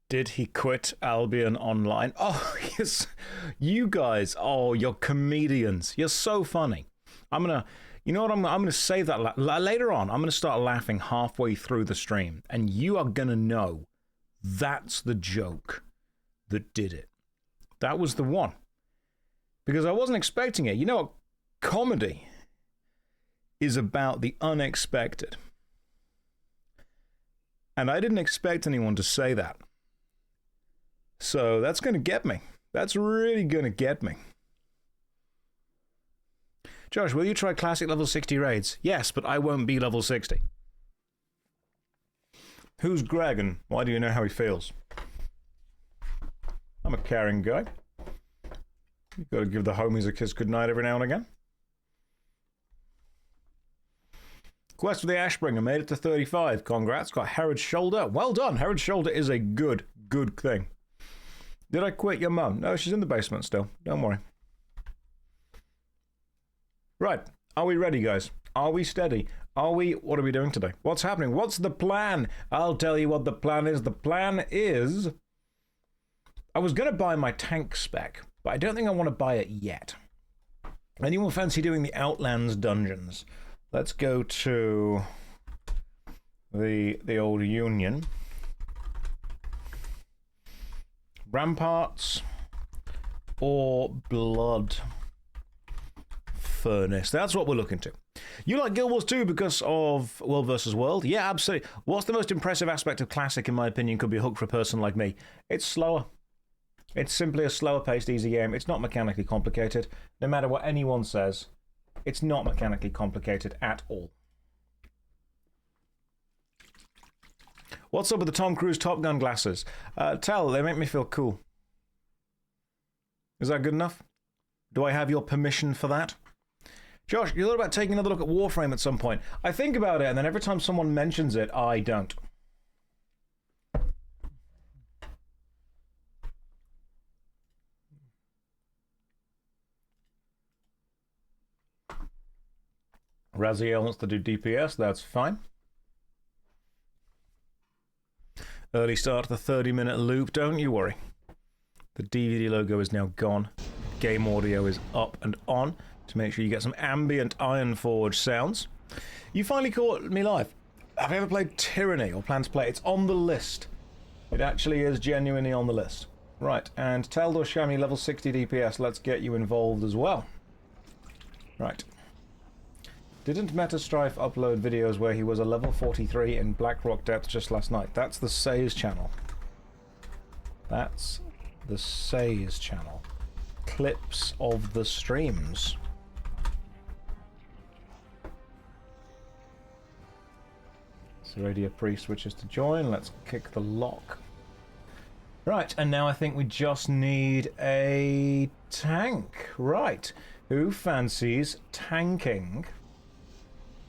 Did he quit Albion Online? Oh, yes. You guys, oh, you're comedians. You're so funny. You know what, I'm going to say that later on. I'm going to start laughing halfway through the stream, and you are going to know that's the joke that did it. That was the one. Because I wasn't expecting it. You know what? Comedy is about the unexpected. And I didn't expect anyone to say that. So that's going to get me. That's really going to get me. Josh, will you try classic level 60 raids? Yes, but I won't be level 60. Who's Greg and why do you know how he feels? I'm a caring guy. You've got to give the homies a kiss goodnight every now and again. Quest for the Ashbringer made it to 35. Congrats. Got Herod's Shoulder. Well done. Herod's Shoulder is a good thing. Did I quit your mum? No, she's in the basement still. Don't worry. Right. Are we ready, guys? Are we steady? What are we doing today? What's happening? What's the plan? I'll tell you what the plan is. The plan is... I was going to buy my tank spec, but I don't think I want to buy it yet. Anyone fancy doing the Outlands dungeons? Let's go to the old Union. Ramparts or Blood Furnace. That's what we're looking to. You like Guild Wars 2 because of World vs. World? Yeah, absolutely. What's the most impressive aspect of Classic, in my opinion, could be a hook for a person like me? It's slower. It's simply a slower-paced, easy game. It's not mechanically complicated. No matter what anyone says, it's not mechanically complicated at all. What's up with the Tom Cruise Top Gun glasses? They make me feel cool. Is that good enough? Do I have your permission for that? Josh, you thought about taking another look at Warframe at some point. I think about it, and then every time someone mentions it, I don't. Raziel wants to do DPS, that's fine. Early start to the 30-minute loop, don't you worry. The DVD logo is now gone. Game audio is up and on to make sure you get some ambient Ironforge sounds. You finally caught me live. Have you ever played Tyranny or plan to play? It's on the list. It actually is genuinely on the list. Right, and Taldor Shami level 60 DPS. Let's get you involved as well. Right. Didn't MetaStrife upload videos where he was a level 43 in Blackrock Depth just last night? That's the Says channel. That's the Says channel. Clips of the streams. So Radio Priest wishes to join. Let's kick the lock. Right, and now I think we just need a tank. Right. Who fancies tanking?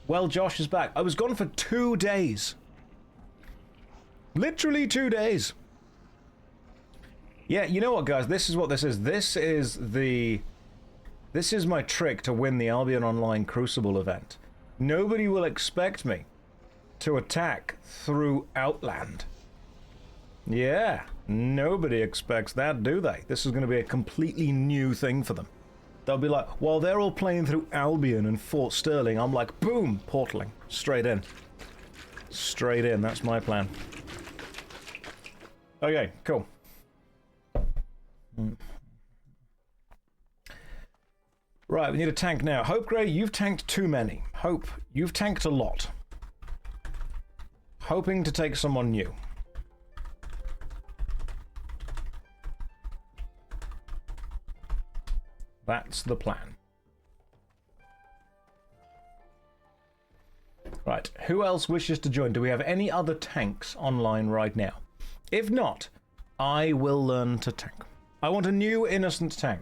Well, Josh is back. I was gone for 2 days. Literally 2 days. Yeah, you know what, guys? This is what this is. This is my trick to win the Albion Online Crucible event. Nobody will expect me to attack through Outland. Yeah, nobody expects that, do they? This is going to be a completely new thing for them. They'll be like, while they're all playing through Albion and Fort Sterling, I'm like, boom, portaling. Straight in. Straight in, that's my plan. Okay, cool. Right, we need a tank now. Hope Grey, you've tanked too many. Hope, you've tanked a lot. Hoping to take someone new. That's the plan. Right, who else wishes to join? Do we have any other tanks online right now? If not, I will learn to tank. I want a new innocent tank.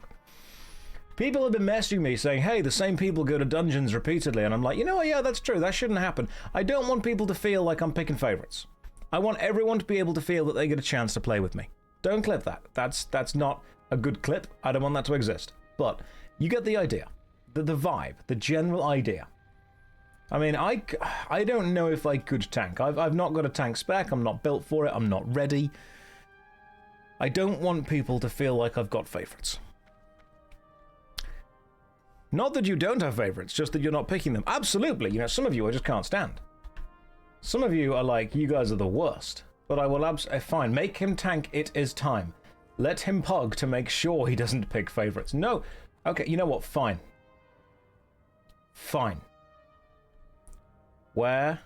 People have been messaging me saying, hey, the same people go to dungeons repeatedly, and I'm like, you know what, yeah, that's true, that shouldn't happen. I don't want people to feel like I'm picking favorites. I want everyone to be able to feel that they get a chance to play with me. Don't clip that. That's not a good clip. I don't want that to exist. But you get the idea, the vibe, the general idea. I mean, I don't know if I could tank. I've not got a tank spec. I'm not built for it. I'm not ready. I don't want people to feel like I've got favourites. Not that you don't have favourites, just that you're not picking them. Absolutely, you know, some of you I just can't stand. Some of you are like, you guys are the worst. But I will fine, make him tank, it is time. Let him pug to make sure he doesn't pick favourites. No, okay, you know what, fine. Fine. Where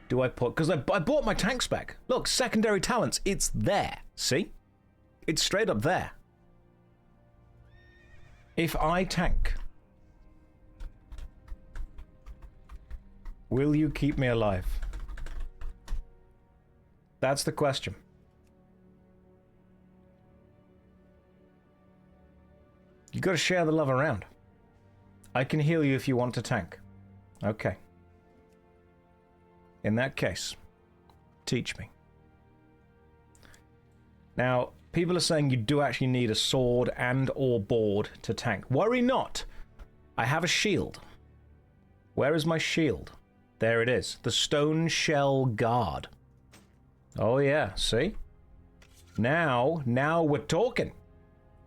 do I put... Because I bought my tank spec. Look, secondary talents, it's there. See? It's straight up there. If I tank, will you keep me alive? That's the question. You gotta share the love around. I can heal you if you want to tank. Okay. In that case, teach me. Now, people are saying you do actually need a sword and or board to tank. Worry not. I have a shield. Where is my shield? There it is. The Stone Shell Guard. Oh yeah, see? Now we're talking.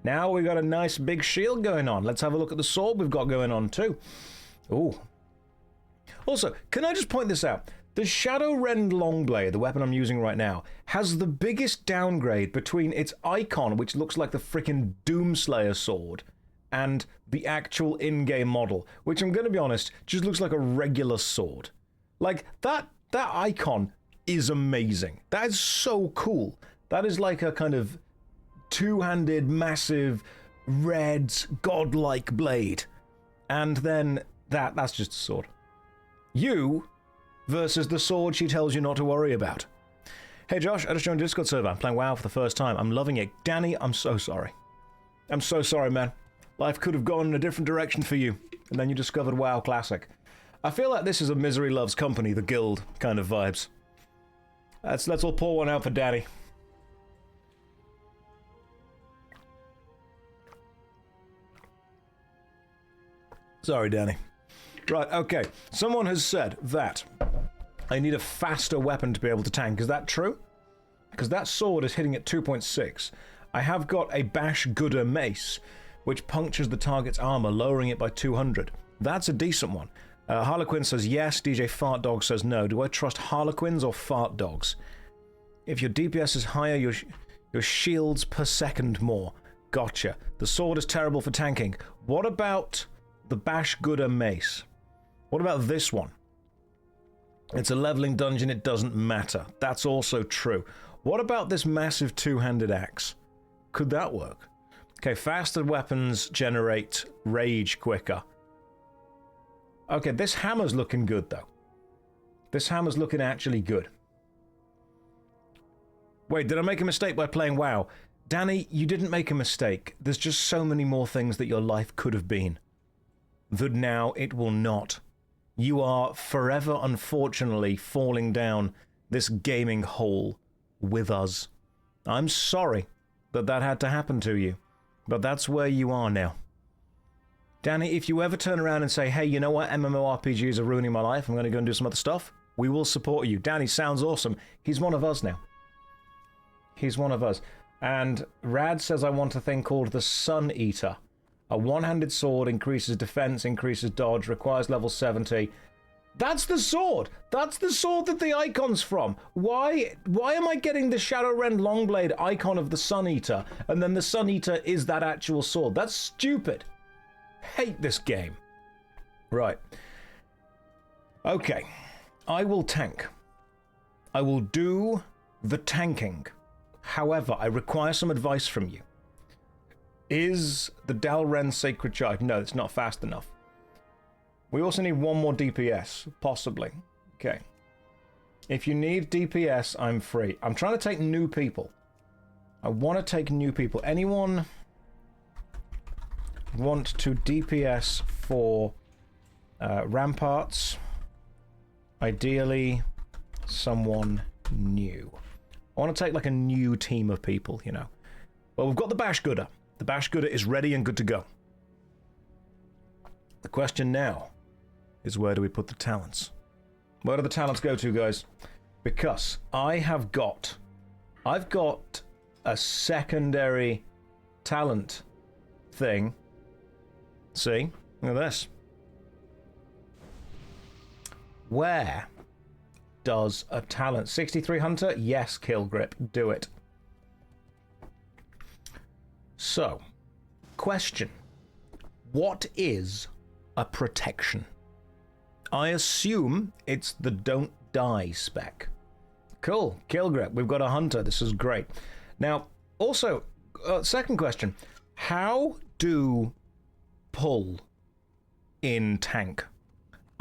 Now we've got a nice big shield going on. Let's have a look at the sword we've got going on too. Ooh. Also, can I just point this out? The Shadowrend Longblade, the weapon I'm using right now, has the biggest downgrade between its icon, which looks like the frickin' Doomslayer sword, and the actual in-game model, which I'm going to be honest, just looks like a regular sword. Like, that icon is amazing. That is so cool. That is like a kind of two-handed, massive, red, godlike blade. And then that's just a sword. You versus the sword she tells you not to worry about. Hey Josh, I just joined the Discord server. I'm playing WoW for the first time. I'm loving it. Danny, I'm so sorry. I'm so sorry, man. Life could have gone in a different direction for you. And then you discovered WoW Classic. I feel like this is a Misery Loves Company, the guild kind of vibes. Let's all pour one out for Danny. Sorry, Danny. Right, okay. Someone has said that I need a faster weapon to be able to tank. Is that true? Because that sword is hitting at 2.6. I have got a Bash Gooder mace, which punctures the target's armor, lowering it by 200. That's a decent one. Harlequin says yes, DJ Fart Dog says no. Do I trust Harlequins or Fart Dogs? If your DPS is higher, your shields per second more. Gotcha. The sword is terrible for tanking. What about the Bash Gooder mace? What about this one? It's a leveling dungeon, it doesn't matter. That's also true. What about this massive two-handed axe? Could that work? Okay, faster weapons generate rage quicker. Okay, this hammer's looking good, though. This hammer's looking actually good. Wait, did I make a mistake by playing WoW? Danny, you didn't make a mistake. There's just so many more things that your life could have been. That now it will not. You are forever, unfortunately, falling down this gaming hole with us. I'm sorry that had to happen to you, but that's where you are now. Danny, if you ever turn around and say, hey, you know what, MMORPGs are ruining my life, I'm going to go and do some other stuff, we will support you. Danny sounds awesome. He's one of us now. He's one of us. And Rad says I want a thing called the Sun Eater. A one-handed sword, increases defense, increases dodge, requires level 70. That's the sword! That's the sword that the icon's from! Why am I getting the Shadowrend Longblade icon of the Sun Eater, and then the Sun Eater is that actual sword? That's stupid! Hate this game. Right. Okay. I will tank. I will do the tanking. However, I require some advice from you. Is the Dalren Sacred Charge? No, it's not fast enough. We also need one more DPS, possibly. Okay. If you need DPS, I'm free. I'm trying to take new people. I want to take new people. Anyone want to DPS for Ramparts? Ideally, someone new. I want to take like a new team of people, you know. Well, we've got the Bash Gooder. The Bash Gooder is ready and good to go. The question now is, where do we put the talents? Where do the talents go to, guys? Because I've got a secondary talent thing. See? Look at this. Where does a talent... 63 Hunter? Yes, Kill Grip. Do it. So, question. What is a protection? I assume it's the don't die spec. Cool. Kill Grip. We've got a Hunter. This is great. Now, also, second question. How do pull in tank?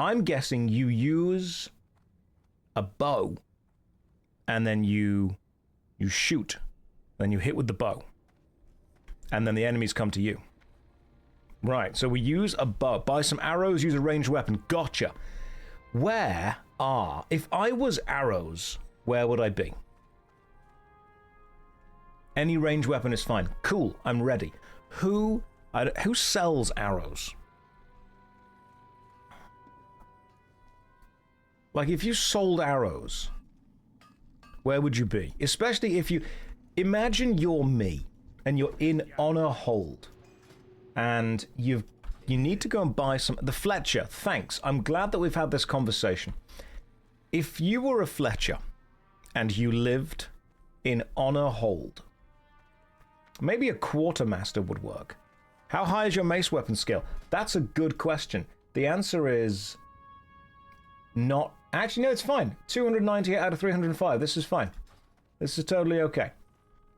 I'm guessing you use a bow and then you shoot. Then you hit with the bow. And then the enemies come to you. Right, so we use a bow. Buy some arrows, use a ranged weapon. Gotcha. Where are... If I was arrows, where would I be? Any ranged weapon is fine. Cool, I'm ready. Who sells arrows? Like, if you sold arrows, where would you be? Especially if you... Imagine you're me, and you're on a hold, and you need to go and buy some... The Fletcher, thanks. I'm glad that we've had this conversation. If you were a Fletcher, and you lived in honor hold, maybe a quartermaster would work. How high is your mace weapon skill? That's a good question. The answer is... not... Actually, no, it's fine. 298 out of 305. This is fine. This is totally okay.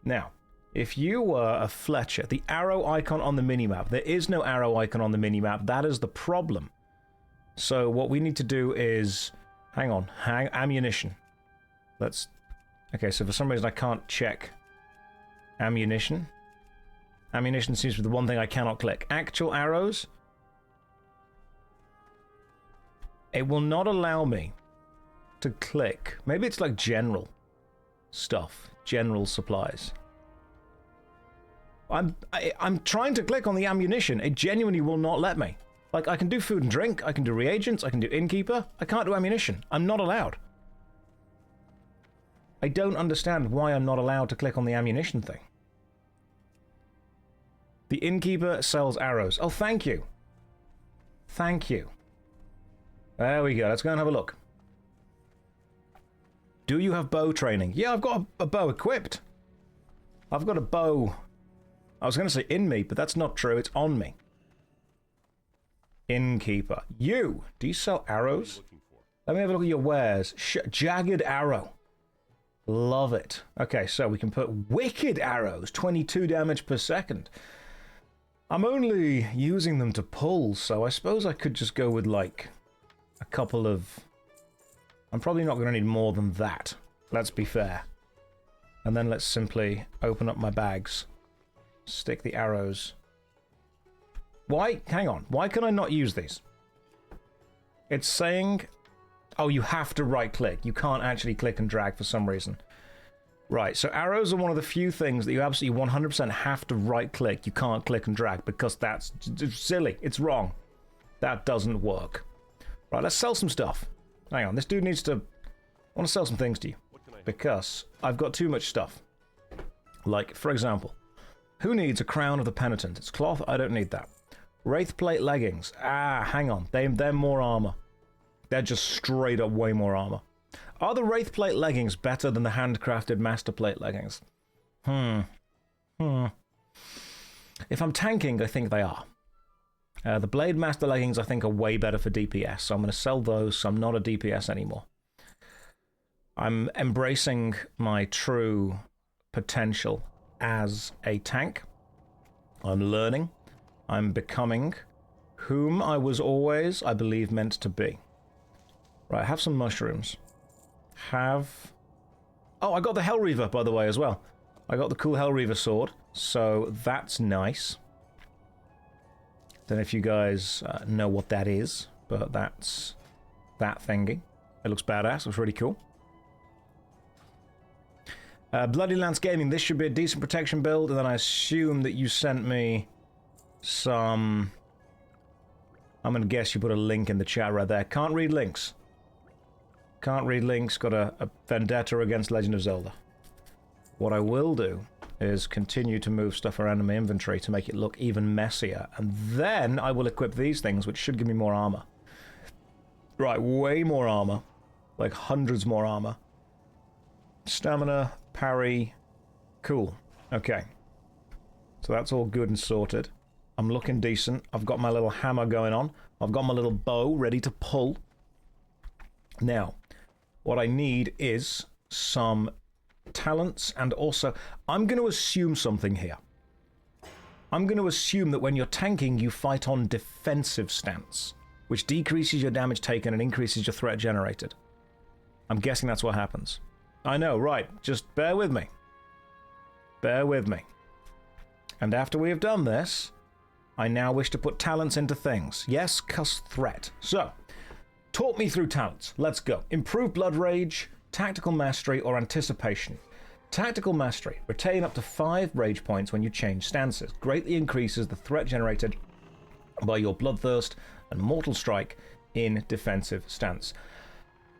Now, if you were a Fletcher, the arrow icon on the minimap, there is no arrow icon on the minimap. That is the problem. So what we need to do is... Hang on. Ammunition. Let's... Okay, so for some reason I can't check ammunition. Ammunition seems to be the one thing I cannot click. Actual arrows. It will not allow me to click. Maybe it's like general stuff. General supplies. I'm trying to click on the ammunition. It genuinely will not let me. Like, I can do food and drink, I can do reagents, I can do innkeeper. I can't do ammunition. I'm not allowed. I don't understand why I'm not allowed to click on the ammunition thing. The innkeeper sells arrows. Oh, thank you. Thank you. There we go. Let's go and have a look. Do you have bow training? Yeah, I've got a bow equipped. I've got a bow. I was going to say in me, but that's not true. It's on me. Innkeeper. You. Do you sell arrows? Let me have a look at your wares. Jagged arrow. Love it. Okay, so we can put wicked arrows. 22 damage per second. I'm only using them to pull, so I suppose I could just go with, like, a couple of... I'm probably not going to need more than that. Let's be fair. And then let's simply open up my bags. Stick the arrows. Why? Hang on. Why can I not use these? It's saying... Oh, you have to right-click. You can't actually click and drag for some reason. Right, so arrows are one of the few things that you absolutely 100% have to right-click. You can't click and drag because that's silly. It's wrong. That doesn't work. Right, let's sell some stuff. Hang on, this dude needs to... I want to sell some things to you. Because I've got too much stuff. Like, for example, who needs a crown of the penitent? It's cloth. I don't need that. Wraithplate leggings. Ah, hang on. They're more armor. They're just straight up way more armor. Are the Wraithplate leggings better than the handcrafted Masterplate leggings? If I'm tanking, I think they are. The Blade Master leggings, I think, are way better for DPS, so I'm going to sell those, so I'm not a DPS anymore. I'm embracing my true potential as a tank. I'm learning. I'm becoming whom I was always, I believe, meant to be. Right, have some mushrooms. Have... Oh, I got the Hellreaver, by the way, as well. I got the cool Hellreaver sword, so that's nice. Don't know if you guys know what that is, but that's that thingy. It looks badass, looks really cool. Bloody Lance Gaming, this should be a decent protection build, and then I assume that you sent me some... I'm going to guess you put a link in the chat right there. Can't read links. Can't read links, got a vendetta against Legend of Zelda. What I will do is continue to move stuff around in my inventory to make it look even messier. And then I will equip these things, which should give me more armor. Right, way more armor. Like hundreds more armor. Stamina, parry. Cool. Okay. So that's all good and sorted. I'm looking decent. I've got my little hammer going on. I've got my little bow ready to pull. Now, what I need is some talents, and also I'm going to assume something here. I'm going to assume that when you're tanking, you fight on defensive stance, which decreases your damage taken and increases your threat generated. I'm guessing that's what happens. I know, right. Just bear with me. Bear with me. And after we have done this, I now wish to put talents into things. Yes, cuss threat. So, talk me through talents. Let's go. Improve Blood Rage, Tactical Mastery, or Anticipation. Tactical Mastery. Retain up to 5 rage points when you change stances. Greatly increases the threat generated by your Bloodthirst and Mortal Strike in defensive stance.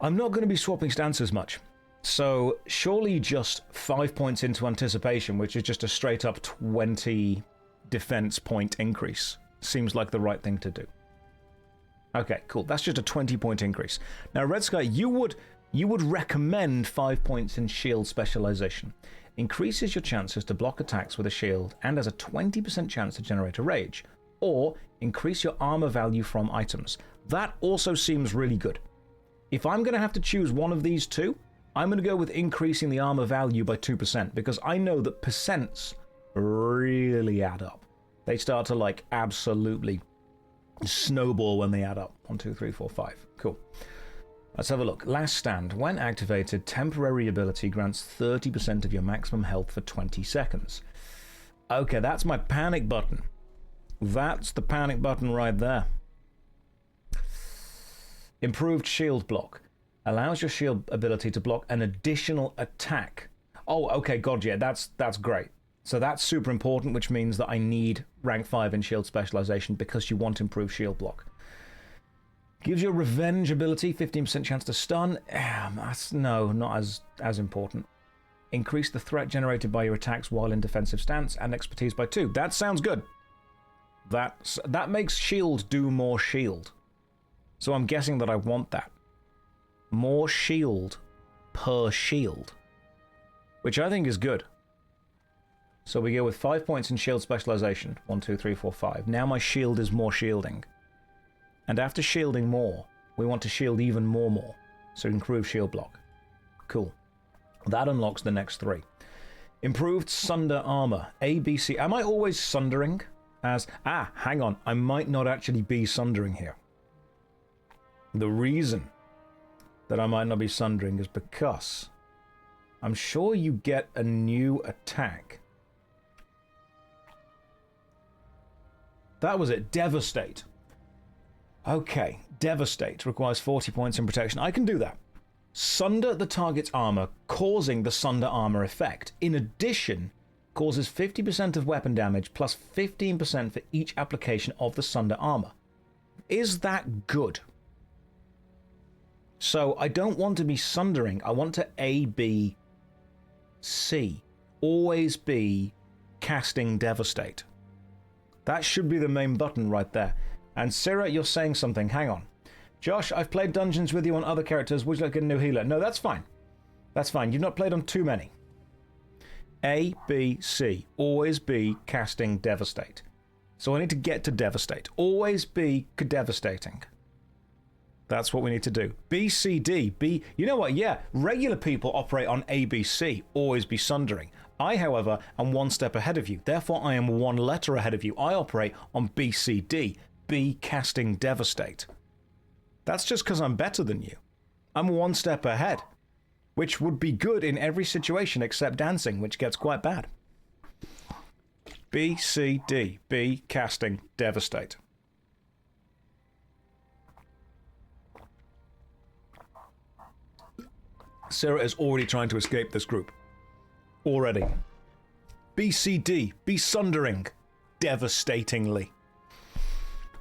I'm not going to be swapping stances much. So, surely just 5 points into Anticipation, which is just a straight up 20 defense point increase, seems like the right thing to do. Okay, cool. That's just a 20-point increase. Now, Red Sky, you would recommend 5 points in shield specialization. Increases your chances to block attacks with a shield and has a 20% chance to generate a rage. Or increase your armor value from items. That also seems really good. If I'm going to have to choose one of these two, I'm going to go with increasing the armor value by 2%, because I know that percents really add up. They start to, like, absolutely snowball when they add up. 1, 2, 3, 4, 5. Cool. Let's have a look. Last Stand. When activated, temporary ability grants 30% of your maximum health for 20 seconds. Okay, that's my panic button. That's the panic button right there. Improved shield block. Allows your shield ability to block an additional attack. Oh, okay, god, yeah, that's great. So that's super important, which means that I need rank 5 in shield specialization because you want improved shield block. Gives you a revenge ability, 15% chance to stun. No, not as important. Increase the threat generated by your attacks while in defensive stance and expertise by 2. That sounds good. That makes shield do more shield. So I'm guessing that I want that. More shield per shield, which I think is good. So we go with 5 points in shield specialization. 1, 2, 3, 4, 5. Now my shield is more shielding. And after shielding more, we want to shield even more. So improve shield block. Cool. That unlocks the next 3. Improved Sunder Armor. A, B, C. Am I always sundering? Hang on. I might not actually be sundering here. The reason that I might not be sundering is because I'm sure you get a new attack. That was it. Devastate. Okay. Devastate requires 40 points in protection. I can do that. Sunder the target's armor, causing the Sunder armor effect. In addition, causes 50% of weapon damage plus 15% for each application of the Sunder armor. Is that good? So I don't want to be sundering. I want to A, B, C. Always be casting Devastate. That should be the main button right there. And Sarah, you're saying something. Hang on. Josh, I've played dungeons with you on other characters. Would you like a new healer? No, that's fine. That's fine. You've not played on too many. A, B, C. Always be casting Devastate. So I need to get to Devastate. Always be devastating. That's what we need to do. B, C, D. B. You know what? Yeah, regular people operate on A, B, C. Always be sundering. I, however, am one step ahead of you. Therefore, I am one letter ahead of you. I operate on B, C, D. B, casting Devastate. That's just because I'm better than you. I'm one step ahead. Which would be good in every situation except dancing, which gets quite bad. B, C, D. B, casting Devastate. Sarah is already trying to escape this group. Already. B, C, D. Be sundering. Devastatingly.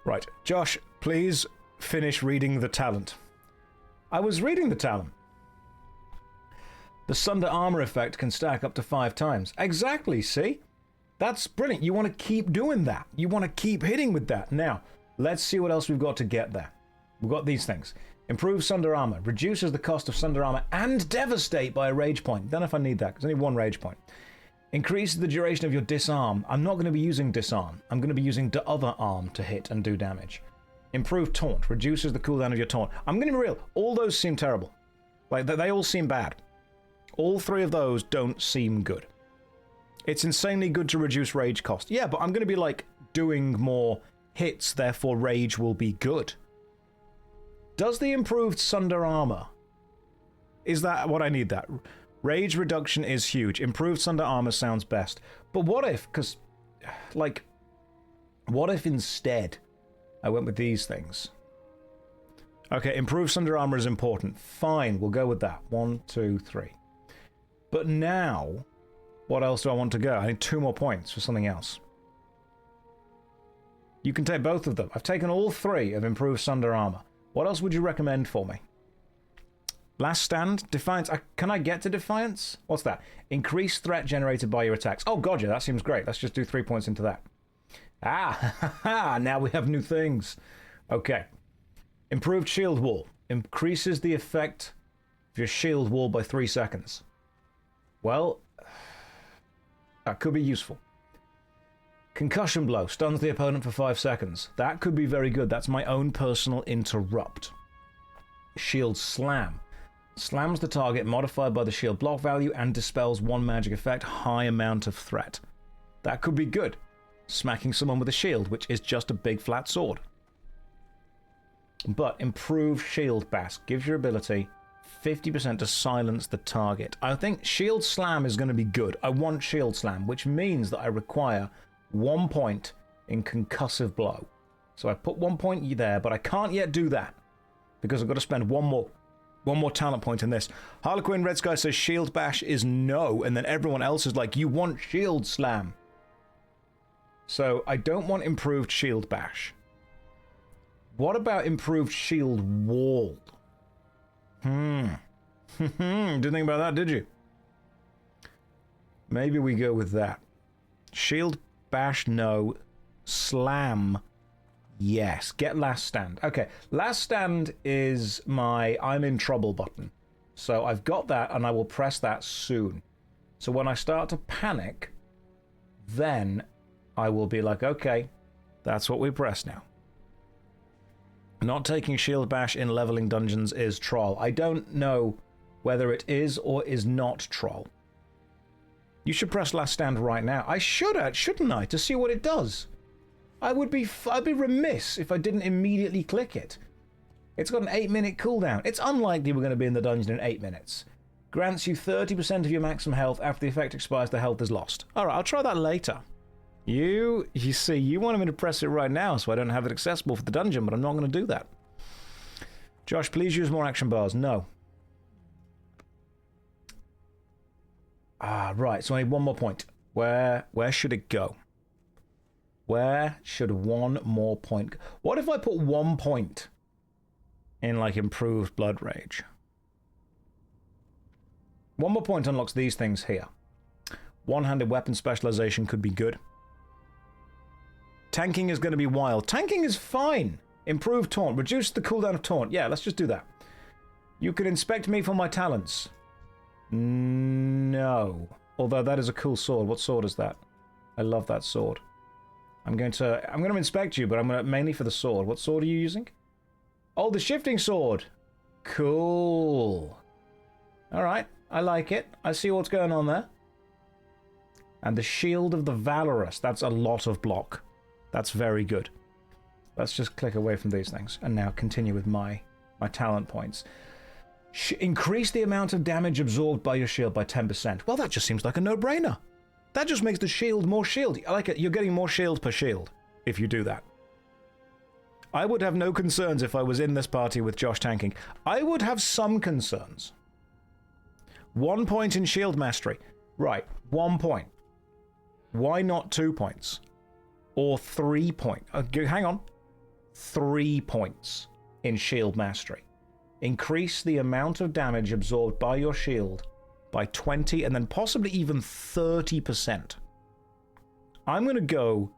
Right. Josh, please finish reading the talent. I was reading the talent. The Sunder Armor effect can stack up to 5 times. Exactly, see? That's brilliant. You want to keep doing that. You want to keep hitting with that. Now, let's see what else we've got to get there. We've got these things. Improve Sunder Armor. Reduces the cost of Sunder Armor and Devastate by a rage point. Don't know if I need that, because only 1 rage point. Increases the duration of your disarm. I'm not going to be using disarm. I'm going to be using the other arm to hit and do damage. Improve Taunt. Reduces the cooldown of your taunt. I'm going to be real. All those seem terrible. Like, they all seem bad. All 3 of those don't seem good. It's insanely good to reduce rage cost. Yeah, but I'm going to be, like, doing more hits, therefore rage will be good. Does the improved Sunder Armor... Is that what I need that? Rage reduction is huge. Improved Sunder Armor sounds best. But what if... Because, like... What if instead I went with these things? Okay, improved Sunder Armor is important. Fine, we'll go with that. 1, 2, 3. But now... What else do I want to go? I need 2 more points for something else. You can take both of them. I've taken all 3 of improved Sunder Armor. What else would you recommend for me? Last Stand? Defiance? Can I get to Defiance? What's that? Increase threat generated by your attacks. Oh, god, yeah, that seems great. Let's just do 3 points into that. Ah, now we have new things. Okay. Improved Shield Wall. Increases the effect of your shield wall by 3 seconds. Well... That could be useful. Concussion Blow. Stuns the opponent for 5 seconds. That could be very good. That's my own personal interrupt. Shield Slam. Slams the target modified by the shield block value and dispels 1 magic effect, high amount of threat. That could be good. Smacking someone with a shield, which is just a big flat sword. But Improved Shield Bash gives your ability 50% to silence the target. I think Shield Slam is going to be good. I want Shield Slam, which means that I require 1 point in Concussive Blow. So I put 1 point there, but I can't yet do that because I've got to spend one more talent point in this. Harlequin Red Sky says Shield Bash is no, and then everyone else is like, you want Shield Slam. So I don't want Improved Shield Bash. What about Improved Shield Wall? Didn't think about that, did you? Maybe we go with that. Shield Bash, no. Slam, yes. Get Last Stand. Okay, Last Stand is my I'm in trouble button. So I've got that, and I will press that soon. So when I start to panic, then I will be like, okay, that's what we press now. Not taking Shield Bash in leveling dungeons is troll. I don't know whether it is or is not troll. You should press Last Stand right now. I should, shouldn't I, to see what it does? I'd be remiss if I didn't immediately click it. It's got an 8-minute cooldown. It's unlikely we're going to be in the dungeon in 8 minutes. Grants you 30% of your maximum health. After the effect expires, the health is lost. Alright, I'll try that later. You see, you wanted me to press it right now so I don't have it accessible for the dungeon, but I'm not going to do that. Josh, please use more action bars. No. Right, so I need 1 more point. Where should it go? Where should 1 more point go? What if I put 1 point in, like, Improved Blood Rage? 1 more point unlocks these things here. One-handed weapon specialization could be good. Tanking is going to be wild. Tanking is fine. Improved Taunt. Reduce the cooldown of Taunt. Yeah, let's just do that. You can inspect me for my talents. No. Although that is a cool sword. What sword is that? I love that sword. I'm going to inspect you, but I'm going to mainly for the sword. What sword are you using? Oh, the shifting sword. Cool. Alright, I like it. I see what's going on there. And the Shield of the Valorous. That's a lot of block. That's very good. Let's just click away from these things. And now continue with my talent points. Increase the amount of damage absorbed by your shield by 10%. Well, that just seems like a no-brainer. That just makes the shield more shield. I like it. You're getting more shield per shield if you do that. I would have no concerns if I was in this party with Josh tanking. I would have some concerns. 1 point in shield mastery. Right, 1 point. Why not 2 points? Or 3 points? Hang on. 3 points in shield mastery. Increase the amount of damage absorbed by your shield by 20, and then possibly even 30%. I'm going to go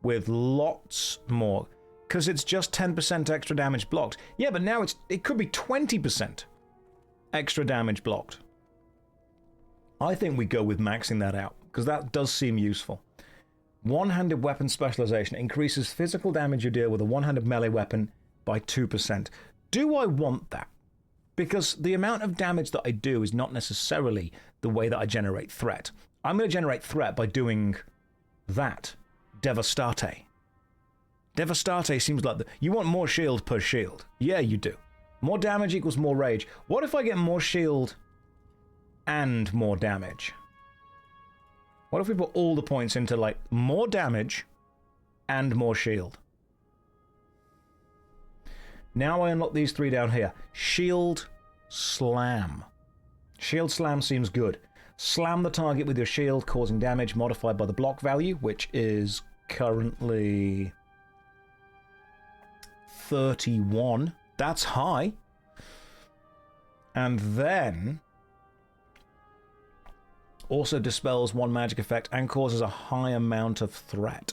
with lots more, because it's just 10% extra damage blocked. Yeah, but now it could be 20% extra damage blocked. I think we go with maxing that out, because that does seem useful. One-handed weapon specialization increases physical damage you deal with a one-handed melee weapon by 2%. Do I want that? Because the amount of damage that I do is not necessarily the way that I generate threat. I'm going to generate threat by doing that. Devastate. Devastate seems like you want more shield per shield. Yeah, you do. More damage equals more rage. What if I get more shield and more damage? What if we put all the points into, like, more damage and more shield? Now I unlock these three down here. Shield Slam. Shield Slam seems good. Slam the target with your shield, causing damage modified by the block value, which is currently 31. That's high. And then also dispels one magic effect and causes a high amount of threat.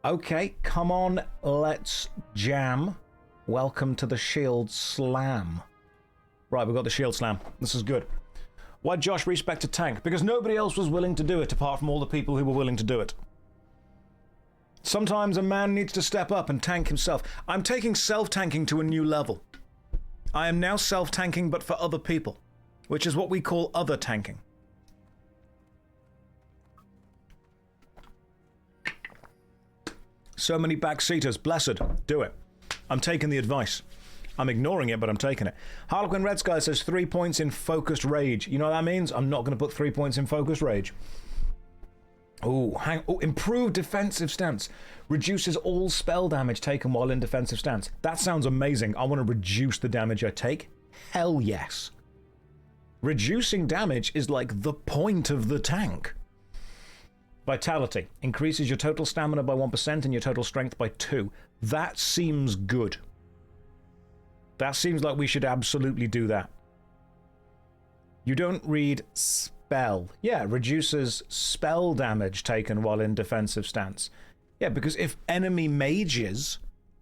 Okay, come on, let's jam. Welcome to the Shield Slam. Right, we've got the Shield Slam. This is good. Why Josh respect a tank? Because nobody else was willing to do it apart from all the people who were willing to do it. Sometimes a man needs to step up and tank himself. I'm taking self-tanking to a new level. I am now self-tanking but for other people, which is what we call other tanking. So many backseaters. Blessed. Do it. I'm taking the advice. I'm ignoring it, but I'm taking it. Harlequin Red Sky says 3 points in Focused Rage. You know what that means? I'm not going to put 3 points in Focused Rage. Oh, improved defensive stance. Reduces all spell damage taken while in defensive stance. That sounds amazing. I want to reduce the damage I take. Hell yes. Reducing damage is like the point of the tank. Vitality. Increases your total stamina by 1% and your total strength by 2. That seems good. That seems like we should absolutely do that. You don't read spell. Yeah, reduces spell damage taken while in defensive stance. Yeah, because if enemy mages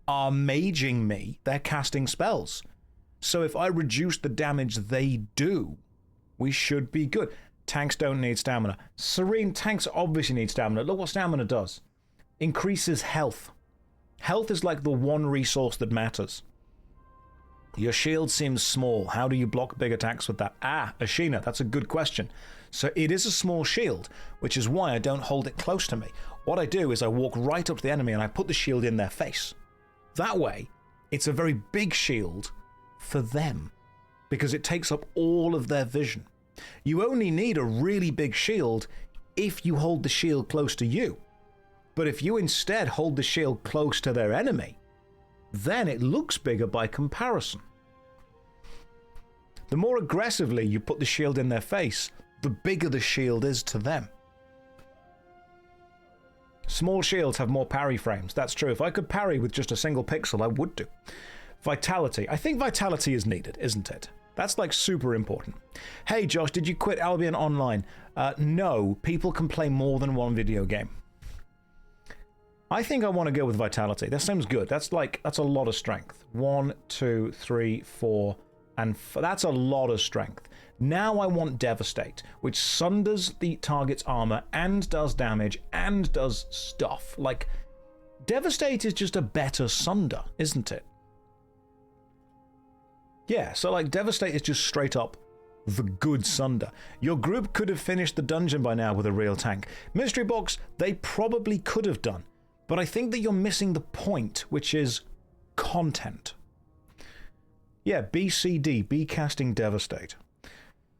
are maging me, they're casting spells. So if I reduce the damage they do, we should be good. Tanks don't need stamina. Serene, tanks obviously need stamina. Look what stamina does. Increases health. Health is like the one resource that matters. Your shield seems small. How do you block big attacks with that? Ah, Ashina, that's a good question. So it is a small shield, which is why I don't hold it close to me. What I do is I walk right up to the enemy and I put the shield in their face. That way, it's a very big shield for them, because it takes up all of their vision. You only need a really big shield if you hold the shield close to you. But if you instead hold the shield close to their enemy, then it looks bigger by comparison. The more aggressively you put the shield in their face, the bigger the shield is to them. Small shields have more parry frames. That's true. If I could parry with just a single pixel, I would do. Vitality. I think vitality is needed, isn't it? That's like super important. Hey Josh, did you quit Albion Online? No, people can play more than one video game. I think I want to go with vitality. That seems good. That's a lot of strength. 1, 2, 3, 4, and that's a lot of strength. Now I want Devastate, which sunders the target's armor and does damage and does stuff. Like, Devastate is just a better sunder, isn't it? Yeah, so like Devastate is just straight up the good sunder. Your group could have finished the dungeon by now with a real tank. Mystery Box, they probably could have done. But I think that you're missing the point, which is content. Yeah, BCD, be casting Devastate.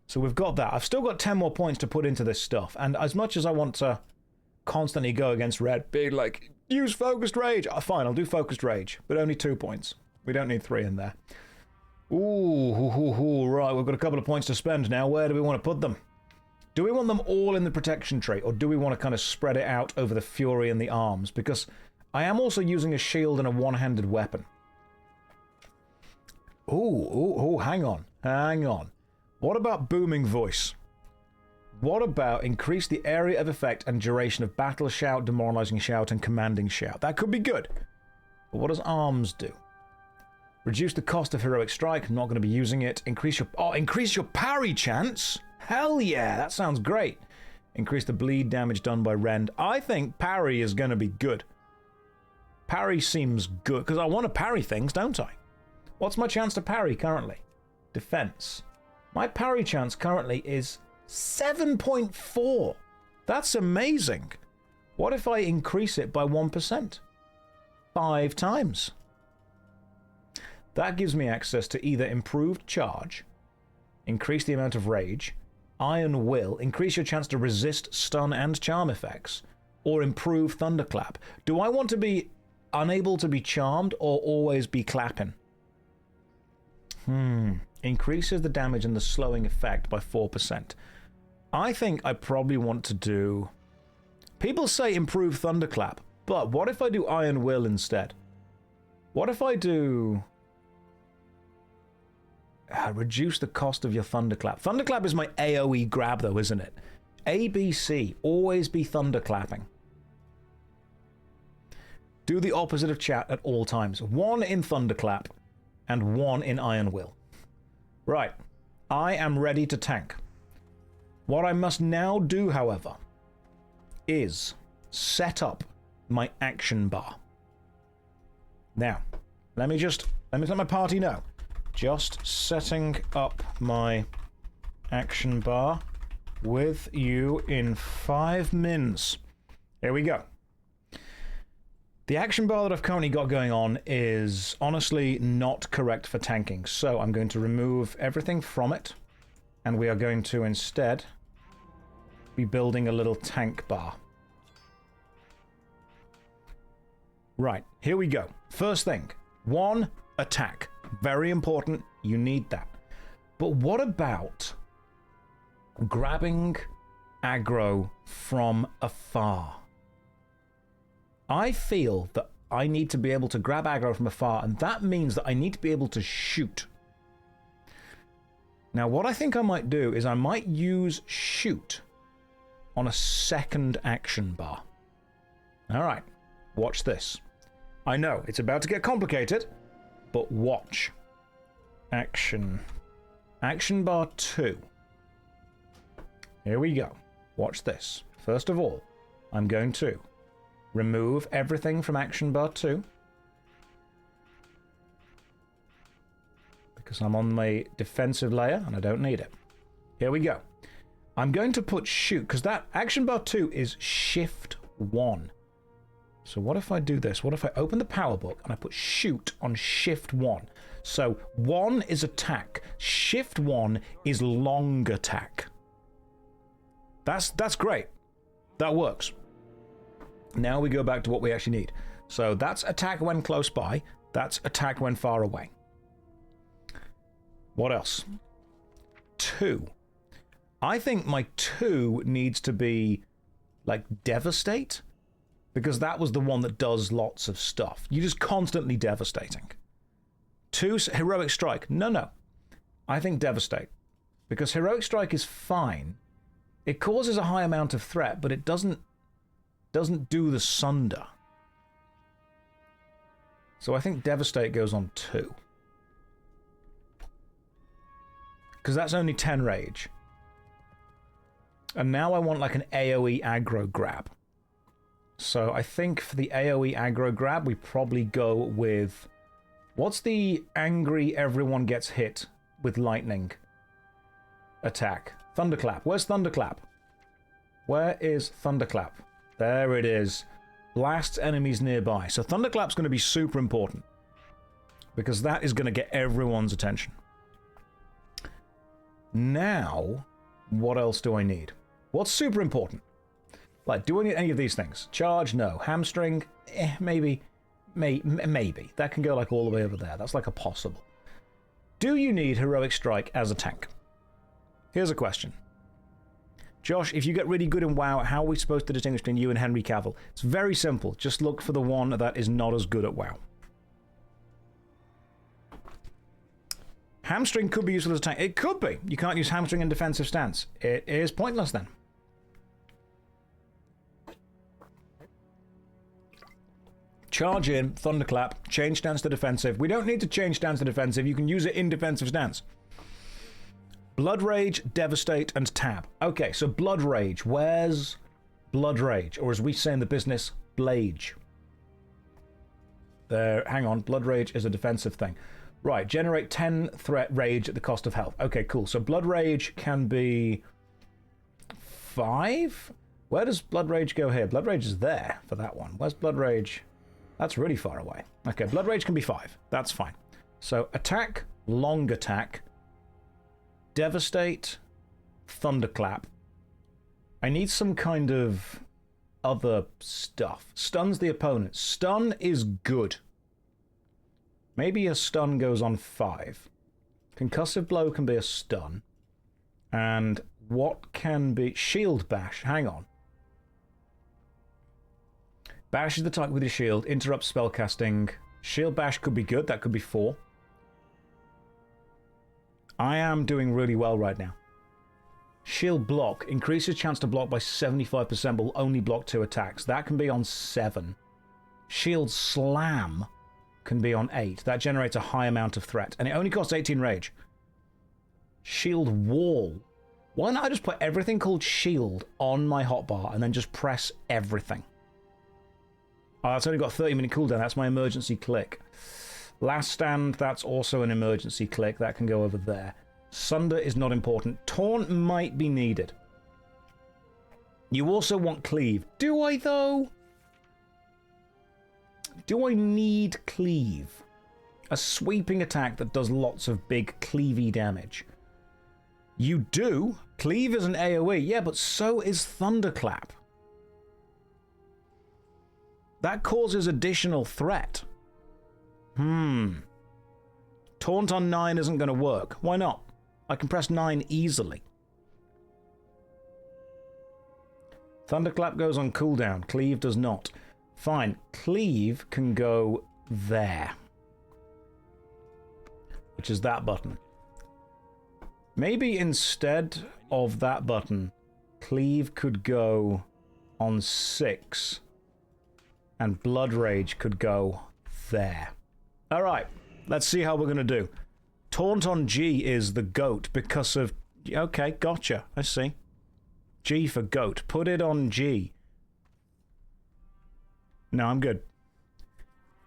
So we've got that. I've still got 10 more points to put into this stuff. And as much as I want to constantly go against Red, be like, use Focused Rage. Fine, I'll do Focused Rage, but only 2 points. We don't need 3 in there. Ooh, right, we've got a couple of points to spend now. Where do we want to put them? Do we want them all in the protection tree, or do we want to kind of spread it out over the fury and the arms? Because I am also using a shield and a one-handed weapon. Ooh, hang on. What about booming voice? What about increase the area of effect and duration of battle shout, demoralizing shout, and commanding shout? That could be good. But what does arms do? Reduce the cost of heroic strike. Not going to be using it. Increase your parry chance. Hell yeah, that sounds great. Increase the bleed damage done by rend. I think parry is going to be good. Parry seems good because I want to parry things, don't I? What's my chance to parry currently? Defense. My parry chance currently is 7.4. That's amazing. What if I increase it by 1%? 5 times. That gives me access to either improved charge, increase the amount of rage, iron will, increase your chance to resist stun and charm effects, or improve thunderclap. Do I want to be unable to be charmed or always be clapping? Increases the damage and the slowing effect by 4%. I think I probably want to do... People say improve thunderclap, but what if I do iron will instead? What if I do... reduce the cost of your thunderclap. Thunderclap is my AoE grab though, isn't it? ABC, always be thunderclapping. Do the opposite of chat at all times. 1 in thunderclap and 1 in iron will. Right, I am ready to tank. What I must now do, however, is set up my action bar. Now, let me let my party know. Just setting up my action bar with you in 5 mins. Here we go. The action bar that I've currently got going on is honestly not correct for tanking, so I'm going to remove everything from it, and we are going to instead be building a little tank bar. Right, here we go. First thing, 1 attack. Very important, you need that. But what about grabbing aggro from afar? I feel that I need to be able to grab aggro from afar, and that means that I need to be able to shoot. Now, what I think I might do is I might use shoot on a second action bar. Alright, watch this. I know, it's about to get complicated, but watch. Action. Action bar 2. Here we go. Watch this. First of all, I'm going to remove everything from action bar 2. Because I'm on my defensive layer and I don't need it. Here we go. I'm going to put shoot, because that action bar 2 is shift 1. So what if I do this? What if I open the power book and I put shoot on shift 1? So 1 is attack. Shift 1 is long attack. That's great. That works. Now we go back to what we actually need. So that's attack when close by. That's attack when far away. What else? 2. I think my 2 needs to be like devastate, because that was the one that does lots of stuff. You're just constantly devastating. 2 heroic strike. No. I think devastate, because heroic strike is fine. It causes a high amount of threat, but it doesn't do the sunder. So I think devastate goes on 2. Because that's only 10 rage. And now I want like an AoE aggro grab. So I think for the AoE aggro grab, we probably go with... What's the angry everyone gets hit with lightning attack? Thunderclap. Where's Thunderclap? Where is Thunderclap? There it is. Blasts enemies nearby. So Thunderclap's going to be super important, because that is going to get everyone's attention. Now, what else do I need? What's super important? Like, do I need any of these things? Charge? No. Hamstring? Maybe. Maybe. That can go like all the way over there. That's like a possible. Do you need heroic strike as a tank? Here's a question. Josh, if you get really good in WoW, how are we supposed to distinguish between you and Henry Cavill? It's very simple. Just look for the one that is not as good at WoW. Hamstring could be useful as a tank. It could be. You can't use hamstring in defensive stance. It is pointless then. Charge in, thunderclap, change stance to defensive. We don't need to change stance to defensive. You can use it in defensive stance. Blood Rage, Devastate, and Tab. Okay, so Blood Rage. Where's Blood Rage? Or as we say in the business, Blage. There, hang on. Blood Rage is a defensive thing. Right, generate 10 threat rage at the cost of health. Okay, cool. So Blood Rage can be 5? Where does Blood Rage go here? Blood Rage is there for that one. Where's Blood Rage? That's really far away. Okay, Blood Rage can be 5. That's fine. So attack, long attack, devastate, thunderclap. I need some kind of other stuff. Stuns the opponent. Stun is good. Maybe a stun goes on 5. Concussive blow can be a stun. And what can be... Shield bash. Hang on. Bash is the type with your shield. Interrupts spellcasting. Shield bash could be good. That could be 4. I am doing really well right now. Shield block. Increases chance to block by 75%, but will only block 2 attacks. That can be on 7. Shield slam can be on 8. That generates a high amount of threat. And it only costs 18 rage. Shield wall. Why not I just put everything called shield on my hotbar and then just press everything? Oh, it's only got a 30-minute cooldown. That's my emergency click. Last stand, that's also an emergency click. That can go over there. Sunder is not important. Taunt might be needed. You also want cleave. Do I, though? Do I need cleave? A sweeping attack that does lots of big cleavy damage. You do. Cleave is an AoE. Yeah, but so is Thunderclap. That causes additional threat. Taunt on 9 isn't going to work. Why not? I can press 9 easily. Thunderclap goes on cooldown. Cleave does not. Fine. Cleave can go there. Which is that button. Maybe instead of that button, Cleave could go on 6. And Blood Rage could go there. Alright, let's see how we're going to do. Taunt on G is the goat because of... Okay, gotcha. I see. G for goat. Put it on G. No, I'm good.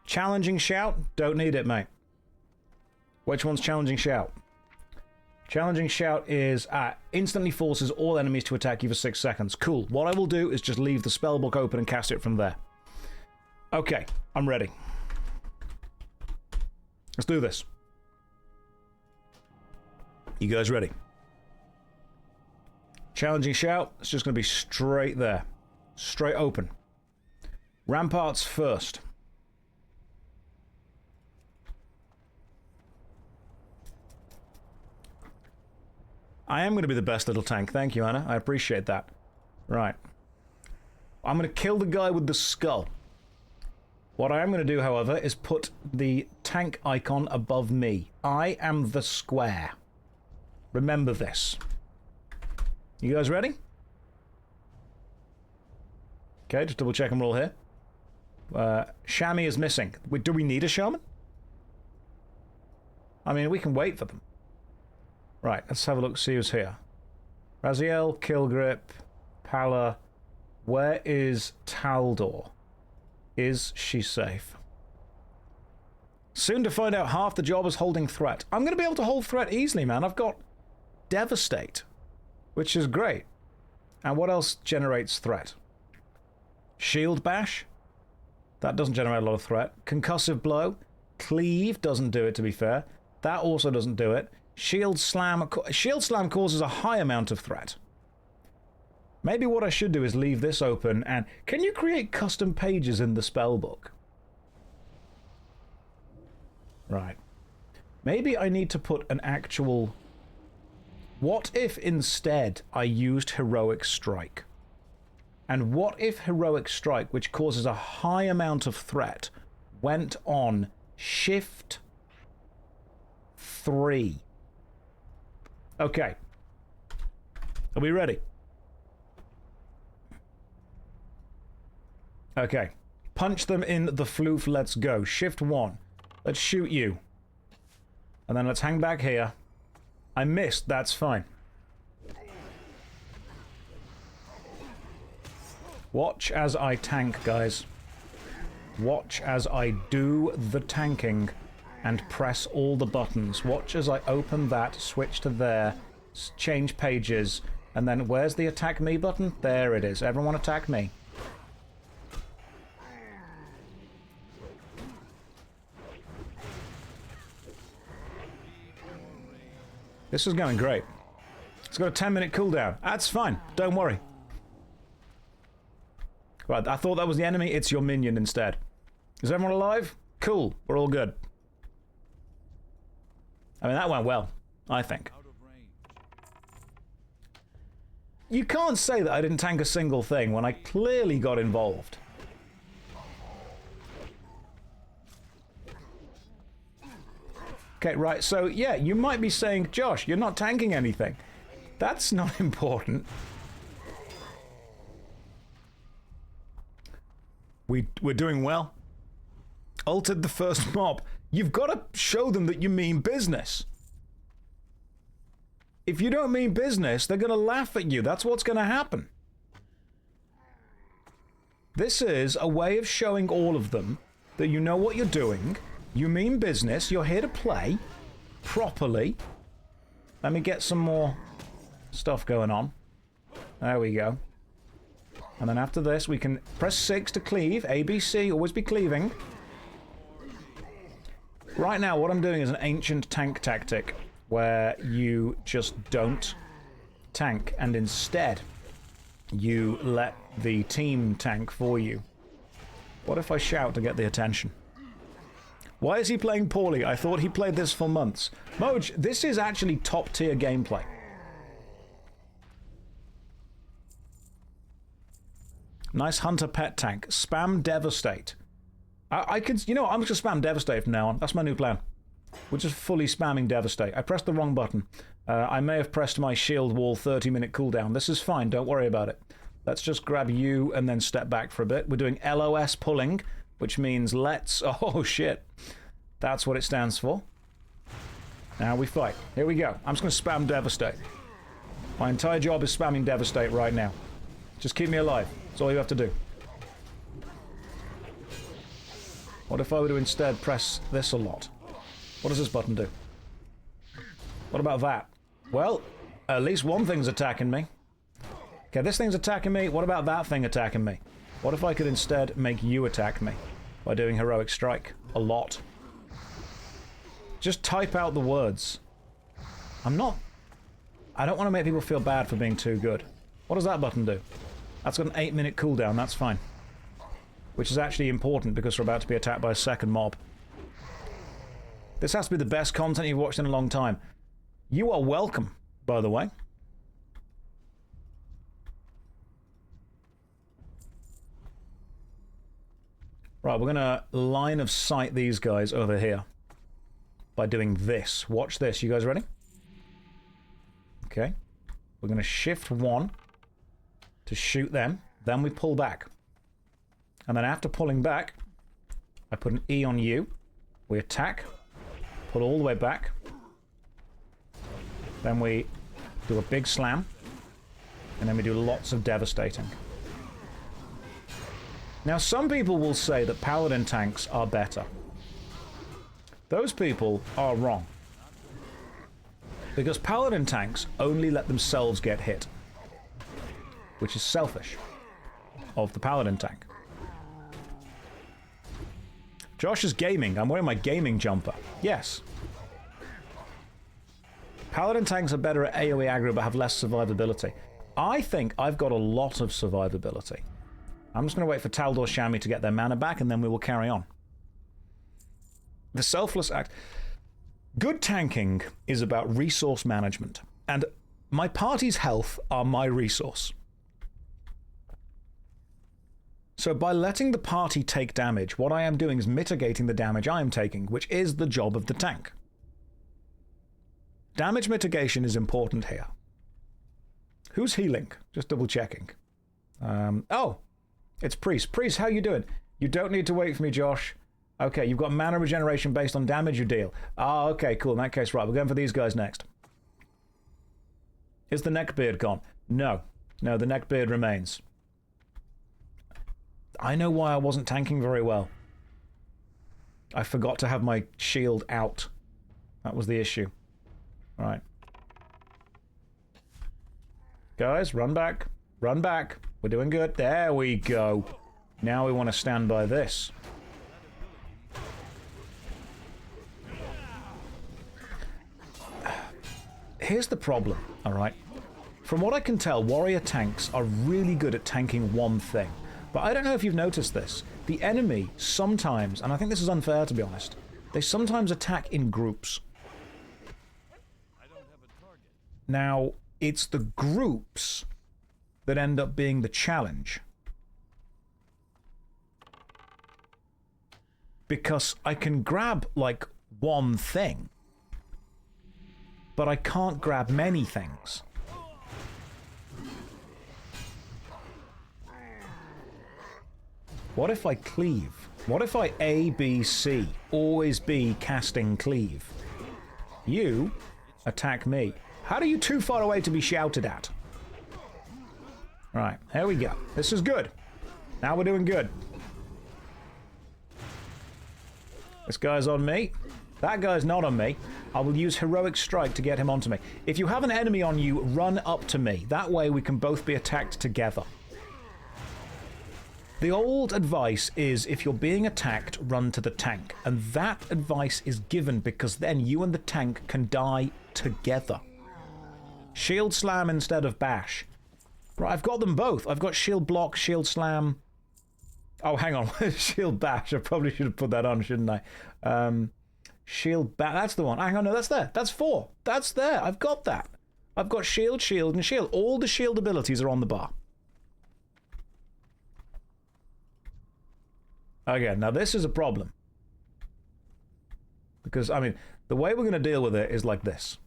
Challenging Shout? Don't need it, mate. Which one's Challenging Shout? Challenging Shout is... instantly forces all enemies to attack you for 6 seconds. Cool. What I will do is just leave the spellbook open and cast it from there. Okay, I'm ready. Let's do this. You guys ready? Challenging Shout. It's just going to be straight there. Straight open. Ramparts first. I am going to be the best little tank. Thank you, Anna. I appreciate that. Right. I'm going to kill the guy with the skull. What I am going to do, however, is put the tank icon above me. I am the square. Remember this. You guys ready? Okay, just double check we're all here. Shami is missing. Do we need a shaman? I mean, we can wait for them. Right, let's have a look, see who's here. Raziel, Killgrip, Pala. Where is Taldor? Is she safe? Soon to find out. Half the job is holding threat. I'm going to be able to hold threat easily, man. I've got Devastate, which is great. And what else generates threat? Shield Bash? That doesn't generate a lot of threat. Concussive Blow? Cleave doesn't do it, to be fair. That also doesn't do it. Shield Slam causes a high amount of threat. Maybe what I should do is leave this open and... Can you create custom pages in the spellbook? Right. Maybe I need to put an actual... What if instead I used Heroic Strike? And what if Heroic Strike, which causes a high amount of threat, went on Shift 3? Okay. Are we ready? Okay. punch them in the floof. Let's go. Shift 1. Let's shoot you. And then let's hang back here. I missed. That's fine. Watch as I tank, guys. Watch as I do the tanking and press all the buttons. Watch as I open that, switch to there, change pages, and then where's the attack me button? There it is. Everyone attack me. This is going great. It's got a 10-minute cooldown. That's fine. Don't worry. Right, I thought that was the enemy. It's your minion instead. Is everyone alive? Cool. We're all good. I mean, that went well, I think. You can't say that I didn't tank a single thing when I clearly got involved. Okay, right, so yeah, you might be saying, Josh, you're not tanking anything. That's not important. We're doing well. Ulted the first mob. You've got to show them that you mean business. If you don't mean business, they're going to laugh at you. That's what's going to happen. This is a way of showing all of them that you know what you're doing. You mean business. You're here to play properly. Let me get some more stuff going on. There we go. And then after this, we can press 6 to cleave. ABC, always be cleaving. Right now, what I'm doing is an ancient tank tactic where you just don't tank and instead you let the team tank for you. What if I shout to get the attention? Why is he playing poorly? I thought he played this for months. Moj, this is actually top-tier gameplay. Nice hunter pet tank. Spam Devastate. I could, you know, I'm just gonna spam Devastate from now on. That's my new plan. We're just fully spamming Devastate. I pressed the wrong button. I may have pressed my shield wall 30-minute cooldown. This is fine. Don't worry about it. Let's just grab you and then step back for a bit. We're doing LOS pulling, which means let's... Oh, shit. That's what it stands for. Now we fight. Here we go. I'm just going to spam Devastate. My entire job is spamming Devastate right now. Just keep me alive. That's all you have to do. What if I were to instead press this a lot? What does this button do? What about that? Well, at least one thing's attacking me. Okay, this thing's attacking me. What about that thing attacking me? What if I could instead make you attack me by doing Heroic Strike? A lot. Just type out the words. I don't want to make people feel bad for being too good. What does that button do? That's got an 8-minute cooldown, that's fine. Which is actually important because we're about to be attacked by a second mob. This has to be the best content you've watched in a long time. You are welcome, by the way. Right, we're going to line of sight these guys over here by doing this. Watch this. You guys ready? Okay. We're going to shift 1 to shoot them. Then we pull back. And then after pulling back, I put an E on you. We attack. Pull all the way back. Then we do a big slam. And then we do lots of devastating. Now, some people will say that Paladin tanks are better. Those people are wrong. Because Paladin tanks only let themselves get hit. Which is selfish of the Paladin tank. Josh is gaming. I'm wearing my gaming jumper. Yes. Paladin tanks are better at AoE aggro but have less survivability. I think I've got a lot of survivability. I'm just going to wait for Taldor Shami to get their mana back and then we will carry on. The selfless act. Good tanking is about resource management. And my party's health are my resource. So by letting the party take damage, what I am doing is mitigating the damage I am taking, which is the job of the tank. Damage mitigation is important here. Who's healing? Just double checking. Oh, it's Priest. Priest, how you doing? You don't need to wait for me, Josh. Okay, you've got mana regeneration based on damage you deal. Ah, okay, cool. In that case, right, we're going for these guys next. Is the neckbeard gone? No. No, the neckbeard remains. I know why I wasn't tanking very well. I forgot to have my shield out. That was the issue. Right. Guys, run back. Run back. We're doing good. There we go. Now we want to stand by this. Here's the problem, alright? From what I can tell, warrior tanks are really good at tanking one thing. But I don't know if you've noticed this. The enemy sometimes, and I think this is unfair to be honest, they sometimes attack in groups. Now, it's the groups that end up being the challenge. Because I can grab, like, one thing, but I can't grab many things. What if I cleave? What if I A, B, C? Always be casting cleave. You attack me. How are you too far away to be shouted at? Right, here we go. This is good. Now we're doing good. This guy's on me. That guy's not on me. I will use Heroic Strike to get him onto me. If you have an enemy on you, run up to me. That way we can both be attacked together. The old advice is if you're being attacked, run to the tank. And that advice is given because then you and the tank can die together. Shield Slam instead of Bash. Right, I've got them both. I've got Shield Block, Shield Slam. Oh, hang on. Shield Bash. I probably should have put that on, shouldn't I? Shield Bash. That's the one. Hang on, no, that's there. That's 4. That's there. I've got that. I've got Shield, Shield, and Shield. All the shield abilities are on the bar. Okay, now this is a problem. Because, I mean, the way we're going to deal with it is like this.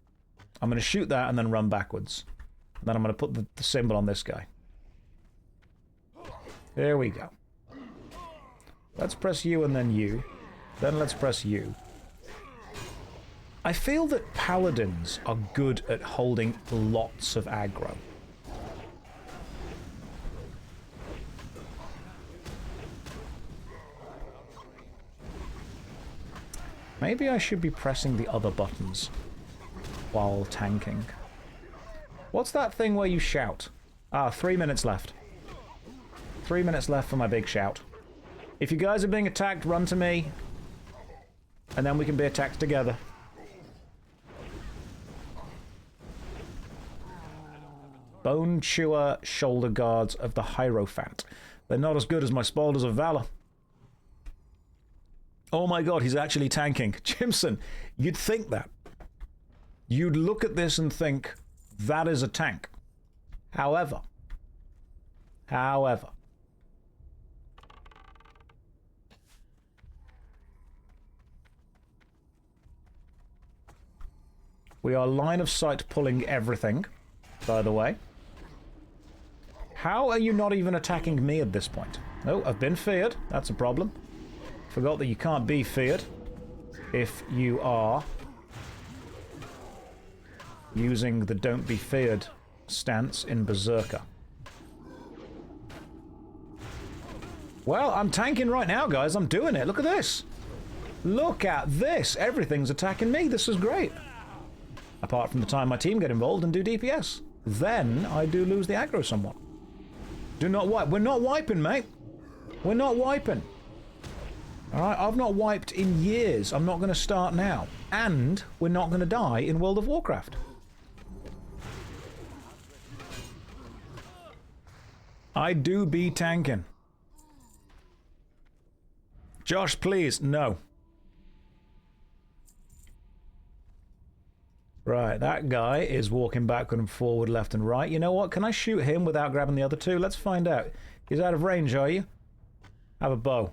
I'm going to shoot that and then run backwards. And then I'm going to put the symbol on this guy. There we go. Let's press U and then U. Then let's press U. I feel that paladins are good at holding lots of aggro. Maybe I should be pressing the other buttons while tanking. What's that thing where you shout? Ah, 3 minutes left. 3 minutes left for my big shout. If you guys are being attacked, run to me. And then we can be attacked together. Bone Chewer Shoulder Guards of the Hierophant. They're not as good as my Spalders of Valor. Oh my god, he's actually tanking. Jimson, you'd think that. You'd look at this and think, that is a tank. However, we are line of sight pulling everything, by the way. How are you not even attacking me at this point? Oh, I've been feared. That's a problem. Forgot that you can't be feared if you are using the don't be feared stance in Berserker. Well, I'm tanking right now, guys. I'm doing it. Look at this. Look at this. Everything's attacking me. This is great. Apart from the time my team get involved and do DPS. Then I do lose the aggro somewhat. Do not wipe. We're not wiping, mate. We're not wiping. Alright, I've not wiped in years. I'm not going to start now. And we're not going to die in World of Warcraft. I do be tanking. Josh, please, no. Right, that guy is walking backward and forward, left and right. You know what? Can I shoot him without grabbing the other two? Let's find out. He's out of range, are you? Have a bow.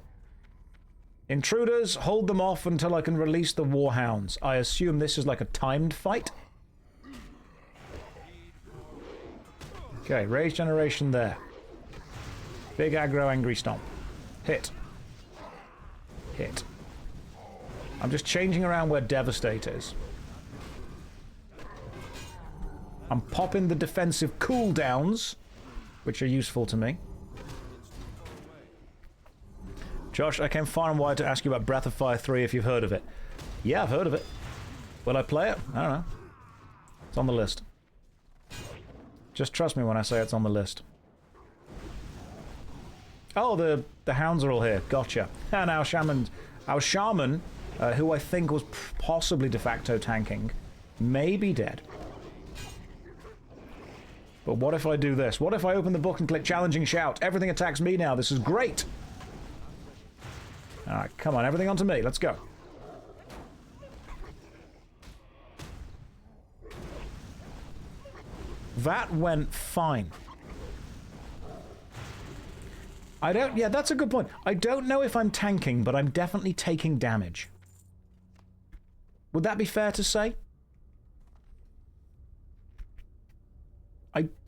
Intruders, hold them off until I can release the warhounds. I assume this is like a timed fight. Okay, rage generation there. Big aggro, angry stomp. Hit. hit. I'm just changing around where Devastate is. I'm popping the defensive cooldowns, which are useful to me. Josh, I came far and wide to ask you about Breath of Fire 3 if you've heard of it. Yeah, I've heard of it. Will I play it? I don't know. It's on the list. Just trust me when I say it's on the list. Oh, the hounds are all here. Gotcha. And our shaman, who I think was possibly de facto tanking, may be dead. But what if I do this? What if I open the book and click Challenging Shout? Everything attacks me now. This is great. Alright, come on. Everything onto me. Let's go. That went fine. Yeah, that's a good point. I don't know if I'm tanking, but I'm definitely taking damage. Would that be fair to say?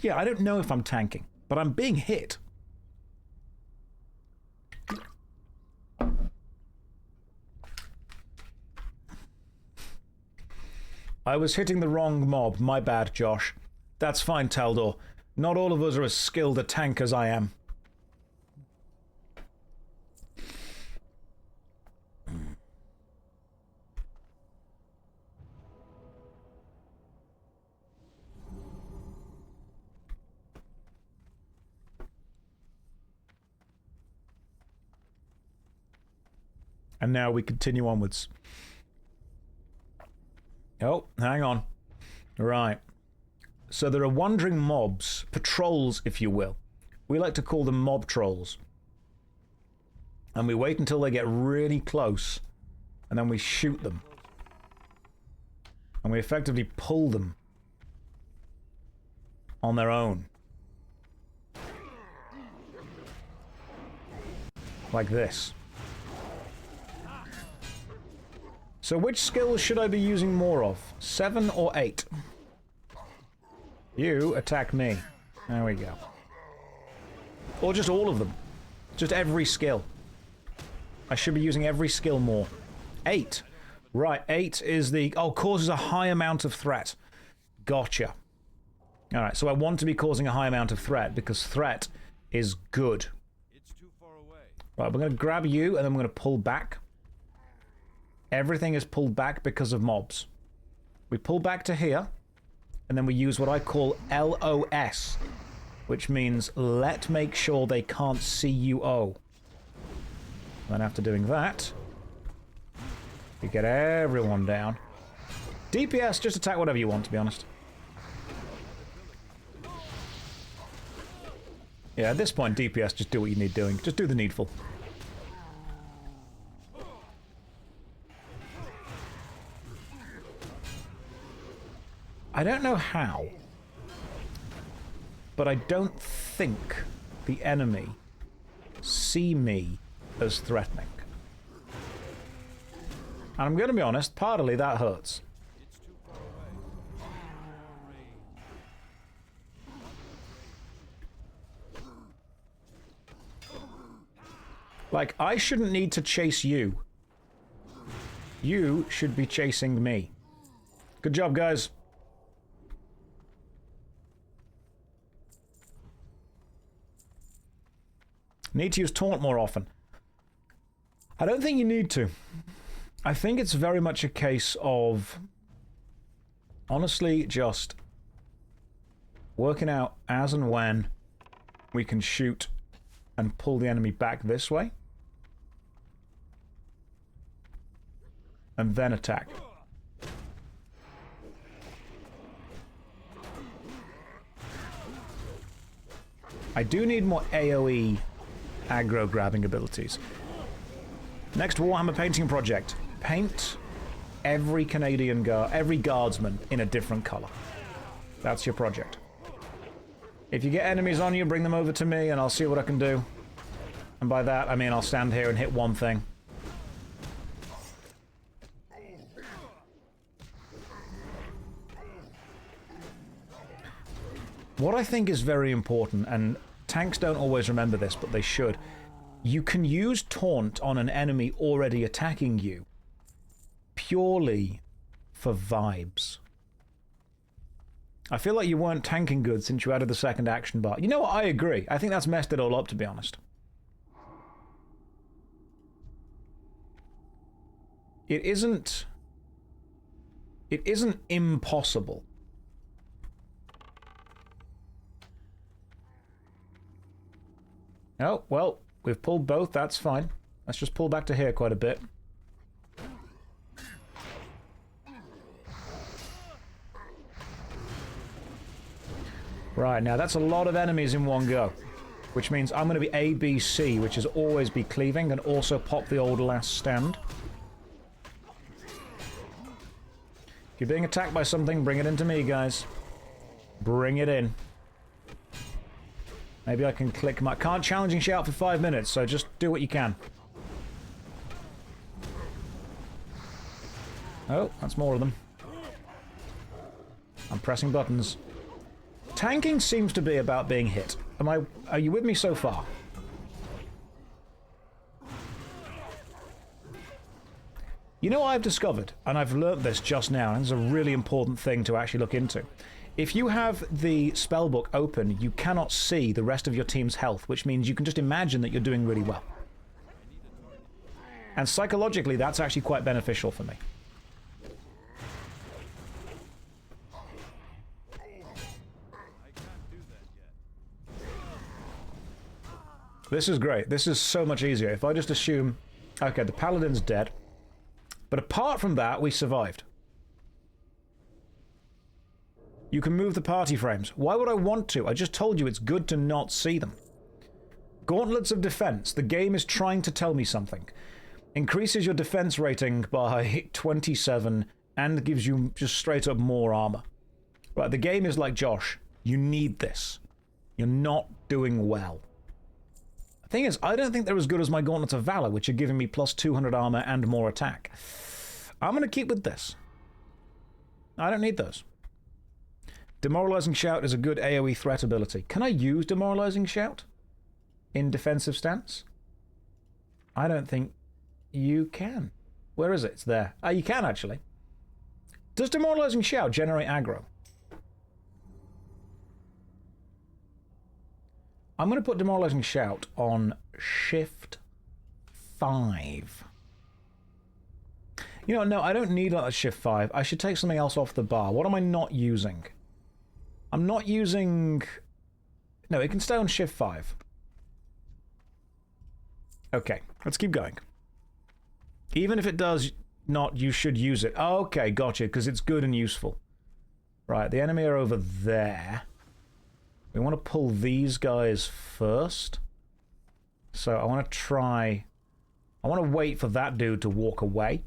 Yeah, I don't know if I'm tanking, but I'm being hit. I was hitting the wrong mob. My bad, Josh. That's fine, Taldor. Not all of us are as skilled a tank as I am. And now we continue onwards. Oh, hang on. Right. So there are wandering mobs, patrols, if you will. We like to call them mob trolls. And we wait until they get really close, and then we shoot them. And we effectively pull them on their own. Like this. So which skills should I be using more of? 7 or 8? You attack me. There we go. Or just all of them. Just every skill. I should be using every skill more. 8. Right, 8 is the... Oh, causes a high amount of threat. Gotcha. Alright, so I want to be causing a high amount of threat, because threat is good. It's too far away. Right, we're going to grab you, and then we're going to pull back. Everything is pulled back because of mobs. We pull back to here, and then we use what I call LOS, which means let make sure they can't see you. Then after doing that, you get everyone down. DPS, just attack whatever you want, to be honest. Yeah, at this point, DPS, just do what you need doing. Just do the needful. I don't know how, but I don't think the enemy see me as threatening. And I'm going to be honest, partly that hurts. It's too far away. Like, I shouldn't need to chase you. You should be chasing me. Good job, guys. Need to use taunt more often. I don't think you need to. I think it's very much a case of honestly just working out as and when we can shoot and pull the enemy back this way. And then attack. I do need more AoE aggro grabbing abilities. Next Warhammer painting project. Paint every every guardsman in a different color. That's your project. If you get enemies on you, bring them over to me and I'll see what I can do. And by that, I mean I'll stand here and hit one thing. What I think is very important, and tanks don't always remember this, but they should. you can use taunt on an enemy already attacking you purely for vibes. I feel like you weren't tanking good since you added the second action bar. You know what? I agree. I think that's messed it all up, to be honest. It isn't impossible. Oh, well, we've pulled both. That's fine. Let's just pull back to here quite a bit. Right, now that's a lot of enemies in one go. Which means I'm going to be A, B, C, which is always be cleaving, and also pop the old last stand. If you're being attacked by something, bring it into me, guys. Bring it in. Maybe I can click my... Can't challenging shout for 5 minutes, so just do what you can. Oh, that's more of them. I'm pressing buttons. Tanking seems to be about being hit. Are you with me so far? You know what I've discovered, and I've learnt this just now, and it's a really important thing to actually look into. If you have the spellbook open, you cannot see the rest of your team's health, which means you can just imagine that you're doing really well. And psychologically, that's actually quite beneficial for me. This is great. This is so much easier. If I just assume... Okay, the paladin's dead. But apart from that, we survived. You can move the party frames. Why would I want to? I just told you it's good to not see them. Gauntlets of Defense. The game is trying to tell me something. Increases your defense rating by 27 and gives you just straight up more armor. Right, the game is like, Josh, you need this. You're not doing well. The thing is, I don't think they're as good as my Gauntlets of Valor, which are giving me plus 200 armor and more attack. I'm going to keep with this. I don't need those. Demoralizing Shout is a good AoE threat ability. Can I use Demoralizing Shout in defensive stance? I don't think you can. Where is it? It's there. Ah, you can actually. Does Demoralizing Shout generate aggro? I'm going to put Demoralizing Shout on Shift 5. You know, no, I don't need a Shift 5. I should take something else off the bar. What am I not using? I'm not using... No, it can stay on Shift 5. Okay, let's keep going. Even if it does not, you should use it. Okay, gotcha, because it's good and useful. Right, the enemy are over there. We want to pull these guys first. So I want to try... I want to wait for that dude to walk away.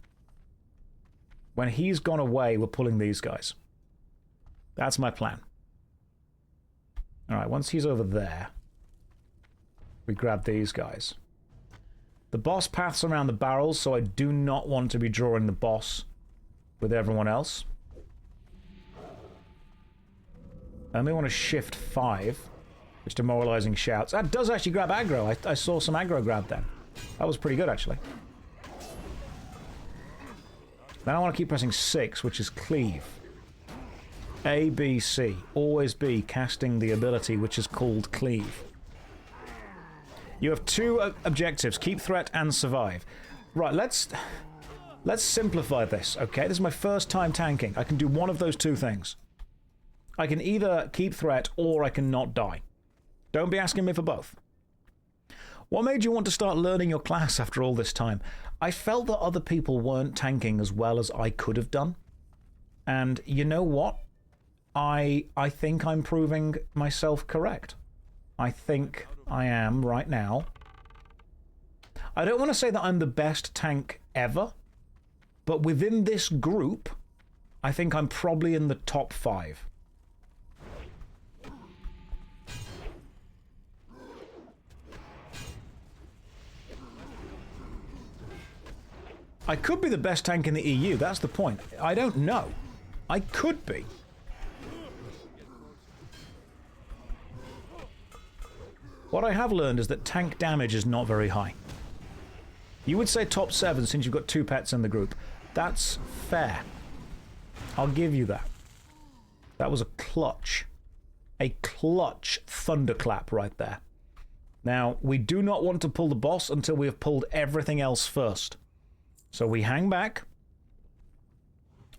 When he's gone away, we're pulling these guys. That's my plan. Alright, once he's over there, we grab these guys. The boss path's around the barrels, so I do not want to be drawing the boss with everyone else. And we want to Shift 5, which Demoralizing Shouts. That does actually grab aggro. I saw some aggro grab then. That was pretty good, actually. Then I want to keep pressing 6, which is Cleave. A, B, C. Always be casting the ability which is called Cleave. You have two objectives, keep threat and survive. Right, let's simplify this, okay? This is my first time tanking. I can do one of those two things. I can either keep threat or I can not die. Don't be asking me for both. What made you want to start learning your class after all this time? I felt that other people weren't tanking as well as I could have done. And you know what? I think I'm proving myself correct. I think I am right now. I don't want to say that I'm the best tank ever, but within this group, I think I'm probably in the top 5. I could be the best tank in the EU, that's the point. I don't know. I could be. What I have learned is that tank damage is not very high. You would say top 7 since you've got 2 pets in the group. That's fair. I'll give you that. That was a clutch thunderclap right there. Now, we do not want to pull the boss until we have pulled everything else first. So we hang back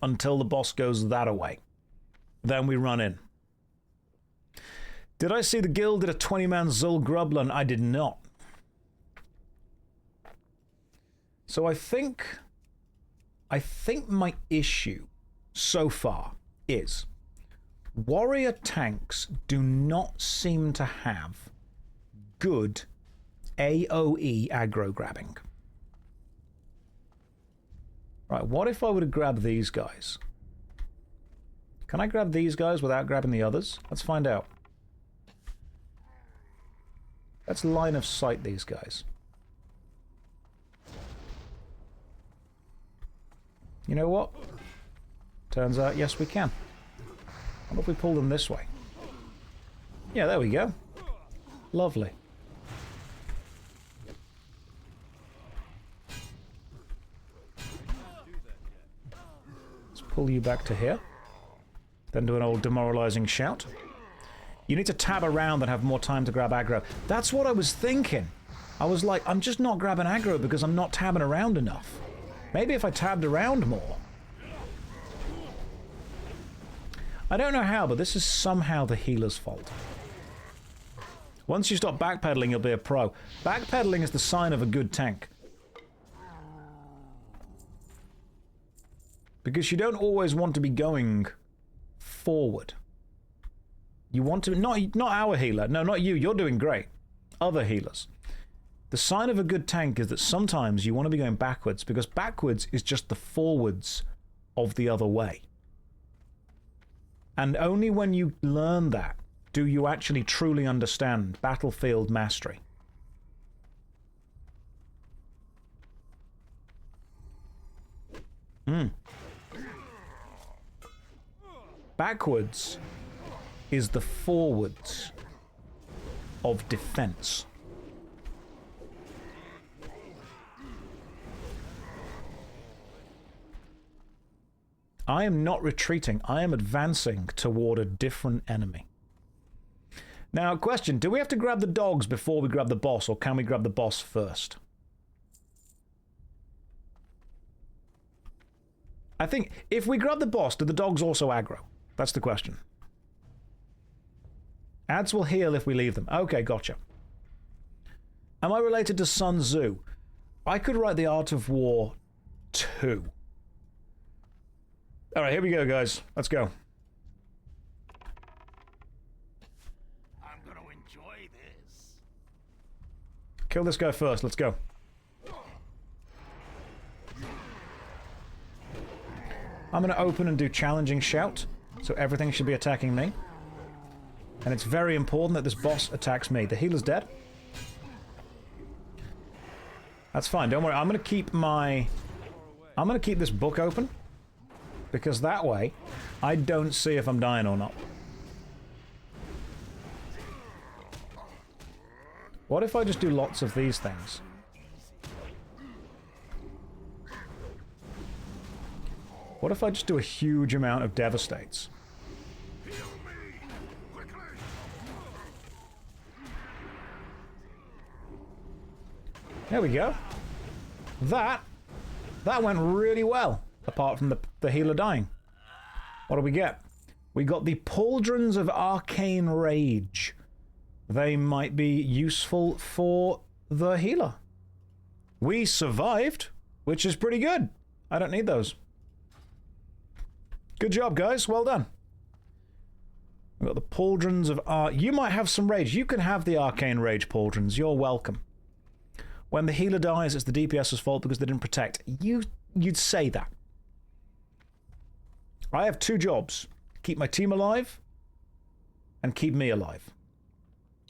until the boss goes that away. Then we run in. Did I see the guild did a 20-man Zul Grublin? I did not. So I think my issue so far is warrior tanks do not seem to have good AoE aggro grabbing. Right, what if I were to grab these guys? Can I grab these guys without grabbing the others? Let's find out. Let's line of sight these guys. You know what? Turns out, yes, we can. What if we pull them this way? Yeah, there we go. Lovely. Let's pull you back to here. Then do an old demoralizing shout. You need to tab around and have more time to grab aggro. That's what I was thinking. I was like, I'm just not grabbing aggro because I'm not tabbing around enough. Maybe if I tabbed around more. I don't know how, but this is somehow the healer's fault. Once you stop backpedaling, you'll be a pro. Backpedaling is the sign of a good tank. Because you don't always want to be going forward. You want to... Not our healer. No, not you. You're doing great. Other healers. The sign of a good tank is that sometimes you want to be going backwards, because backwards is just the forwards of the other way. And only when you learn that do you actually truly understand battlefield mastery. Backwards is the forwards of defense. I am not retreating. I am advancing toward a different enemy. Now, question. Do we have to grab the dogs before we grab the boss, or can we grab the boss first? I think if we grab the boss, do the dogs also aggro? That's the question. Ads will heal if we leave them. Okay, gotcha. Am I related to Sun Tzu? I could write The Art of War 2. Alright, here we go, guys. Let's go. I'm gonna enjoy this. Kill this guy first. Let's go. I'm going to open and do challenging shout, so everything should be attacking me. And it's very important that this boss attacks me. The healer's dead. That's fine. Don't worry. I'm going to keep this book open, because that way I don't see if I'm dying or not. What if I just do lots of these things? What if I just do a huge amount of devastates? There we go. That went really well, apart from the healer dying. What do we get? We got the Pauldrons of Arcane Rage. They might be useful for the healer. We survived, which is pretty good. I don't need those. Good job, guys. Well done. We've got the Pauldrons of You might have some rage. You can have the Arcane Rage Pauldrons. You're welcome. When the healer dies, it's the DPS's fault because they didn't protect. You'd say that. I have 2 jobs. Keep my team alive and keep me alive.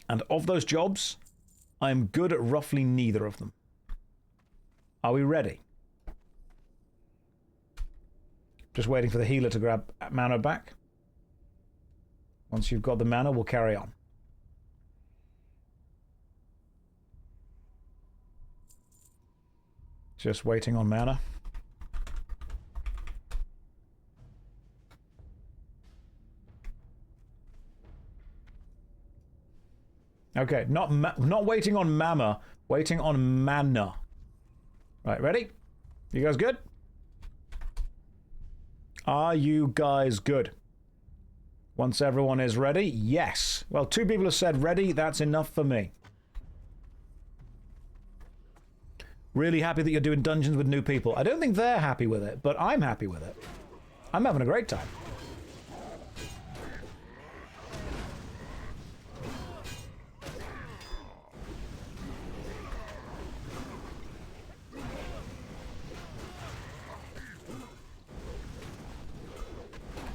And of those jobs, I'm good at roughly neither of them. Are we ready? Just waiting for the healer to grab mana back. Once you've got the mana, we'll carry on. Just waiting on mana. Okay, not waiting on mama, waiting on mana. Right, ready? You guys good? Are you guys good? Once everyone is ready, yes. Well, 2 people have said ready, that's enough for me. Really happy that you're doing dungeons with new people. I don't think they're happy with it, but I'm happy with it. I'm having a great time.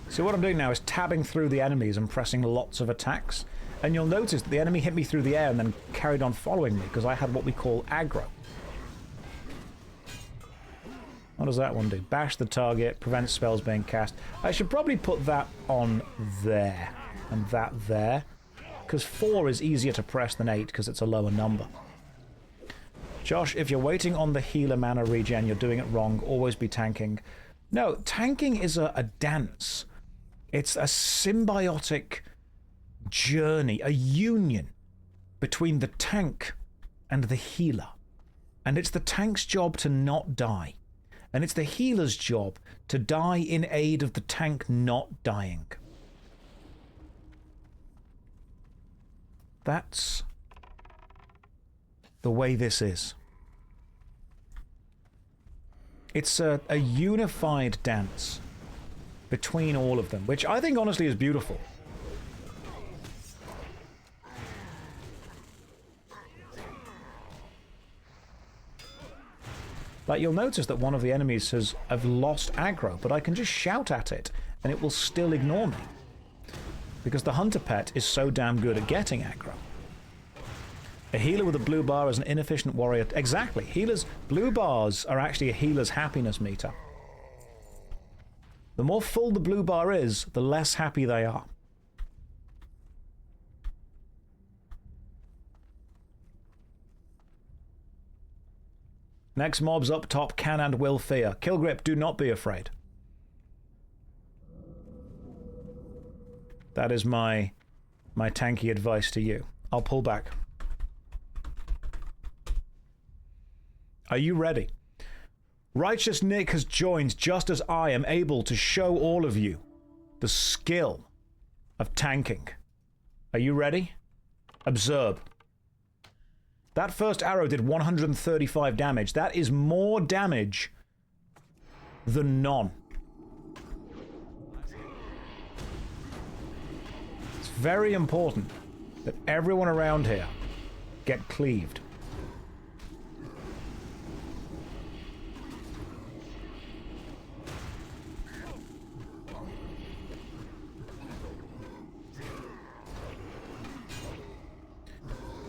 So what I'm doing now is tabbing through the enemies and pressing lots of attacks. And you'll notice that the enemy hit me through the air and then carried on following me because I had what we call aggro. What does that one do? Bash the target, prevents spells being cast. I should probably put that on there and that there, because 4 is easier to press than 8 because it's a lower number. Josh, if you're waiting on the healer mana regen, you're doing it wrong. Always be tanking. No, tanking is a dance. It's a symbiotic journey, a union between the tank and the healer. And it's the tank's job to not die. And it's the healer's job to die in aid of the tank not dying. That's the way this is. It's a unified dance between all of them, which I think honestly is beautiful. Like, you'll notice that one of the enemies have lost aggro, but I can just shout at it and it will still ignore me. Because the hunter pet is so damn good at getting aggro. A healer with a blue bar is an inefficient warrior. Exactly. Healers, blue bars are actually a healer's happiness meter. The more full the blue bar is, the less happy they are. Next mobs up top can and will fear. Killgrip, do not be afraid. That is my tanky advice to you. I'll pull back. Are you ready? Righteous Nick has joined just as I am able to show all of you the skill of tanking. Are you ready? Observe. That first arrow did 135 damage. That is more damage than none. It's very important that everyone around here get cleaved.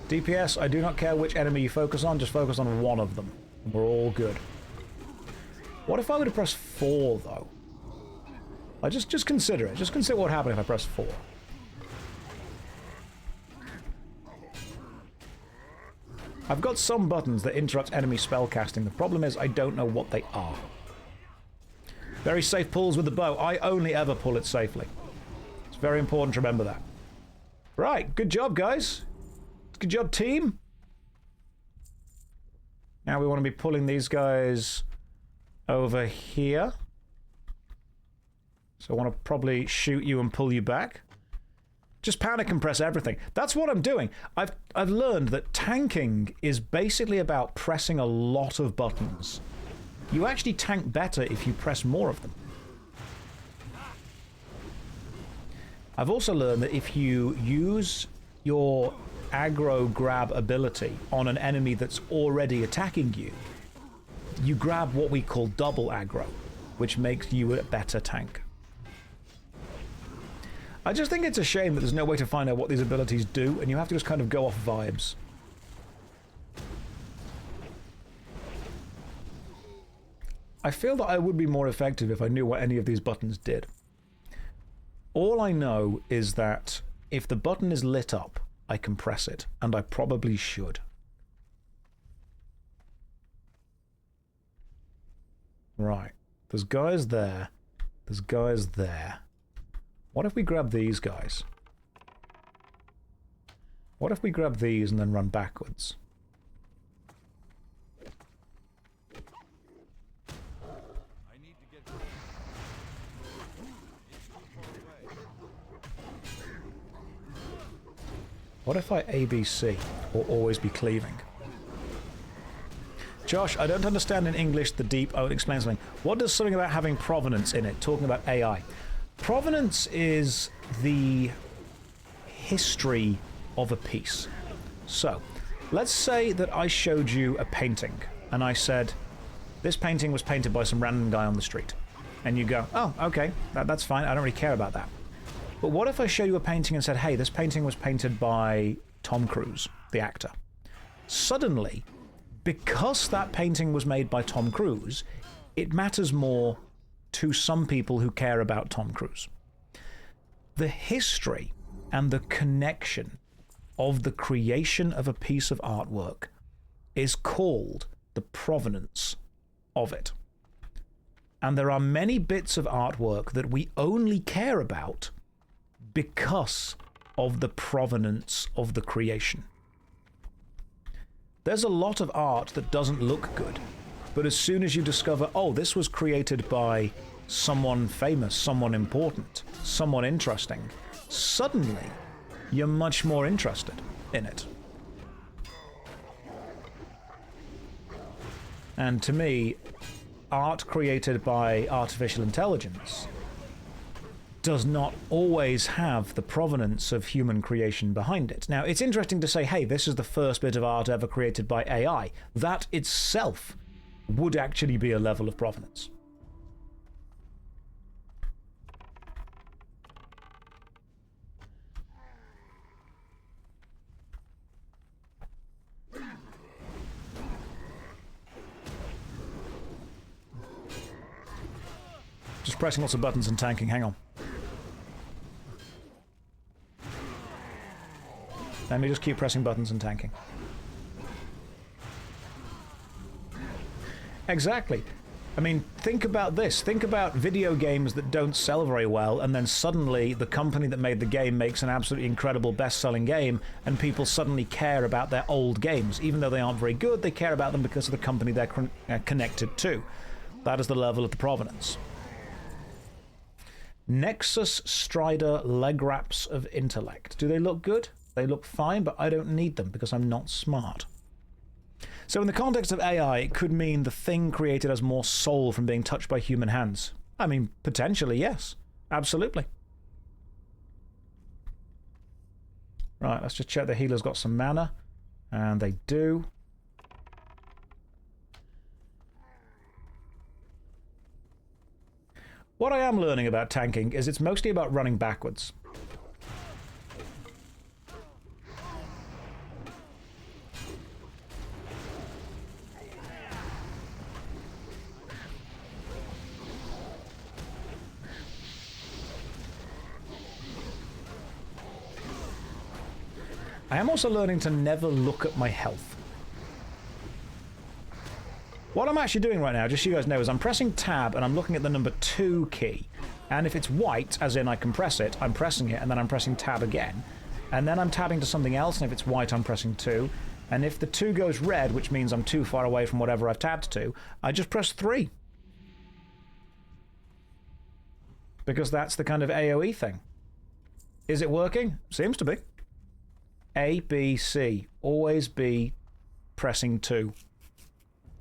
DPS, I do not care which enemy you focus on, just focus on one of them. And we're all good. What if I were to press 4, though? Just consider it. Just consider what would happen if I press 4. I've got some buttons that interrupt enemy spellcasting. The problem is I don't know what they are. Very safe pulls with the bow. I only ever pull it safely. It's very important to remember that. Right, good job, guys. Good job, team. Now we want to be pulling these guys over here. So I want to probably shoot you and pull you back. Just panic and press everything. That's what I'm doing. I've learned that tanking is basically about pressing a lot of buttons. You actually tank better if you press more of them. I've also learned that if you use your aggro grab ability on an enemy that's already attacking you, you grab what we call double aggro, which makes you a better tank. I just think it's a shame that there's no way to find out what these abilities do, and you have to just kind of go off vibes. I feel that I would be more effective if I knew what any of these buttons did. All I know is that if the button is lit up, I can press it, and I probably should. Right. There's guys there. There's guys there. What if we grab these guys? What if we grab these and then run backwards? I need to get What if I ABC, or always be cleaving? Josh, I don't understand in English the deep... I would explain something. What does something about having provenance in it? Talking about AI. Provenance is the history of a piece. So, let's say that I showed you a painting, and I said, this painting was painted by some random guy on the street. And you go, oh, okay, that's fine, I don't really care about that. But what if I show you a painting and said, hey, this painting was painted by Tom Cruise, the actor? Suddenly, because that painting was made by Tom Cruise, it matters more to some people who care about Tom Cruise. The history and the connection of the creation of a piece of artwork is called the provenance of it. And there are many bits of artwork that we only care about because of the provenance of the creation. There's a lot of art that doesn't look good, but as soon as you discover, oh, this was created by someone famous, someone important, someone interesting, suddenly you're much more interested in it. And to me, art created by artificial intelligence does not always have the provenance of human creation behind it. Now, it's interesting to say, hey, this is the first bit of art ever created by AI. That itself would actually be a level of provenance. Just pressing lots of buttons and tanking, hang on. Let me just keep pressing buttons and tanking. Exactly. I mean, think about this. Think about video games that don't sell very well, and then suddenly the company that made the game makes an absolutely incredible best-selling game, and people suddenly care about their old games. Even though they aren't very good, they care about them because of the company they're connected to. That is the level of the provenance. Nexus Strider leg wraps of intellect. Do they look good? They look fine, but I don't need them because I'm not smart. So in the context of AI, it could mean the thing created has more soul from being touched by human hands. I mean, potentially, yes. Absolutely. Right, let's just check the healer's got some mana. And they do. What I am learning about tanking is it's mostly about running backwards. I am also learning to never look at my health. What I'm actually doing right now, just so you guys know, is I'm pressing tab and I'm looking at the number 2 key. And if it's white, as in I can press it, I'm pressing it and then I'm pressing tab again. And then I'm tabbing to something else, and if it's white, I'm pressing 2. And if the 2 goes red, which means I'm too far away from whatever I've tabbed to, I just press 3. Because that's the kind of AoE thing. Is it working? Seems to be. A, B, C. Always be pressing 2.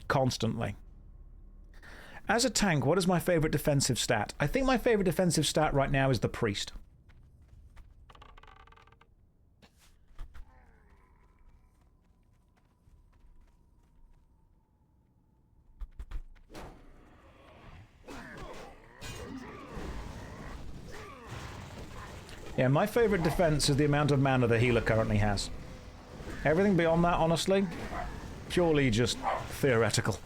Constantly. As a tank, what is my favorite defensive stat? I think my favorite defensive stat right now is the priest. Yeah, my favorite defense is the amount of mana the healer currently has. Everything beyond that, honestly, purely just theoretical.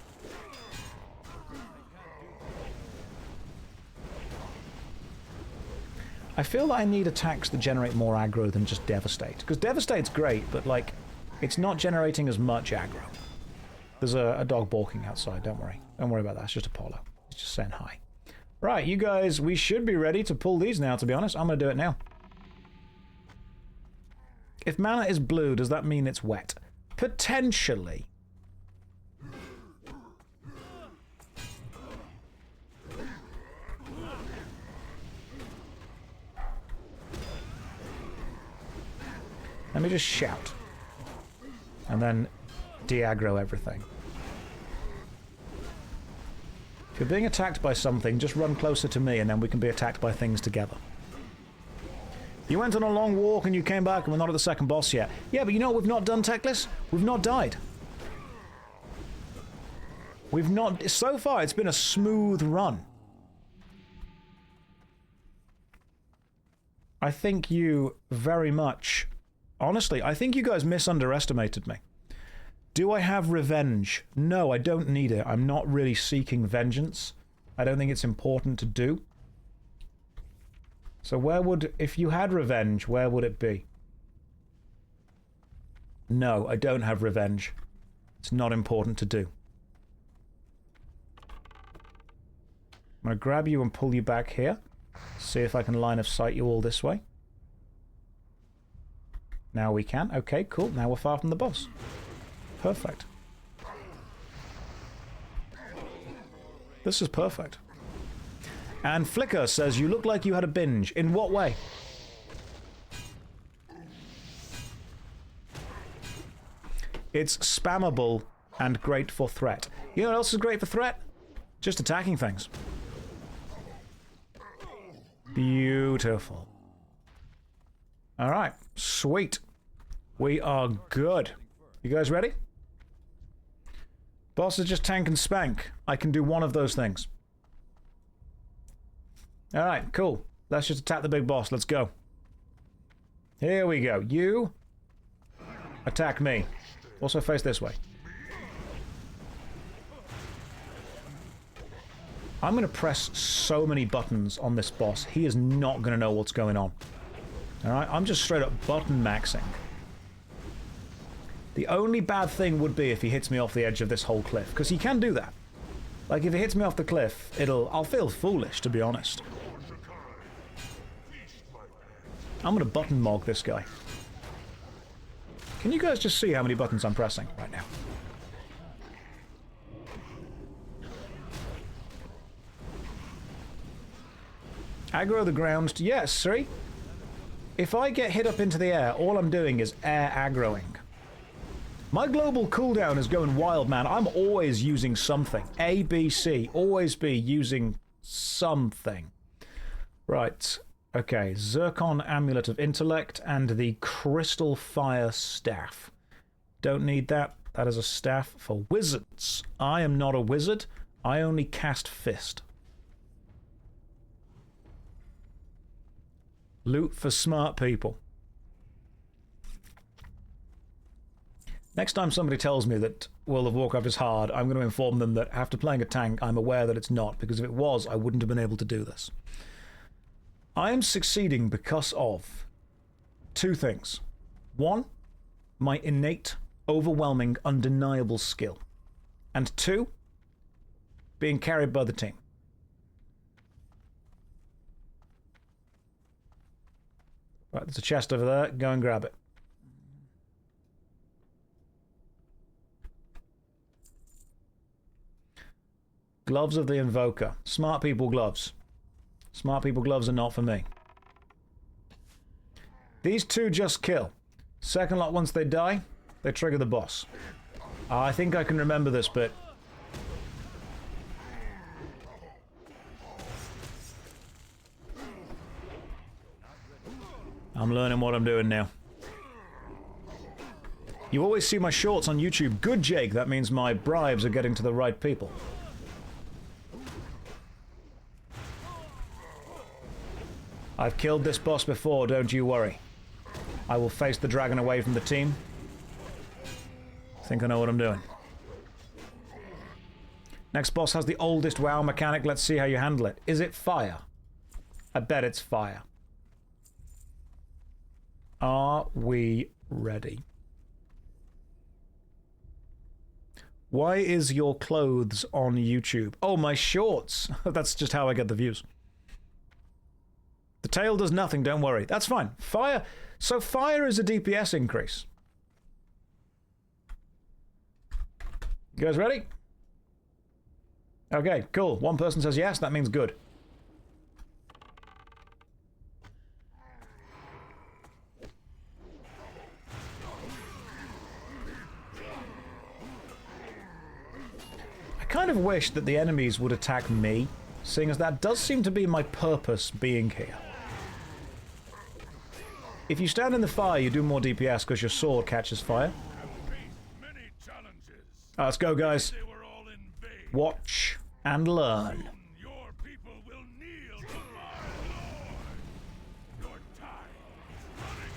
I feel that I need attacks that generate more aggro than just Devastate. Because Devastate's great, but, like, it's not generating as much aggro. There's a dog balking outside, don't worry. Don't worry about that, it's just Apollo. He's just saying hi. Right, you guys, we should be ready to pull these now, to be honest. I'm going to do it now. If mana is blue, does that mean it's wet? Potentially. Let me just shout. And then de-aggro everything. If you're being attacked by something, just run closer to me and then we can be attacked by things together. You went on a long walk and you came back and we're not at the second boss yet. Yeah, but you know what we've not done, Techless? We've not died. We've not... So far, it's been a smooth run. I think you very much... Honestly, I think you guys misunderestimated me. Do I have revenge? No, I don't need it. I'm not really seeking vengeance. I don't think it's important to do. So where would... If you had revenge, where would it be? No, I don't have revenge. It's not important to do. I'm going to grab you and pull you back here. See if I can line of sight you all this way. Now we can. Okay, cool. Now we're far from the boss. Perfect. This is perfect. And Flicker says, you look like you had a binge. In what way? It's spammable and great for threat. You know what else is great for threat? Just attacking things. Beautiful. Alright, sweet. We are good. You guys ready? Boss is just tank and spank. I can do one of those things. Alright, cool. Let's just attack the big boss. Let's go. Here we go. You attack me. Also face this way. I'm going to press so many buttons on this boss. He is not going to know what's going on. Alright, I'm just straight up button maxing. The only bad thing would be if he hits me off the edge of this whole cliff, because he can do that. Like, if he hits me off the cliff, I'll feel foolish, to be honest. I'm going to button mog this guy. Can you guys just see how many buttons I'm pressing right now? Aggro the ground. Yes, see? If I get hit up into the air, all I'm doing is air aggroing. My global cooldown is going wild, man. I'm always using something. A, B, C. Always be using something. Right. Okay. Zircon Amulet of Intellect and the Crystal Fire Staff. Don't need that. That is a staff for wizards. I am not a wizard. I only cast Fist. Loot for smart people. Next time somebody tells me that World of Warcraft is hard, I'm going to inform them that after playing a tank, I'm aware that it's not, because if it was, I wouldn't have been able to do this. I am succeeding because of two things. One, my innate, overwhelming, undeniable skill. And two, being carried by the team. Right, there's a chest over there. Go and grab it. Gloves of the Invoker. Smart people gloves. Smart people gloves are not for me. These two just kill. Second lot, once they die, they trigger the boss. I think I can remember this bit. I'm learning what I'm doing now. You always see my shorts on YouTube. Good, Jake. That means my bribes are getting to the right people. I've killed this boss before, don't you worry. I will face the dragon away from the team. Think I know what I'm doing. Next boss has the oldest WoW mechanic. Let's see how you handle it. Is it fire? I bet it's fire. Are we ready? Why is your clothes on YouTube? Oh, my shorts. That's just how I get the views. The tail does nothing, don't worry. That's fine. Fire. So fire is a DPS increase. You guys ready? Okay, cool. One person says yes, that means good. I kind of wish that the enemies would attack me, seeing as that does seem to be my purpose being here. If you stand in the fire, you do more DPS because your sword catches fire. Let's go, guys. Watch and learn. Your people will kneel to my lord. Your time is running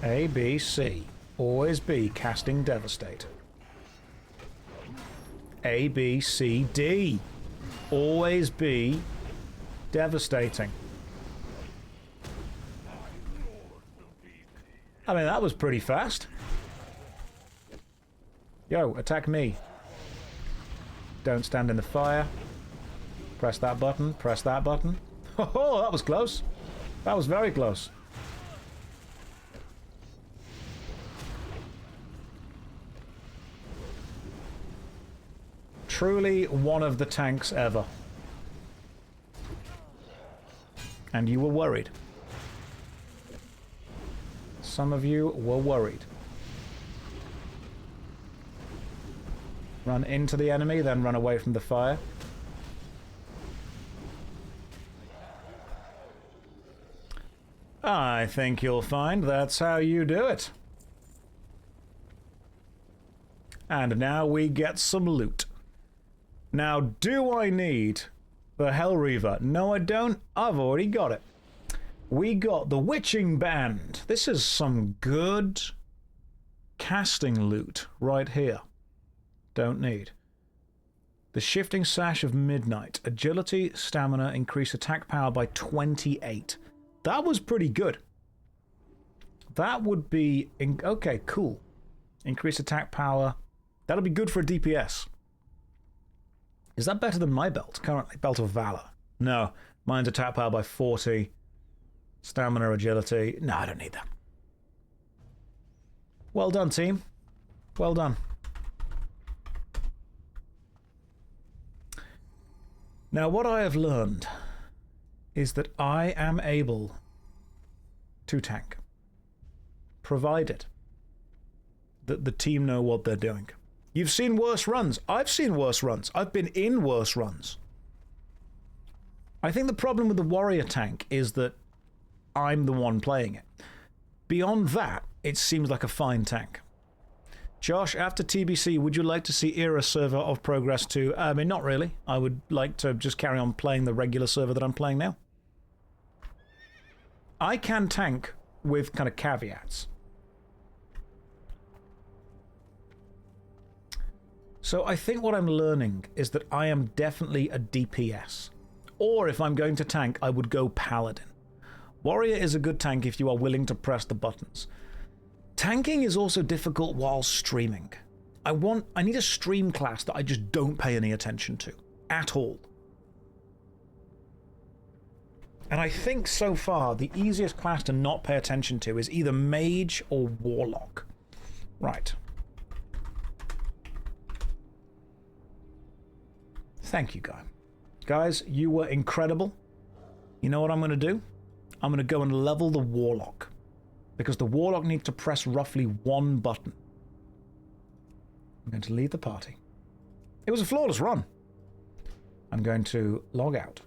out. A, B, C. Always B, casting Devastate. A, B, C, D. Always B, devastating. I mean, that was pretty fast. Yo, attack me. Don't stand in the fire. Press that button, press that button. Oh, that was close. That was very close. Truly one of the tanks ever. And you were worried. Some of you were worried. Run into the enemy, then run away from the fire. I think you'll find that's how you do it. And now we get some loot. Now, do I need the Hell Reaver? No, I don't. I've already got it. We got the Witching Band. This is some good casting loot right here. Don't need. The Shifting Sash of Midnight. Agility, stamina, increase attack power by 28. That was pretty good. That would be... okay, cool. Increase attack power. That'll be good for a DPS. Is that better than my belt currently? Belt of Valor. No. Mine's attack power by 40. Stamina, agility. No, I don't need that. Well done, team. Well done. Now, what I have learned is that I am able to tank, provided that the team know what they're doing. You've seen worse runs. I've seen worse runs. I've been in worse runs. I think the problem with the warrior tank is that I'm the one playing it. Beyond that, it seems like a fine tank. Josh, after TBC, would you like to see Era server of Progress 2? I mean, not really. I would like to just carry on playing the regular server that I'm playing now. I can tank with kind of caveats. So I think what I'm learning is that I am definitely a DPS. Or if I'm going to tank, I would go Paladin. Warrior is a good tank if you are willing to press the buttons. Tanking is also difficult while streaming. I need a stream class that I just don't pay any attention to. At all. And I think so far the easiest class to not pay attention to is either Mage or Warlock. Right. Thank you, guys. Guys, you were incredible. You know what I'm going to do? I'm going to go and level the Warlock. Because the Warlock needs to press roughly one button. I'm going to leave the party. It was a flawless run. I'm going to log out.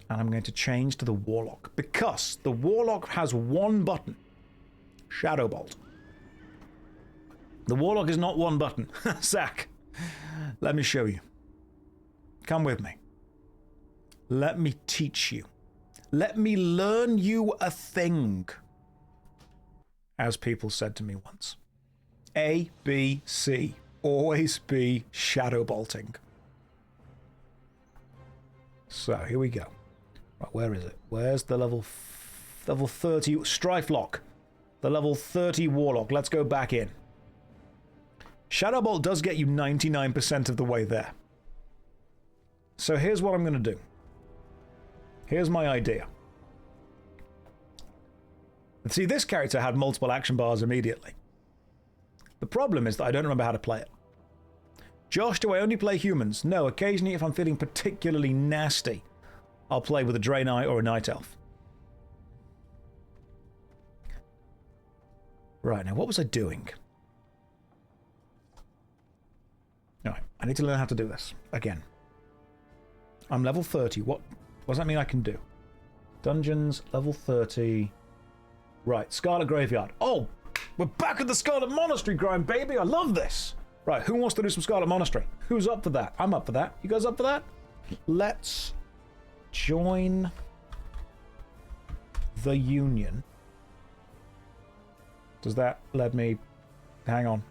And I'm going to change to the Warlock. Because the Warlock has one button. Shadow Bolt. The Warlock is not one button. Zach, let me show you. Come with me. Let me teach you. Let me learn you a thing. As people said to me once. A, B, C. Always be shadow bolting. So, here we go. Right, where is it? Where's the level 30 Strife Lock? The level 30 Warlock. Let's go back in. Shadow Bolt does get you 99% of the way there. So here's what I'm going to do. Here's my idea. See, this character had multiple action bars immediately. The problem is that I don't remember how to play it. Josh, do I only play humans? No, occasionally if I'm feeling particularly nasty, I'll play with a Draenei or a Night Elf. Right, now what was I doing? Alright, I need to learn how to do this. Again. I'm level 30. What does that mean I can do? Dungeons, level 30. Right, Scarlet Graveyard. Oh, we're back at the Scarlet Monastery grind, baby. I love this. Right, who wants to do some Scarlet Monastery? Who's up for that? I'm up for that. You guys up for that? Let's join the Union. Does that let me... Hang on.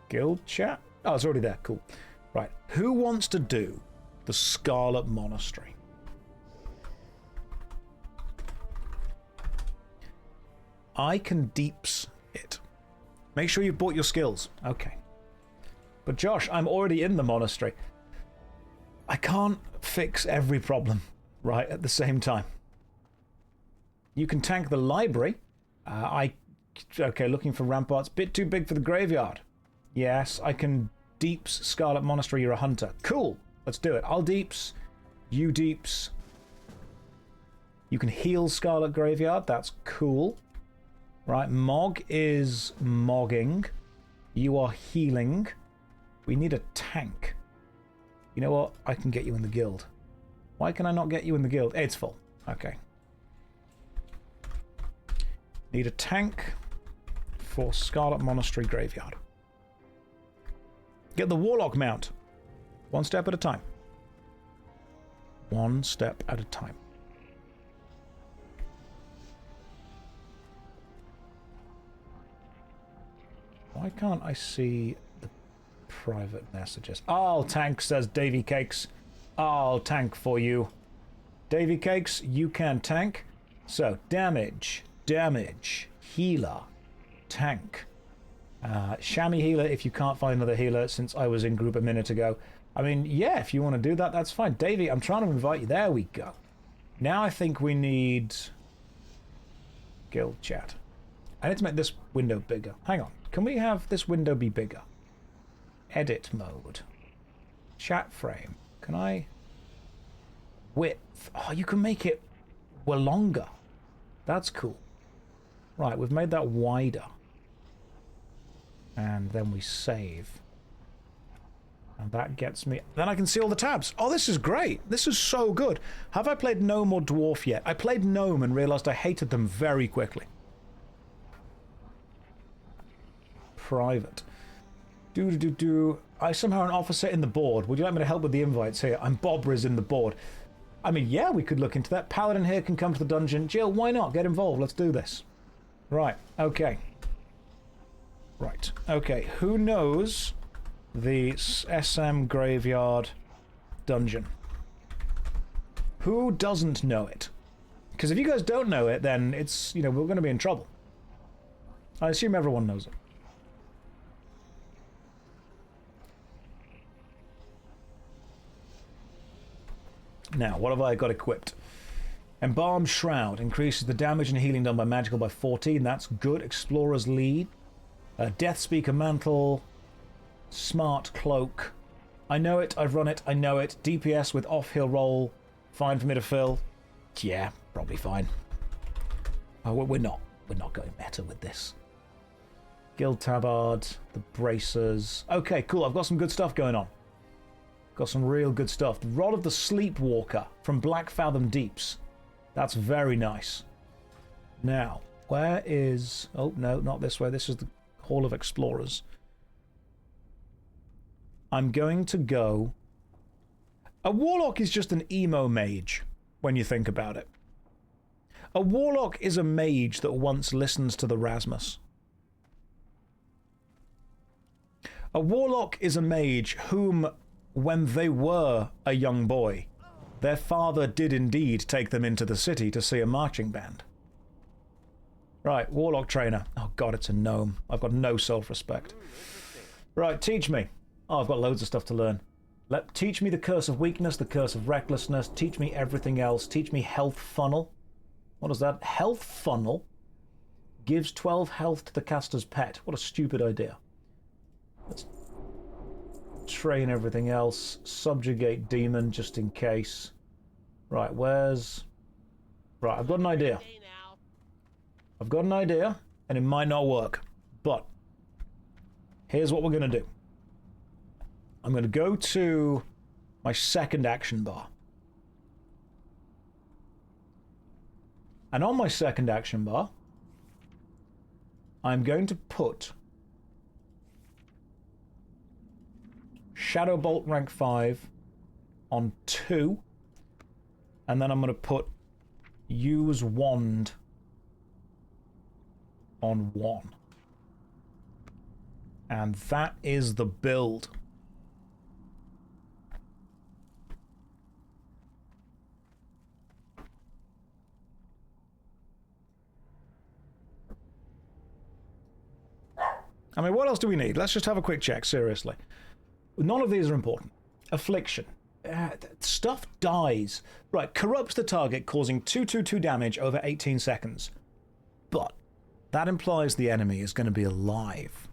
Guild chat? Oh, it's already there. Cool. Right, who wants to do the Scarlet Monastery? I can deeps it. Make sure you've bought your skills. Okay. But Josh, I'm already in the monastery. I can't fix every problem right at the same time. You can tank the library. Okay, looking for ramparts. Bit too big for the graveyard. Yes, I can deeps Scarlet Monastery. You're a hunter. Cool. Let's do it. I'll deeps. You deeps. You can heal Scarlet Graveyard. That's cool. Right, Mog is mogging. You are healing. We need a tank. You know what? I can get you in the guild. Why can I not get you in the guild? It's full. Okay. Need a tank for Scarlet Monastery Graveyard. Get the Warlock mount. One step at a time. One step at a time. Why can't I see the private messages? I'll tank, says Davy Cakes. I'll tank for you. Davy Cakes, you can tank. So, damage, healer, tank. Chamois healer if you can't find another healer, since I was in group a minute ago. I mean, yeah, if you want to do that, that's fine. Davy, I'm trying to invite you. There we go. Now I think we need guild chat. I need to make this window bigger. Hang on. Can we have this window be bigger? Edit mode. Chat frame. Can I... Width. Oh, you can make it... well, longer. That's cool. Right, we've made that wider. And then we save. And that gets me... Then I can see all the tabs. Oh, this is great. This is so good. Have I played Gnome or Dwarf yet? I played Gnome and realized I hated them very quickly. Private. I somehow an officer in the board. Would you like me to help with the invites here? I'm Bobriz in the board. I mean, yeah, we could look into that. Paladin here can come to the dungeon. Jill, why not? Get involved. Let's do this. Right. Okay. Right. Okay. Who knows the SM Graveyard dungeon? Who doesn't know it? Because if you guys don't know it, then it's, you know, we're going to be in trouble. I assume everyone knows it. Now, what have I got equipped? Embalmed Shroud increases the damage and healing done by magical by 14. That's good. Explorer's Lead. Death Speaker Mantle. Smart Cloak. I know it. I've run it. I know it. DPS with off-hill roll. Fine for me to fill. Yeah, probably fine. Oh, we're not going meta with this. Guild Tabard. The Bracers. Okay, cool. I've got some good stuff going on. Got some real good stuff. The Rod of the Sleepwalker from Black Fathom Deeps. That's very nice. Now, where is... Oh, no, not this way. This is the Hall of Explorers. I'm going to go... A Warlock is just an emo mage, when you think about it. A Warlock is a mage that once listens to the Rasmus. A Warlock is a mage whom... when they were a young boy, their father did indeed take them into the city to see a marching band. Right, Warlock Trainer. Oh god, it's a gnome. I've got no self-respect. Right, teach me. Oh, I've got loads of stuff to learn. Teach me the Curse of Weakness, the Curse of Recklessness, teach me everything else. Teach me Health Funnel. What is that? Health Funnel gives 12 health to the caster's pet. What a stupid idea. Let's train everything else. Subjugate Demon, just in case. Right, where's... Right, I've got an idea. I've got an idea, and it might not work. But here's what we're going to do. I'm going to go to my second action bar. And on my second action bar, I'm going to put Shadow Bolt rank 5 on 2. And then I'm going to put Use Wand on 1. And that is the build. I mean, what else do we need? Let's just have a quick check, seriously. None of these are important. Affliction. Stuff dies. Right, corrupts the target, causing 222 damage over 18 seconds. But that implies the enemy is going to be alive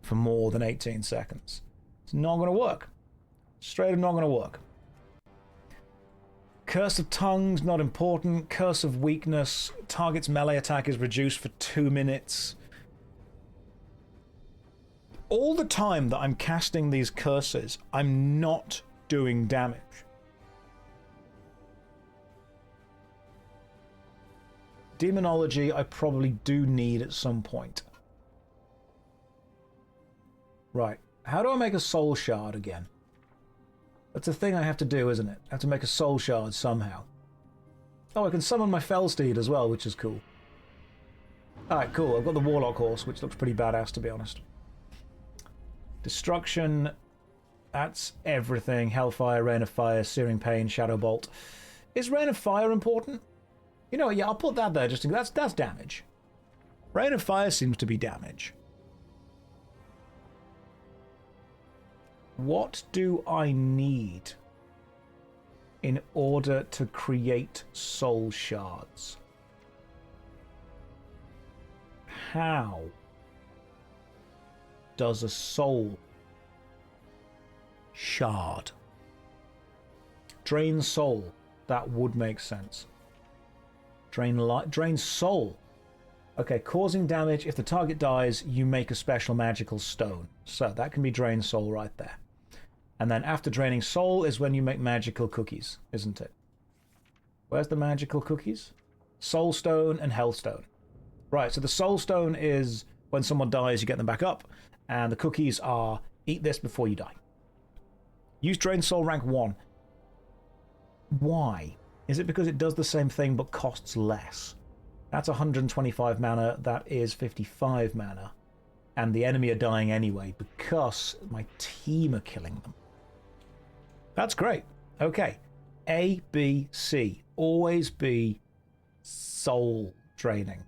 for more than 18 seconds. It's not going to work. Straight up not going to work. Curse of Tongues, not important. Curse of Weakness. Target's melee attack is reduced for 2 minutes. All the time that I'm casting these curses, I'm not doing damage. Demonology I probably do need at some point. Right, how do I make a soul shard again? That's a thing I have to do, isn't it? I have to make a soul shard somehow. Oh, I can summon my Fellsteed as well, which is cool. Alright, cool. I've got the Warlock horse, which looks pretty badass, to be honest. Destruction, that's everything. Hellfire, Rain of Fire, Searing Pain, Shadow Bolt. Is Rain of Fire important? You know what, yeah, I'll put that there just in case. That's damage. Rain of Fire seems to be damage. What do I need in order to create soul shards? How does a soul shard drain soul? That would make sense. Drain soul. Okay, causing damage. If the target dies, you make a special magical stone. So that can be drain soul right there. And then after draining soul is when you make magical cookies, isn't it? Where's the magical cookies? Soul stone and health stone. Right, so the soul stone is when someone dies, you get them back up. And the cookies are eat this before you die. Use drain soul rank 1. Why? Is it because it does the same thing but costs less? That's 125 mana, that is 55 mana. And the enemy are dying anyway because my team are killing them. That's great. Okay. A, B, C. Always be soul draining.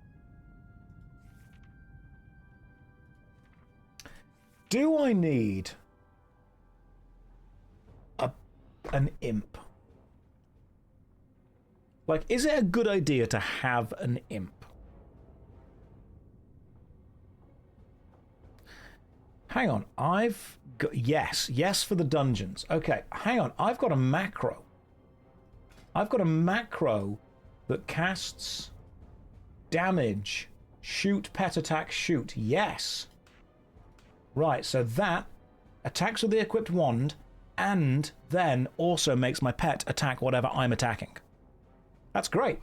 Do I need an imp? Like, is it a good idea to have an imp? Hang on, I've got... Yes for the dungeons. Okay, hang on, I've got a macro. I've got a macro that casts damage. Shoot, pet attack, shoot. Yes. Right, so that attacks with the equipped wand and then also makes my pet attack whatever I'm attacking. That's great.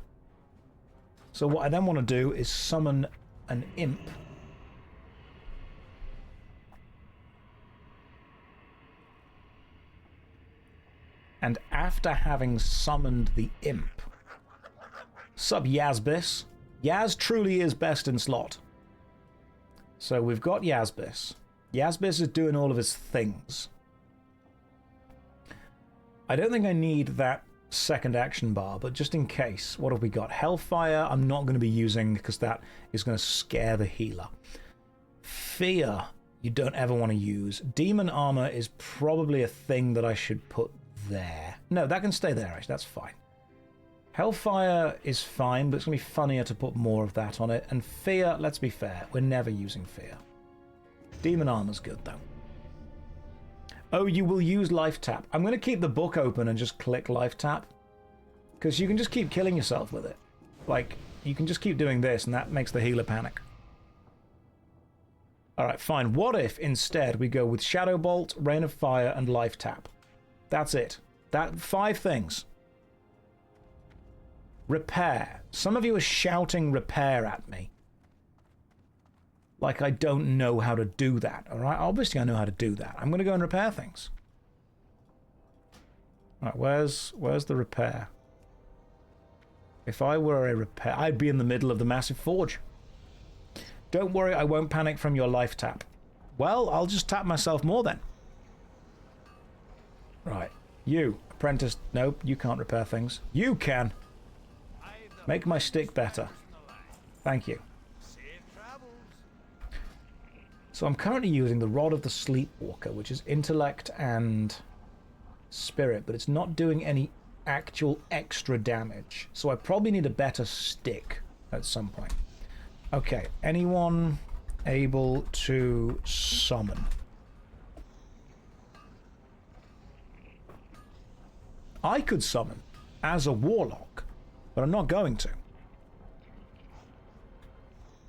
So what I then want to do is summon an imp. And after having summoned the imp... Sub Yazbis. Yaz truly is best in slot. So we've got Yazbis. Yazbis is doing all of his things. I don't think I need that second action bar, but just in case, what have we got? Hellfire I'm not going to be using because that is going to scare the healer. Fear you don't ever want to use. Demon armor is probably a thing that I should put there. No, that can stay there, actually. That's fine. Hellfire is fine, but it's going to be funnier to put more of that on it. And fear, let's be fair, we're never using fear. Demon armor's good, though. Oh, you will use life tap. I'm going to keep the book open and just click life tap. Because you can just keep killing yourself with it. Like, you can just keep doing this, and that makes the healer panic. Alright, fine. What if, instead, we go with Shadow Bolt, Rain of Fire, and life tap? That's it. 5 things. Repair. Some of you are shouting repair at me. Like I don't know how to do that, alright? Obviously I know how to do that. I'm going to go and repair things. Alright, where's the repair? If I were a repair, I'd be in the middle of the massive forge. Don't worry, I won't panic from your life tap. Well, I'll just tap myself more then. Right, you, apprentice, nope, you can't repair things. You can! Make my stick better. Thank you. So I'm currently using the Rod of the Sleepwalker, which is intellect and spirit, but it's not doing any actual extra damage. So I probably need a better stick at some point. Okay, anyone able to summon? I could summon as a warlock, but I'm not going to.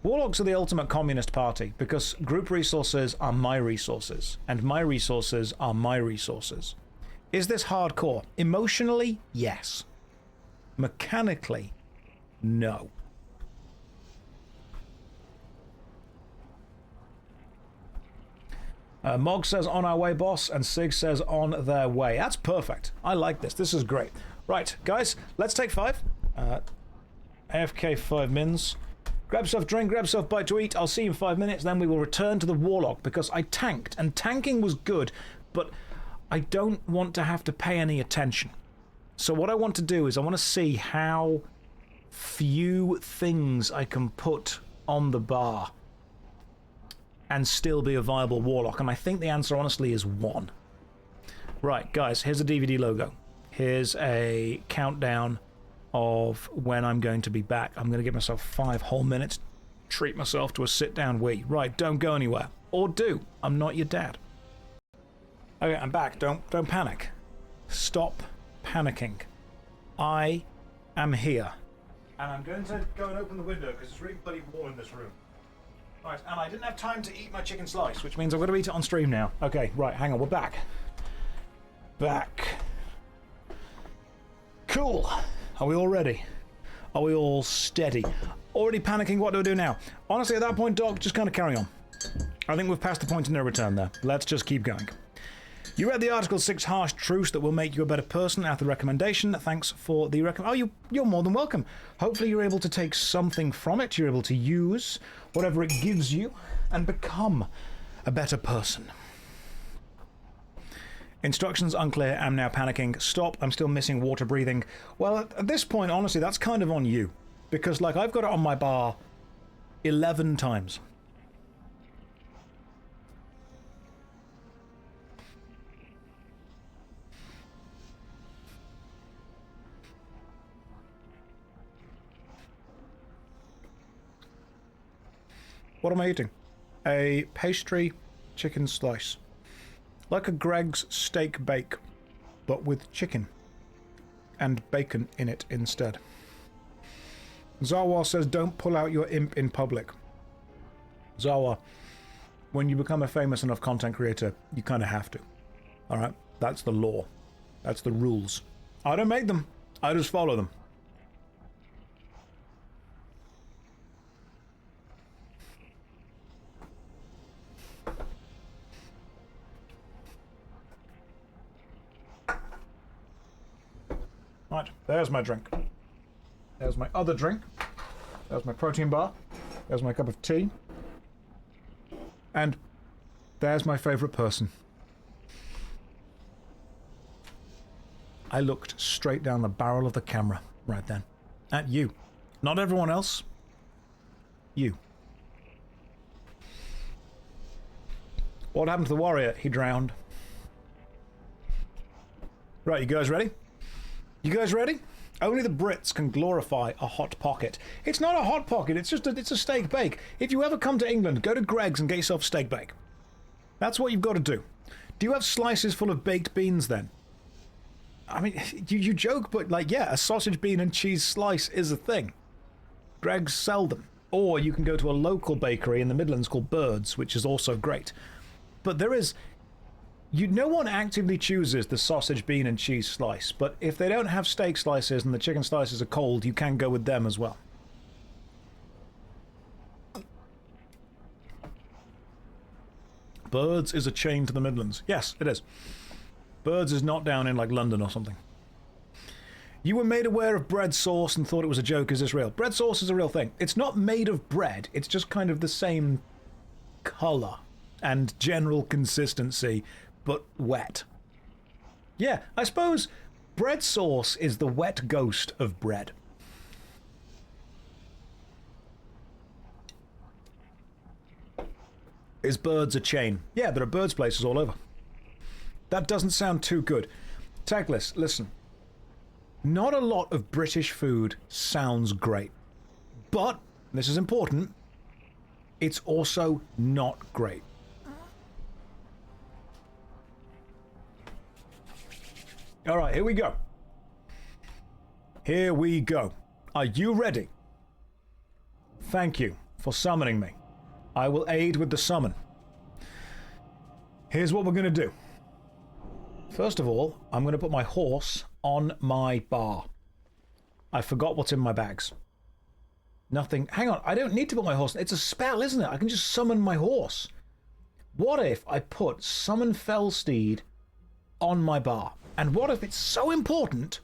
Warlocks are the ultimate communist party because group resources are my resources, and my resources are my resources. Is this hardcore? Emotionally, yes. Mechanically, no. Mog says on our way, boss, and Sig says on their way. That's perfect. I like this. This is great. Right, guys, let's take 5. AFK 5 mins. Grab yourself a drink, grab yourself a bite to eat. I'll see you in 5 minutes, then we will return to the Warlock because I tanked, and tanking was good, but I don't want to have to pay any attention. So what I want to do is I want to see how few things I can put on the bar and still be a viable Warlock, and I think the answer honestly is 1. Right, guys, here's a DVD logo. Here's a countdown of when I'm going to be back. I'm going to give myself 5 whole minutes, treat myself to a sit-down wee. Right, don't go anywhere. Or do. I'm not your dad. Okay, I'm back. Don't panic. Stop panicking. I am here. And I'm going to go and open the window because it's really bloody warm in this room. Right, and I didn't have time to eat my chicken slice, which means I've got to eat it on stream now. Okay, right, hang on, we're back. Back. Cool. Are we all ready? Are we all steady? Already panicking, what do I do now? Honestly, at that point, Doc, just kind of carry on. I think we've passed the point of no return there. Let's just keep going. You read the Article 6 harsh truths that will make you a better person after the recommendation. Thanks for the recommendation. Oh, you're more than welcome. Hopefully you're able to take something from it. You're able to use whatever it gives you and become a better person. Instructions unclear. I'm now panicking. Stop. I'm still missing water breathing. Well, at this point, honestly, that's kind of on you. Because, like, I've got it on my bar 11 times. What am I eating? A pastry chicken slice. Like a Greg's steak bake, but with chicken. And bacon in it instead. Zawa says, don't pull out your imp in public. Zawa, when you become a famous enough content creator, you kind of have to. Alright? That's the law. That's the rules. I don't make them. I just follow them. Right, there's my drink. There's my other drink. There's my protein bar. There's my cup of tea. And there's my favourite person. I looked straight down the barrel of the camera right then. At you. Not everyone else. You. What happened to the warrior? He drowned. Right, you guys ready? You guys ready? Only the Brits can glorify a hot pocket. It's not a hot pocket, it's just it's a steak bake. If you ever come to England, go to Greg's and get yourself a steak bake. That's what you've got to do. Do you have slices full of baked beans then? I mean, you joke, but like, yeah, a sausage, bean and cheese slice is a thing. Greg's sell them. Or you can go to a local bakery in the Midlands called Bird's, which is also great. But there is... no one actively chooses the sausage, bean and cheese slice, but if they don't have steak slices and the chicken slices are cold, you can go with them as well. Bird's is a chain to the Midlands. Yes, it is. Bird's is not down in like London or something. You were made aware of bread sauce and thought it was a joke. Is this real? Bread sauce is a real thing. It's not made of bread. It's just kind of the same colour and general consistency, but wet. Yeah, I suppose bread sauce is the wet ghost of bread. Is Bird's a chain? Yeah, there are Bird's places all over. That doesn't sound too good. Tagless, listen. Not a lot of British food sounds great. But, this is important, it's also not great. Alright, here we go. Here we go. Are you ready? Thank you for summoning me. I will aid with the summon. Here's what we're going to do. First of all, I'm going to put my horse on my bar. I forgot what's in my bags. Nothing. Hang on, I don't need to put my horse... It's a spell, isn't it? I can just summon my horse. What if I put Summon Fellsteed on my bar? And what if it's so important,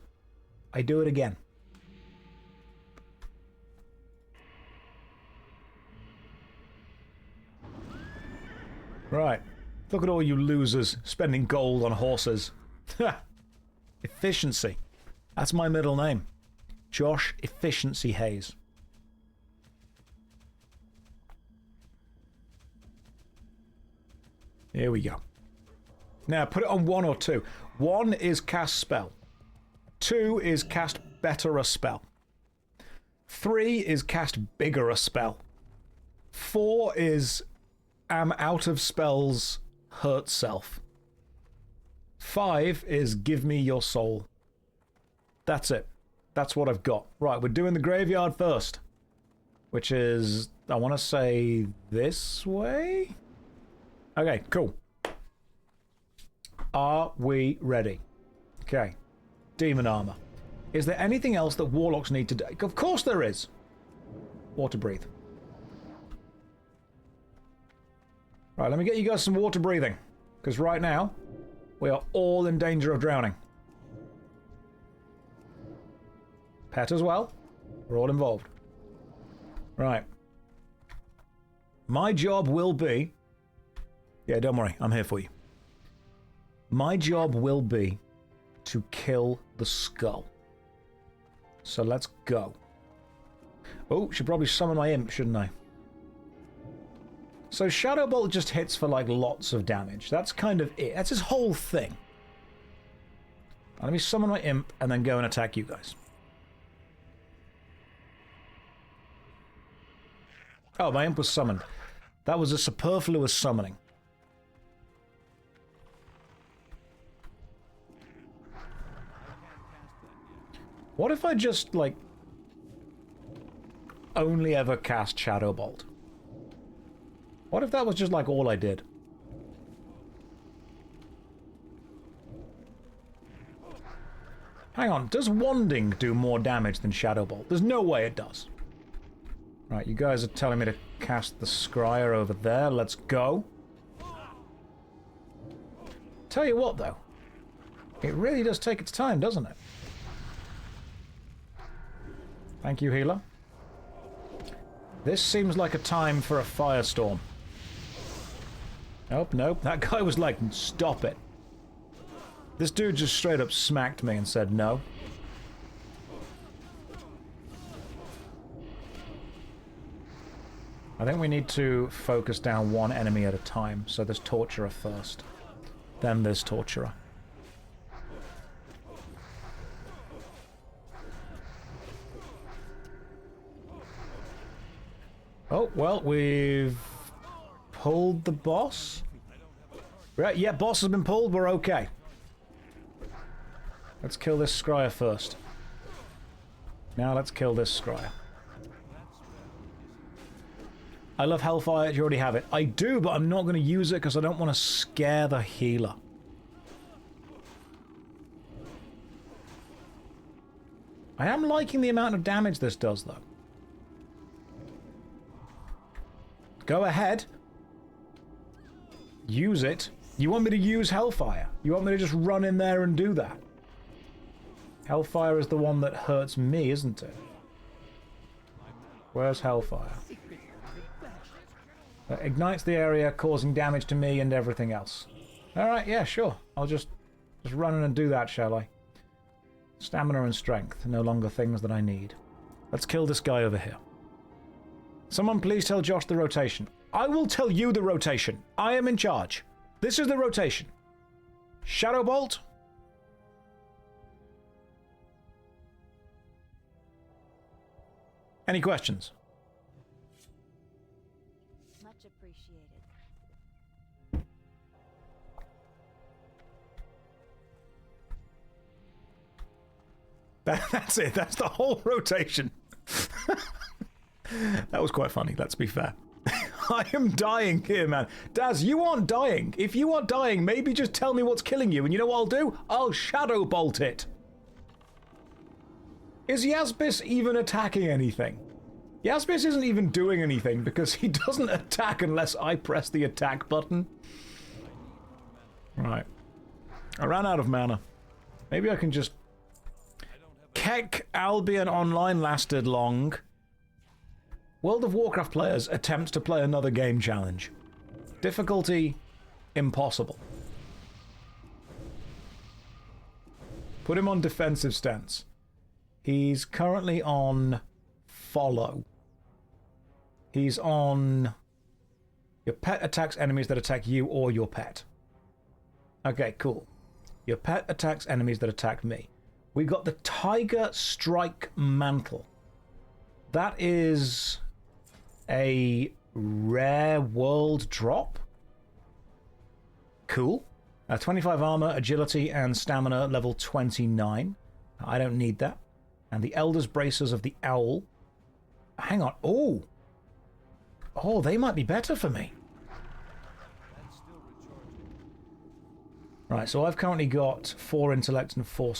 I do it again? Right. Look at all you losers spending gold on horses. Efficiency. That's my middle name. Josh Efficiency Hayes. Here we go. Now, put it on 1 or 2. 1 is cast spell. 2 is cast better a spell. 3 is cast bigger a spell. 4 is am out of spells, hurt self. 5 is give me your soul. That's it. That's what I've got. Right, we're doing the graveyard first. Which is, I want to say, this way? Okay, cool. Are we ready? Okay. Demon armor. Is there anything else that warlocks need to do? Of course there is. Water breathe. Right, let me get you guys some water breathing. Because right now, we are all in danger of drowning. Pet as well. We're all involved. Right. My job will be... Yeah, don't worry. I'm here for you. My job will be to kill the skull. So let's go. Oh, should probably summon my imp, shouldn't I? So Shadow Bolt just hits for like lots of damage. That's kind of it. That's his whole thing. Now, let me summon my imp and then go and attack you guys. Oh, my imp was summoned. That was a superfluous summoning. What if I just, like, only ever cast Shadow Bolt? What if that was just, like, all I did? Hang on, does Wanding do more damage than Shadow Bolt? There's no way it does. Right, you guys are telling me to cast the Scryer over there. Let's go. Tell you what, though. It really does take its time, doesn't it? Thank you, healer. This seems like a time for a firestorm. Nope, nope. That guy was like, stop it. This dude just straight up smacked me and said no. I think we need to focus down one enemy at a time. So there's Torturer first. Then there's Torturer. Oh, well, we've pulled the boss. Right, yeah, boss has been pulled. We're okay. Let's kill this Scryer first. Now let's kill this Scryer. I love Hellfire. You already have it. I do, but I'm not going to use it because I don't want to scare the healer. I am liking the amount of damage this does, though. Go ahead. Use it. You want me to use Hellfire? You want me to just run in there and do that? Hellfire is the one that hurts me, isn't it? Where's Hellfire? It ignites the area, causing damage to me and everything else. Alright, yeah, sure. I'll just run in and do that, shall I? Stamina and strength, no longer things that I need. Let's kill this guy over here. Someone please tell Josh the rotation. I will tell you the rotation. I am in charge. This is the rotation. Shadow Bolt. Any questions? Much appreciated. That's it. That's the whole rotation. That was quite funny, let's be fair. I am dying here, man. Daz, you aren't dying. If you are dying, maybe just tell me what's killing you, and you know what I'll do? I'll Shadow Bolt it. Is Yazbis even attacking anything? Yazbis isn't even doing anything because he doesn't attack unless I press the attack button. Right. I ran out of mana. Maybe I can just... Keck Albion Online lasted long. World of Warcraft players attempt to play another game challenge. Difficulty, impossible. Put him on defensive stance. He's currently on follow. He's on... Your pet attacks enemies that attack you or your pet. Okay, cool. Your pet attacks enemies that attack me. We got the Tiger Strike Mantle. That is a rare world drop. Cool. 25 armor, agility, and stamina level 29. I don't need that. And the Elder's Bracers of the Owl. Hang on. Oh! Oh, they might be better for me. Right, so I've currently got 4 intellect and 4...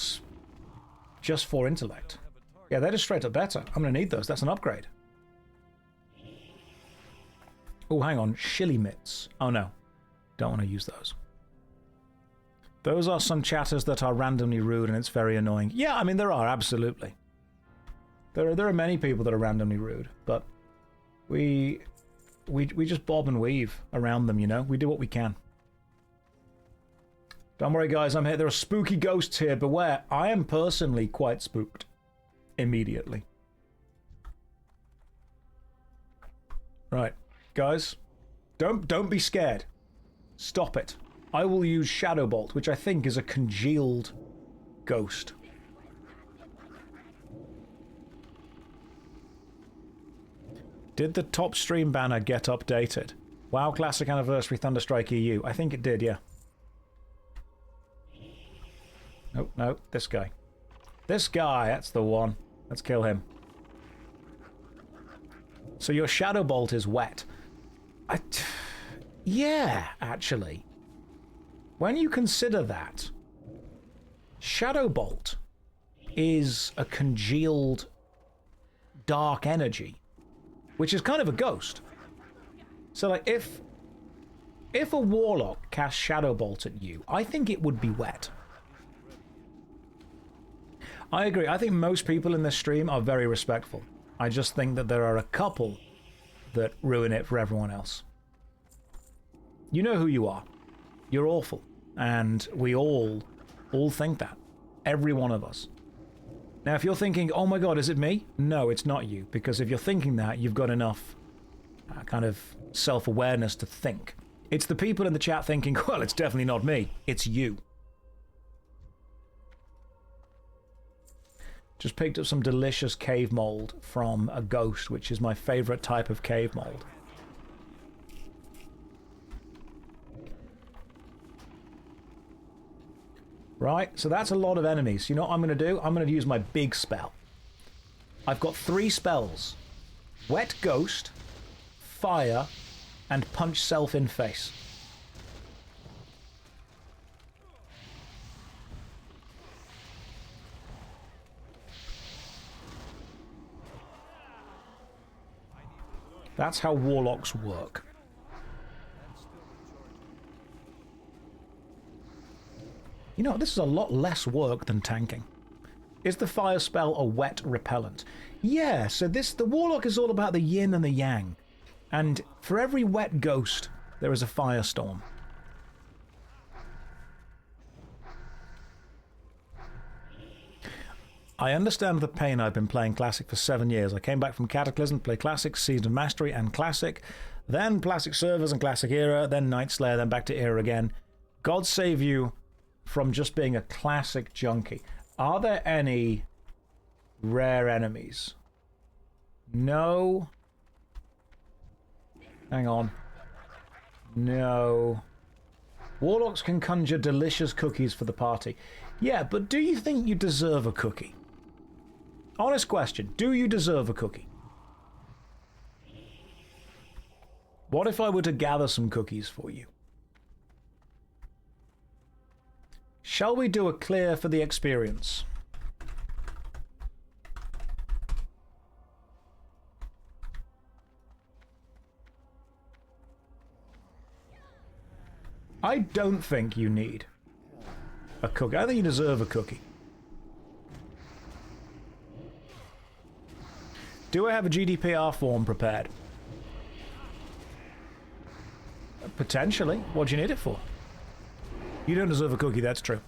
Just 4 intellect. Yeah, they're just straight up better. I'm going to need those. That's an upgrade. Oh, hang on. Shilly Mitts. Oh, no. Don't want to use those. Those are some chatters that are randomly rude, and it's very annoying. Yeah, I mean, there are, absolutely. There are many people that are randomly rude, but we just bob and weave around them, you know? We do what we can. Don't worry, guys, I'm here. There are spooky ghosts here. Beware. I am personally quite spooked. Immediately. Right. Guys, don't be scared. Stop it. I will use Shadow Bolt, which I think is a congealed ghost. Did the top stream banner get updated? WoW Classic Anniversary Thunderstrike EU. I think it did, yeah. Oh, no, this guy. This guy, that's the one. Let's kill him. So your Shadow Bolt is wet. Yeah, actually. When you consider that, Shadow Bolt is a congealed dark energy, which is kind of a ghost. So, like, if a Warlock cast Shadow Bolt at you, I think it would be wet. I agree. I think most people in this stream are very respectful. I just think that there are a couple that ruin it for everyone else. You know who you are. You're awful. And we all all think that. Every one of us. Now, if you're thinking, oh my god, is it me? No, it's not you. Because if you're thinking that, you've got enough kind of self-awareness to think. It's the people in the chat thinking, well, it's definitely not me. It's you. Just picked up some delicious cave mold from a ghost, which is my favorite type of cave mold. Right, so that's a lot of enemies. You know what I'm going to do? I'm going to use my big spell. I've got 3 spells. Wet Ghost, Fire, and Punch Self in Face. That's how Warlocks work. You know, this is a lot less work than tanking. Is the fire spell a wet repellent? Yeah, so the Warlock is all about the yin and the yang. And for every wet ghost, there is a firestorm. I understand the pain. I've been playing Classic for 7 years. I came back from Cataclysm to play Classic, Season of Mastery, and Classic. Then Classic Servers and Classic Era, then Night Slayer, then back to Era again. God save you from just being a Classic junkie. Are there any rare enemies? No. Hang on. No. Warlocks can conjure delicious cookies for the party. Yeah, but do you think you deserve a cookie? Honest question. Do you deserve a cookie? What if I were to gather some cookies for you? Shall we do a clear for the experience? I don't think you need a cookie. I think you deserve a cookie. Do I have a GDPR form prepared? Potentially. What do you need it for? You don't deserve a cookie, that's true.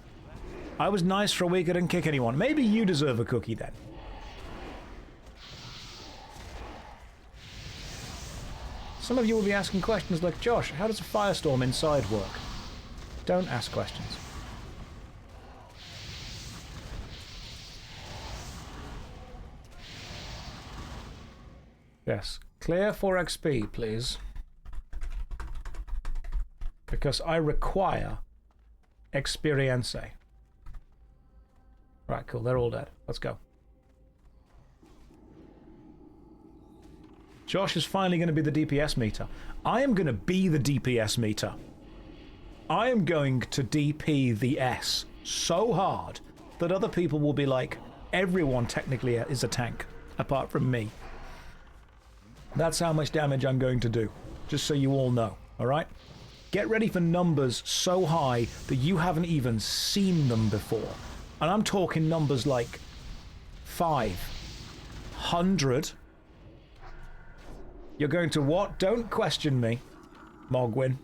I was nice for a week, I didn't kick anyone. Maybe you deserve a cookie then. Some of you will be asking questions like, Josh, how does a firestorm inside work? Don't ask questions. Yes, clear for XP, please. Because I require experience. Right, cool, they're all dead. Let's go. Josh is finally going to be the DPS meter. I am going to be the DPS meter. I am going to DP the S so hard that other people will be like, everyone technically is a tank, apart from me. That's how much damage I'm going to do, just so you all know, alright? Get ready for numbers so high that you haven't even seen them before. And I'm talking numbers like 500. You're going to what? Don't question me, Mogwin.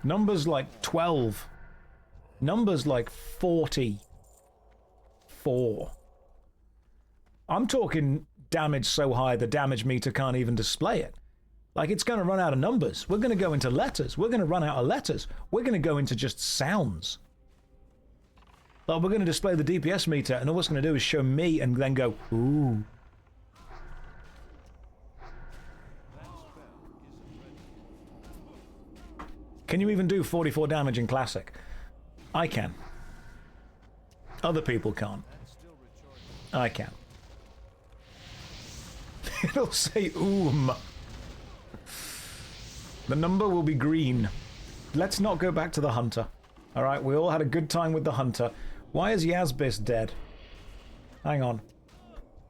Numbers like 12. Numbers like 44. I'm talking damage so high the damage meter can't even display it. Like, it's going to run out of numbers. We're going to go into letters. We're going to run out of letters. We're going to go into just sounds. Like, we're going to display the DPS meter, and all it's going to do is show me and then go, ooh. Can you even do 44 damage in Classic? I can. Other people can't. I can. It'll say The number will be green. Let's not go back to the Hunter. Alright, we all had a good time with the Hunter. Why is Yazbis dead? Hang on.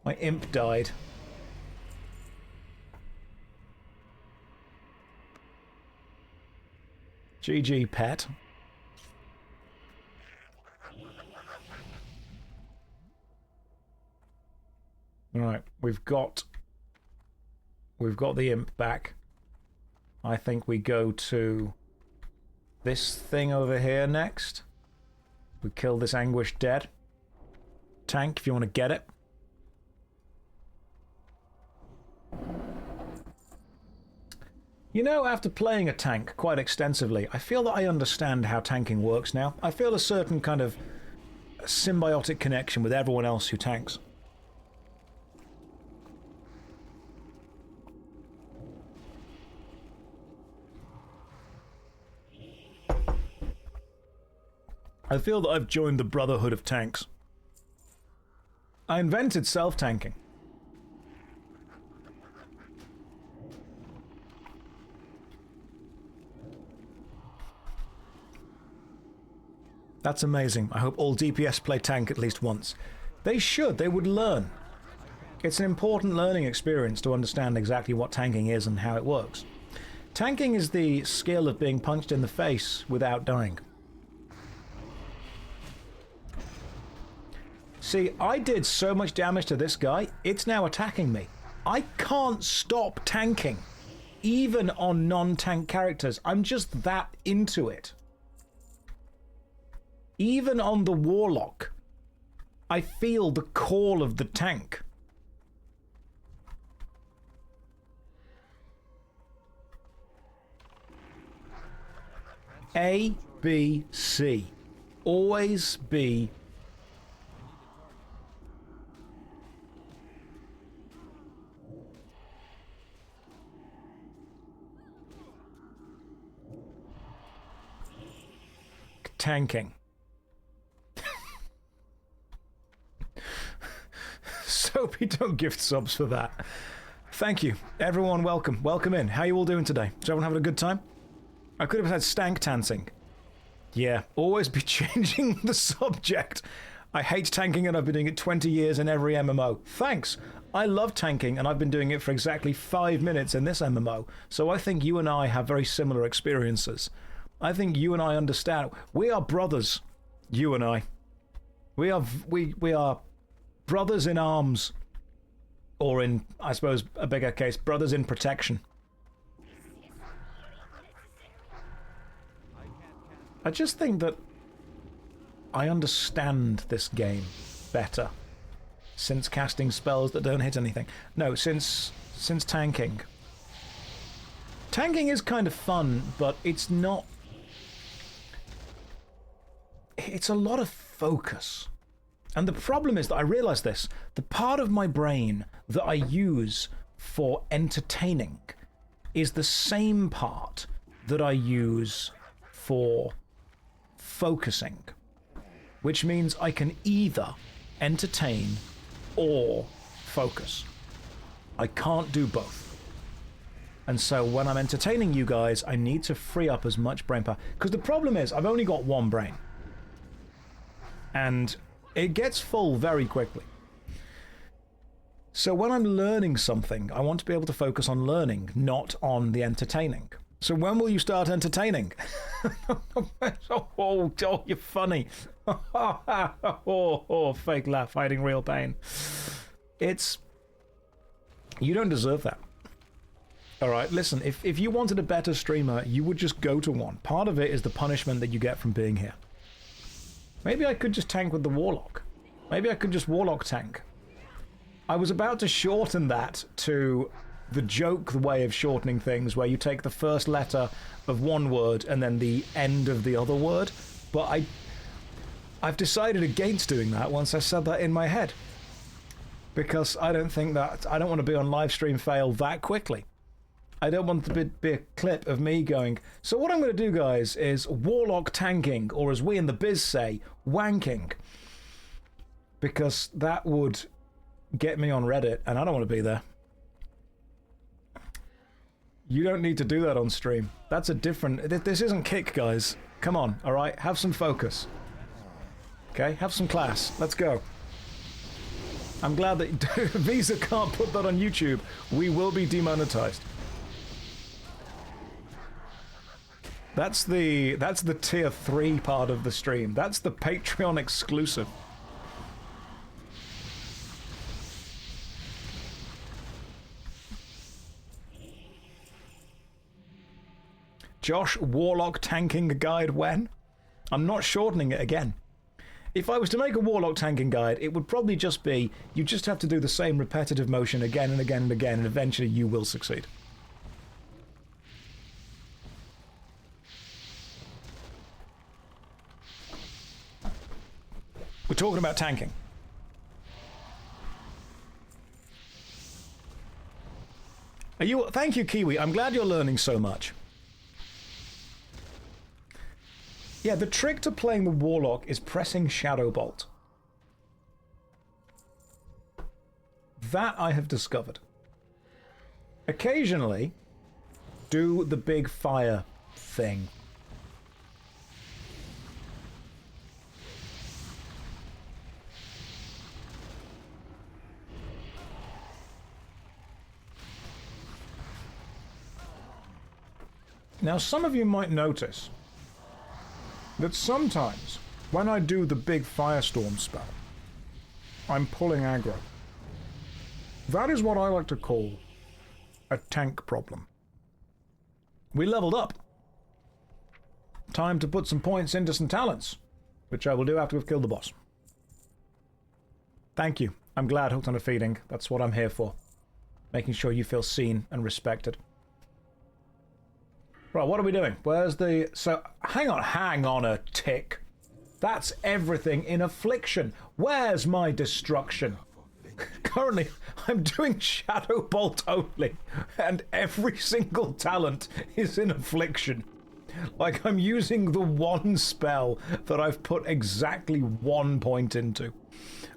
My imp died. GG, pet. Alright, we've got the imp back. I think we go to this thing over here next. We kill this Anguish dead. Tank, if you want to get it. You know, after playing a tank quite extensively, I feel that I understand how tanking works now. I feel a certain kind of symbiotic connection with everyone else who tanks. I feel that I've joined the Brotherhood of Tanks. I invented self-tanking. That's amazing. I hope all DPS play tank at least once. They should. They would learn. It's an important learning experience to understand exactly what tanking is and how it works. Tanking is the skill of being punched in the face without dying. See, I did so much damage to this guy, it's now attacking me. I can't stop tanking, even on non-tank characters. I'm just that into it. Even on the Warlock, I feel the call of the tank. A, B, C. Always be tanking. Soapy, don't gift subs for that. Thank you. Everyone, welcome. Welcome in. How you all doing today? Is everyone having a good time? I could have had stank tancing. Yeah, always be changing the subject. I hate tanking and I've been doing it 20 years in every MMO. Thanks. I love tanking and I've been doing it for exactly 5 minutes in this MMO. So I think you and I have very similar experiences. I think you and I understand. We are brothers, you and I. We are brothers in arms. Or in, I suppose, a bigger case, brothers in protection. I just think that I understand this game better since casting spells that don't hit anything. No, since tanking. Tanking is kind of fun, but it's not... It's a lot of focus. And the problem is that I realize this. The part of my brain that I use for entertaining is the same part that I use for focusing. Which means I can either entertain or focus. I can't do both. And so when I'm entertaining you guys, I need to free up as much brain power. Because the problem is, I've only got one brain. And it gets full very quickly. So when I'm learning something, I want to be able to focus on learning, not on the entertaining. So when will you start entertaining? Oh, you're funny. Oh, fake laugh, hiding real pain. It's... You don't deserve that. Alright, listen, if you wanted a better streamer, you would just go to one. Part of it is the punishment that you get from being here. Maybe I could just tank with the Warlock. Maybe I could just Warlock tank. I was about to shorten that to the joke way of shortening things, where you take the first letter of one word and then the end of the other word, but I've decided against doing that once I said that in my head. Because I don't want to be on livestream fail that quickly. I don't want to be a clip of me going, so what I'm going to do, guys, is Warlock tanking, or as we in the biz say, wanking. Because that would get me on Reddit, and I don't want to be there. You don't need to do that on stream. That's a different... This isn't Kick, guys. Come on, alright? Have some focus. Okay? Have some class. Let's go. I'm glad that Visa can't put that on YouTube. We will be demonetized. That's the tier 3 part of the stream. That's the Patreon exclusive. Josh Warlock tanking guide when? I'm not shortening it again. If I was to make a Warlock tanking guide, it would probably just be, you just have to do the same repetitive motion again and again and again, and eventually you will succeed. We're talking about tanking. Thank you, Kiwi. I'm glad you're learning so much. Yeah, the trick to playing the Warlock is pressing Shadow Bolt. That I have discovered. Occasionally, do the big fire thing. Now, some of you might notice that sometimes when I do the big firestorm spell, I'm pulling aggro. That is what I like to call a tank problem. We leveled up. Time to put some points into some talents, which I will do after we've killed the boss. Thank you. I'm glad Hooked on a Feeding. That's what I'm here for. Making sure you feel seen and respected. Right, what are we doing? Where's the... So, hang on a tick. That's everything in affliction. Where's my destruction? Currently, I'm doing Shadow Bolt only, and every single talent is in affliction. Like, I'm using the one spell that I've put exactly 1 point into.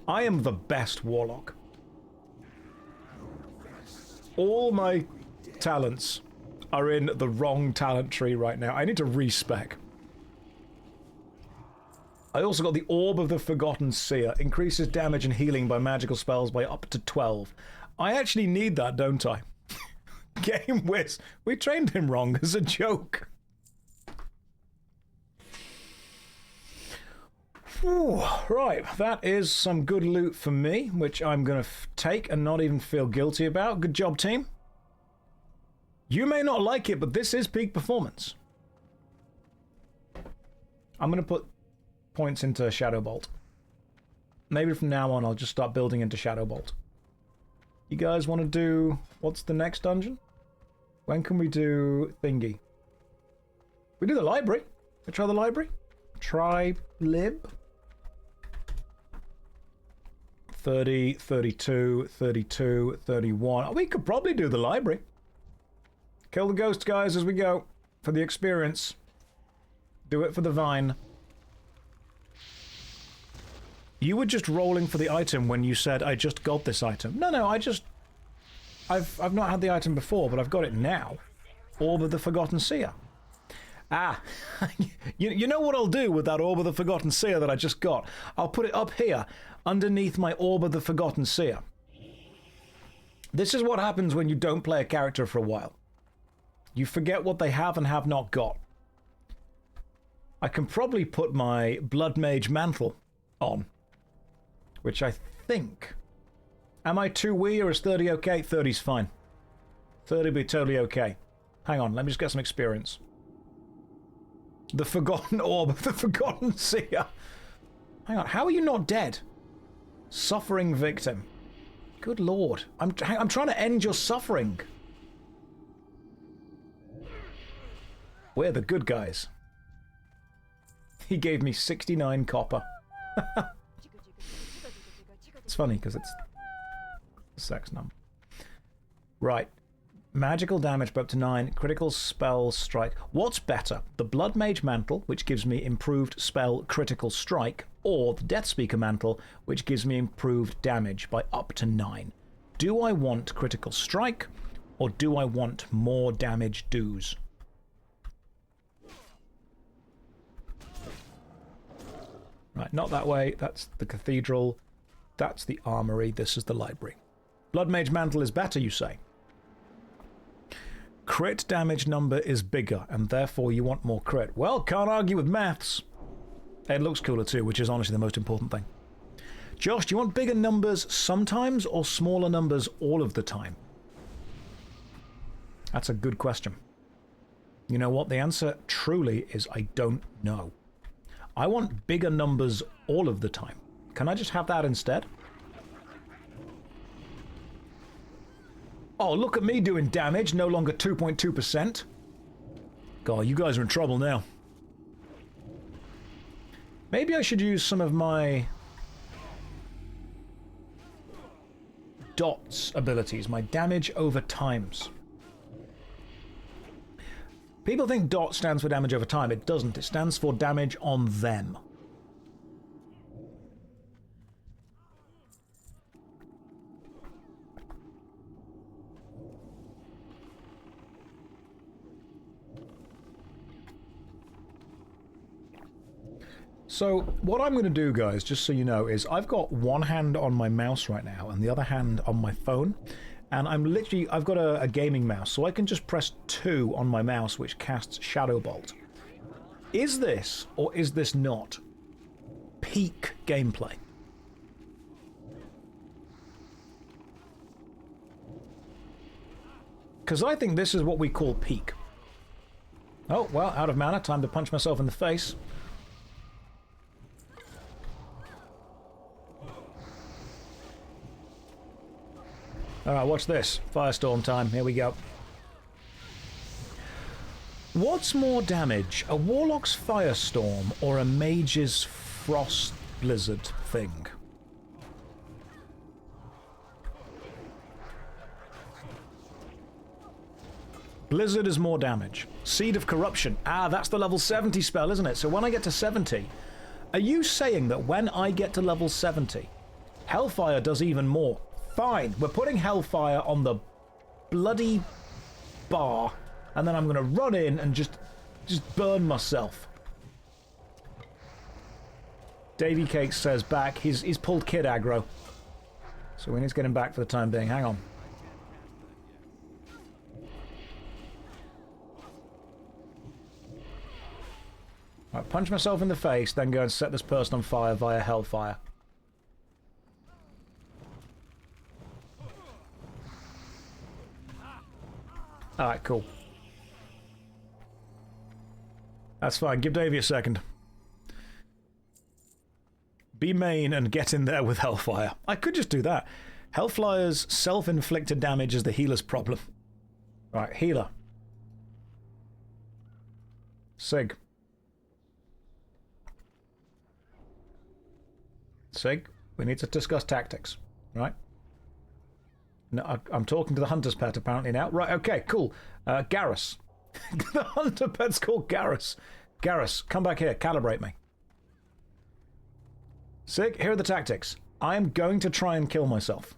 I am the best Warlock. All my talents are in the wrong talent tree right now. I need to respec. I also got the Orb of the Forgotten Seer. Increases damage and healing by magical spells by up to 12. I actually need that, don't I? Game Whiz. We trained him wrong as a joke. Whew, right, that is some good loot for me, which I'm going to take and not even feel guilty about. Good job, team. You may not like it, but this is peak performance. I'm going to put points into Shadow Bolt. Maybe from now on I'll just start building into Shadow Bolt. You guys want to do... What's the next dungeon? When can we do thingy? We do the library. We try the library. Try lib. 30, 32, 32, 31. Oh, we could probably do the library. Kill the ghost guys as we go. For the experience. Do it for the vine. You were just rolling for the item when you said, I just got this item. No, I've not had the item before, but I've got it now. Orb of the Forgotten Seer. Ah, you know what I'll do with that Orb of the Forgotten Seer that I just got? I'll put it up here, underneath my Orb of the Forgotten Seer. This is what happens when you don't play a character for a while. You forget what they have and have not got. I can probably put my Blood Mage Mantle on, which I think... Am I too wee or is 30 okay? 30's fine. 30 be totally okay. Hang on, let me just get some experience. The Forgotten Orb of the Forgotten Seer. Hang on, how are you not dead? Suffering victim. Good lord. I'm trying to end your suffering. We're the good guys. He gave me 69 copper. It's funny because it's a sex number. Right. Magical damage by up to 9. Critical spell strike. What's better? The Blood Mage Mantle, which gives me improved spell critical strike, or the Death Speaker Mantle, which gives me improved damage by up to 9. Do I want critical strike, or do I want more damage dues? Right, not that way. That's the cathedral. That's the armory. This is the library. Blood Mage Mantle is better, you say? Crit damage number is bigger, and therefore you want more crit. Well, can't argue with maths. It looks cooler too, which is honestly the most important thing. Josh, do you want bigger numbers sometimes or smaller numbers all of the time? That's a good question. You know what? The answer truly is I don't know. I want bigger numbers all of the time. Can I just have that instead? Oh, look at me doing damage, no longer 2.2%. God, you guys are in trouble now. Maybe I should use some of my dots abilities, my damage over times. People think dot stands for damage over time. It doesn't. It stands for damage on them. So, what I'm going to do, guys, just so you know, is I've got one hand on my mouse right now and the other hand on my phone. And I've got a gaming mouse, so I can just press 2 on my mouse, which casts Shadow Bolt. Is this, or is this not, peak gameplay? Because I think this is what we call peak. Oh, well, out of mana, time to punch myself in the face. Alright, watch this. Firestorm time. Here we go. What's more damage? A Warlock's Firestorm or a Mage's Frost Blizzard thing? Blizzard is more damage. Seed of Corruption. Ah, that's the level 70 spell, isn't it? So when I get to 70... Are you saying that when I get to level 70, Hellfire does even more? Fine, we're putting Hellfire on the bloody bar, and then I'm going to run in and just burn myself. Davy Cakes says back, he's pulled Kid aggro. So we need to get him back for the time being. Hang on. Right, punch myself in the face, then go and set this person on fire via Hellfire. Alright, cool. That's fine. Give Davey a second. Be main and get in there with Hellfire. I could just do that. Hellfire's self-inflicted damage is the healer's problem. Right, healer. Sig. Sig, we need to discuss tactics, right? No, I'm talking to the hunter's pet apparently now. Right, okay, cool. Garrus. The hunter pet's called Garrus. Garrus, come back here. Calibrate me. Sig, here are the tactics. I am going to try and kill myself.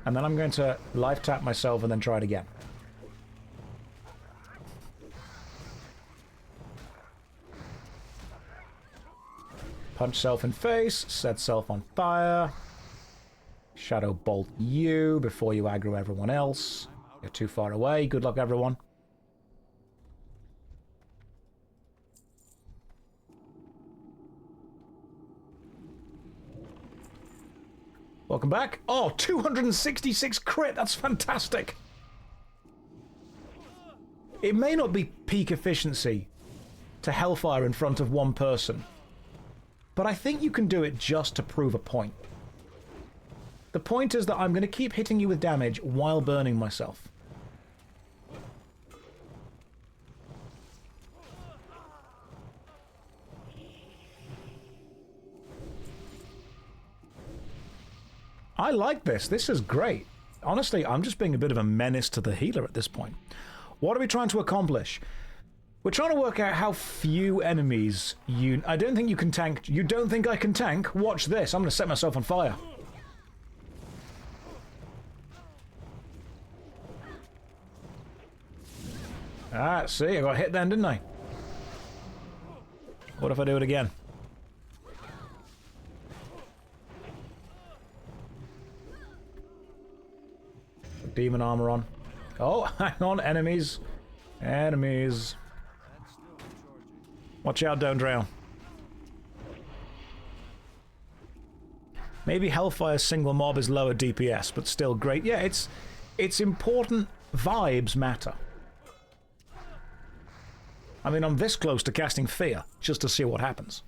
And then I'm going to life tap myself and then try it again. Punch self in face, set self on fire. Shadow bolt you before you aggro everyone else. You're too far away. Good luck, everyone. Welcome back. Oh, 266 crit. That's fantastic. It may not be peak efficiency to Hellfire in front of one person, but I think you can do it just to prove a point. The point is that I'm going to keep hitting you with damage while burning myself. I like this. This is great. Honestly, I'm just being a bit of a menace to the healer at this point. What are we trying to accomplish? We're trying to work out how few enemies you... I don't think you can tank... You don't think I can tank? Watch this. I'm going to set myself on fire. Ah, see? I got hit then, didn't I? What if I do it again? Demon armor on. Oh, hang on, enemies. Enemies. That's still charging. Watch out, don't drown. Maybe Hellfire's single mob is lower DPS, but still great. Yeah, it's important. Vibes matter. I mean, I'm this close to casting Fear, just to see what happens.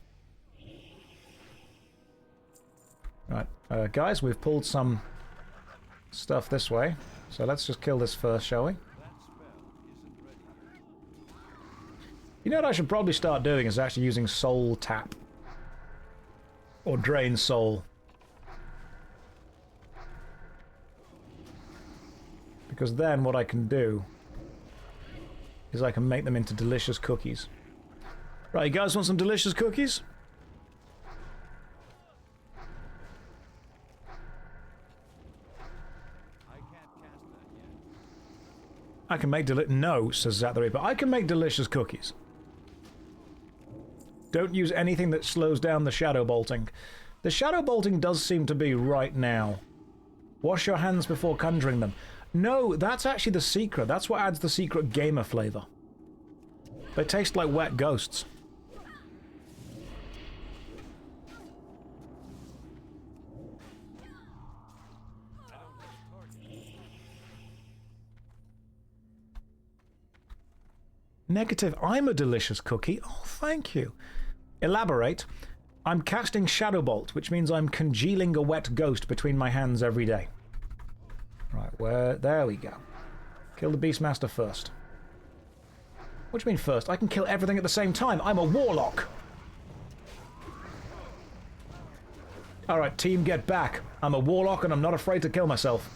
Right, guys, we've pulled some stuff this way, so let's just kill this first, shall we? That spell isn't ready yet. You know what I should probably start doing is actually using Soul Tap. Or Drain Soul. Because then what I can do is I can make them into delicious cookies. Right, you guys want some delicious cookies? I can't cast that yet. I can make No, says Zat the Reaper. I can make delicious cookies. Don't use anything that slows down the shadow bolting. The shadow bolting does seem to be right now. Wash your hands before conjuring them. No, that's actually the secret. That's what adds the secret gamer flavor. They taste like wet ghosts. Negative, I'm a delicious cookie. Oh, thank you. Elaborate. I'm casting Shadow Bolt, which means I'm congealing a wet ghost between my hands every day. Right, there we go. Kill the Beastmaster first. What do you mean first? I can kill everything at the same time. I'm a Warlock. Alright, team, get back. I'm a Warlock and I'm not afraid to kill myself.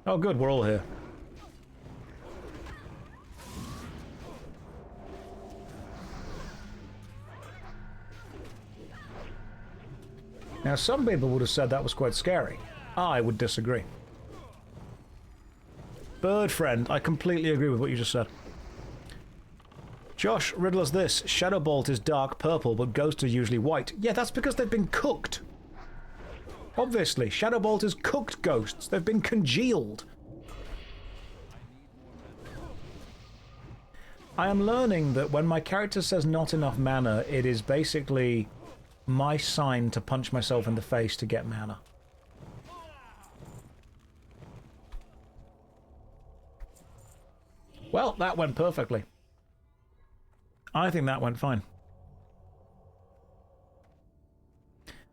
Oh good, we're all here. Now some people would have said that was quite scary. I would disagree. Bird friend, I completely agree with what you just said. Josh, riddle us this. Shadow Bolt is dark purple, but ghosts are usually white. Yeah, that's because they've been cooked. Obviously, Shadow Bolt is cooked ghosts. They've been congealed. I am learning that when my character says not enough mana, it is basically my sign to punch myself in the face to get mana. Well, that went perfectly. I think that went fine.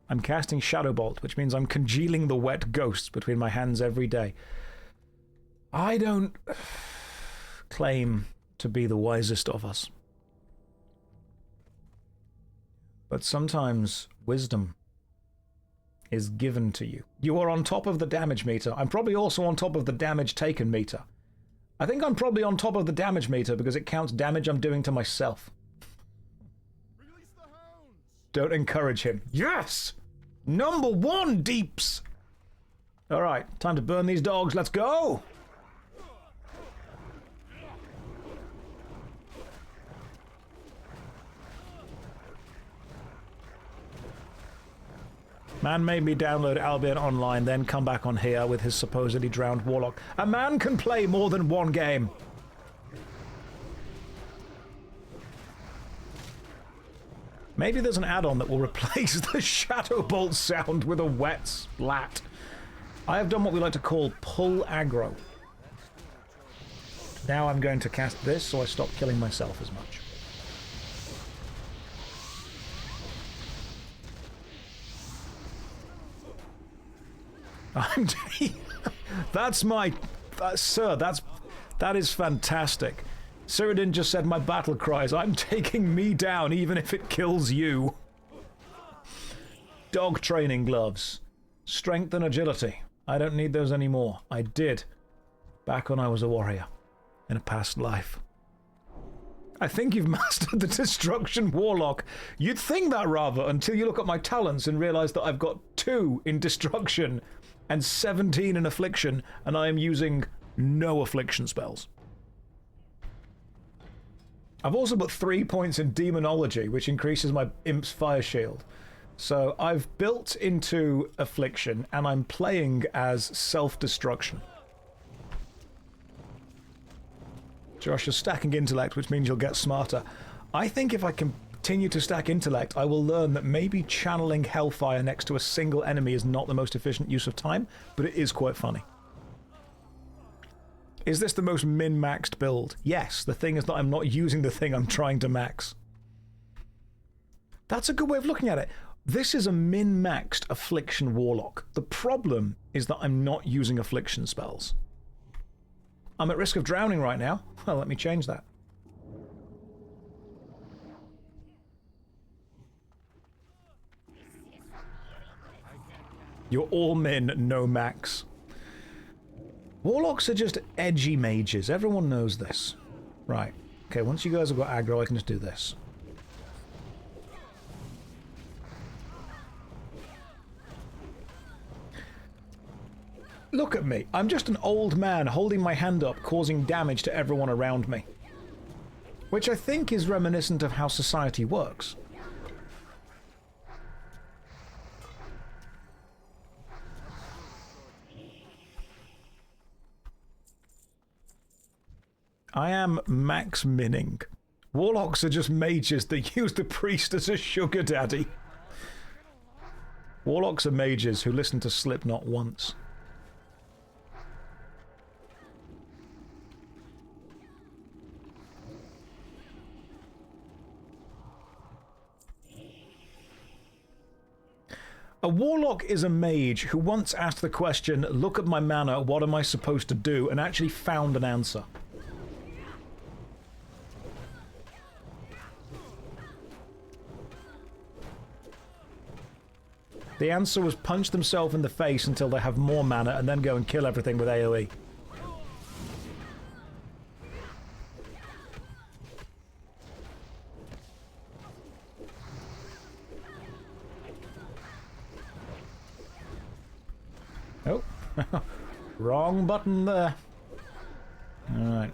I'm casting Shadow Bolt, which means I'm congealing the wet ghosts between my hands every day. I don't claim to be the wisest of us. But sometimes wisdom is given to you. You are on top of the damage meter. I'm probably also on top of the damage taken meter. I think I'm probably on top of the damage meter because it counts damage I'm doing to myself. Release the hounds! Don't encourage him. Yes! Number one, Deeps! Alright, time to burn these dogs. Let's go! Man made me download Albion Online, then come back on here with his supposedly drowned Warlock. A man can play more than one game. Maybe there's an add-on that will replace the Shadow Bolt sound with a wet splat. I have done what we like to call pull aggro. Now I'm going to cast this so I stop killing myself as much. That is fantastic. Cyrodiil just said my battle cries. I'm taking me down even if it kills you. Dog training gloves. Strength and agility. I don't need those anymore. I did. Back when I was a warrior. In a past life. I think you've mastered the Destruction Warlock. You'd think that rather until you look at my talents and realize that I've got 2 in Destruction and 17 in Affliction, and I am using no affliction spells. I've also put 3 points in Demonology, which increases my Imp's Fire Shield. So I've built into Affliction, and I'm playing as Self-Destruction. Josh is stacking Intellect, which means you'll get smarter. I think if I continue to stack Intellect, I will learn that maybe channeling Hellfire next to a single enemy is not the most efficient use of time, but it is quite funny. Is this the most min-maxed build? Yes, the thing is that I'm not using the thing I'm trying to max. That's a good way of looking at it. This is a min-maxed Affliction Warlock. The problem is that I'm not using Affliction spells. I'm at risk of drowning right now. Well, let me change that. You're all min, no max. Warlocks are just edgy mages. Everyone knows this. Right. Okay, once you guys have got aggro, I can just do this. Look at me. I'm just an old man holding my hand up, causing damage to everyone around me. Which I think is reminiscent of how society works. I am max minning. Warlocks are just mages that use the priest as a sugar daddy. Warlocks are mages who listen to Slipknot once. A warlock is a mage who once asked the question, look at my mana, what am I supposed to do, and actually found an answer. The answer was punch themselves in the face until they have more mana and then go and kill everything with AoE. Oh, wrong button there. Alright.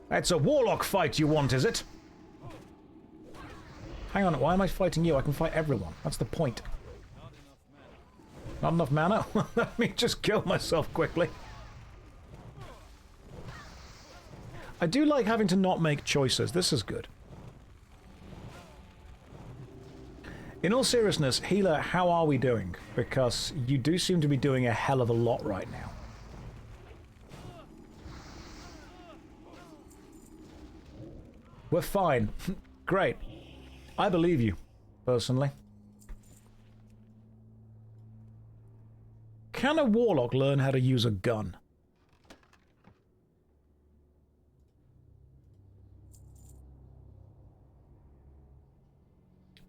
It's a warlock fight you want, is it? Hang on, why am I fighting you? I can fight everyone. That's the point. Not enough mana? Let me just kill myself quickly. I do like having to not make choices. This is good. In all seriousness, healer, how are we doing? Because you do seem to be doing a hell of a lot right now. We're fine. Great. I believe you, personally. Can a warlock learn how to use a gun?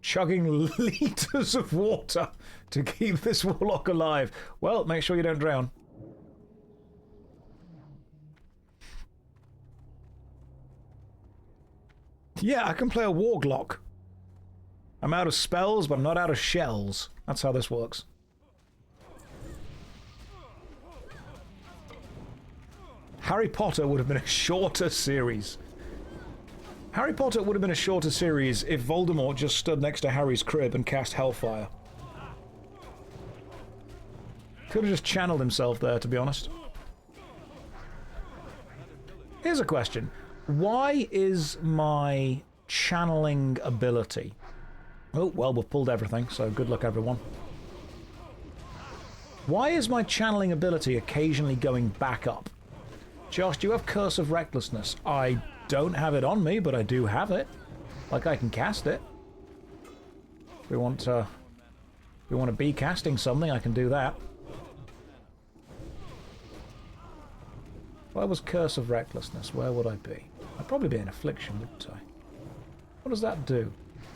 Chugging liters of water to keep this warlock alive. Well, make sure you don't drown. Yeah, I can play a warglock. I'm out of spells, but I'm not out of shells. That's how this works. Harry Potter would have been a shorter series. Harry Potter would have been a shorter series if Voldemort just stood next to Harry's crib and cast Hellfire. Could have just channeled himself there, to be honest. Here's a question. Why is my channeling ability... Oh, well, we've pulled everything, so good luck, everyone. Why is my channeling ability occasionally going back up? Josh, do you have Curse of Recklessness? I don't have it on me, but I do have it. Like, I can cast it. If we want to be casting something, I can do that. If I was Curse of Recklessness, where would I be? I'd probably be in Affliction, wouldn't I? What does that do?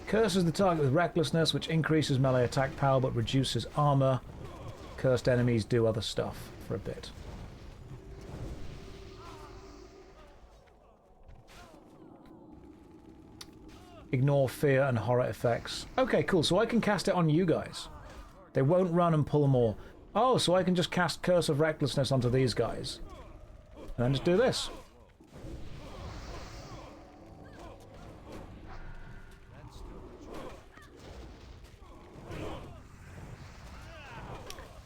Curses the target with Recklessness, which increases melee attack power but reduces armor. Cursed enemies do other stuff for a bit. Ignore fear and horror effects. Okay, cool, so I can cast it on you guys. They won't run and pull more. Oh, so I can just cast Curse of Recklessness onto these guys. And then just do this.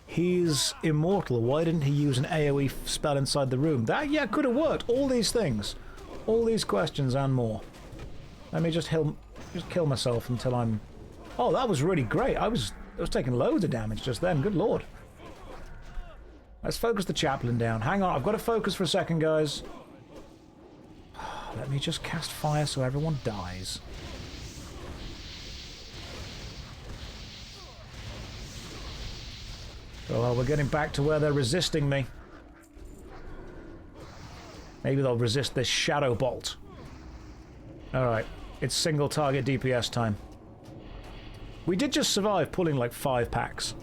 He's immortal. Why didn't he use an AoE spell inside the room? That, yeah, could have worked. All these things. All these questions and more. Let me just kill myself until I'm... Oh, that was really great. I was taking loads of damage just then. Good lord. Let's focus the chaplain down. Hang on, I've got to focus for a second, guys. Let me just cast fire so everyone dies. Oh, we're getting back to where they're resisting me. Maybe they'll resist this shadow bolt. Alright, it's single target DPS time. We did just survive pulling like 5 packs.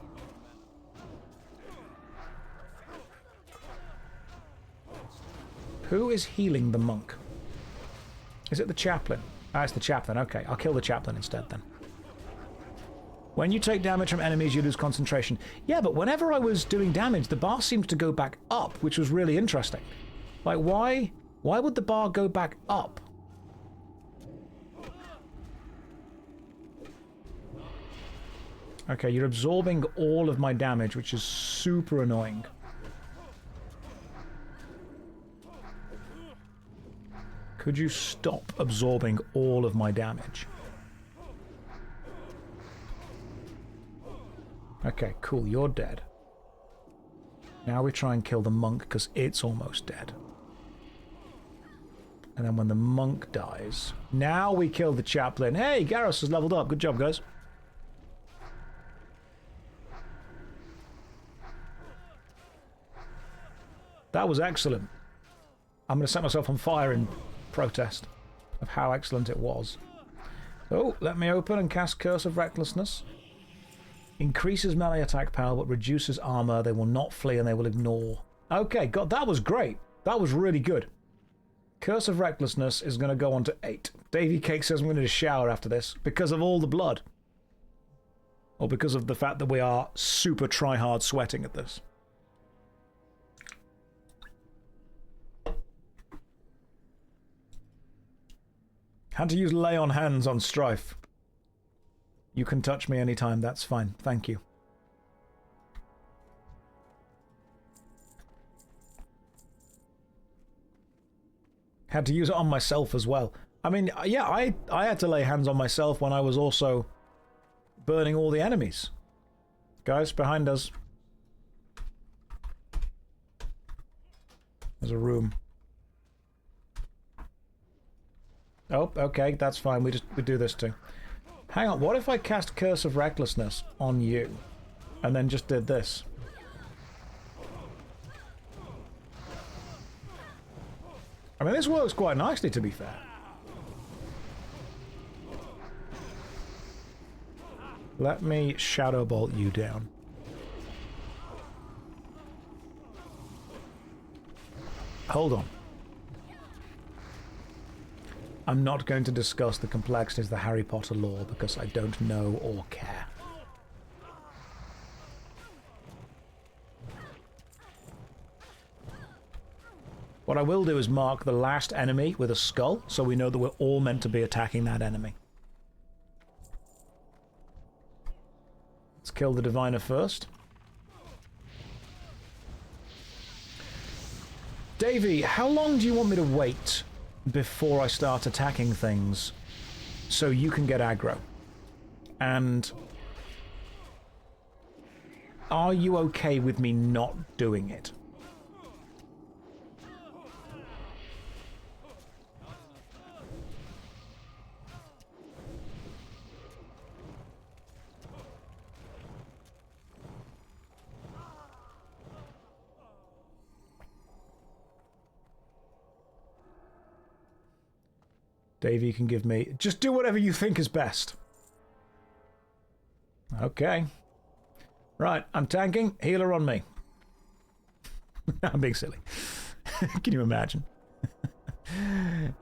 Who is healing the monk? Is it the chaplain? Ah, it's the chaplain. Okay, I'll kill the chaplain instead then. When you take damage from enemies, you lose concentration. Yeah, but whenever I was doing damage, the bar seems to go back up, which was really interesting. Like, why would the bar go back up? Okay, you're absorbing all of my damage, which is super annoying. Could you stop absorbing all of my damage? Okay, cool, you're dead. Now we try and kill the monk because it's almost dead. And then when the monk dies, now we kill the chaplain. Hey, Garrus has leveled up. Good job, guys. That was excellent. I'm going to set myself on fire in protest of how excellent it was. Oh, let me open and cast Curse of Recklessness. Increases melee attack power but reduces armor. They will not flee and they will ignore. Okay, God, that was great. That was really good. Curse of Recklessness is going to go on to 8. Davy Cake says I'm going to shower after this because of all the blood. Or because of the fact that we are super try-hard sweating at this. Had to use lay on hands on Strife. You can touch me anytime, that's fine. Thank you. Had to use it on myself as well. I mean, yeah, I had to lay hands on myself when I was also burning all the enemies. Guys, behind us. There's a room. Oh, okay, that's fine. We do this too. Hang on, what if I cast Curse of Recklessness on you and then just did this? I mean, this works quite nicely, to be fair. Let me Shadow Bolt you down. Hold on. I'm not going to discuss the complexities of the Harry Potter lore because I don't know or care. What I will do is mark the last enemy with a skull, so we know that we're all meant to be attacking that enemy. Let's kill the Diviner first. Davey, how long do you want me to wait before I start attacking things so you can get aggro? And are you okay with me not doing it? Dave, you can give me... Just do whatever you think is best. Okay. Right, I'm tanking. Healer on me. I'm being silly. Can you imagine?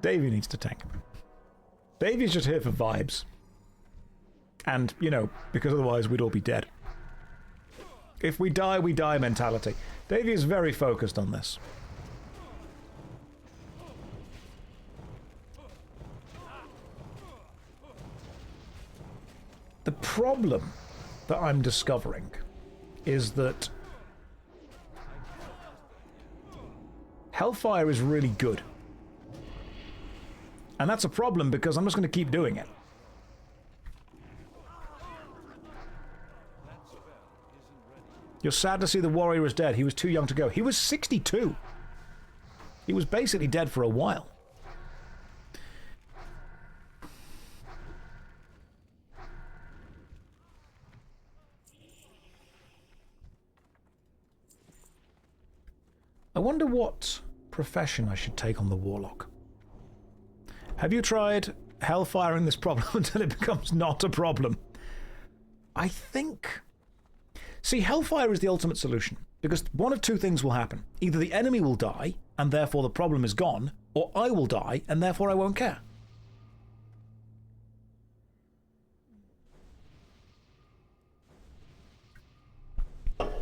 Davey needs to tank. Davey's just here for vibes. And, you know, because otherwise we'd all be dead. If we die, we die mentality. Davey is very focused on this. The problem that I'm discovering is that Hellfire is really good. And that's a problem because I'm just going to keep doing it. You're sad to see the warrior is dead. He was too young to go. He was 62. He was basically dead for a while. I wonder what profession I should take on the Warlock. Have you tried hellfiring this problem until it becomes not a problem? I think... See, hellfire is the ultimate solution, because one of two things will happen. Either the enemy will die, and therefore the problem is gone, or I will die, and therefore I won't care.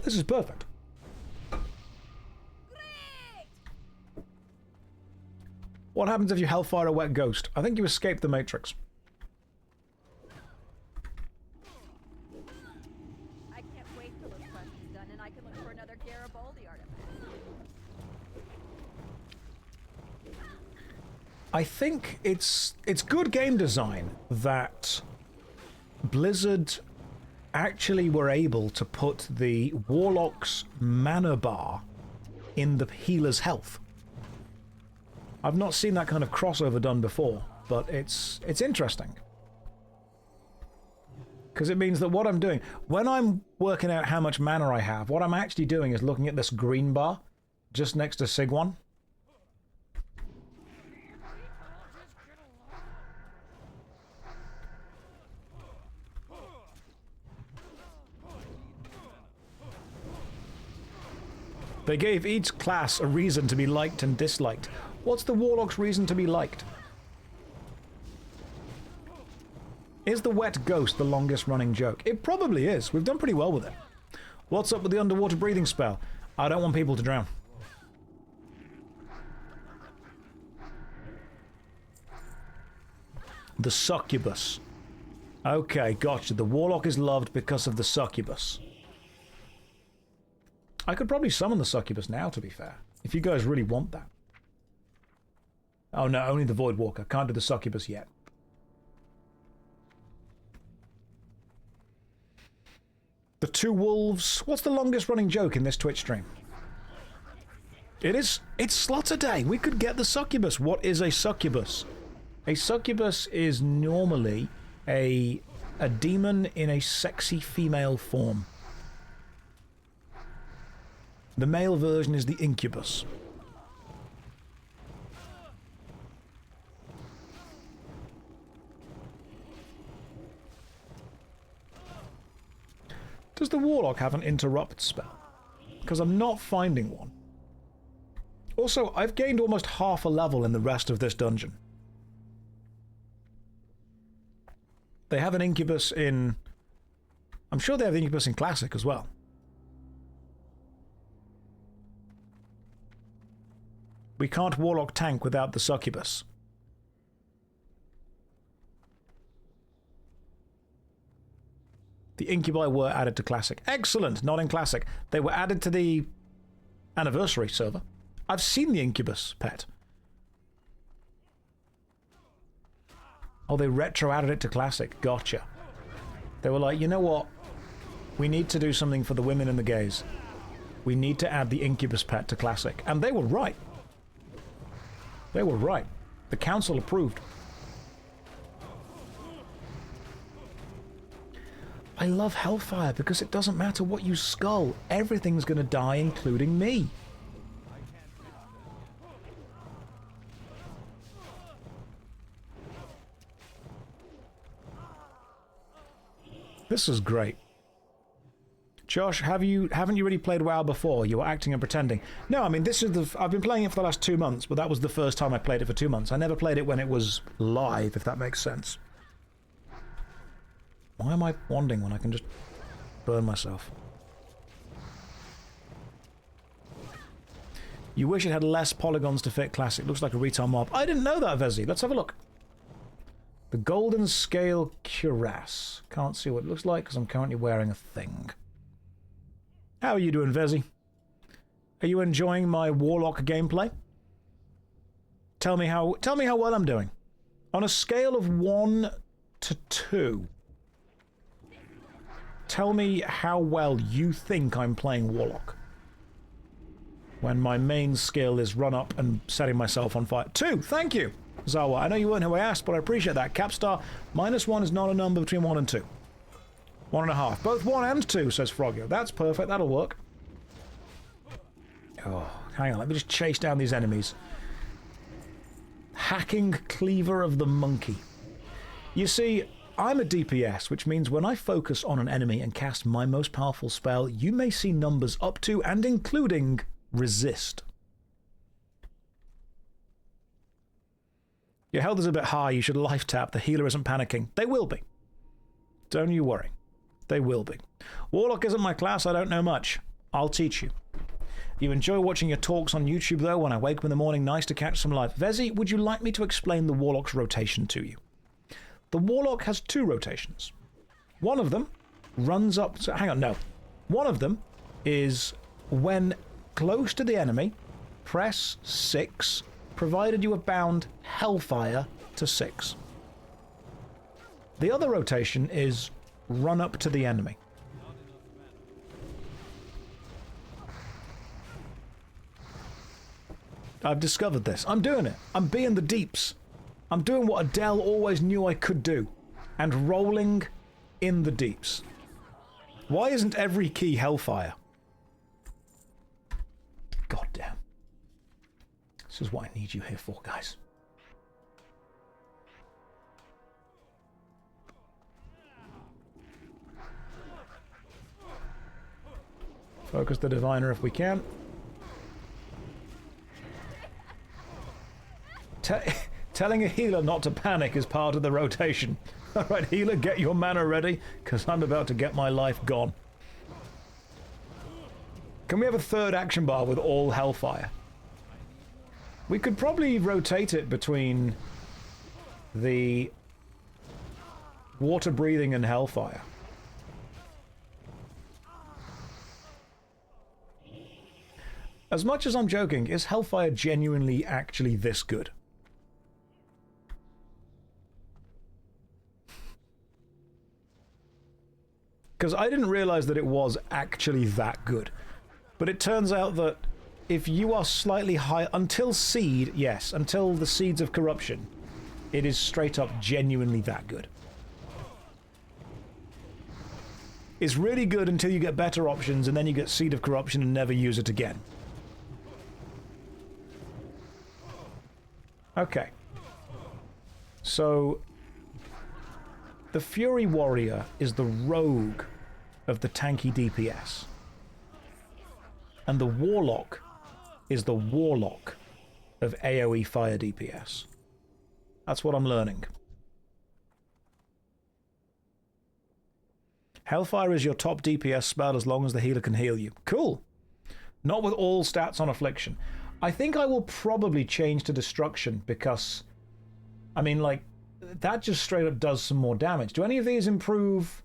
This is perfect. What happens if you hellfire a wet ghost? I think you escape the Matrix. I can't wait till this quest is done and I can look for another Garibaldi artifact. I think it's good game design that Blizzard actually were able to put the Warlock's mana bar in the healer's health. I've not seen that kind of crossover done before, but it's interesting. Because it means that what I'm doing, when I'm working out how much mana I have, what I'm actually doing is looking at this green bar just next to Sigwan. They gave each class a reason to be liked and disliked. What's the Warlock's reason to be liked? Is the wet ghost the longest running joke? It probably is. We've done pretty well with it. What's up with the underwater breathing spell? I don't want people to drown. The succubus. Okay, gotcha. The Warlock is loved because of the succubus. I could probably summon the succubus now, to be fair. If you guys really want that. Oh no, only the Void Walker. Can't do the succubus yet. The two wolves. What's the longest running joke in this Twitch stream? It's Slaughter Day. We could get the succubus. What is a succubus? A succubus is normally a demon in a sexy female form. The male version is the incubus. Does the Warlock have an interrupt spell? Because I'm not finding one. Also, I've gained almost half a level in the rest of this dungeon. They have an incubus in... I'm sure they have the incubus in Classic as well. We can't Warlock tank without the succubus. The incubi were added to Classic. Excellent! Not in Classic. They were added to the Anniversary server. I've seen the incubus pet. Oh, they retro-added it to Classic. Gotcha. They were like, you know what? We need to do something for the women and the gays. We need to add the incubus pet to Classic. And they were right. They were right. The council approved. I love Hellfire because it doesn't matter what you skull. Everything's going to die, including me. This is great. Josh, haven't you really played WoW before? You were acting and pretending. No, I mean, this is I've been playing it for the last 2 months, but that was the first time I played it for 2 months. I never played it when it was live, if that makes sense. Why am I wanding when I can just burn myself? You wish it had less polygons to fit Classic. Looks like a retail mob. I didn't know that, Vezi. Let's have a look. The Golden Scale Cuirass. Can't see what it looks like because I'm currently wearing a thing. How are you doing, Vezi? Are you enjoying my Warlock gameplay? Tell me how well I'm doing. On a scale of 1 to 2, tell me how well you think I'm playing Warlock. When my main skill is run up and setting myself on fire. 2, thank you, Zawa. I know you weren't who I asked, but I appreciate that. Capstar, -1 is not a number between 1 and 2. 1.5. Both 1 and 2, says Frogio. That's perfect, that'll work. Oh, hang on, let me just chase down these enemies. Hacking Cleaver of the Monkey. You see, I'm a DPS, which means when I focus on an enemy and cast my most powerful spell, you may see numbers up to and including resist. Your health is a bit high, you should life tap. The healer isn't panicking. They will be. Don't you worry. They will be. Warlock isn't my class, I don't know much. I'll teach you. You enjoy watching your talks on YouTube, though. When I wake up in the morning, nice to catch some live. Vezi, would you like me to explain the Warlock's rotation to you? The Warlock has 2 rotations. One of them runs up... So, hang on, no. One of them is when close to the enemy, press 6, provided you have bound Hellfire to 6. The other rotation is run up to the enemy. I've discovered this. I'm doing it. I'm being the deeps. I'm doing what Adele always knew I could do. And rolling in the deeps. Why isn't every key Hellfire? God damn. This is what I need you here for, guys. Focus the Diviner if we can. Telling a healer not to panic is part of the rotation. Alright, healer, get your mana ready, because I'm about to get my life gone. Can we have a 3rd action bar with all Hellfire? We could probably rotate it between the water breathing and Hellfire. As much as I'm joking, is Hellfire genuinely actually this good? Because I didn't realize that it was actually that good. But it turns out that if you are slightly high... Until Seed, yes, until the Seeds of Corruption, it is straight up genuinely that good. It's really good until you get better options, and then you get Seed of Corruption and never use it again. Okay. So... the Fury Warrior is the rogue of the tanky DPS. And the Warlock is the Warlock of AoE fire DPS. That's what I'm learning. Hellfire is your top DPS spell as long as the healer can heal you. Cool. Not with all stats on Affliction. I think I will probably change to Destruction because, I mean, like, that just straight up does some more damage. Do any of these improve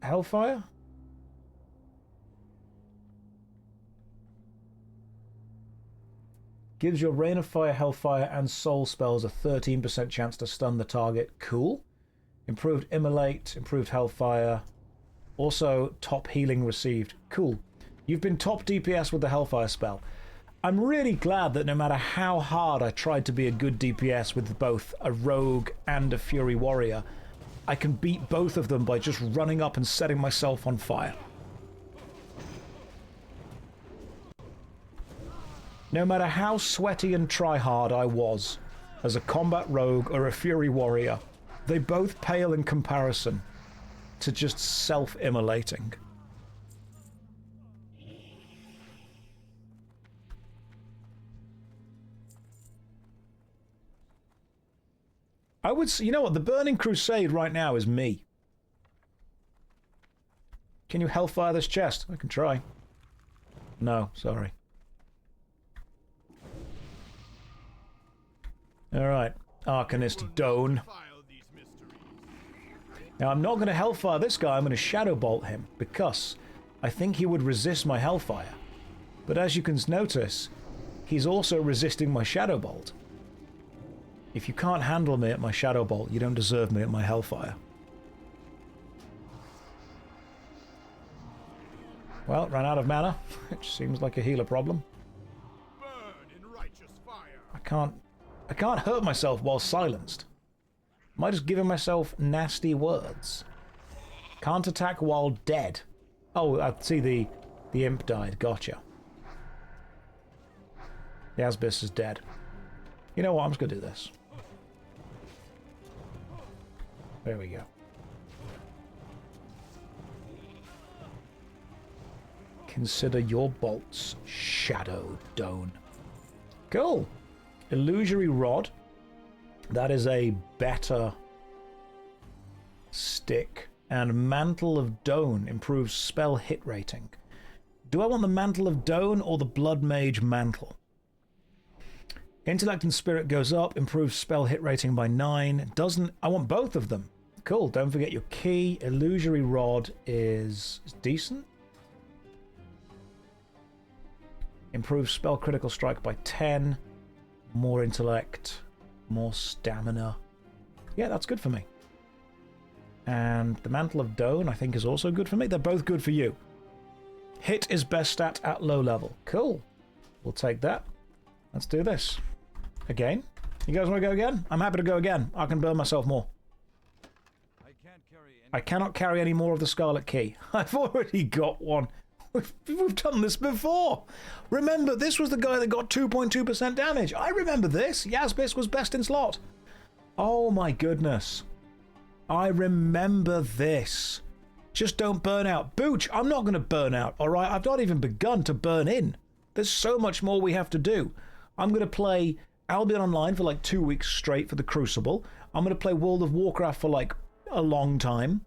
Hellfire? Gives your Rain of Fire, Hellfire, and Soul spells a 13% chance to stun the target. Cool. Improved Immolate, improved Hellfire. Also, top healing received. Cool. You've been top DPS with the Hellfire spell. I'm really glad that no matter how hard I tried to be a good DPS with both a Rogue and a Fury Warrior, I can beat both of them by just running up and setting myself on fire. No matter how sweaty and try-hard I was, as a combat rogue or a Fury Warrior, they both pale in comparison to just self-immolating. I would say, you know what, the Burning Crusade right now is me. Can you Hellfire this chest? I can try. No, sorry. Alright, Arcanist Doan. File these mysteries. Now, I'm not going to Hellfire this guy, I'm going to Shadow Bolt him, because I think he would resist my Hellfire. But as you can notice, he's also resisting my Shadow Bolt. If you can't handle me at my Shadow Bolt, you don't deserve me at my Hellfire. Well, ran out of mana, which seems like a healer problem. Burn in righteous fire. I can't hurt myself while silenced. Am I just giving myself nasty words? Can't attack while dead. Oh, I see the imp died. Gotcha. The Asbis is dead. You know what? I'm just going to do this. There we go. Consider your bolts, Shadow Doan. Cool. Illusory Rod. That is a better stick. And Mantle of Doan improves spell hit rating. Do I want the Mantle of Doan or the Blood Mage Mantle? Intellect and Spirit goes up, improves spell hit rating by 9. Doesn't... I want both of them. Cool, don't forget your key. Illusory Rod is decent. Improves spell critical strike by 10. More intellect. More stamina. Yeah, that's good for me. And the Mantle of Doan, I think, is also good for me. They're both good for you. Hit is best stat at low level. Cool. We'll take that. Let's do this. Again? You guys want to go again? I'm happy to go again. I can burn myself more. I cannot carry any more of the Scarlet Key. I've already got one. We've done this before. Remember, this was the guy that got 2.2% damage. I remember this. Yasbis was best in slot. Oh my goodness. I remember this. Just don't burn out. Booch, I'm not going to burn out, alright? I've not even begun to burn in. There's so much more we have to do. I'm going to play Albion Online for like 2 weeks straight for the Crucible. I'm going to play World of Warcraft for like a long time.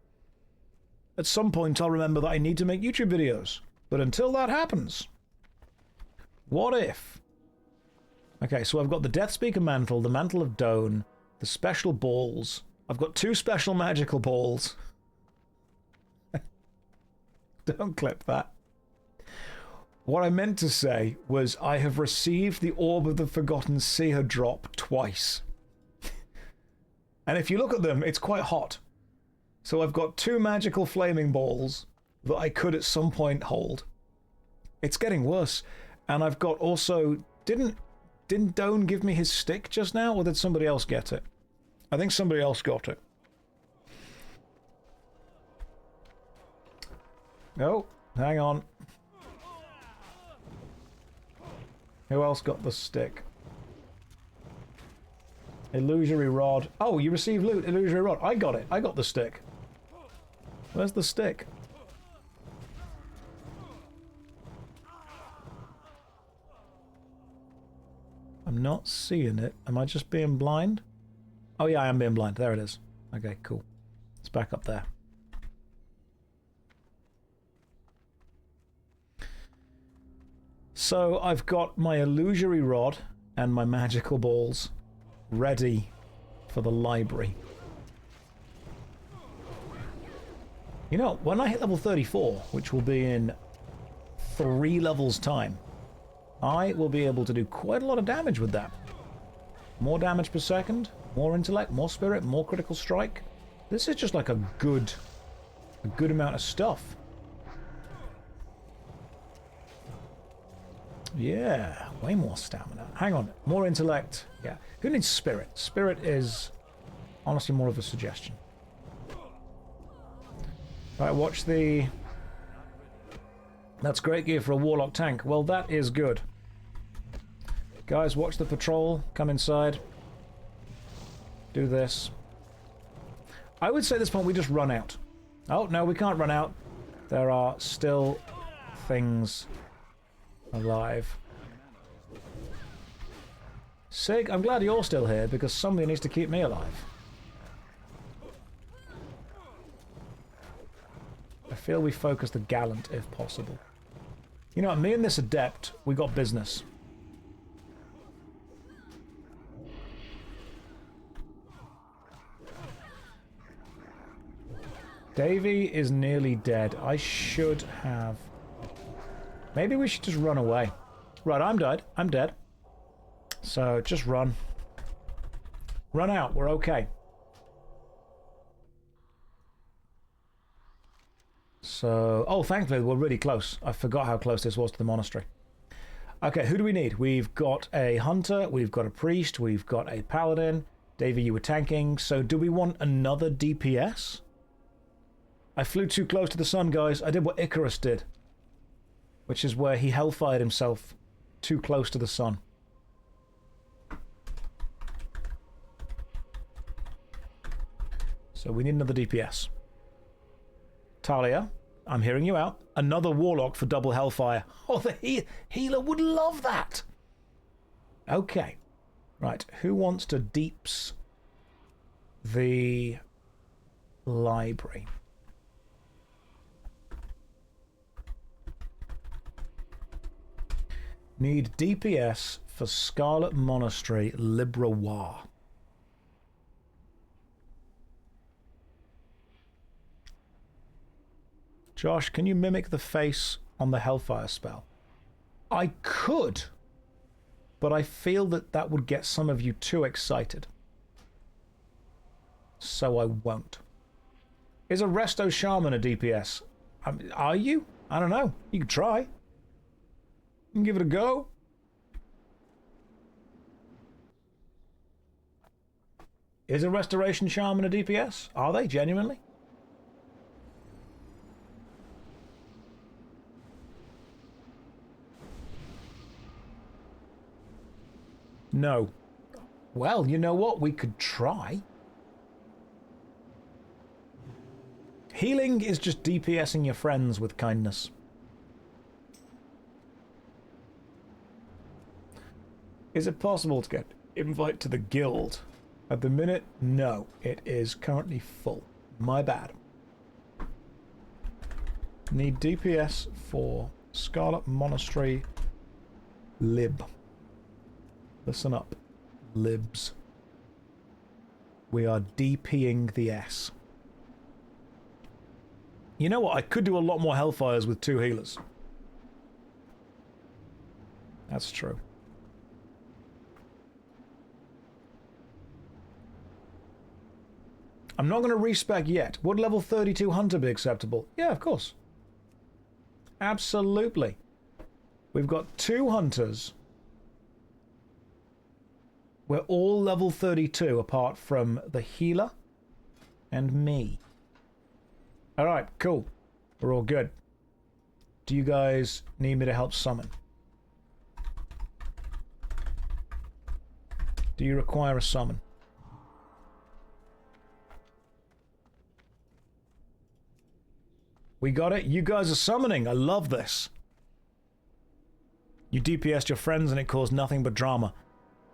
At some point I'll remember that I need to make YouTube videos. But until that happens, what if? Okay, so I've got the Death Speaker Mantle, the Mantle of Doan, the special balls. I've got 2 special magical balls. Don't clip that. What I meant to say was I have received the Orb of the Forgotten Seer drop twice. And if you look at them, it's quite hot. So I've got 2 magical flaming balls that I could at some point hold. It's getting worse. And I've got also... Didn't Doan give me his stick just now, or did somebody else get it? I think somebody else got it. Oh, hang on. Who else got the stick? Illusory Rod. Oh, you received loot. Illusory Rod. I got it. I got the stick. Where's the stick? I'm not seeing it. Am I just being blind? Oh yeah, I am being blind. There it is. Okay, cool. It's back up there. So I've got my illusory rod and my magical balls ready for the library. You know, when I hit level 34, which will be in 3 levels time, I will be able to do quite a lot of damage with that. More damage per second, more intellect, more spirit, more critical strike. This is just like a good amount of stuff. Yeah, way more stamina. Hang on, more intellect. Yeah, who needs spirit? Spirit is honestly more of a suggestion. Right, watch the... That's great gear for a Warlock tank. Well, that is good. Guys, watch the patrol. Come inside. Do this. I would say at this point we just run out. Oh, no, we can't run out. There are still things alive. Sig, I'm glad you're still here because somebody needs to keep me alive. I feel we focus the Gallant if possible. You know what, me and this Adept, we got business. Davy is nearly dead. I should have... Maybe we should just run away. Right, I'm dead. I'm dead. So, just run. Run out. We're okay. So... Oh, thankfully, we're really close. I forgot how close this was to the monastery. Okay, who do we need? We've got a hunter, we've got a priest, we've got a paladin. Davy, you were tanking. So, do we want another DPS? I flew too close to the sun, guys. I did what Icarus did. Which is where he hellfired himself too close to the sun. So we need another DPS. Talia, I'm hearing you out. Another Warlock for double hellfire. Oh, the healer would love that. Okay. Right, who wants to deeps the library? Need DPS for Scarlet Monastery, Libroir. Josh, can you mimic the face on the Hellfire spell? I could, but I feel that that would get some of you too excited. So I won't. Is a Resto Shaman a DPS? Are you? I don't know. You can try. You can give it a go. Is a Restoration Shaman a DPS? Are they, genuinely? No. Well, you know what? We could try. Healing is just DPSing your friends with kindness. Is it possible to get invite to the guild? At the minute, no. It is currently full. My bad. Need DPS for Scarlet Monastery Lib. Listen up, libs. We are DPing the S. You know what? I could do a lot more Hellfires with 2 healers. That's true. I'm not going to respec yet. Would level 32 Hunter be acceptable? Yeah, of course. Absolutely. We've got 2 Hunters. We're all level 32 apart from the healer and me. Alright, cool. We're all good. Do you guys need me to help summon? Do you require a summon? We got it. You guys are summoning. I love this. You DPS'd your friends and it caused nothing but drama.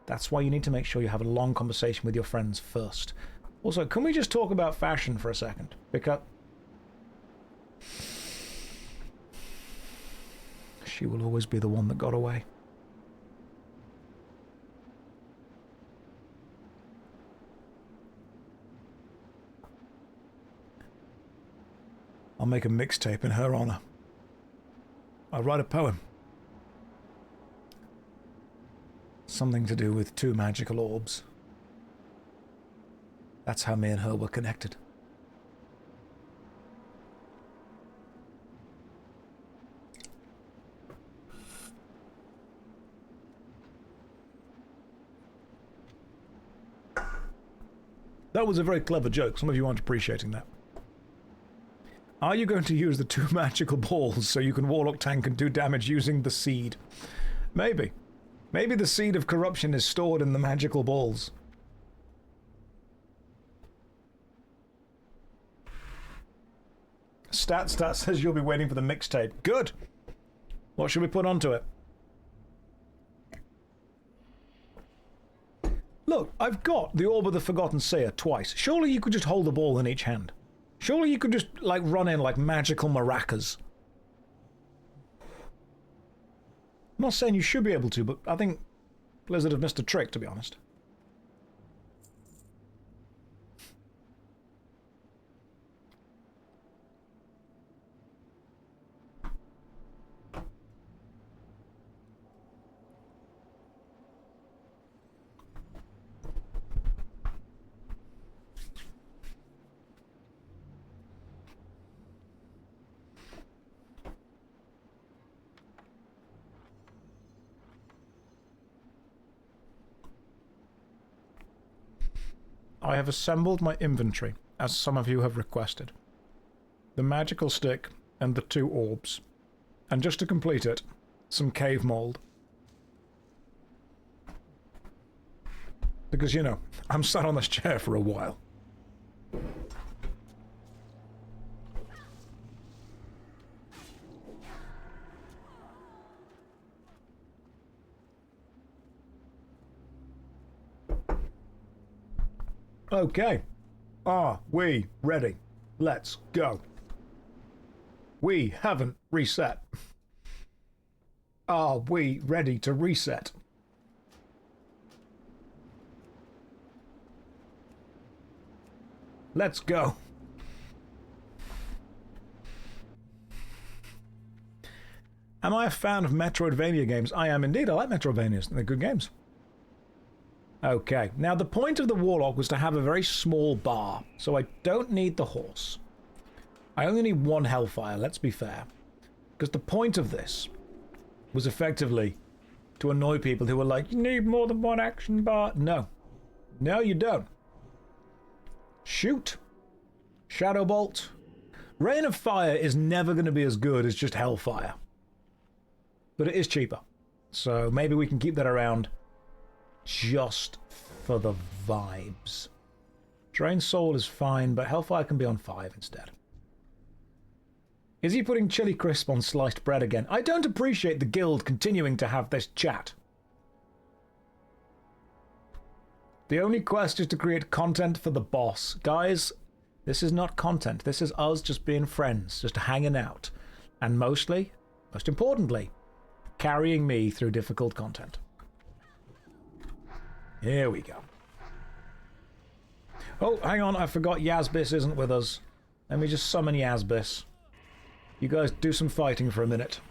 That's why you need to make sure you have a long conversation with your friends first. Also, can we just talk about fashion for a second? Because she will always be the one that got away. I'll make a mixtape in her honor. I'll write a poem. Something to do with 2 magical orbs. That's how me and her were connected. That was a very clever joke. Some of you aren't appreciating that. Are you going to use the 2 magical balls so you can Warlock tank and do damage using the seed? Maybe. Maybe the seed of corruption is stored in the magical balls. Stat says you'll be waiting for the mixtape. Good! What should we put onto it? Look, I've got the Orb of the Forgotten Seer twice. Surely you could just hold the ball in each hand. Surely you could just, like, run in like magical maracas. I'm not saying you should be able to, but I think Blizzard have missed a trick, to be honest. I have assembled my inventory, as some of you have requested. The magical stick and the 2 orbs. And just to complete it, some cave mold. Because, you know, I'm sat on this chair for a while. Okay. Are we ready? Let's go. We haven't reset. Are we ready to reset? Let's go. Am I a fan of Metroidvania games? I am indeed. I like Metroidvanias. They're good games. Okay, now the point of the Warlock was to have a very small bar, so I don't need the horse. I only need 1 Hellfire, let's be fair. Because the point of this was effectively to annoy people who were like, you need more than 1 action bar. No. No, you don't. Shoot. Shadow Bolt. Rain of Fire is never going to be as good as just Hellfire. But it is cheaper. So maybe we can keep that around just for the vibes. Drain Soul is fine, but Hellfire can be on 5 instead. Is he putting chili crisp on sliced bread again? I don't appreciate the guild continuing to have this chat. The only quest is to create content for the boss. Guys, this is not content. This is us just being friends, just hanging out. And mostly, most importantly, carrying me through difficult content. Here we go. Oh, hang on, I forgot Yazbis isn't with us. Let me just summon Yazbis. You guys do some fighting for a minute.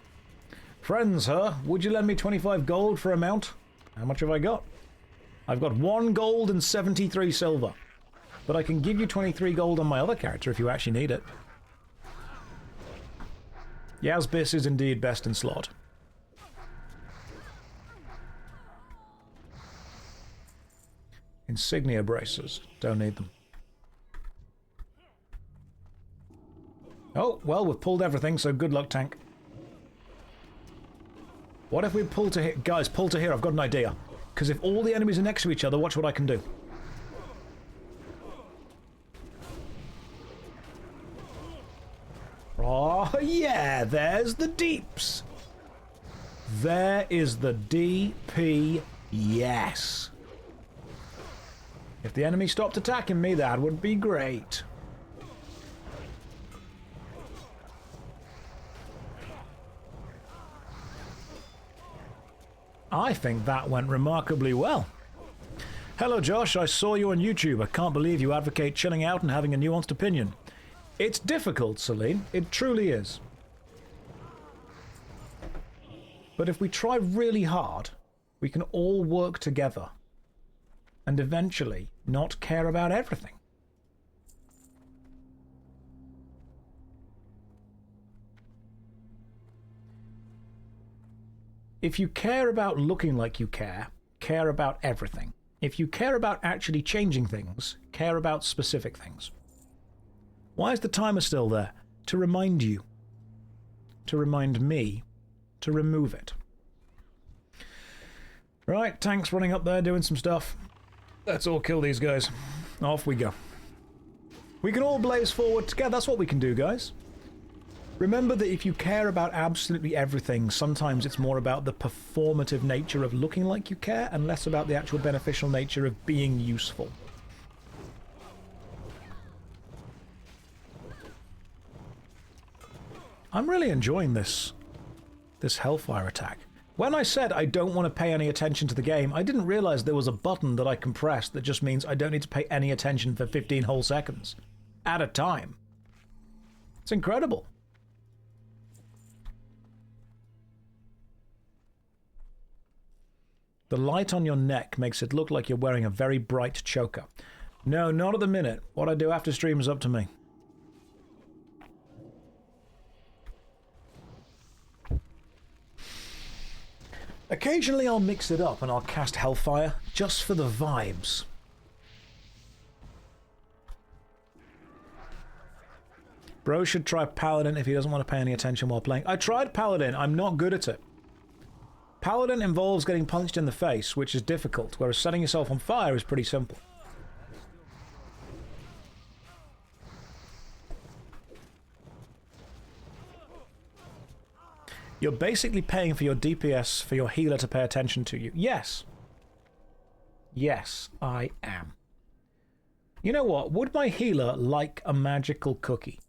Friends, huh? Would you lend me 25 gold for a mount? How much have I got? I've got 1 gold and 73 silver. But I can give you 23 gold on my other character if you actually need it. Yazbis is indeed best in slot. Insignia braces. Don't need them. Oh, well, we've pulled everything, so good luck, tank. What if we pull to here? Guys, pull to here. I've got an idea. Because if all the enemies are next to each other, watch what I can do. Oh, yeah, there's the deeps. There is the DP, yes. If the enemy stopped attacking me, that would be great. I think that went remarkably well. Hello, Josh. I saw you on YouTube. I can't believe you advocate chilling out and having a nuanced opinion. It's difficult, Celine. It truly is. But if we try really hard, we can all work together and eventually not care about everything. If you care about looking like you care about everything. If you care about actually changing things, care about specific things. Why is the timer still there? To remind you. To remind me to remove it. Right, tank's running up there doing some stuff. Let's all kill these guys. Off we go. We can all blaze forward together. That's what we can do, guys. Remember that if you care about absolutely everything, sometimes it's more about the performative nature of looking like you care and less about the actual beneficial nature of being useful. I'm really enjoying this Hellfire attack. When I said I don't want to pay any attention to the game, I didn't realize there was a button that I can press that just means I don't need to pay any attention for 15 whole seconds. At a time. It's incredible. The light on your neck makes it look like you're wearing a very bright choker. No, not at the minute. What I do after stream is up to me. Occasionally I'll mix it up and I'll cast Hellfire just for the vibes. Bro should try Paladin if he doesn't want to pay any attention while playing. I tried Paladin. I'm not good at it. Paladin involves getting punched in the face, which is difficult, whereas setting yourself on fire is pretty simple. You're basically paying for your DPS for your healer to pay attention to you. Yes. Yes, I am. You know what? Would my healer like a magical cookie?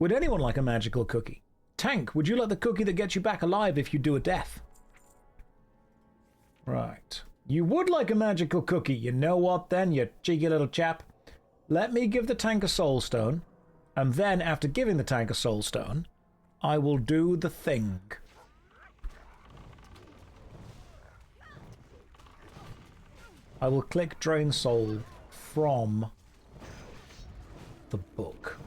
Would anyone like a magical cookie? Tank, would you like the cookie that gets you back alive if you do a death? Right. You would like a magical cookie. You know what then, you cheeky little chap? Let me give the tank a soul stone, and then after giving the tank a soul stone, I will do the thing. I will click Drain Soul from the book.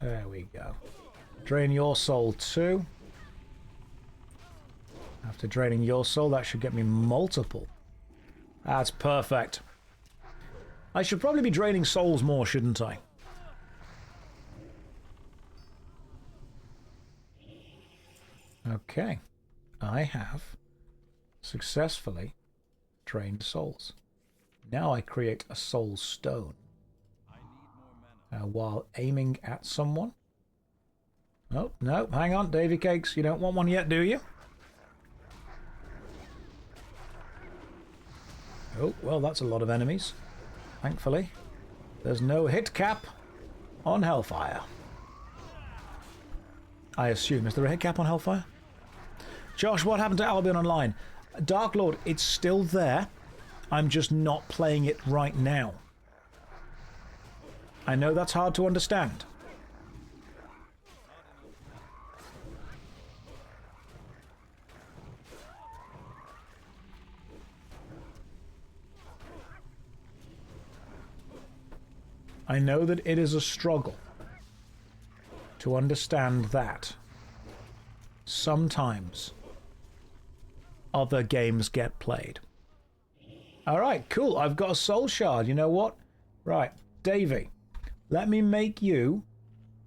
There we go. Drain your soul too. After draining your soul, that should get me multiple. That's perfect. I should probably be draining souls more, shouldn't I? Okay. I have successfully drained souls. Now I create a soul stone. While aiming at someone. Oh, no, hang on, Davy Cakes. You don't want one yet, do you? Oh, well, that's a lot of enemies. Thankfully, there's no hit cap on Hellfire. I assume. Is there a hit cap on Hellfire? Josh, what happened to Albion Online? Dark Lord, it's still there. I'm just not playing it right now. I know that's hard to understand. I know that it is a struggle to understand that sometimes other games get played. Alright, cool. I've got a soul shard. You know what? Right, Davey. Let me make you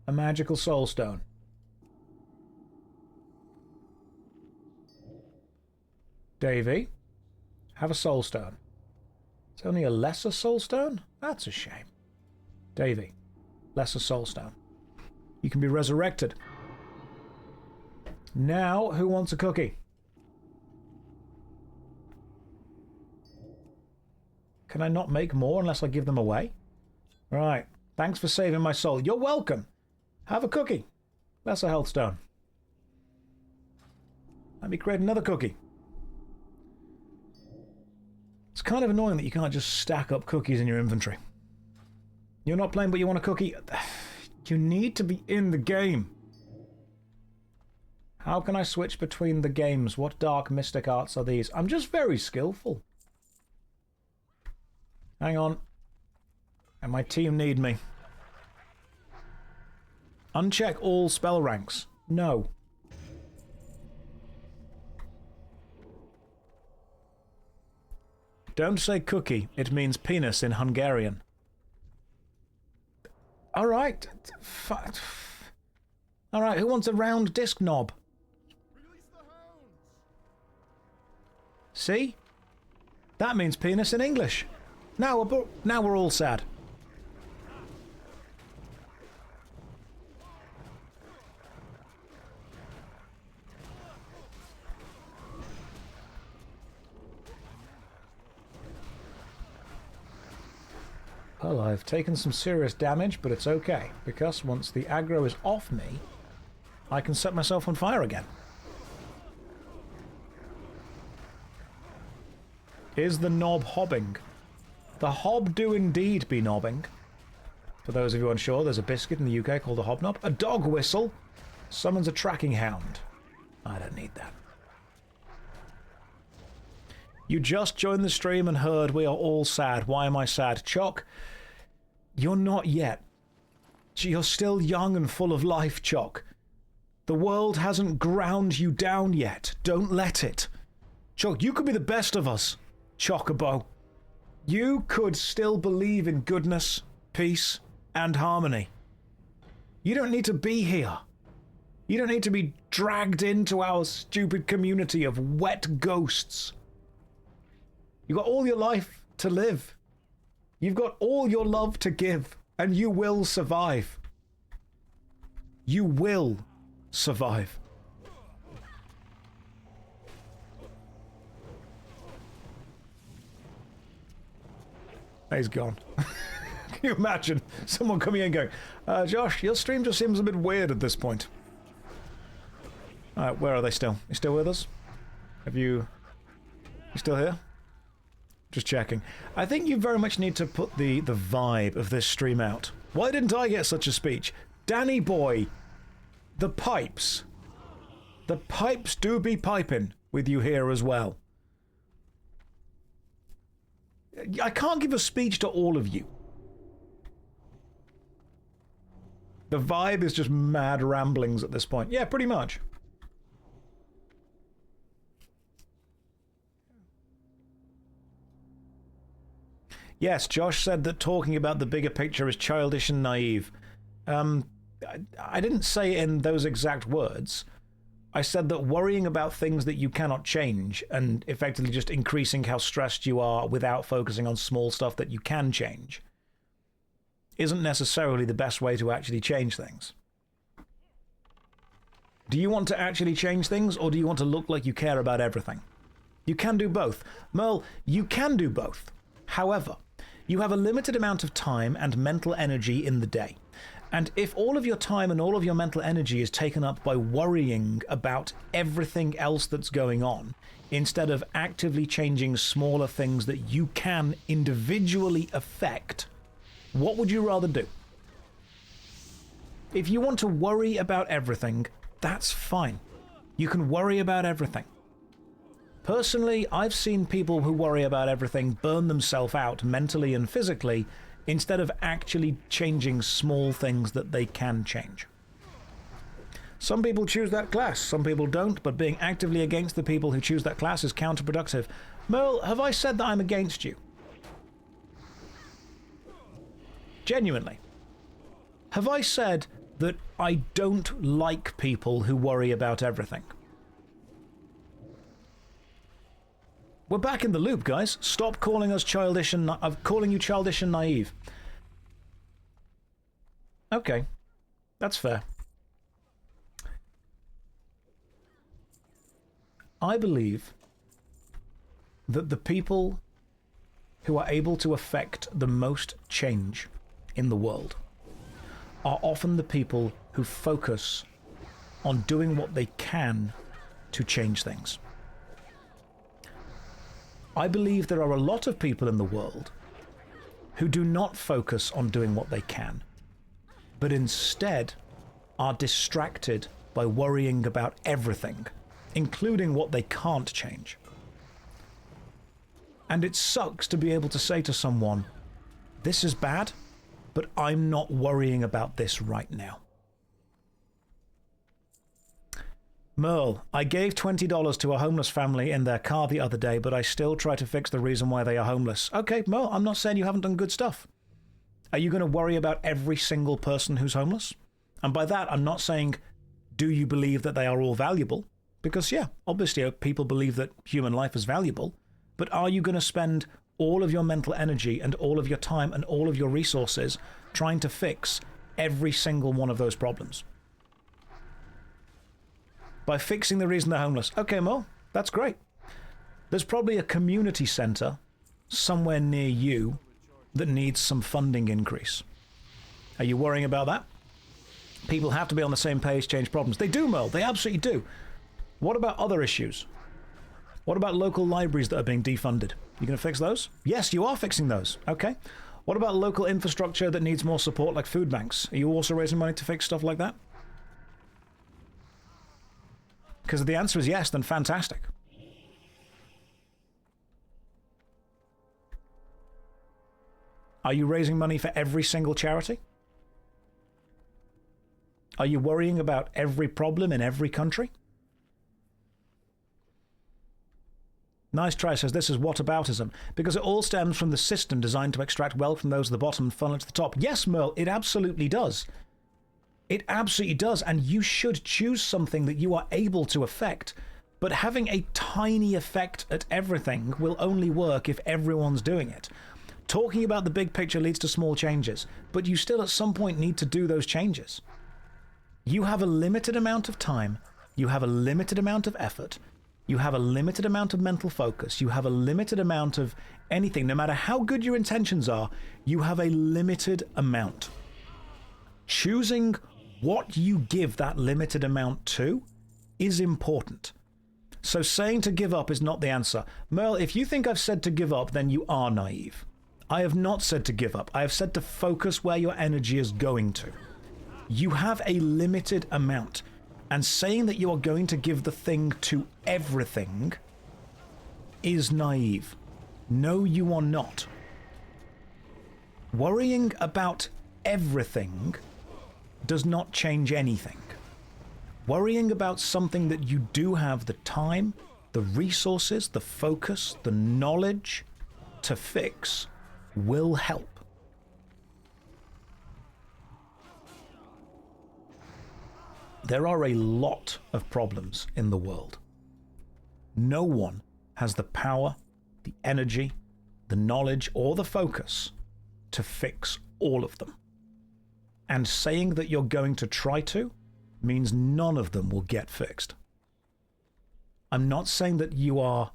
a magical soul stone. Davey, have a soul stone. It's only a lesser soul stone? That's a shame. Davey, lesser soul stone. You can be resurrected. Now, who wants a cookie? Can I not make more unless I give them away? Right. Thanks for saving my soul. You're welcome. Have a cookie. That's a health stone. Let me create another cookie. It's kind of annoying that you can't just stack up cookies in your inventory. You're not playing but you want a cookie? You need to be in the game. How can I switch between the games? What dark mystic arts are these? I'm just very skillful. Hang on. And my team need me. Uncheck all spell ranks. No. Don't say cookie. It means penis in Hungarian. Alright. Alright, who wants a round disc knob? See? That means penis in English. Now we're all sad. Well, I've taken some serious damage, but it's okay, because once the aggro is off me, I can set myself on fire again. Is the knob hobbing? The hob do indeed be knobbing. For those of you unsure, there's a biscuit in the UK called a hobnob. A dog whistle summons a tracking hound. I don't need that. You just joined the stream and heard we are all sad. Why am I sad? Choc, you're not yet. You're still young and full of life, Choc. The world hasn't ground you down yet. Don't let it. Choc, you could be the best of us, Chocobo. You could still believe in goodness, peace, and harmony. You don't need to be here. You don't need to be dragged into our stupid community of wet ghosts. You've got all your life to live. You've got all your love to give, and you will survive. You will survive. He's gone. Can you imagine someone coming in going, Josh, your stream just seems a bit weird at this point. Alright, where are they still? You still with us? You still here? Just checking. I think you very much need to put the vibe of this stream out. Why didn't I get such a speech? Danny boy, the pipes. The pipes do be piping with you here as well. I can't give a speech to all of you. The vibe is just mad ramblings at this point. Yeah, pretty much. Yes, Josh said that talking about the bigger picture is childish and naive. I didn't say it in those exact words. I said that worrying about things that you cannot change and effectively just increasing how stressed you are without focusing on small stuff that you can change isn't necessarily the best way to actually change things. Do you want to actually change things, or do you want to look like you care about everything? You can do both. Merle, you can do both. However, you have a limited amount of time and mental energy in the day. And if all of your time and all of your mental energy is taken up by worrying about everything else that's going on, instead of actively changing smaller things that you can individually affect, what would you rather do? If you want to worry about everything, that's fine. You can worry about everything. Personally, I've seen people who worry about everything burn themselves out mentally and physically instead of actually changing small things that they can change. Some people choose that class, some people don't, but being actively against the people who choose that class is counterproductive. Merle, have I said that I'm against you? Genuinely. Have I said that I don't like people who worry about everything? We're back in the loop, guys. Stop calling us childish and... I'm calling you childish and naive. Okay. That's fair. I believe that the people who are able to affect the most change in the world are often the people who focus on doing what they can to change things. I believe there are a lot of people in the world who do not focus on doing what they can, but instead are distracted by worrying about everything, including what they can't change. And it sucks to be able to say to someone, this is bad, but I'm not worrying about this right now. Merle, I gave $20 to a homeless family in their car the other day, but I still try to fix the reason why they are homeless. Okay, Merle, I'm not saying you haven't done good stuff. Are you going to worry about every single person who's homeless? And by that, I'm not saying, do you believe that they are all valuable? Because, yeah, obviously people believe that human life is valuable, but are you going to spend all of your mental energy and all of your time and all of your resources trying to fix every single one of those problems? By fixing the reason they're homeless. Okay, Mo, that's great. There's probably a community centre somewhere near you that needs some funding increase. Are you worrying about that? People have to be on the same page, change problems. They do, Mo, they absolutely do. What about other issues? What about local libraries that are being defunded? You going to fix those? Yes, you are fixing those. Okay. What about local infrastructure that needs more support, like food banks? Are you also raising money to fix stuff like that? Because if the answer is yes, then fantastic. Are you raising money for every single charity? Are you worrying about every problem in every country? Nice Try says this is whataboutism, because it all stems from the system designed to extract wealth from those at the bottom and funnel it to the top. Yes, Merle, it absolutely does. It absolutely does, and you should choose something that you are able to affect. But having a tiny effect at everything will only work if everyone's doing it. Talking about the big picture leads to small changes, but you still at some point need to do those changes. You have a limited amount of time, you have a limited amount of effort, you have a limited amount of mental focus, you have a limited amount of anything. No matter how good your intentions are, you have a limited amount. Choosing what you give that limited amount to is important. So saying to give up is not the answer. Merle, if you think I've said to give up, then you are naive. I have not said to give up. I have said to focus where your energy is going to. You have a limited amount. And saying that you are going to give the thing to everything is naive. No, you are not. Worrying about everything does not change anything. Worrying about something that you do have the time, the resources, the focus, the knowledge to fix will help. There are a lot of problems in the world. No one has the power, the energy, the knowledge, or the focus to fix all of them. And saying that you're going to try to means none of them will get fixed. I'm not saying that you are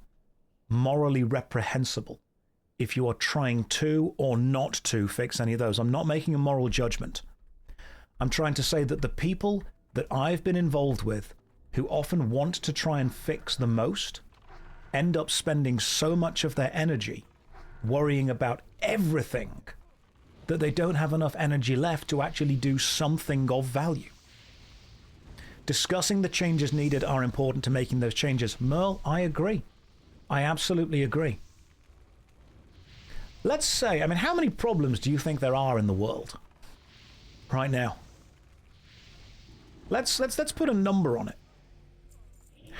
morally reprehensible if you are trying to or not to fix any of those. I'm not making a moral judgment. I'm trying to say that the people that I've been involved with who often want to try and fix the most end up spending so much of their energy worrying about everything that they don't have enough energy left to actually do something of value. Discussing the changes needed are important to making those changes. Merle, I agree. I absolutely agree. Let's say, how many problems do you think there are in the world right now? Let's put a number on it.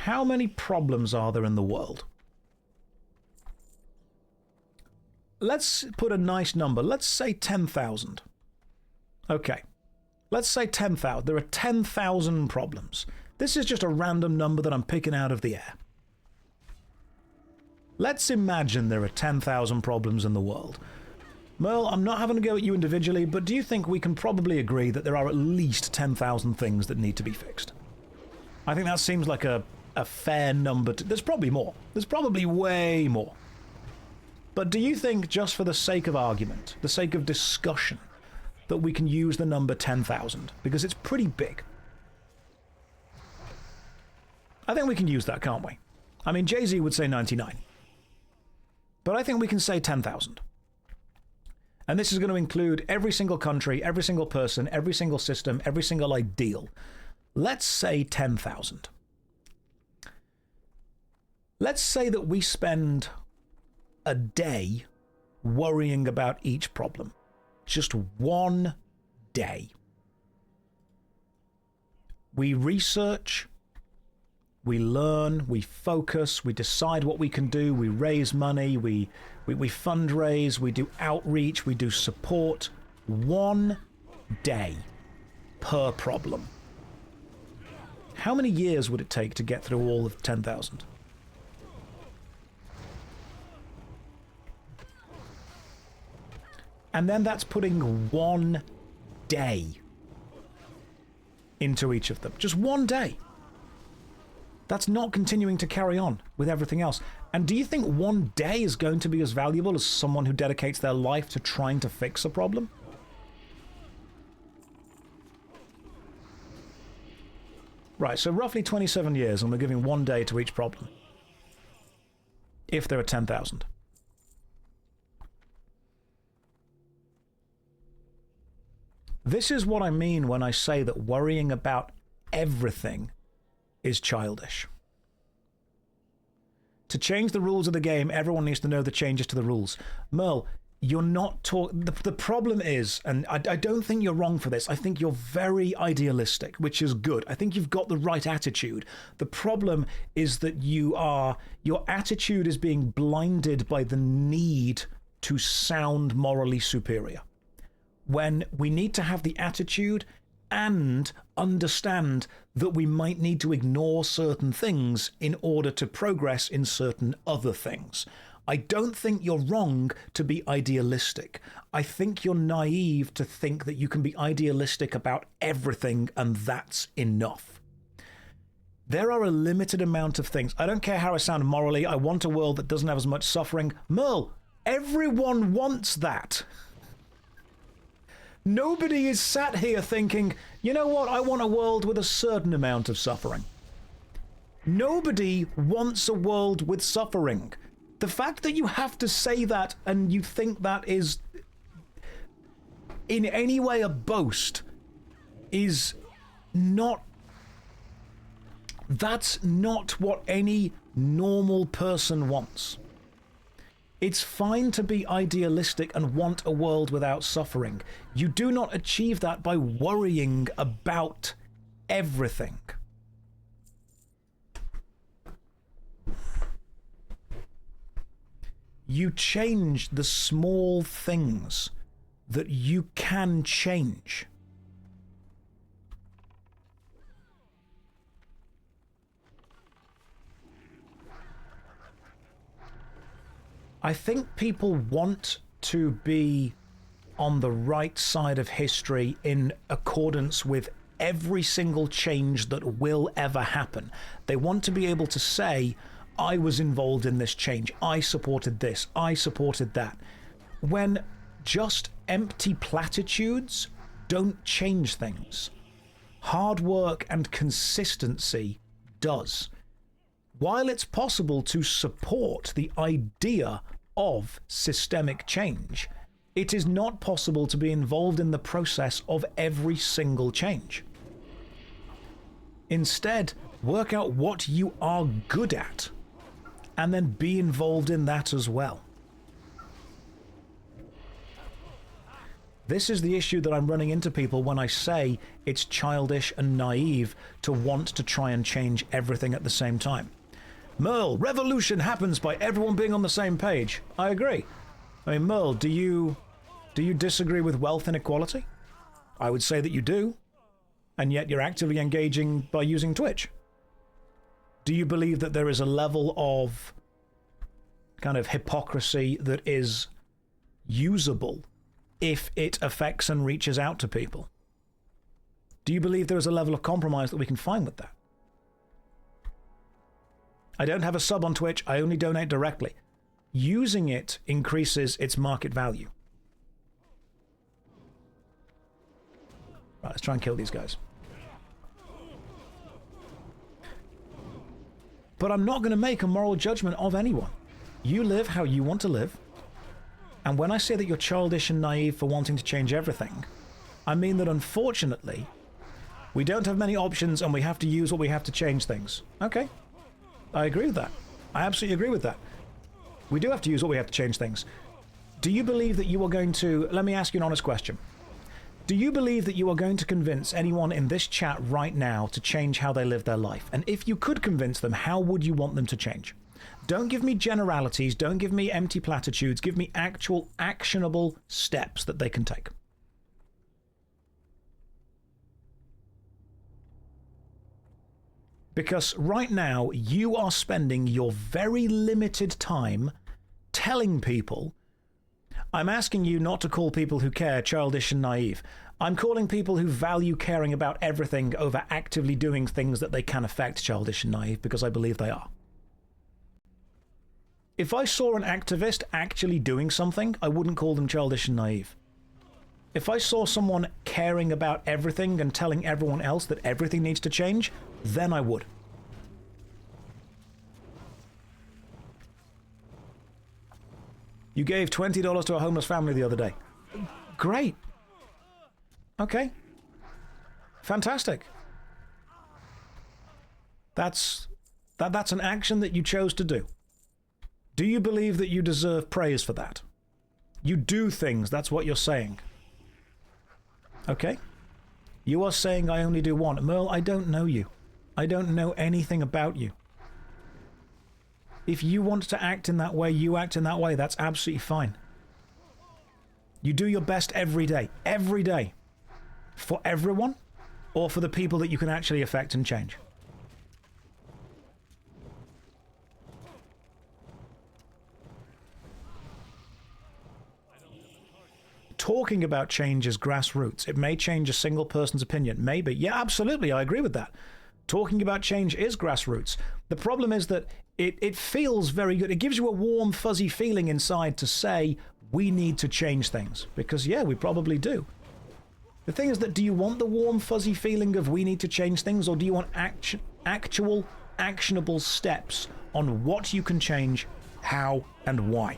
How many problems are there in the world? Let's put a nice number. Let's say 10,000. Okay. Let's say 10,000. There are 10,000 problems. This is just a random number that I'm picking out of the air. Let's imagine there are 10,000 problems in the world. Merle, I'm not having to go at you individually, but do you think we can probably agree that there are at least 10,000 things that need to be fixed? I think that seems like a fair number. There's probably more. There's probably way more. But do you think, just for the sake of argument, the sake of discussion, that we can use the number 10,000? Because it's pretty big. I think we can use that, can't we? Jay-Z would say 99. But I think we can say 10,000. And this is going to include every single country, every single person, every single system, every single ideal. Let's say 10,000. Let's say that we spend a day worrying about each problem. Just one day. We research, we learn, we focus, we decide what we can do, we raise money, we fundraise, we do outreach, we do support. One day per problem. How many years would it take to get through all of 10,000? And then that's putting one day into each of them. Just one day. That's not continuing to carry on with everything else. And do you think one day is going to be as valuable as someone who dedicates their life to trying to fix a problem? Right, so roughly 27 years, and we're giving one day to each problem. If there are 10,000. This is what I mean when I say that worrying about everything is childish. To change the rules of the game, everyone needs to know the changes to the rules. Merle, you're not talking... The problem is, and I don't think you're wrong for this, I think you're very idealistic, which is good. I think you've got the right attitude. The problem is that your attitude is being blinded by the need to sound morally superior. When we need to have the attitude and understand that we might need to ignore certain things in order to progress in certain other things. I don't think you're wrong to be idealistic. I think you're naive to think that you can be idealistic about everything and that's enough. There are a limited amount of things. I don't care how I sound morally. I want a world that doesn't have as much suffering. Merle, everyone wants that. Nobody is sat here thinking, you know what, I want a world with a certain amount of suffering. Nobody wants a world with suffering. The fact that you have to say that and you think that is in any way a boast is not... That's not what any normal person wants. It's fine to be idealistic and want a world without suffering. You do not achieve that by worrying about everything. You change the small things that you can change. I think people want to be on the right side of history in accordance with every single change that will ever happen. They want to be able to say, I was involved in this change, I supported this, I supported that. When just empty platitudes don't change things. Hard work and consistency does. While it's possible to support the idea of systemic change, it is not possible to be involved in the process of every single change. Instead, work out what you are good at, and then be involved in that as well. This is the issue that I'm running into people when I say it's childish and naive to want to try and change everything at the same time. Merle, revolution happens by everyone being on the same page. I agree. I mean, Merle, do you disagree with wealth inequality? I would say that you do. And yet you're actively engaging by using Twitch. Do you believe that there is a level of kind of hypocrisy that is usable if it affects and reaches out to people? Do you believe there is a level of compromise that we can find with that? I don't have a sub on Twitch, I only donate directly. Using it increases its market value. Right, let's try and kill these guys. But I'm not going to make a moral judgment of anyone. You live how you want to live. And when I say that you're childish and naive for wanting to change everything, I mean that unfortunately, we don't have many options and we have to use what we have to change things. Okay. I agree with that. I absolutely agree with that. We do have to use what we have to change things. Do you believe that you are going to... Let me ask you an honest question. Do you believe that you are going to convince anyone in this chat right now to change how they live their life? And if you could convince them, how would you want them to change? Don't give me generalities. Don't give me empty platitudes. Give me actual, actionable steps that they can take. Because right now, you are spending your very limited time telling people... I'm asking you not to call people who care childish and naive. I'm calling people who value caring about everything over actively doing things that they can affect childish and naive, because I believe they are. If I saw an activist actually doing something, I wouldn't call them childish and naive. If I saw someone caring about everything and telling everyone else that everything needs to change, then I would. You gave $20 to a homeless family the other day. Great. Okay. Fantastic. That's an action that you chose to do. Do you believe that you deserve praise for that? You do things. That's what you're saying. Okay? You are saying I only do one. Merle, I don't know you. I don't know anything about you. If you want to act in that way, you act in that way. That's absolutely fine. You do your best every day. Every day. For everyone, or for the people that you can actually affect and change. Talking about change is grassroots. It may change a single person's opinion. Maybe. Yeah, absolutely. I agree with that. Talking about change is grassroots. The problem is that it feels very good. It gives you a warm, fuzzy feeling inside to say, we need to change things. Because, yeah, we probably do. The thing is that, do you want the warm, fuzzy feeling of we need to change things, or do you want actual, actionable steps on what you can change, how, and why?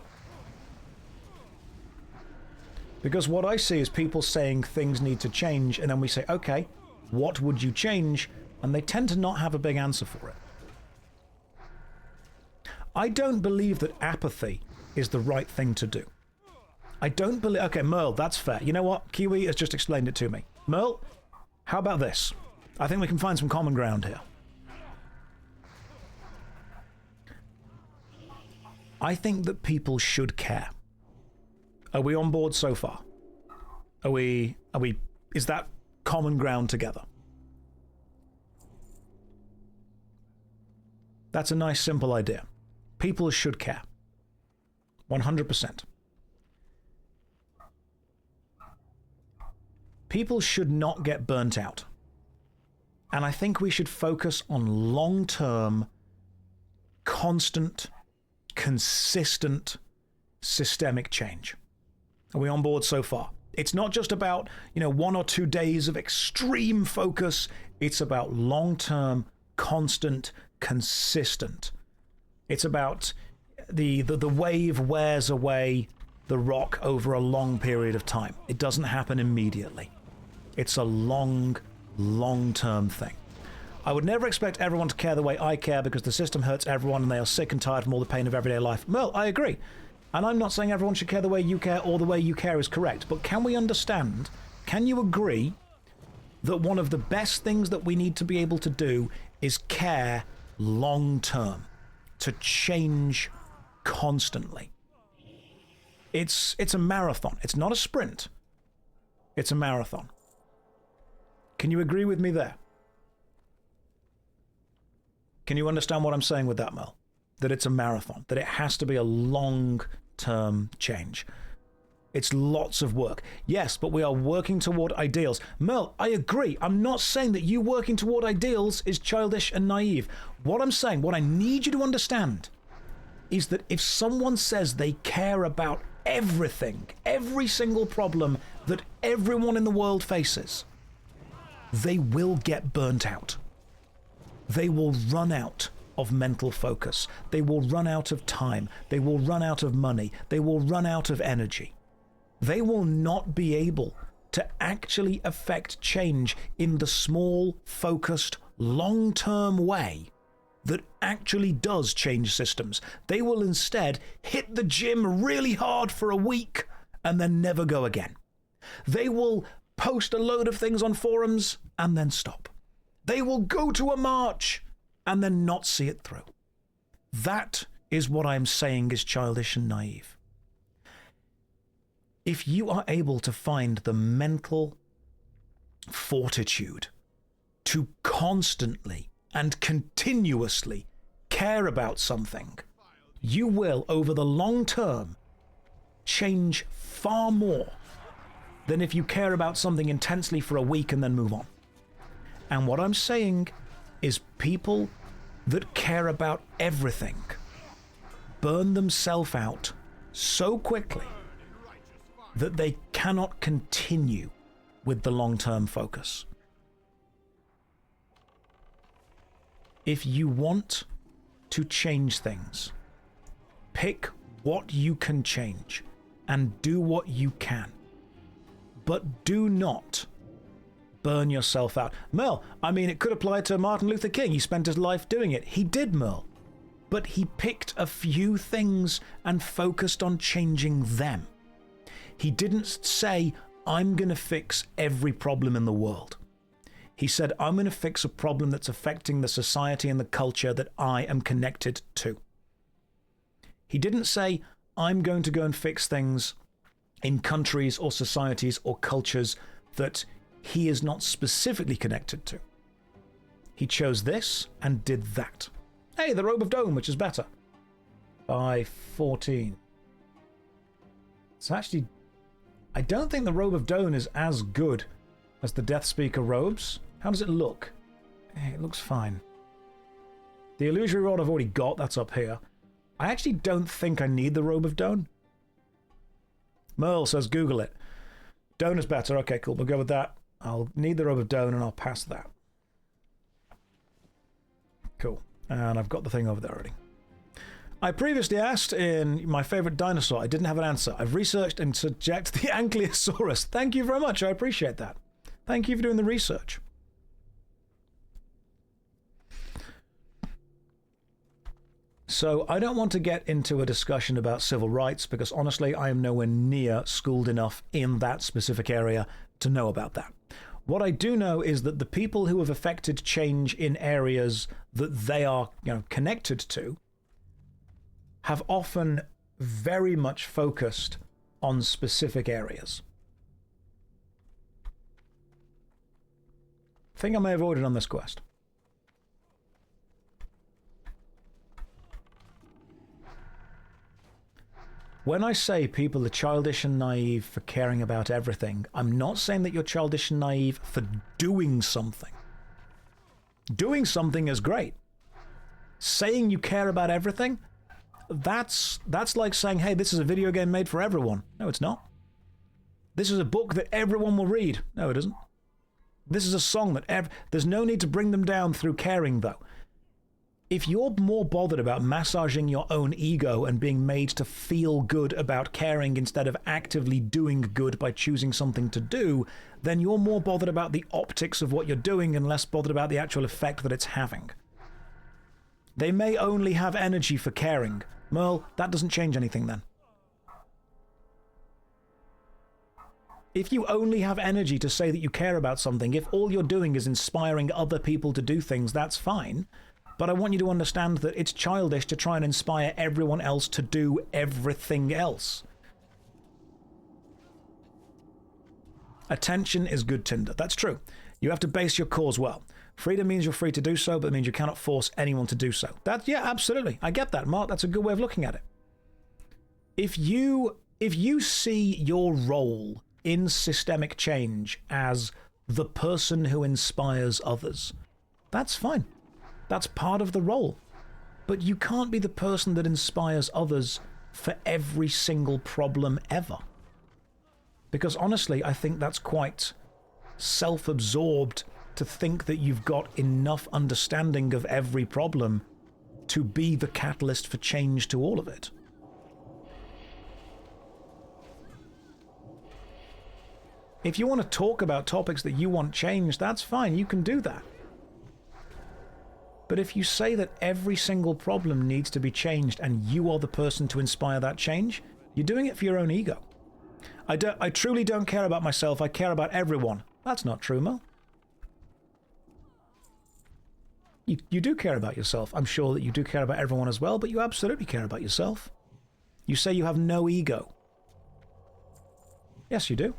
Because what I see is people saying things need to change, and then we say, okay, what would you change? And they tend to not have a big answer for it. I don't believe that apathy is the right thing to do. I don't believe... Okay, Merle, that's fair. You know what? Kiwi has just explained it to me. Merle, how about this? I think we can find some common ground here. I think that people should care. Are we on board so far? Is that common ground together? That's a nice, simple idea. People should care. 100%. People should not get burnt out. And I think we should focus on long-term, constant, consistent, systemic change. Are we on board so far? It's not just about, 1 or 2 days of extreme focus. It's about long-term, constant, consistent. It's about the wave wears away the rock over a long period of time. It doesn't happen immediately. It's a long-term thing. I would never expect everyone to care the way I care because the system hurts everyone and they are sick and tired from all the pain of everyday life. Well, I agree. And I'm not saying everyone should care the way you care or the way you care is correct. But can we understand, can you agree that one of the best things that we need to be able to do is care long-term, to change constantly? It's a marathon. It's not a sprint. It's a marathon. Can you agree with me there? Can you understand what I'm saying with that, Mel? That it's a marathon, that it has to be a long-term change. It's lots of work. Yes, but we are working toward ideals. Mel, I agree. I'm not saying that you working toward ideals is childish and naive. What I'm saying, what I need you to understand, is that if someone says they care about everything, every single problem that everyone in the world faces, they will get burnt out. They will run out of mental focus. They will run out of time. They will run out of money. They will run out of energy. They will not be able to actually affect change in the small, focused, long-term way that actually does change systems. They will instead hit the gym really hard for a week and then never go again. They will post a load of things on forums and then stop. They will go to a march and then not see it through. That is what I'm saying is childish and naive. If you are able to find the mental fortitude to constantly and continuously care about something, you will, over the long term, change far more than if you care about something intensely for a week and then move on. And what I'm saying is people that care about everything burn themselves out so quickly that they cannot continue with the long-term focus. If you want to change things, pick what you can change and do what you can. But do not burn yourself out. Merle, I mean, it could apply to Martin Luther King. He spent his life doing it. He did, Merle. But he picked a few things and focused on changing them. He didn't say, I'm going to fix every problem in the world. He said, I'm going to fix a problem that's affecting the society and the culture that I am connected to. He didn't say, I'm going to go and fix things in countries or societies or cultures that he is not specifically connected to. He chose this and did that. Hey, the Robe of Dome, which is better. By 14. It's actually... I don't think the Robe of Dome is as good as the Death Speaker robes. How does it look? It looks fine. The Illusory Rod I've already got, that's up here. I actually don't think I need the Robe of Dome. Merle says Google it. Dome is better. Okay, cool. We'll go with that. I'll need the Robe of Dome and I'll pass that. Cool. And I've got the thing over there already. I previously asked in my favorite dinosaur. I didn't have an answer. I've researched and suggest the Ankylosaurus. Thank you very much. I appreciate that. Thank you for doing the research. So I don't want to get into a discussion about civil rights because honestly, I am nowhere near schooled enough in that specific area to know about that. What I do know is that the people who have affected change in areas that they are, connected to have often very much focused on specific areas. I think I may have ordered on this quest. When I say people are childish and naive for caring about everything, I'm not saying that you're childish and naive for doing something. Doing something is great. Saying you care about everything, that's like saying, hey, this is a video game made for everyone. No, it's not. This is a book that everyone will read. No, it isn't. This is a song that there's no need to bring them down through caring, though. If you're more bothered about massaging your own ego and being made to feel good about caring instead of actively doing good by choosing something to do, then you're more bothered about the optics of what you're doing and less bothered about the actual effect that it's having. They may only have energy for caring. Merle, that doesn't change anything then. If you only have energy to say that you care about something, if all you're doing is inspiring other people to do things, that's fine. But I want you to understand that it's childish to try and inspire everyone else to do everything else. Attention is good Tinder. That's true. You have to base your cause well. Freedom means you're free to do so, but it means you cannot force anyone to do so. Yeah, absolutely. I get that, Mark. That's a good way of looking at it. If you see your role in systemic change as the person who inspires others, that's fine. That's part of the role. But you can't be the person that inspires others for every single problem ever. Because honestly, I think that's quite self-absorbed to think that you've got enough understanding of every problem to be the catalyst for change to all of it. If you want to talk about topics that you want changed, that's fine, you can do that. But if you say that every single problem needs to be changed and you are the person to inspire that change, you're doing it for your own ego. I truly don't care about myself, I care about everyone. That's not true, Mo. You do care about yourself. I'm sure that you do care about everyone as well, but you absolutely care about yourself. You say you have no ego. Yes, you do.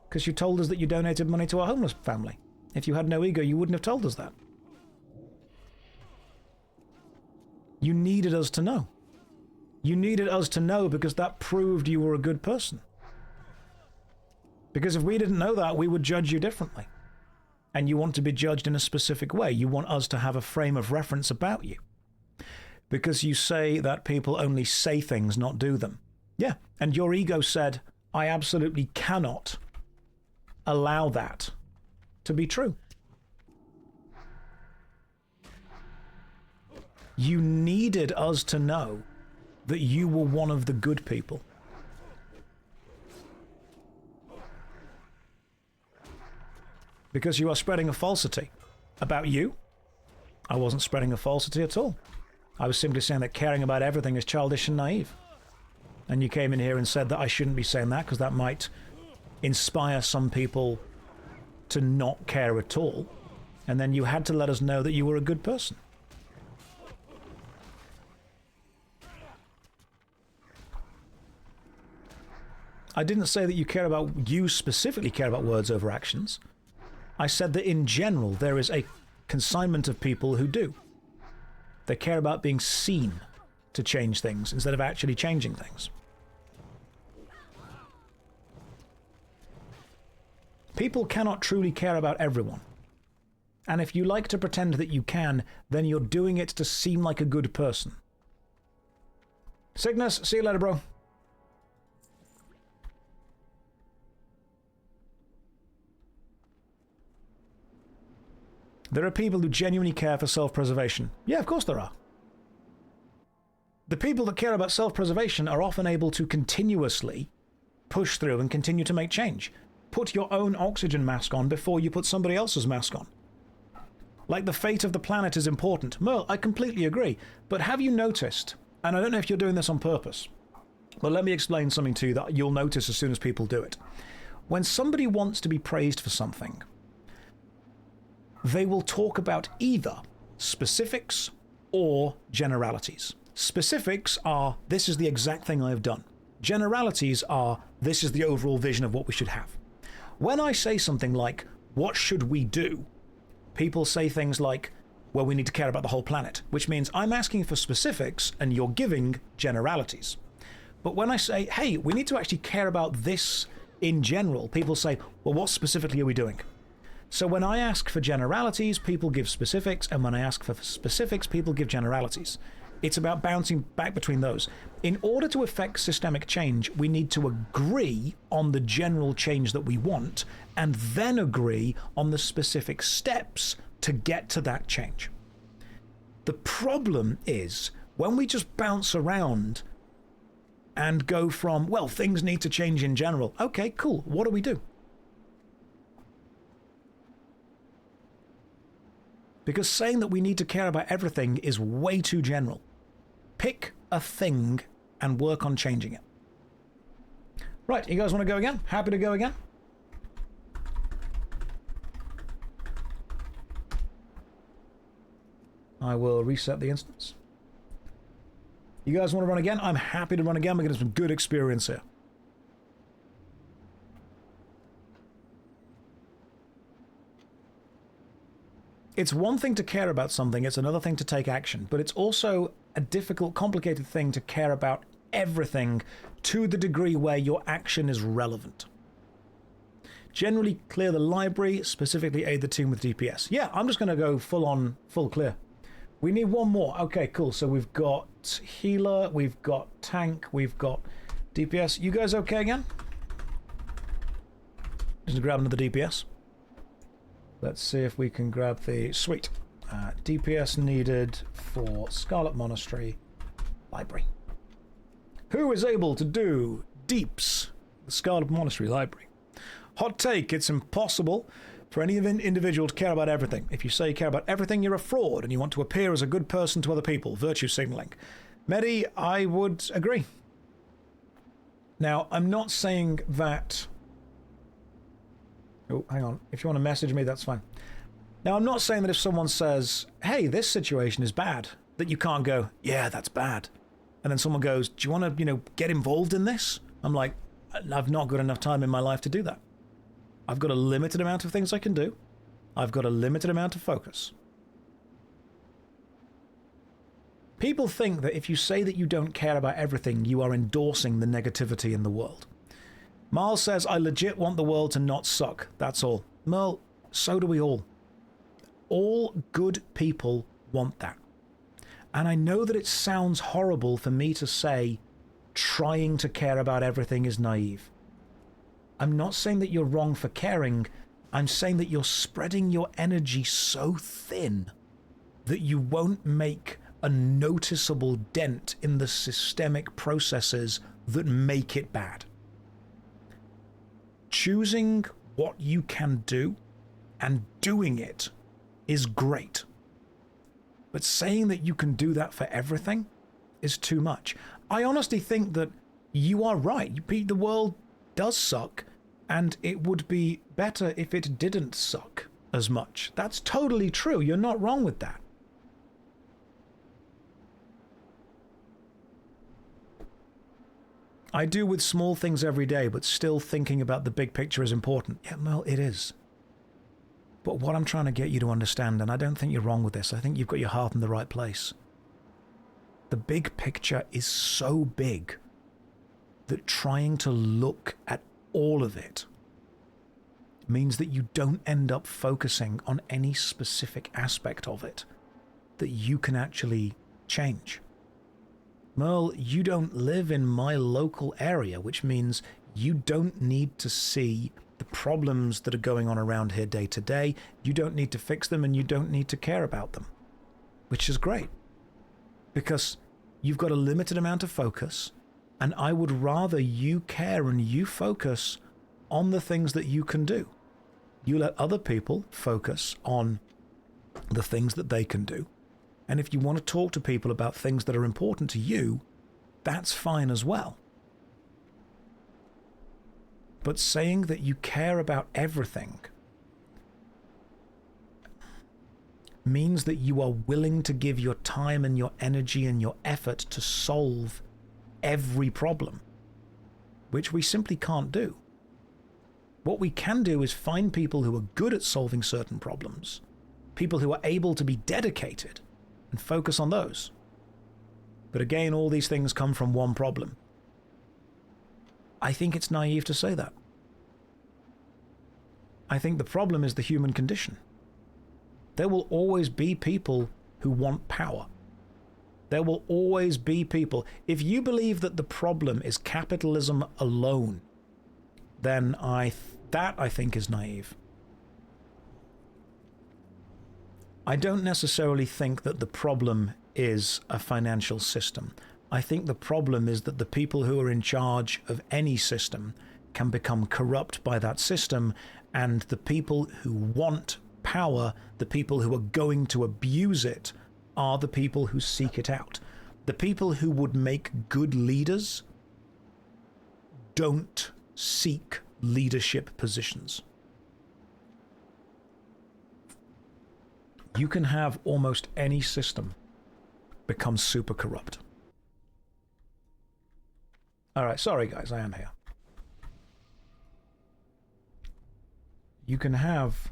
Because you told us that you donated money to our homeless family. If you had no ego, you wouldn't have told us that. You needed us to know. You needed us to know because that proved you were a good person. Because if we didn't know that, we would judge you differently. And you want to be judged in a specific way. You want us to have a frame of reference about you. Because you say that people only say things, not do them. Yeah, and your ego said, I absolutely cannot allow that to be true. You needed us to know that you were one of the good people. Because you are spreading a falsity about you. I wasn't spreading a falsity at all. I was simply saying that caring about everything is childish and naive. And you came in here and said that I shouldn't be saying that because that might inspire some people to not care at all. And then you had to let us know that you were a good person. I didn't say that you specifically care about words over actions. I said that in general there is a consignment of people who do. They care about being seen to change things instead of actually changing things. People cannot truly care about everyone. And if you like to pretend that you can, then you're doing it to seem like a good person. Cygnus, see you later, bro. There are people who genuinely care for self-preservation. Yeah, of course there are. The people that care about self-preservation are often able to continuously push through and continue to make change. Put your own oxygen mask on before you put somebody else's mask on. Like the fate of the planet is important. Merle, I completely agree. But have you noticed, and I don't know if you're doing this on purpose, but let me explain something to you that you'll notice as soon as people do it. When somebody wants to be praised for something, they will talk about either specifics or generalities. Specifics are, this is the exact thing I have done. Generalities are, this is the overall vision of what we should have. When I say something like, what should we do? People say things like, well, we need to care about the whole planet, which means I'm asking for specifics and you're giving generalities. But when I say, hey, we need to actually care about this in general, people say, well, what specifically are we doing? So when I ask for generalities, people give specifics, and when I ask for specifics, people give generalities. It's about bouncing back between those. In order to effect systemic change, we need to agree on the general change that we want, and then agree on the specific steps to get to that change. The problem is, when we just bounce around and go from, well, things need to change in general. Okay, cool. What do we do? Because saying that we need to care about everything is way too general. Pick a thing and work on changing it. Right, you guys want to go again? Happy to go again? I will reset the instance. You guys want to run again? I'm happy to run again. We're getting some good experience here. It's one thing to care about something, it's another thing to take action, but it's also a difficult, complicated thing to care about everything to the degree where your action is relevant. Generally clear the library, specifically aid the team with DPS. Yeah, I'm just going to go full clear. We need one more. Okay, cool. So we've got healer, we've got tank, we've got DPS. You guys okay again? Just grab another DPS. Let's see if we can grab the... Sweet. DPS needed for Scarlet Monastery Library. Who is able to do Deeps, the Scarlet Monastery Library? Hot take, it's impossible for any individual to care about everything. If you say you care about everything, you're a fraud and you want to appear as a good person to other people. Virtue signaling. Medi, I would agree. Now, I'm not saying that... Oh, hang on. If you want to message me, that's fine. Now, I'm not saying that if someone says, hey, this situation is bad, that you can't go, yeah, that's bad. And then someone goes, do you want to, get involved in this? I'm like, I've not got enough time in my life to do that. I've got a limited amount of things I can do. I've got a limited amount of focus. People think that if you say that you don't care about everything, you are endorsing the negativity in the world. Miles says, I legit want the world to not suck. That's all. Merle, so do we all. All good people want that. And I know that it sounds horrible for me to say trying to care about everything is naive. I'm not saying that you're wrong for caring. I'm saying that you're spreading your energy so thin that you won't make a noticeable dent in the systemic processes that make it bad. Choosing what you can do and doing it is great. But saying that you can do that for everything is too much. I honestly think that you are right. Pete, the world does suck, and it would be better if it didn't suck as much. That's totally true. You're not wrong with that. I do with small things every day, but still thinking about the big picture is important. Yeah, well, it is. But what I'm trying to get you to understand, and I don't think you're wrong with this, I think you've got your heart in the right place. The big picture is so big that trying to look at all of it means that you don't end up focusing on any specific aspect of it that you can actually change. Merle, you don't live in my local area, which means you don't need to see the problems that are going on around here day to day. You don't need to fix them, and you don't need to care about them, which is great because you've got a limited amount of focus, and I would rather you care and you focus on the things that you can do. You let other people focus on the things that they can do. And if you want to talk to people about things that are important to you, that's fine as well. But saying that you care about everything means that you are willing to give your time and your energy and your effort to solve every problem, which we simply can't do. What we can do is find people who are good at solving certain problems, people who are able to be dedicated, and focus on those. But again, all these things come from one problem. I think it's naive to say that. I think the problem is the human condition. There will always be people who want power. There will always be people. If you believe that the problem is capitalism alone, then I think is naive. I don't necessarily think that the problem is a financial system. I think the problem is that the people who are in charge of any system can become corrupt by that system, and the people who want power, the people who are going to abuse it, are the people who seek it out. The people who would make good leaders don't seek leadership positions. You can have almost any system become super corrupt. Alright, sorry guys, I am here. You can have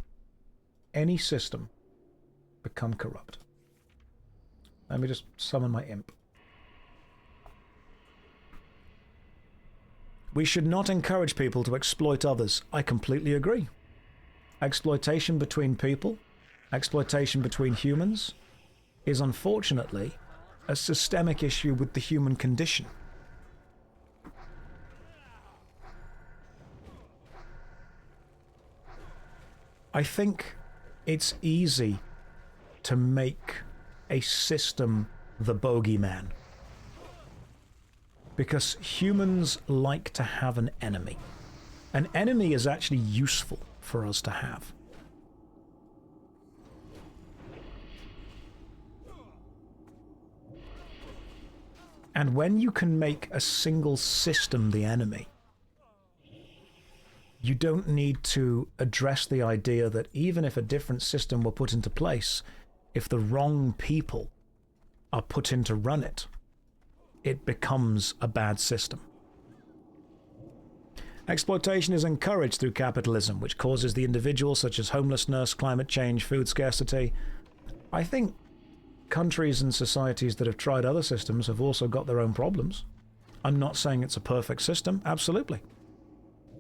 any system become corrupt. Let me just summon my imp. We should not encourage people to exploit others. I completely agree. Exploitation between people, exploitation between humans, is unfortunately a systemic issue with the human condition. I think it's easy to make a system the bogeyman, because humans like to have an enemy. An enemy is actually useful for us to have. And when you can make a single system the enemy, you don't need to address the idea that even if a different system were put into place, if the wrong people are put in to run it, it becomes a bad system. Exploitation is encouraged through capitalism, which causes the individual, such as homelessness, climate change, food scarcity. I think countries and societies that have tried other systems have also got their own problems. I'm not saying it's a perfect system, absolutely.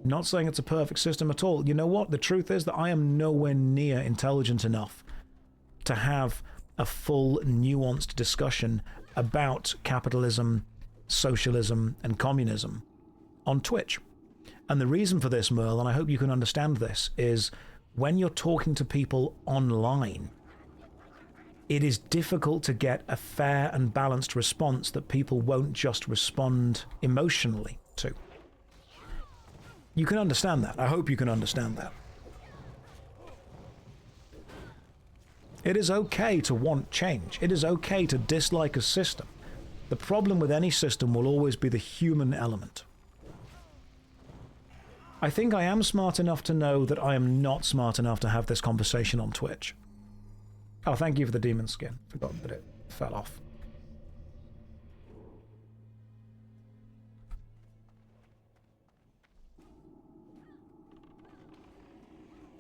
Not saying it's a perfect system at all. You know what? The truth is that I am nowhere near intelligent enough to have a full, nuanced discussion about capitalism, socialism, and communism on Twitch. And the reason for this, Merle, and I hope you can understand this, is when you're talking to people online, it is difficult to get a fair and balanced response that people won't just respond emotionally to. You can understand that. I hope you can understand that. It is okay to want change. It is okay to dislike a system. The problem with any system will always be the human element. I think I am smart enough to know that I am not smart enough to have this conversation on Twitch. Oh, thank you for the demon skin. Forgot that it fell off.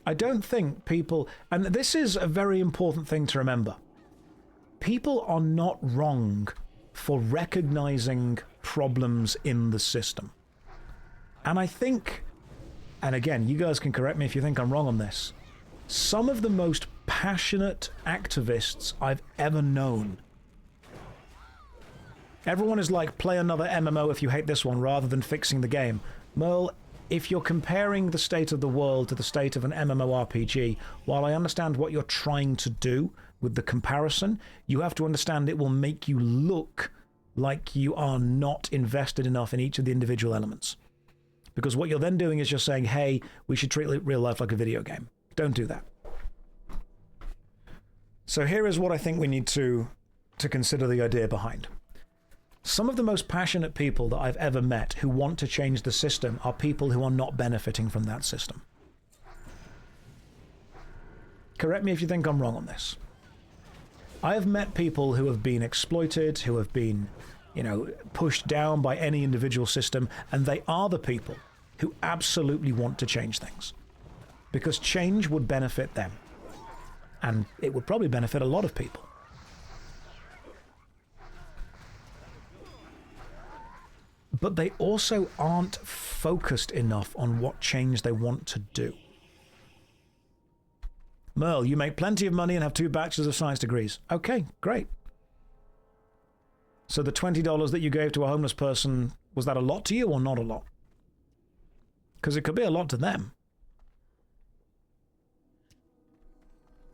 I don't think people, and this is a very important thing to remember, people are not wrong for recognizing problems in the system. And I think, and again, you guys can correct me if you think I'm wrong on this, some of the most passionate activists I've ever known. Everyone is like, play another MMO if you hate this one, rather than fixing the game. Merle, if you're comparing the state of the world to the state of an MMORPG, while I understand what you're trying to do with the comparison, you have to understand it will make you look like you are not invested enough in each of the individual elements. Because what you're then doing is just saying, hey, we should treat real life like a video game. Don't do that. So here is what I think we need to consider the idea behind. Some of the most passionate people that I've ever met who want to change the system are people who are not benefiting from that system. Correct me if you think I'm wrong on this. I have met people who have been exploited, who have been, pushed down by any individual system, and they are the people who absolutely want to change things. Because change would benefit them. And it would probably benefit a lot of people. But they also aren't focused enough on what change they want to do. Merle, you make plenty of money and have 2 bachelors of science degrees. Okay, great. So the $20 that you gave to a homeless person, was that a lot to you or not a lot? Because it could be a lot to them.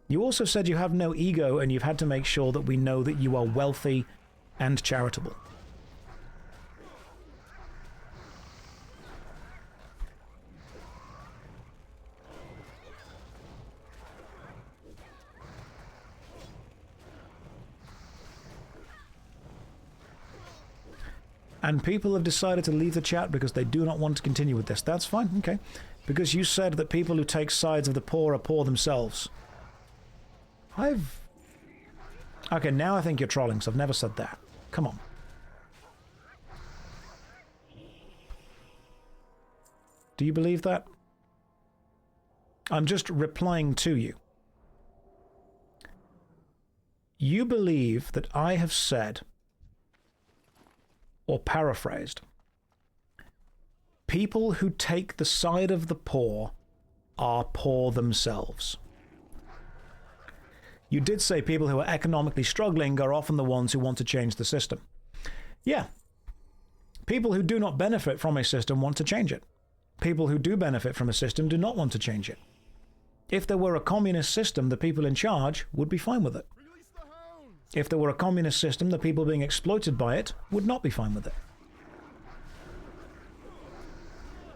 You also said you have no ego and you've had to make sure that we know that you are wealthy and charitable. And people have decided to leave the chat because they do not want to continue with this. That's fine, okay. Because you said that people who take sides of the poor are poor themselves. Okay, now I think you're trolling, because I've never said that. Come on. Do you believe that? I'm just replying to you. You believe that I have said, or paraphrased, people who take the side of the poor are poor themselves. You did say people who are economically struggling are often the ones who want to change the system. Yeah. People who do not benefit from a system want to change it. People who do benefit from a system do not want to change it. If there were a communist system, the people in charge would be fine with it. If there were a communist system, the people being exploited by it would not be fine with it.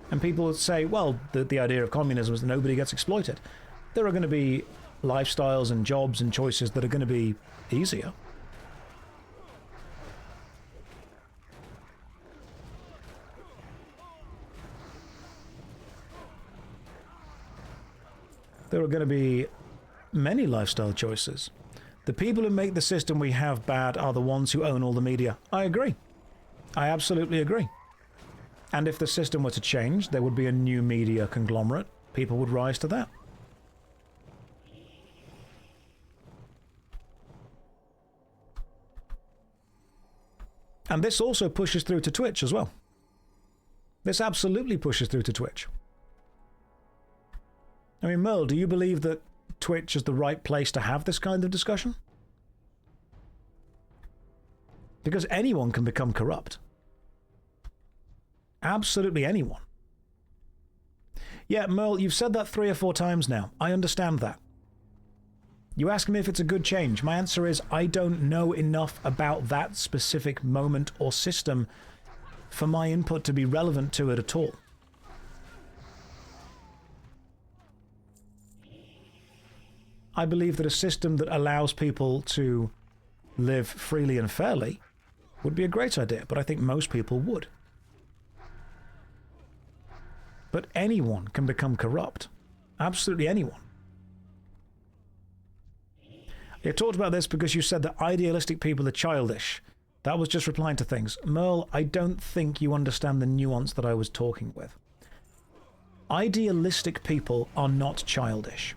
And people would say, well, the idea of communism is that nobody gets exploited. There are going to be lifestyles and jobs and choices that are going to be easier. There are going to be many lifestyle choices. The people who make the system we have bad are the ones who own all the media. I agree. I absolutely agree. And if the system were to change, there would be a new media conglomerate. People would rise to that. And this also pushes through to Twitch as well. This absolutely pushes through to Twitch. I mean, Merle, do you believe that Twitch is the right place to have this kind of discussion? Because anyone can become corrupt. Absolutely anyone. Yeah, Merle, you've said that 3 or 4 times now. I understand that. You ask me if it's a good change. My answer is I don't know enough about that specific moment or system for my input to be relevant to it at all. I believe that a system that allows people to live freely and fairly would be a great idea, but I think most people would. But anyone can become corrupt. Absolutely anyone. You talked about this because you said that idealistic people are childish. That was just replying to things. Merle, I don't think you understand the nuance that I was talking with. Idealistic people are not childish.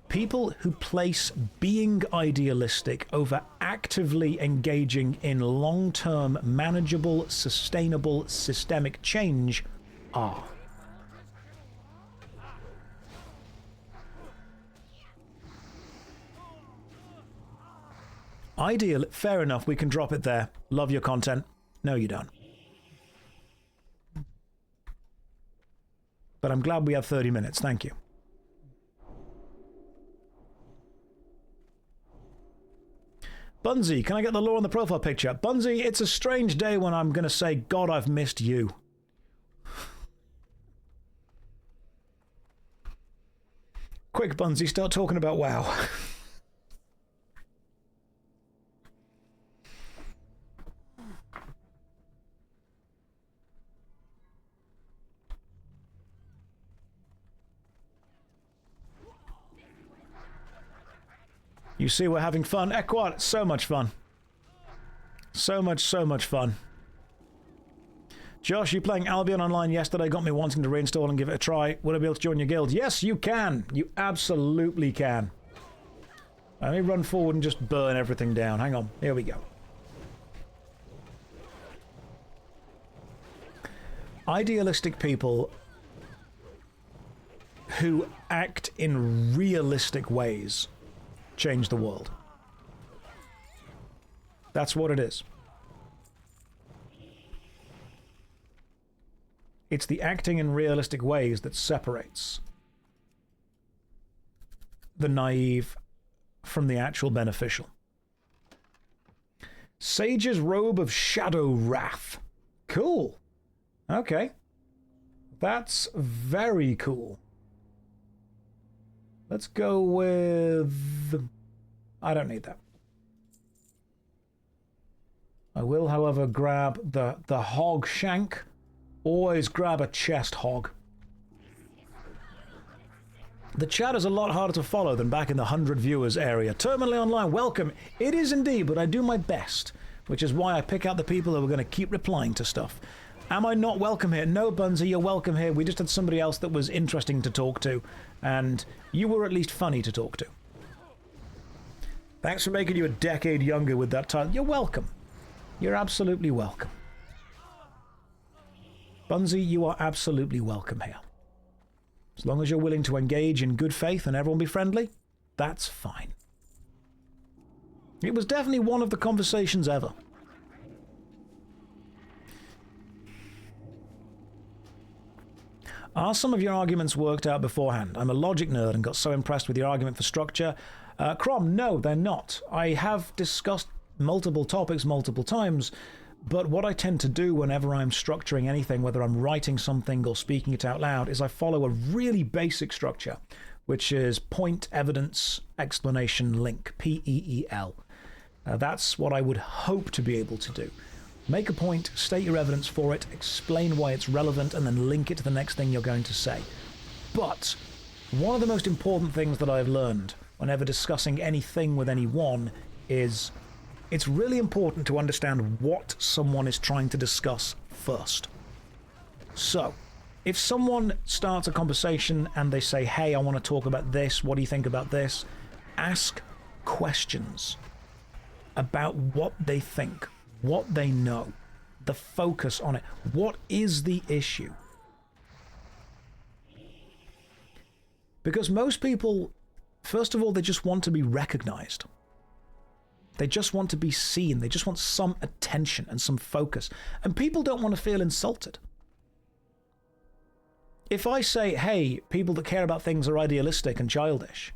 People who place being idealistic over actively engaging in long-term, manageable, sustainable, systemic change are. Ideal, fair enough, we can drop it there. Love your content. No, you don't. But I'm glad we have 30 minutes, thank you. Bunzy, can I get the lore on the profile picture? Bunzy, it's a strange day when I'm going to say, God, I've missed you. Quick, Bunzy, start talking about WoW. You see, we're having fun. Equat, so much fun. So much fun. Josh, you playing Albion online yesterday got me wanting to reinstall and give it a try. Will I be able to join your guild? Yes, you can. You absolutely can. Let me run forward and just burn everything down. Hang on. Here we go. Idealistic people who act in realistic ways change the world. That's what it is. It's the acting in realistic ways that separates the naive from the actual beneficial. Sage's Robe of Shadow Wrath. Cool. Okay. That's very cool. Let's go with... I don't need that. I will, however, grab the hog shank. Always grab a chest hog. The chat is a lot harder to follow than back in the 100 viewers area. Terminally online, welcome. It is indeed, but I do my best, which is why I pick out the people who are going to keep replying to stuff. Am I not welcome here? No, Bunzy, you're welcome here. We just had somebody else that was interesting to talk to, and you were at least funny to talk to. Thanks for making you a decade younger with that title. You're welcome. You're absolutely welcome. Bunzy, you are absolutely welcome here. As long as you're willing to engage in good faith and everyone be friendly, that's fine. It was definitely one of the conversations ever. Are some of your arguments worked out beforehand? I'm a logic nerd and got so impressed with your argument for structure. Crom, no, they're not. I have discussed multiple topics multiple times, but what I tend to do whenever I'm structuring anything, whether I'm writing something or speaking it out loud, is I follow a really basic structure, which is point, evidence, explanation, link, PEEL. That's what I would hope to be able to do. Make a point, state your evidence for it, explain why it's relevant, and then link it to the next thing you're going to say. But one of the most important things that I've learned whenever discussing anything with anyone is it's really important to understand what someone is trying to discuss first. So, if someone starts a conversation and they say, hey, I want to talk about this, what do you think about this? Ask questions about what they think. What they know, the focus on it. What is the issue? Because most people, first of all, they just want to be recognized. They just want to be seen. They just want some attention and some focus. And people don't want to feel insulted. If I say, hey, people that care about things are idealistic and childish,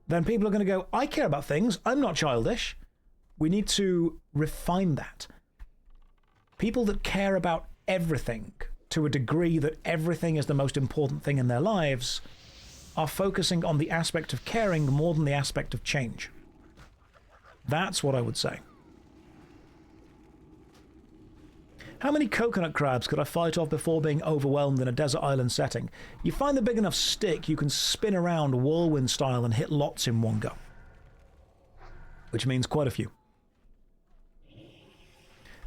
then people are going to go, I care about things. I'm not childish. We need to refine that. People that care about everything to a degree that everything is the most important thing in their lives are focusing on the aspect of caring more than the aspect of change. That's what I would say. How many coconut crabs could I fight off before being overwhelmed in a desert island setting? You find the big enough stick, you can spin around whirlwind style and hit lots in one go. Which means quite a few.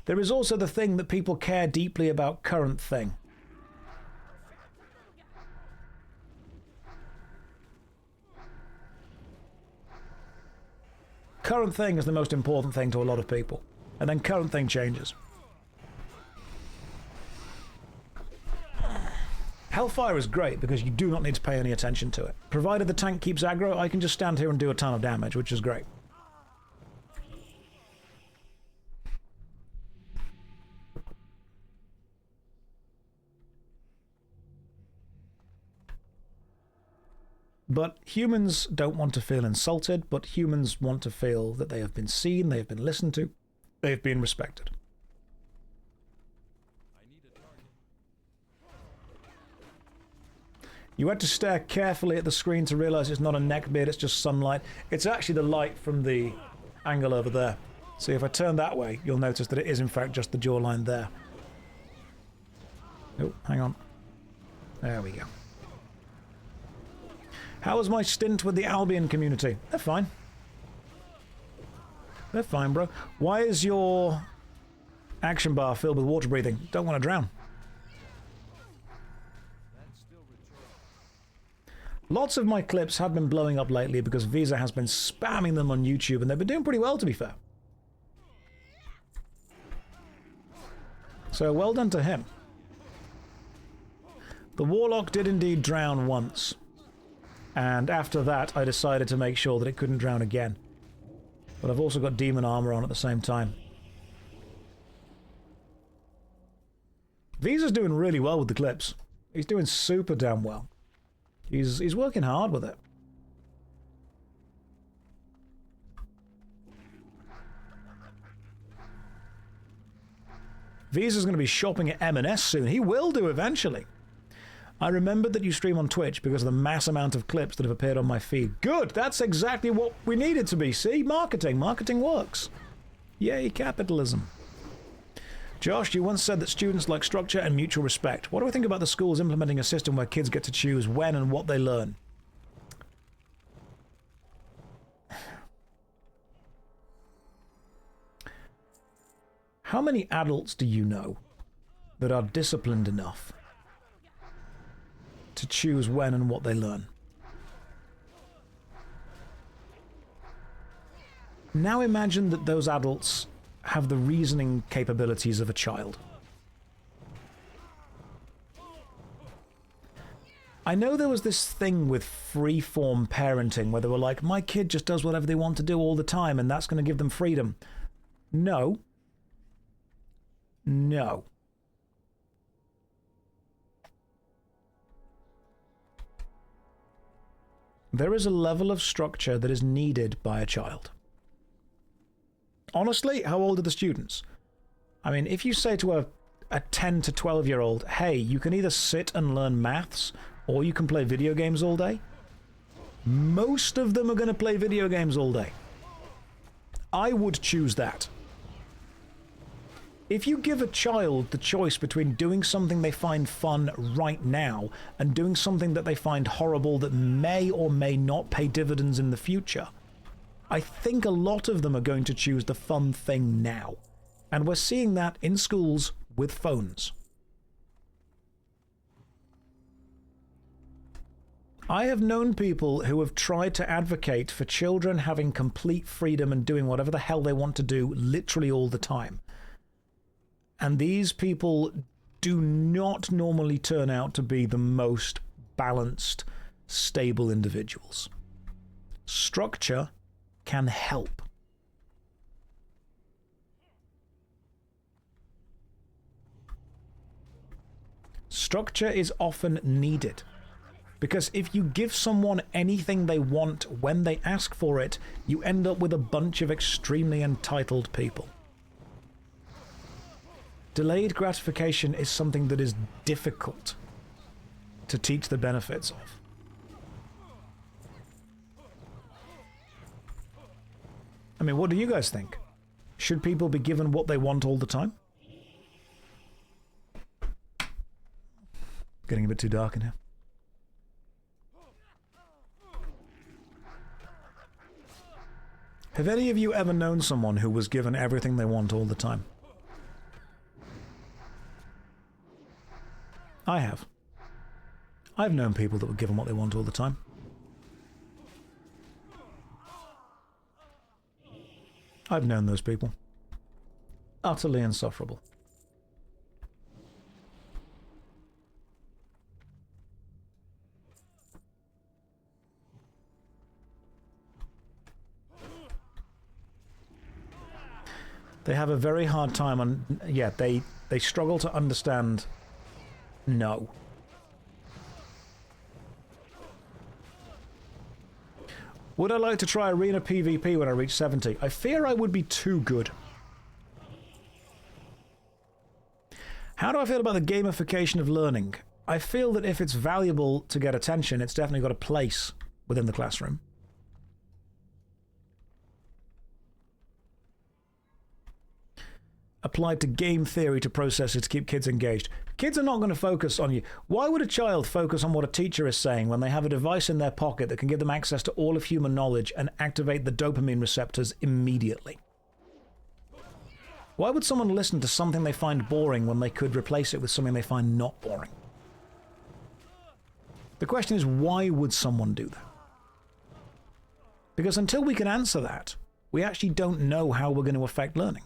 There is also the thing that people care deeply about current thing. Current thing is the most important thing to a lot of people. And then current thing changes. Hellfire is great because you do not need to pay any attention to it. Provided the tank keeps aggro, I can just stand here and do a ton of damage, which is great. But humans don't want to feel insulted, but humans want to feel that they have been seen, they have been listened to, they have been respected. You had to stare carefully at the screen to realize it's not a neckbeard, it's just sunlight. It's actually the light from the angle over there. So if I turn that way, you'll notice that it is in fact just the jawline there. Oh, hang on. There we go. How was my stint with the Albion community? They're fine. They're fine, bro. Why is your action bar filled with water breathing? Don't want to drown. Lots of my clips have been blowing up lately because Visa has been spamming them on YouTube, and they've been doing pretty well, to be fair. So well done to him. The Warlock did indeed drown once. And after that, I decided to make sure that it couldn't drown again. But I've also got demon armor on at the same time. Visa's doing really well with the clips. He's doing super damn well. He's working hard with it. Visa's going to be shopping at M&S soon. He will do eventually. I remembered that you stream on Twitch because of the mass amount of clips that have appeared on my feed. Good! That's exactly what we needed to be. See? Marketing. Marketing works. Yay, capitalism. Josh, you once said that students like structure and mutual respect. What do I think about the schools implementing a system where kids get to choose when and what they learn? How many adults do you know that are disciplined enough to choose when and what they learn? Now imagine that those adults have the reasoning capabilities of a child. I know there was this thing with free-form parenting where they were like, my kid just does whatever they want to do all the time and that's going to give them freedom. No. No. There is a level of structure that is needed by a child. Honestly, how old are the students? I mean, if you say to a 10 to 12-year-old, hey, you can either sit and learn maths or you can play video games all day, most of them are going to play video games all day. I would choose that. If you give a child the choice between doing something they find fun right now and doing something that they find horrible that may or may not pay dividends in the future, I think a lot of them are going to choose the fun thing now. And we're seeing that in schools with phones. I have known people who have tried to advocate for children having complete freedom and doing whatever the hell they want to do literally all the time. And these people do not normally turn out to be the most balanced, stable individuals. Structure can help. Structure is often needed. Because if you give someone anything they want when they ask for it, you end up with a bunch of extremely entitled people. Delayed gratification is something that is difficult to teach the benefits of. I mean, what do you guys think? Should people be given what they want all the time? Getting a bit too dark in here. Have any of you ever known someone who was given everything they want all the time? I have. I've known people that were given what they want all the time. I've known those people. Utterly insufferable. They have a very hard time on... Yeah, they struggle to understand no. Would I like to try Arena PvP when I reach 70? I fear I would be too good. How do I feel about the gamification of learning? I feel that if it's valuable to get attention, it's definitely got a place within the classroom. Applied to game theory to processes to keep kids engaged. Kids are not going to focus on you. Why would a child focus on what a teacher is saying when they have a device in their pocket that can give them access to all of human knowledge and activate the dopamine receptors immediately? Why would someone listen to something they find boring when they could replace it with something they find not boring? The question is, why would someone do that? Because until we can answer that, we actually don't know how we're going to affect learning.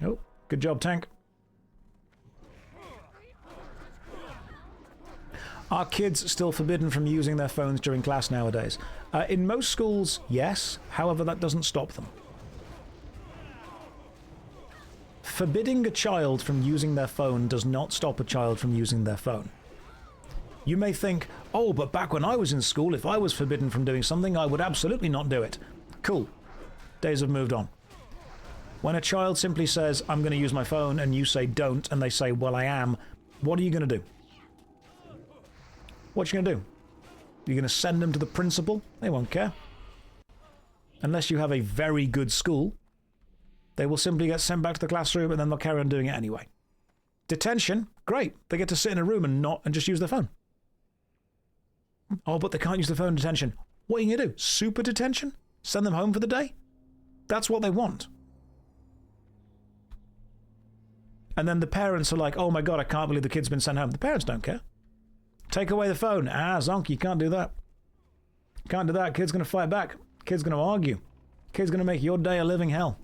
Oh, good job, tank. Are kids still forbidden from using their phones during class nowadays? In most schools, yes. However, that doesn't stop them. Forbidding a child from using their phone does not stop a child from using their phone. You may think, oh, but back when I was in school, if I was forbidden from doing something, I would absolutely not do it. Cool. Days have moved on. When a child simply says, I'm going to use my phone, and you say don't, and they say, well, I am, what are you going to do? What are you going to do? You're going to send them to the principal? They won't care. Unless you have a very good school, they will simply get sent back to the classroom, and then they'll carry on doing it anyway. Detention? Great. They get to sit in a room and just use their phone. Oh, but they can't use the phone in detention. What are you going to do? Super detention? Send them home for the day? That's what they want. And then the parents are like, oh my god, I can't believe the kid's been sent home. The parents don't care. Take away the phone. Zonk, you can't do that. Can't do that. Kid's going to fight back. Kid's going to argue. Kid's going to make your day a living hell.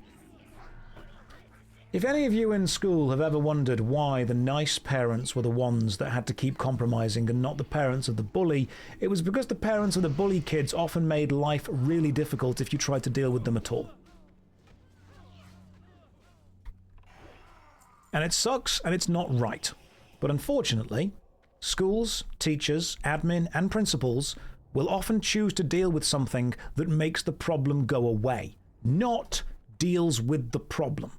If any of you in school have ever wondered why the nice parents were the ones that had to keep compromising and not the parents of the bully, it was because the parents of the bully kids often made life really difficult if you tried to deal with them at all. And it sucks, and it's not right. But unfortunately, schools, teachers, admin, and principals will often choose to deal with something that makes the problem go away, not deals with the problem.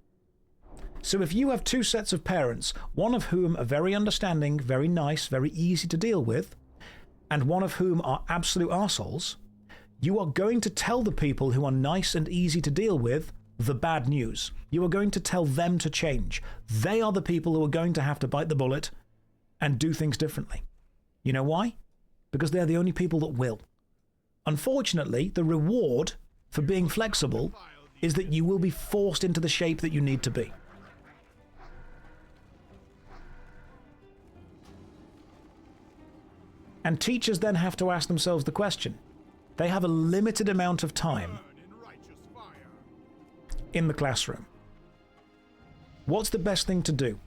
So if you have two sets of parents, one of whom are very understanding, very nice, very easy to deal with, and one of whom are absolute arseholes, you are going to tell the people who are nice and easy to deal with the bad news. You are going to tell them to change. They are the people who are going to have to bite the bullet and do things differently. You know why? Because they're the only people that will. Unfortunately, the reward for being flexible is that you will be forced into the shape that you need to be. And teachers then have to ask themselves the question. They have a limited amount of time in the classroom. What's the best thing to do?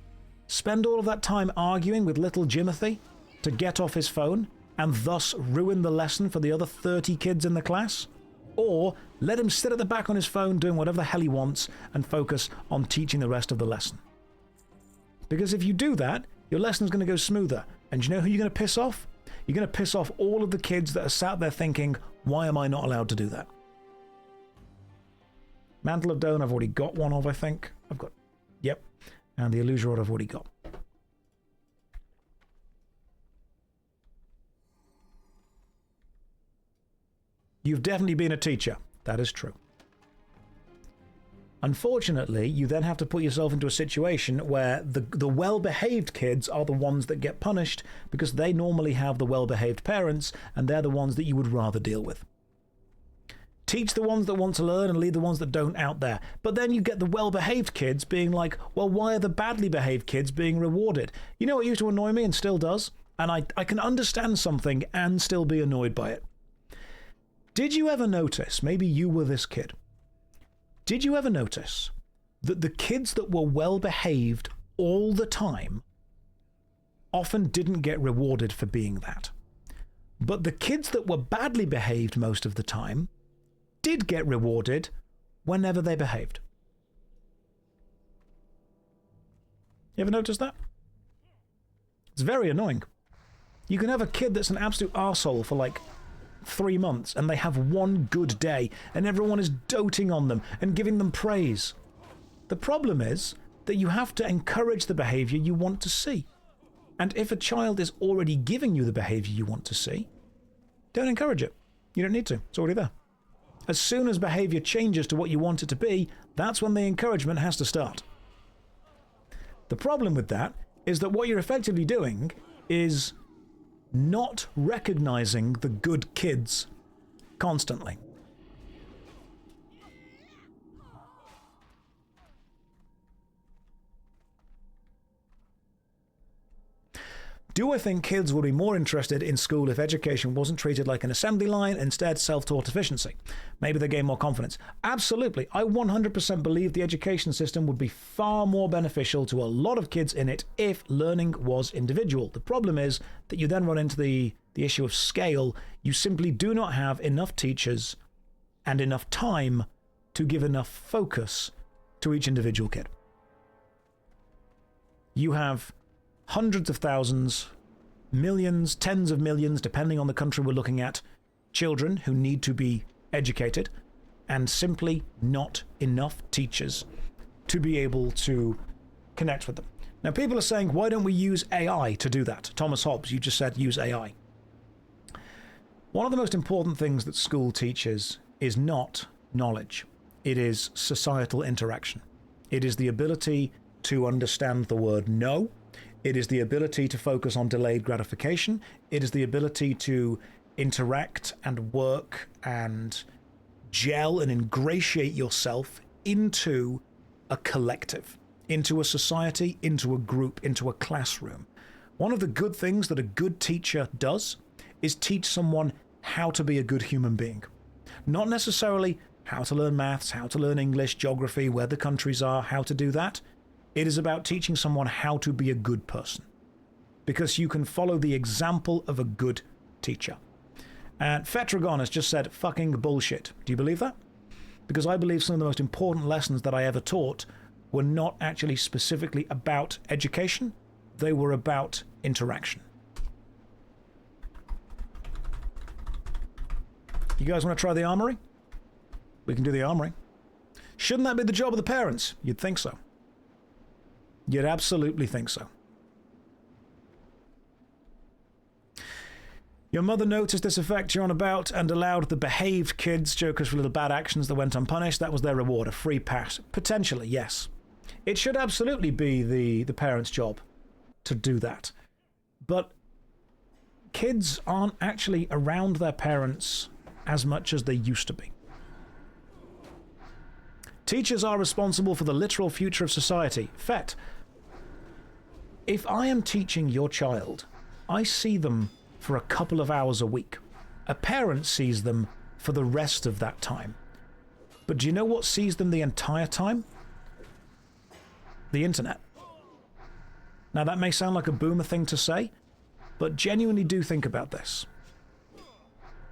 Spend all of that time arguing with little Jimothy to get off his phone and thus ruin the lesson for the other 30 kids in the class? Or let him sit at the back on his phone doing whatever the hell he wants and focus on teaching the rest of the lesson? Because if you do that, your lesson is going to go smoother. And you know who you're going to piss off? You're going to piss off all of the kids that are sat there thinking, why am I not allowed to do that? Mantle of Dawn I've already got one of, I think. I've got... Yep. And the Illusion Rod I've already got. You've definitely been a teacher. That is true. Unfortunately, you then have to put yourself into a situation where the well-behaved kids are the ones that get punished because they normally have the well-behaved parents, and they're the ones that you would rather deal with. Teach the ones that want to learn and leave the ones that don't out there. But then you get the well-behaved kids being like, well, why are the badly behaved kids being rewarded? You know what used to annoy me and still does? And I can understand something and still be annoyed by it. Did you ever notice, maybe you were this kid, did you ever notice that the kids that were well-behaved all the time often didn't get rewarded for being that? But the kids that were badly behaved most of the time did get rewarded whenever they behaved. You ever notice that? It's very annoying. You can have a kid that's an absolute arsehole for like 3 months and they have one good day and everyone is doting on them and giving them praise. The problem is that you have to encourage the behavior you want to see. And if a child is already giving you the behavior you want to see, don't encourage it. You don't need to. It's already there. As soon as behavior changes to what you want it to be, that's when the encouragement has to start. The problem with that is that what you're effectively doing is not recognizing the good kids constantly. Do I think kids would be more interested in school if education wasn't treated like an assembly line, instead self-taught efficiency? Maybe they gain more confidence. Absolutely. I 100% believe the education system would be far more beneficial to a lot of kids in it if learning was individual. The problem is that you then run into the issue of scale. You simply do not have enough teachers and enough time to give enough focus to each individual kid. You have hundreds of thousands, millions, tens of millions, depending on the country we're looking at, children who need to be educated, and simply not enough teachers to be able to connect with them. Now, people are saying, why don't we use AI to do that? Thomas Hobbes, you just said use AI. One of the most important things that school teaches is not knowledge. It is societal interaction. It is the ability to understand the word no. It is the ability to focus on delayed gratification. It is the ability to interact and work and gel and ingratiate yourself into a collective, into a society, into a group, into a classroom. One of the good things that a good teacher does is teach someone how to be a good human being. Not necessarily how to learn maths, how to learn English, geography, where the countries are, how to do that. It is about teaching someone how to be a good person, because you can follow the example of a good teacher. And Fetragon has just said, fucking bullshit. Do you believe that? Because I believe some of the most important lessons that I ever taught were not actually specifically about education. They were about interaction. You guys want to try the armory? We can do the armory. Shouldn't that be the job of the parents? You'd think so. You'd absolutely think so. Your mother noticed this effect you're on about and allowed the behaved kids jokers for little bad actions that went unpunished. That was their reward, a free pass. Potentially, yes. It should absolutely be the parents' job to do that. But kids aren't actually around their parents as much as they used to be. Teachers are responsible for the literal future of society. Fet, if I am teaching your child, I see them for a couple of hours a week. A parent sees them for the rest of that time. But do you know what sees them the entire time? The internet. Now, that may sound like a boomer thing to say, but genuinely do think about this.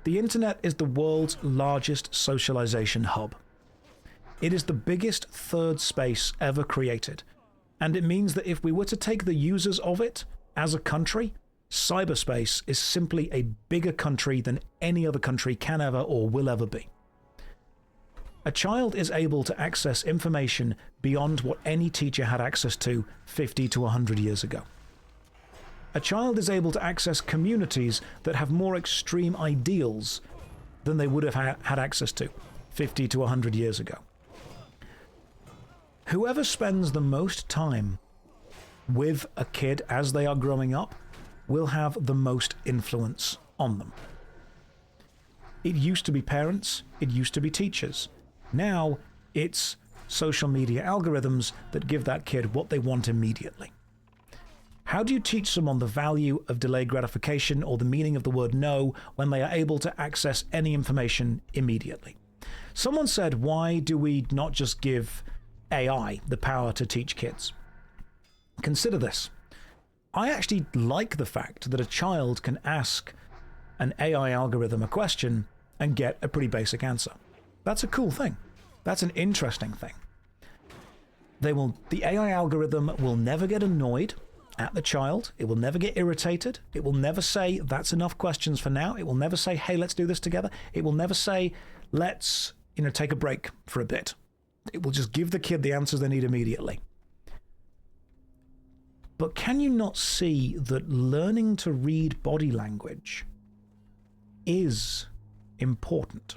The internet is the world's largest socialization hub. It is the biggest third space ever created, and it means that if we were to take the users of it as a country, cyberspace is simply a bigger country than any other country can ever or will ever be. A child is able to access information beyond what any teacher had access to 50 to 100 years ago. A child is able to access communities that have more extreme ideals than they would have had access to 50 to 100 years ago. Whoever spends the most time with a kid as they are growing up will have the most influence on them. It used to be parents, it used to be teachers. Now it's social media algorithms that give that kid what they want immediately. How do you teach someone the value of delayed gratification or the meaning of the word no when they are able to access any information immediately? Someone said, why do we not just give AI the power to teach kids? Consider this. I actually like the fact that a child can ask an AI algorithm a question and get a pretty basic answer. That's a cool thing. That's an interesting thing. The AI algorithm will never get annoyed at the child. It will never get irritated. It will never say, that's enough questions for now. It will never say, hey, let's do this together. It will never say, let's, take a break for a bit. It will just give the kid the answers they need immediately. But can you not see that learning to read body language is important?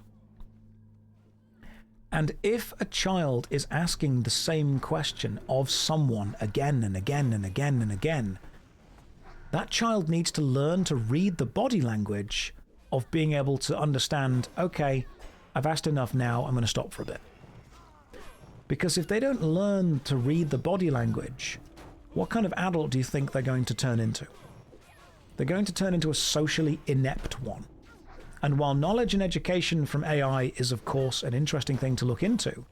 And if a child is asking the same question of someone again and again and again and again, that child needs to learn to read the body language of being able to understand, okay, I've asked enough now, I'm going to stop for a bit. Because if they don't learn to read the body language, what kind of adult do you think they're going to turn into? They're going to turn into a socially inept one. And while knowledge and education from AI is, of course, an interesting thing to look into,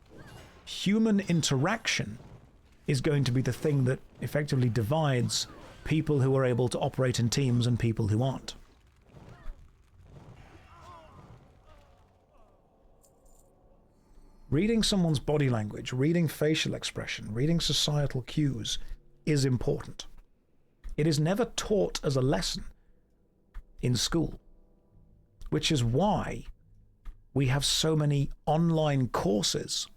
human interaction is going to be the thing that effectively divides people who are able to operate in teams and people who aren't. Reading someone's body language, reading facial expression, reading societal cues is important. It is never taught as a lesson in school, which is why we have so many online courses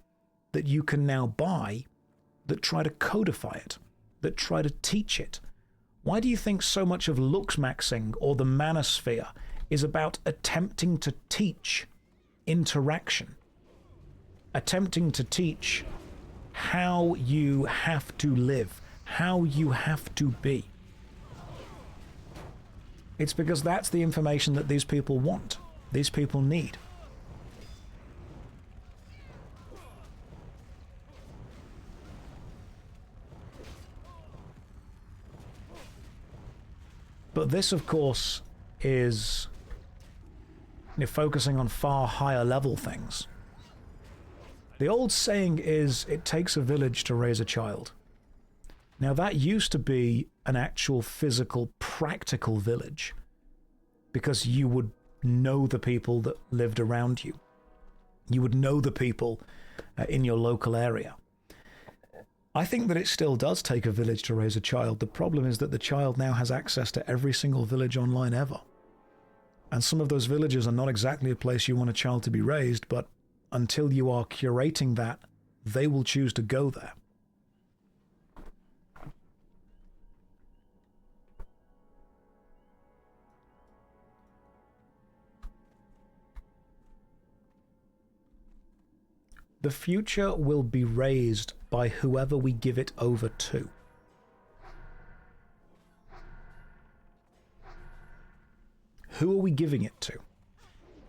that you can now buy that try to codify it, that try to teach it. Why do you think so much of looksmaxing or the manosphere is about attempting to teach interaction? Attempting to teach how you have to live, how you have to be. It's because that's the information that these people want, these people need. But this, of course, is focusing on far higher level things. The old saying is, it takes a village to raise a child. Now, that used to be an actual physical, practical village, because you would know the people that lived around you. You would know the people in your local area. I think that it still does take a village to raise a child. The problem is that the child now has access to every single village online ever. And some of those villages are not exactly a place you want a child to be raised, but until you are curating that, they will choose to go there. The future will be raised by whoever we give it over to. Who are we giving it to?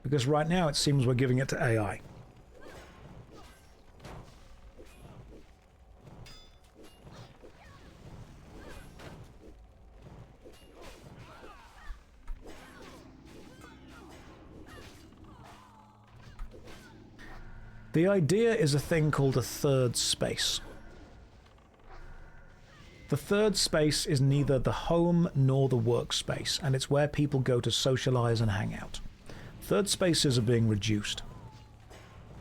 Because right now it seems we're giving it to AI. The idea is a thing called a third space. The third space is neither the home nor the workspace, and it's where people go to socialize and hang out. Third spaces are being reduced.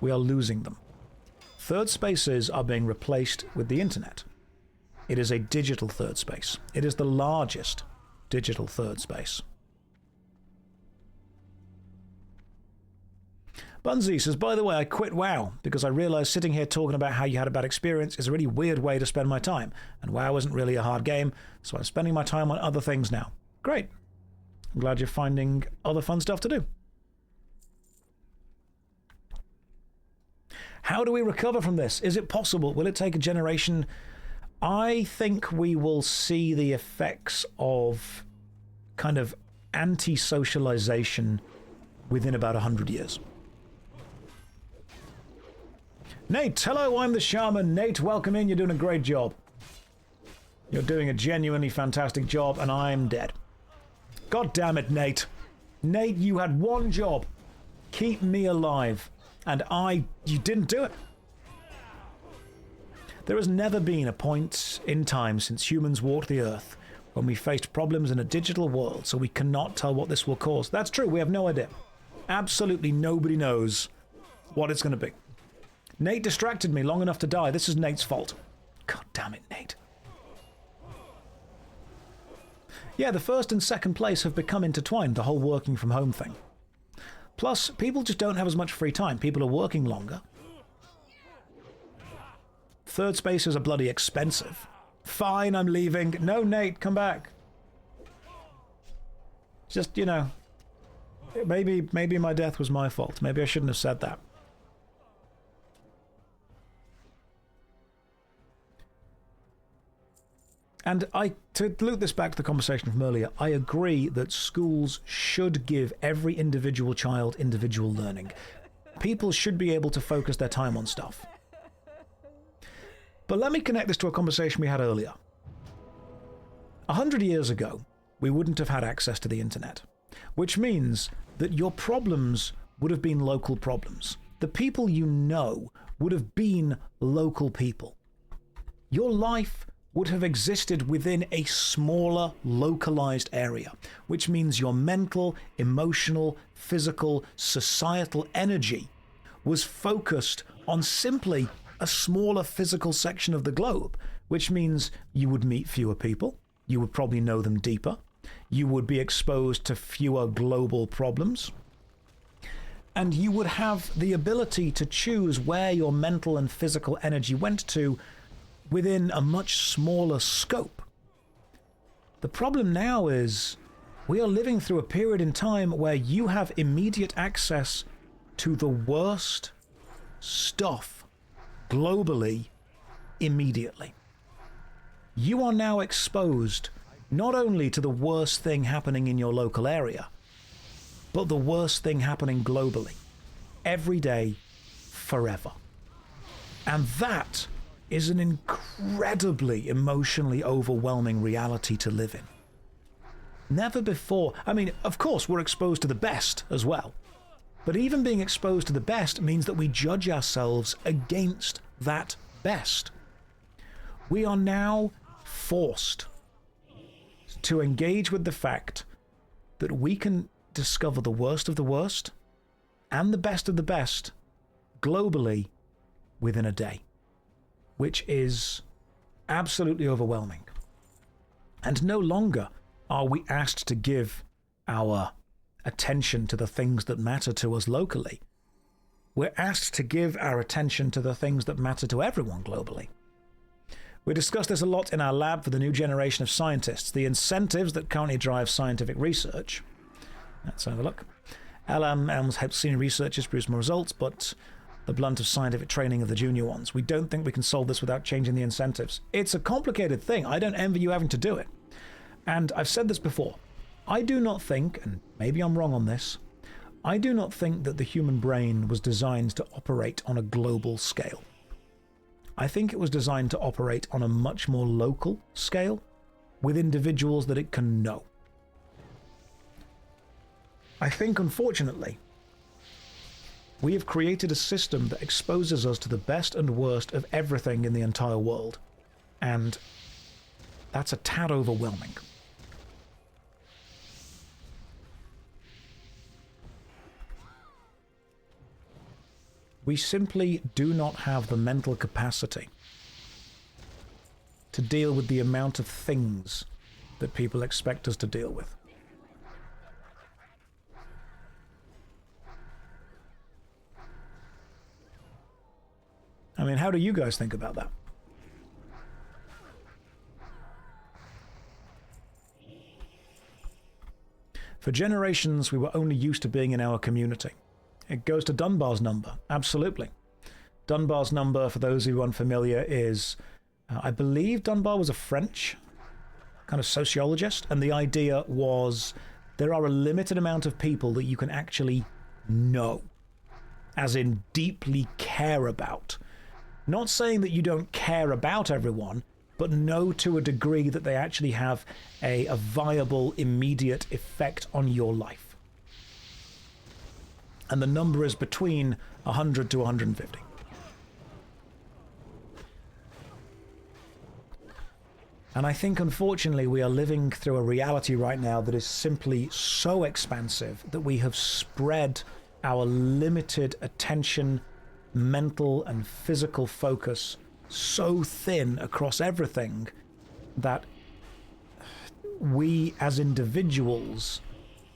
We are losing them. Third spaces are being replaced with the internet. It is a digital third space. It is the largest digital third space. Bunzy says, by the way, I quit WoW because I realized sitting here talking about how you had a bad experience is a really weird way to spend my time. And WoW isn't really a hard game, so I'm spending my time on other things now. Great. I'm glad you're finding other fun stuff to do. How do we recover from this? Is it possible? Will it take a generation? I think we will see the effects of kind of anti-socialization within about 100 years. Nate, hello, I'm the shaman. Nate, welcome in. You're doing a great job. You're doing a genuinely fantastic job, and I'm dead. God damn it, Nate. Nate, you had one job. Keep me alive. And you didn't do it. There has never been a point in time since humans walked the earth when we faced problems in a digital world, so we cannot tell what this will cause. That's true, we have no idea. Absolutely nobody knows what it's going to be. Nate distracted me long enough to die. This is Nate's fault. God damn it, Nate. Yeah, the first and second place have become intertwined, the whole working from home thing. Plus, people just don't have as much free time. People are working longer. Third spaces are bloody expensive. Fine, I'm leaving. No, Nate, come back. Just, you know, maybe my death was my fault. Maybe I shouldn't have said that. And to loop this back to the conversation from earlier, I agree that schools should give every individual child individual learning. People should be able to focus their time on stuff. But let me connect this to a conversation we had earlier. 100 years ago, we wouldn't have had access to the internet, which means that your problems would have been local problems. The people you know would have been local people. Your life would have existed within a smaller, localized area, which means your mental, emotional, physical, societal energy was focused on simply a smaller physical section of the globe, which means you would meet fewer people, you would probably know them deeper, you would be exposed to fewer global problems, and you would have the ability to choose where your mental and physical energy went to within a much smaller scope. The problem now is we are living through a period in time where you have immediate access to the worst stuff globally immediately. You are now exposed not only to the worst thing happening in your local area, but the worst thing happening globally, every day, forever. And that is an incredibly emotionally overwhelming reality to live in. Never before. I mean, of course, we're exposed to the best as well. But even being exposed to the best means that we judge ourselves against that best. We are now forced to engage with the fact that we can discover the worst of the worst and the best of the best globally within a day, which is absolutely overwhelming. And no longer are we asked to give our attention to the things that matter to us locally. We're asked to give our attention to the things that matter to everyone globally. We discussed this a lot in our lab for the new generation of scientists, the incentives that currently drive scientific research. Let's have a look. LMs help senior researchers produce more results, but the blunt of scientific training of the junior ones. We don't think we can solve this without changing the incentives. It's a complicated thing. I don't envy you having to do it. And I've said this before. I do not think, and maybe I'm wrong on this, I do not think that the human brain was designed to operate on a global scale. I think it was designed to operate on a much more local scale with individuals that it can know. I think, unfortunately, we have created a system that exposes us to the best and worst of everything in the entire world. And that's a tad overwhelming. We simply do not have the mental capacity to deal with the amount of things that people expect us to deal with. I mean, how do you guys think about that? For generations, we were only used to being in our community. It goes to Dunbar's number, absolutely. Dunbar's number, for those who are unfamiliar, is, I believe Dunbar was a French kind of sociologist, and the idea was there are a limited amount of people that you can actually know, as in deeply care about. Not saying that you don't care about everyone, but know to a degree that they actually have a viable, immediate effect on your life. And the number is between 100 to 150. And I think, unfortunately, we are living through a reality right now that is simply so expansive that we have spread our limited attention, mental and physical focus so thin across everything that we as individuals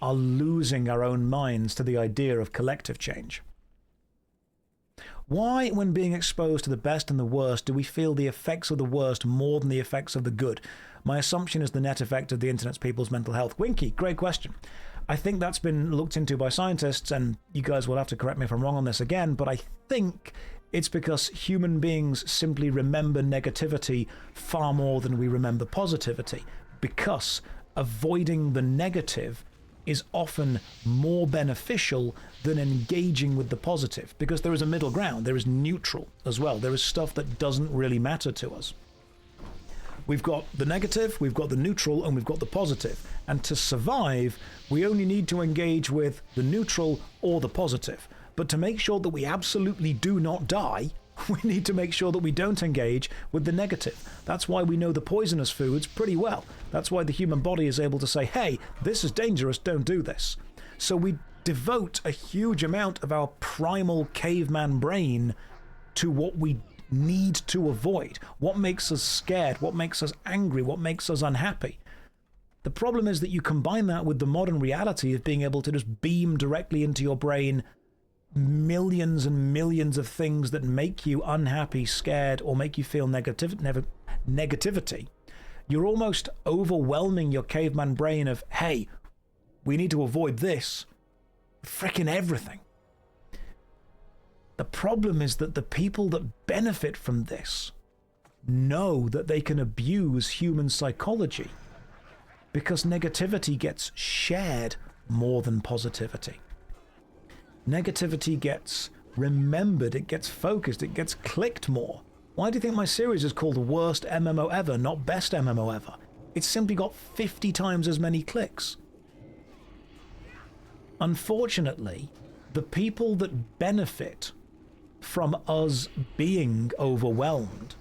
are losing our own minds to the idea of collective change. Why, when being exposed to the best and the worst, do we feel the effects of the worst more than the effects of the good? My assumption is the net effect of the internet's people's mental health. Winky, great question. I think that's been looked into by scientists, and you guys will have to correct me if I'm wrong on this again, but I think it's because human beings simply remember negativity far more than we remember positivity, because avoiding the negative is often more beneficial than engaging with the positive, because there is a middle ground, there is neutral as well, there is stuff that doesn't really matter to us. We've got the negative, we've got the neutral, and we've got the positive, and to survive we only need to engage with the neutral or the positive. But to make sure that we absolutely do not die, we need to make sure that we don't engage with the negative. That's why we know the poisonous foods pretty well. That's why the human body is able to say, hey, this is dangerous, don't do this. So we devote a huge amount of our primal caveman brain to what we need to avoid, what makes us scared, what makes us angry, what makes us unhappy. The problem is that you combine that with the modern reality of being able to just beam directly into your brain millions and millions of things that make you unhappy, scared, or make you feel negativity. You're almost overwhelming your caveman brain of, hey, we need to avoid this, frickin' everything. The problem is that the people that benefit from this know that they can abuse human psychology because negativity gets shared more than positivity. Negativity gets remembered, it gets focused, it gets clicked more. Why do you think my series is called Worst MMO Ever, not Best MMO Ever? It's simply got 50 times as many clicks. Unfortunately, the people that benefit from us being overwhelmed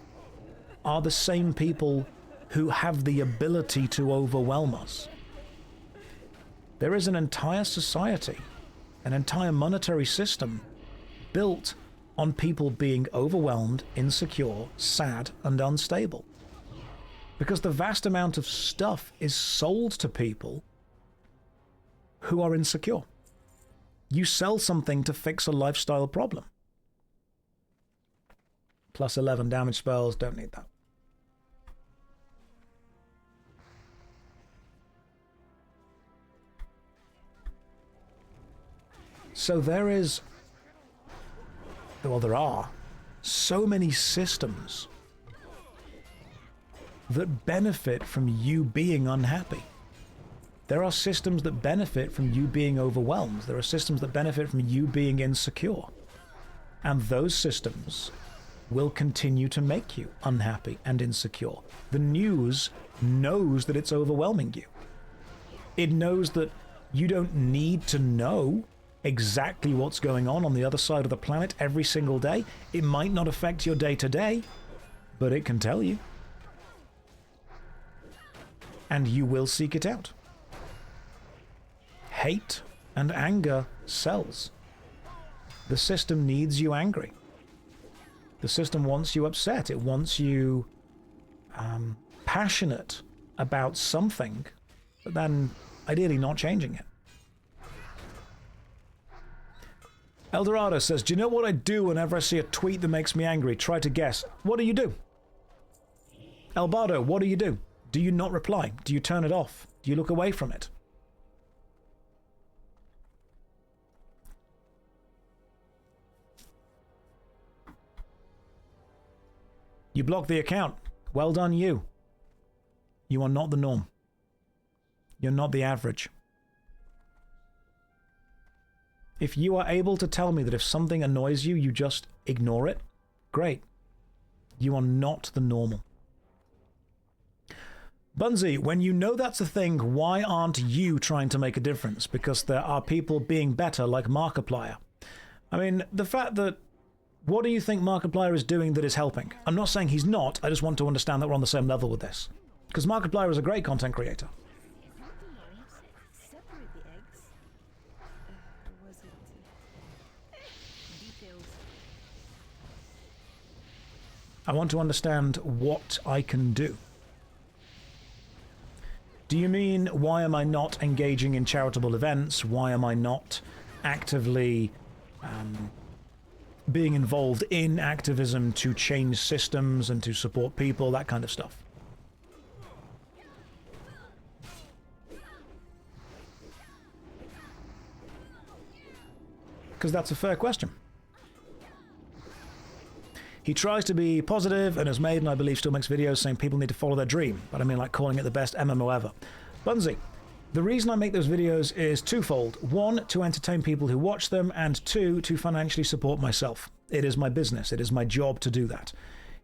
are the same people who have the ability to overwhelm us. There is an entire society, an entire monetary system built on people being overwhelmed, insecure, sad, and unstable. Because the vast amount of stuff is sold to people who are insecure. You sell something to fix a lifestyle problem. Plus 11 damage spells, don't need that. So there are so many systems that benefit from you being unhappy. There are systems that benefit from you being overwhelmed. There are systems that benefit from you being insecure. And those systems will continue to make you unhappy and insecure. The news knows that it's overwhelming you. It knows that you don't need to know exactly what's going on the other side of the planet every single day. It might not affect your day-to-day, but it can tell you. And you will seek it out. Hate and anger sells. The system needs you angry. The system wants you upset. It wants you passionate about something, but then ideally not changing it. Eldorado says, do you know what I do whenever I see a tweet that makes me angry? Try to guess. What do you do? Elbardo, what do you do? Do you not reply? Do you turn it off? Do you look away from it? You blocked the account. Well done, you. You are not the norm. You're not the average. If you are able to tell me that if something annoys you, you just ignore it, great. You are not the normal. Bunzy, when you know that's a thing, why aren't you trying to make a difference? Because there are people being better like Markiplier. I mean, the fact that... What do you think Markiplier is doing that is helping? I'm not saying he's not, I just want to understand that we're on the same level with this. Because Markiplier is a great content creator. Separate the eggs. Was it details? I want to understand what I can do. Do you mean, why am I not engaging in charitable events? Why am I not actively being involved in activism to change systems and to support people, that kind of stuff? Because that's a fair question. He tries to be positive and has made, and I believe still makes videos saying people need to follow their dream. But I mean, like calling it the best MMO ever. Bunzy, the reason I make those videos is twofold. One, to entertain people who watch them, and two, to financially support myself. It is my business. It is my job to do that.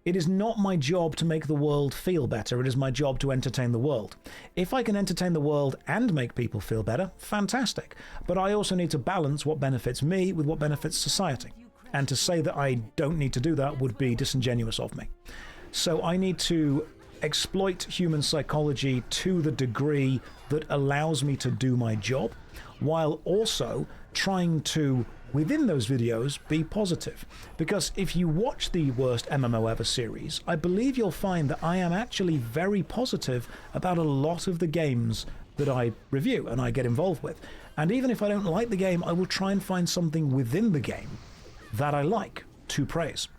It is not my job to make the world feel better. It is my job to entertain the world. If I can entertain the world and make people feel better, fantastic. But I also need to balance what benefits me with what benefits society. And to say that I don't need to do that would be disingenuous of me. So I need to exploit human psychology to the degree that allows me to do my job, while also trying to, within those videos, be positive. Because if you watch the Worst MMO Ever series, I believe you'll find that I am actually very positive about a lot of the games that I review and I get involved with. And even if I don't like the game, I will try and find something within the game that I like to praise.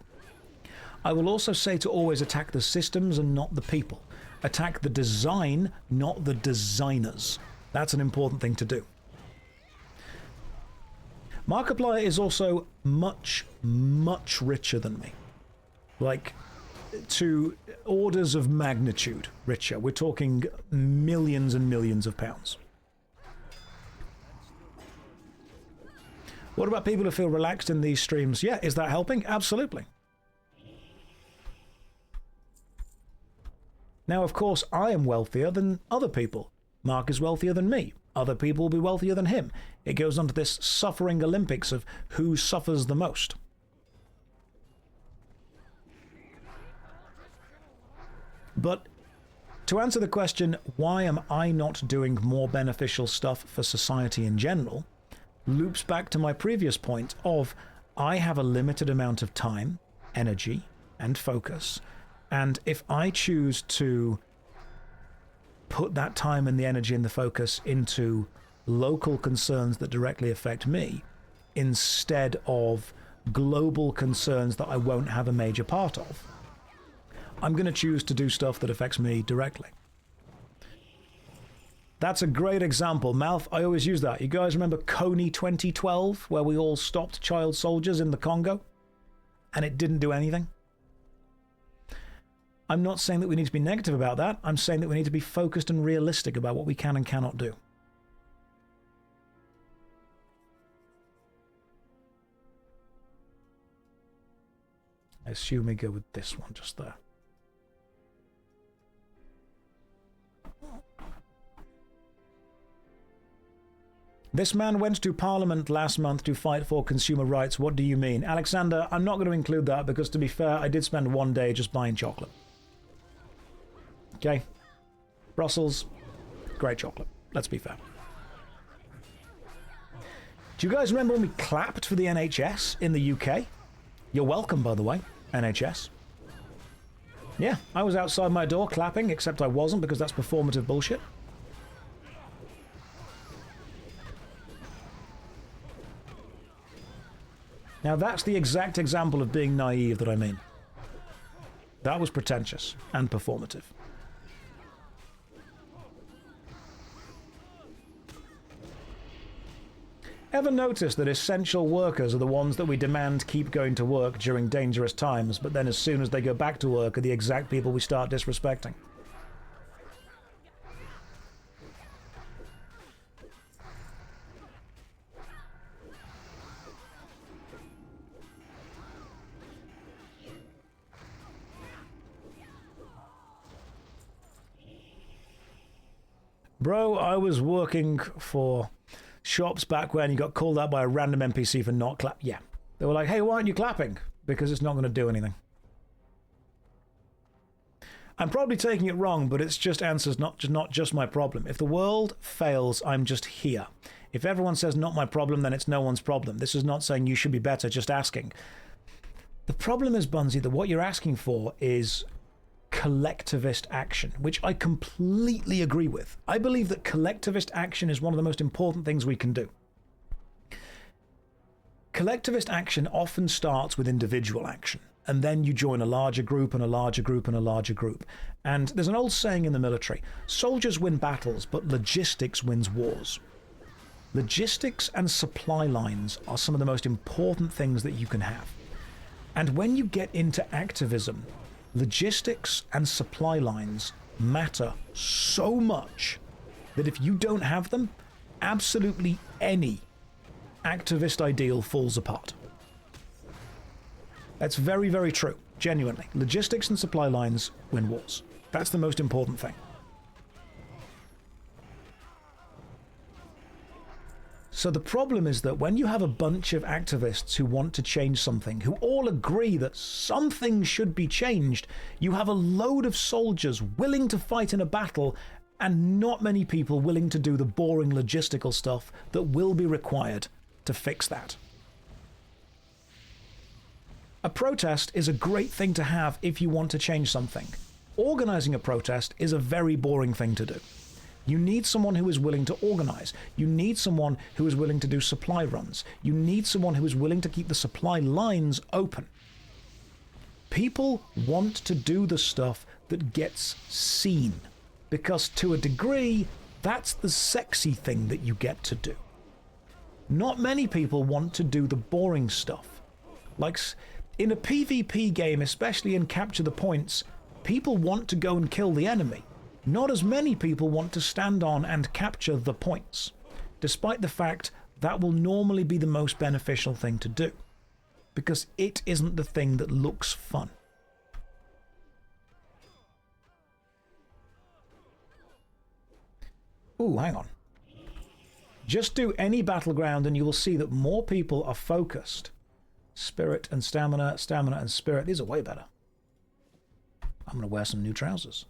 I will also say to always attack the systems and not the people. Attack the design, not the designers. That's an important thing to do. Markiplier is also much, much richer than me. Like, to orders of magnitude richer. We're talking millions and millions of pounds. What about people who feel relaxed in these streams? Yeah, is that helping? Absolutely. Now, of course, I am wealthier than other people. Mark is wealthier than me. Other people will be wealthier than him. It goes on to this suffering Olympics of who suffers the most. But to answer the question, why am I not doing more beneficial stuff for society in general, loops back to my previous point of I have a limited amount of time, energy, and focus. And if I choose to put that time and the energy and the focus into local concerns that directly affect me, instead of global concerns that I won't have a major part of, I'm going to choose to do stuff that affects me directly. That's a great example. Mouth, I always use that. You guys remember Coney 2012, where we all stopped child soldiers in the Congo? And it didn't do anything? I'm not saying that we need to be negative about that. I'm saying that we need to be focused and realistic about what we can and cannot do. I assume we go with this one just there. This man went to Parliament last month to fight for consumer rights. What do you mean? Alexander, I'm not going to include that because, to be fair, I did spend one day just buying chocolate. Okay? Brussels, great chocolate. Let's be fair. Do you guys remember when we clapped for the NHS in the UK? You're welcome, by the way, NHS. Yeah, I was outside my door clapping, except I wasn't because that's performative bullshit. Now that's the exact example of being naive that I mean. That was pretentious and performative. Ever notice that essential workers are the ones that we demand keep going to work during dangerous times, but then as soon as they go back to work are the exact people we start disrespecting? Bro, I was working for shops back when you got called out by a random NPC for not clap. Yeah. They were like, hey, why aren't you clapping? Because it's not going to do anything. I'm probably taking it wrong, but it's just answers, not just my problem. If the world fails, I'm just here. If everyone says not my problem, then it's no one's problem. This is not saying you should be better, just asking. The problem is, Bunzy, that what you're asking for is collectivist action, which I completely agree with. I believe that collectivist action is one of the most important things we can do. Collectivist action often starts with individual action, and then you join a larger group and a larger group and a larger group. And there's an old saying in the military, soldiers win battles, but logistics wins wars. Logistics and supply lines are some of the most important things that you can have. And when you get into activism, logistics and supply lines matter so much that if you don't have them, absolutely any activist ideal falls apart. That's very, very true. Genuinely. Logistics and supply lines win wars. That's the most important thing. So the problem is that when you have a bunch of activists who want to change something, who all agree that something should be changed, you have a load of soldiers willing to fight in a battle and not many people willing to do the boring logistical stuff that will be required to fix that. A protest is a great thing to have if you want to change something. Organizing a protest is a very boring thing to do. You need someone who is willing to organize. You need someone who is willing to do supply runs. You need someone who is willing to keep the supply lines open. People want to do the stuff that gets seen, because to a degree, that's the sexy thing that you get to do. Not many people want to do the boring stuff. Like in a PvP game, especially in Capture the Points, people want to go and kill the enemy. Not as many people want to stand on and capture the points, despite the fact that will normally be the most beneficial thing to do, because it isn't the thing that looks fun. Ooh, hang on. Just do any battleground and you will see that more people are focused. Spirit and stamina, stamina and spirit. These are way better. I'm going to wear some new trousers.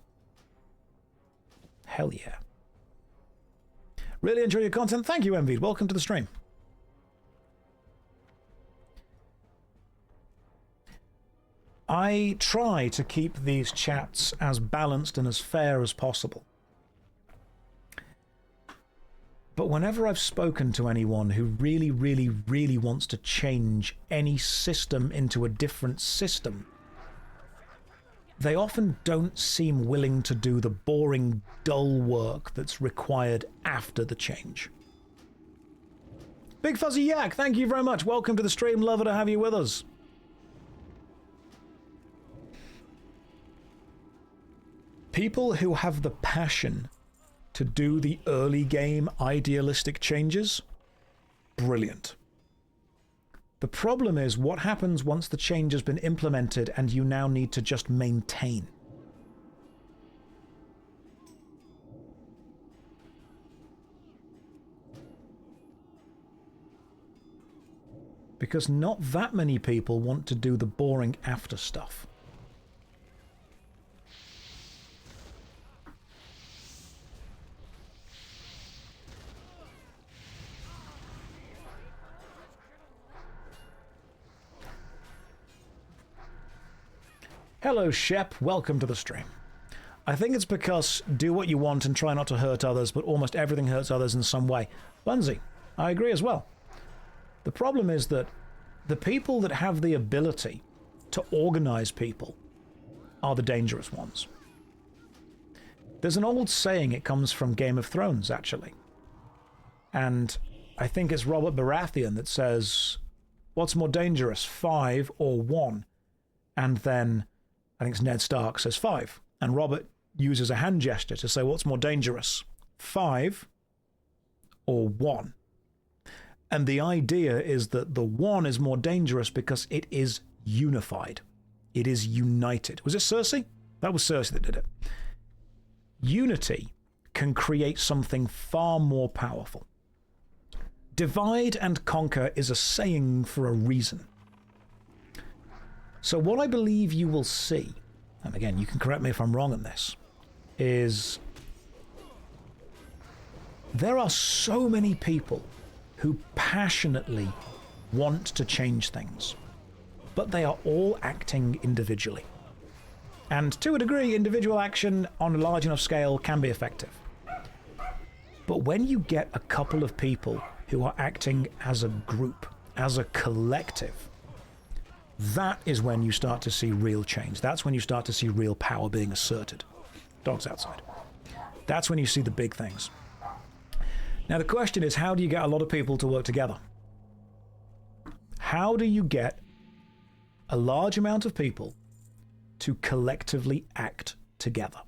Hell yeah. Really enjoy your content. Thank you, Envied. Welcome to the stream. I try to keep these chats as balanced and as fair as possible. But whenever I've spoken to anyone who really, really, really wants to change any system into a different system, they often don't seem willing to do the boring, dull work that's required after the change. Big Fuzzy Yak, thank you very much. Welcome to the stream. Love to have you with us. People who have the passion to do the early game idealistic changes, brilliant. The problem is what happens once the change has been implemented and you now need to just maintain. Because not that many people want to do the boring after stuff. Hello, Shep. Welcome to the stream. I think it's because do what you want and try not to hurt others, but almost everything hurts others in some way. Bunzy, I agree as well. The problem is that the people that have the ability to organize people are the dangerous ones. There's an old saying, it comes from Game of Thrones, actually. And I think it's Robert Baratheon that says, what's more dangerous, 5 or 1? And then I think it's Ned Stark says 5. And Robert uses a hand gesture to say, what's more dangerous, 5 or 1? And the idea is that the 1 is more dangerous because it is unified. It is united. Was it Cersei? That was Cersei that did it. Unity can create something far more powerful. Divide and conquer is a saying for a reason. So what I believe you will see, and again, you can correct me if I'm wrong on this, is there are so many people who passionately want to change things, but they are all acting individually. And to a degree, individual action on a large enough scale can be effective. But when you get a couple of people who are acting as a group, as a collective, that is when you start to see real change. That's when you start to see real power being asserted. Dogs outside. That's when you see the big things. Now the question is, how do you get a lot of people to work together? How do you get a large amount of people to collectively act together?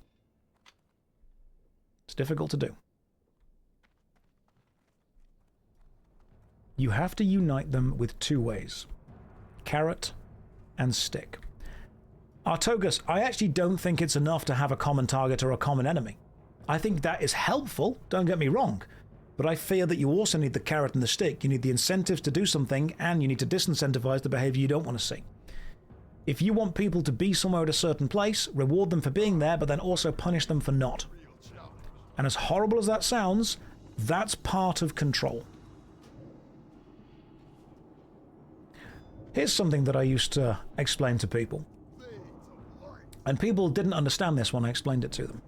It's difficult to do. You have to unite them with 2 ways. Carrot and stick. Artogus, I actually don't think it's enough to have a common target or a common enemy. I think that is helpful, don't get me wrong, but I fear that you also need the carrot and the stick. You need the incentives to do something, and you need to disincentivize the behavior you don't want to see. If you want people to be somewhere at a certain place, reward them for being there, but then also punish them for not. And as horrible as that sounds, that's part of control. Here's something that I used to explain to people. And people didn't understand this when I explained it to them.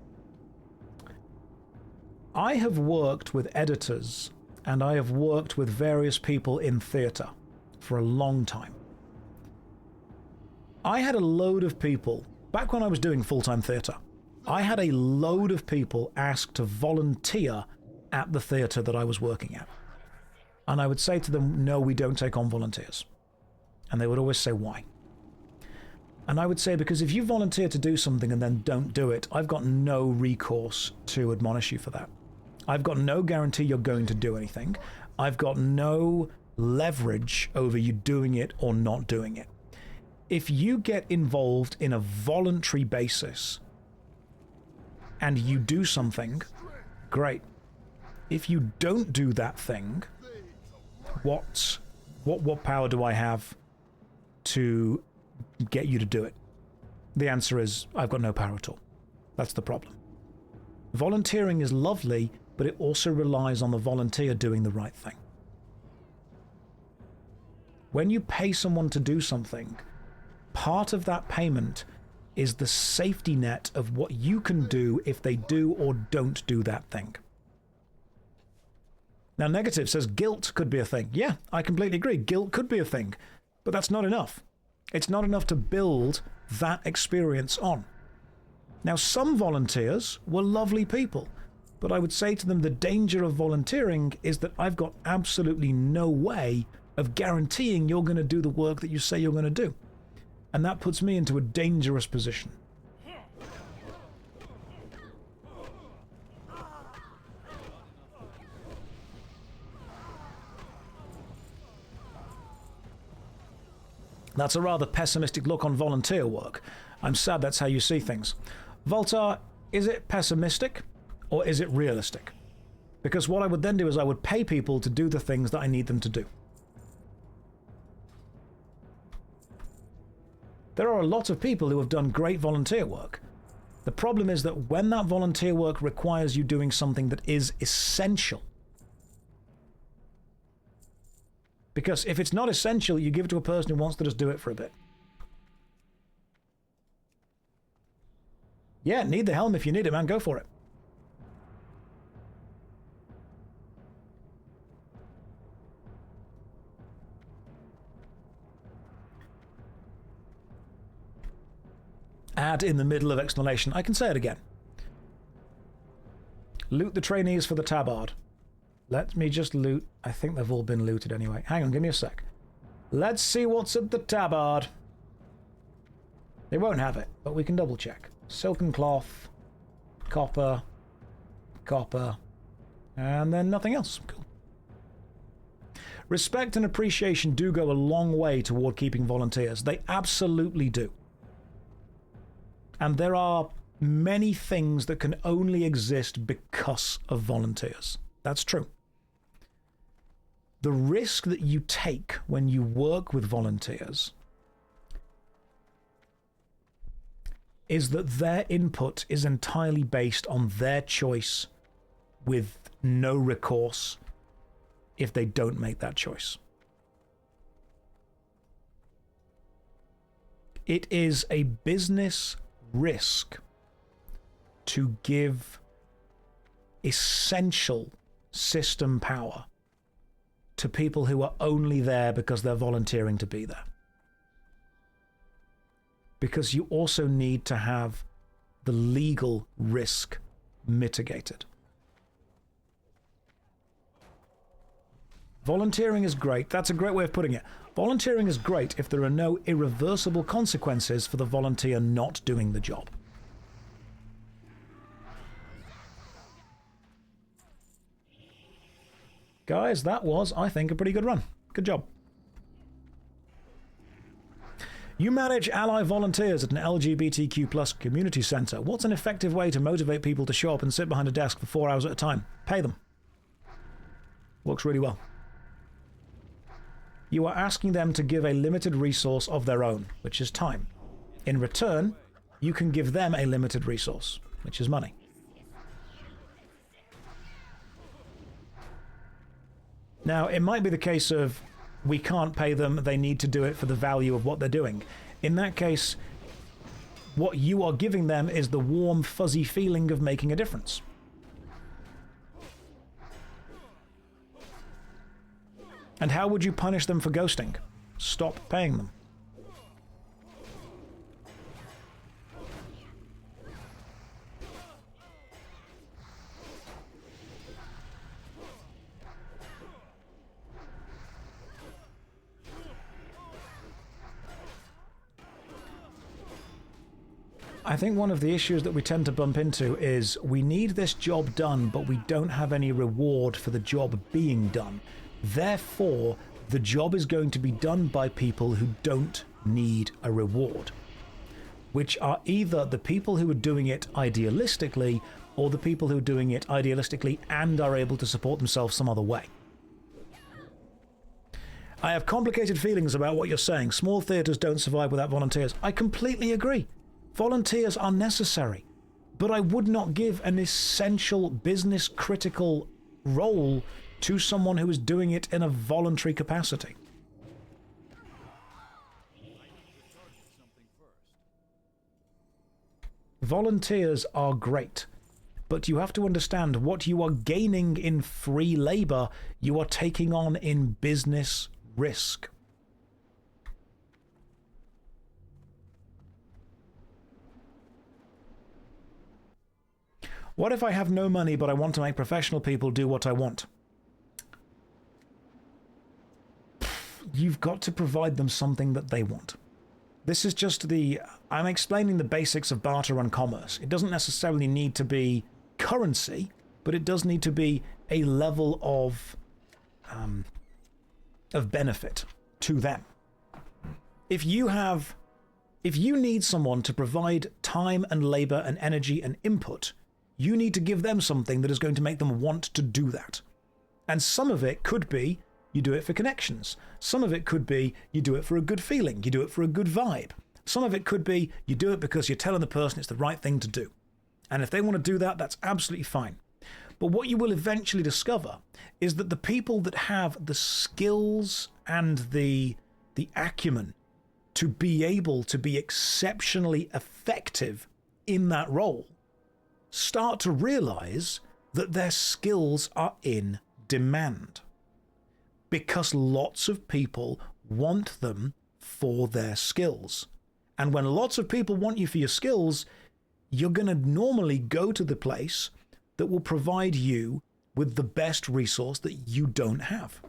I have worked with editors and I have worked with various people in theatre for a long time. I had a load of people, back when I was doing full-time theatre, I had a load of people ask to volunteer at the theatre that I was working at. And I would say to them, no, we don't take on volunteers. And they would always say, why? And I would say, because if you volunteer to do something and then don't do it, I've got no recourse to admonish you for that. I've got no guarantee you're going to do anything. I've got no leverage over you doing it or not doing it. If you get involved in a voluntary basis and you do something, great. If you don't do that thing, what power do I have to get you to do it? The answer is, I've got no power at all. That's the problem. Volunteering is lovely, but it also relies on the volunteer doing the right thing. When you pay someone to do something, part of that payment is the safety net of what you can do if they do or don't do that thing. Now, Negative says guilt could be a thing. Yeah, I completely agree. Guilt could be a thing. But that's not enough. It's not enough to build that experience on. Now, some volunteers were lovely people, but I would say to them the danger of volunteering is that I've got absolutely no way of guaranteeing you're going to do the work that you say you're going to do. And that puts me into a dangerous position. That's a rather pessimistic look on volunteer work. I'm sad that's how you see things. Voltar, is it pessimistic or is it realistic? Because what I would then do is I would pay people to do the things that I need them to do. There are a lot of people who have done great volunteer work. The problem is that when that volunteer work requires you doing something that is essential, because if it's not essential, you give it to a person who wants to just do it for a bit. Yeah, need the helm if you need it, man. Go for it. Add in the middle of explanation. I can say it again. Loot the trainees for the tabard. Let me just loot. I think they've all been looted anyway. Hang on, give me a sec. Let's see what's at the tabard. They won't have it, but we can double check. Silken cloth, copper, copper, and then nothing else. Cool. Respect and appreciation do go a long way toward keeping volunteers. They absolutely do. And there are many things that can only exist because of volunteers. That's true. The risk that you take when you work with volunteers is that their input is entirely based on their choice with no recourse if they don't make that choice. It is a business risk to give essential system power to people who are only there because they're volunteering to be there. Because you also need to have the legal risk mitigated. Volunteering is great. That's a great way of putting it. Volunteering is great if there are no irreversible consequences for the volunteer not doing the job. Guys, that was, I think, a pretty good run. Good job. You manage ally volunteers at an LGBTQ+ community center. What's an effective way to motivate people to show up and sit behind a desk for 4 hours at a time? Pay them. Works really well. You are asking them to give a limited resource of their own, which is time. In return, you can give them a limited resource, which is money. Now, it might be the case of we can't pay them, they need to do it for the value of what they're doing. In that case, what you are giving them is the warm, fuzzy feeling of making a difference. And how would you punish them for ghosting? Stop paying them. I think one of the issues that we tend to bump into is we need this job done, but we don't have any reward for the job being done. Therefore, the job is going to be done by people who don't need a reward, which are either the people who are doing it idealistically or the people who are doing it idealistically and are able to support themselves some other way. I have complicated feelings about what you're saying. Small theatres don't survive without volunteers. I completely agree. Volunteers are necessary, but I would not give an essential business critical role to someone who is doing it in a voluntary capacity. Volunteers are great, but you have to understand what you are gaining in free labor, you are taking on in business risk. What if I have no money, but I want to make professional people do what I want? You've got to provide them something that they want. This is just I'm explaining the basics of barter and commerce. It doesn't necessarily need to be currency, but it does need to be a level of benefit to them. If you need someone to provide time and labor and energy and input, you need to give them something that is going to make them want to do that. And some of it could be you do it for connections. Some of it could be you do it for a good feeling. You do it for a good vibe. Some of it could be you do it because you're telling the person it's the right thing to do. And if they want to do that, that's absolutely fine. But what you will eventually discover is that the people that have the skills and the acumen to be able to be exceptionally effective in that role start to realize that their skills are in demand. Because lots of people want them for their skills. And when lots of people want you for your skills, you're going to normally go to the place that will provide you with the best resource that you don't have.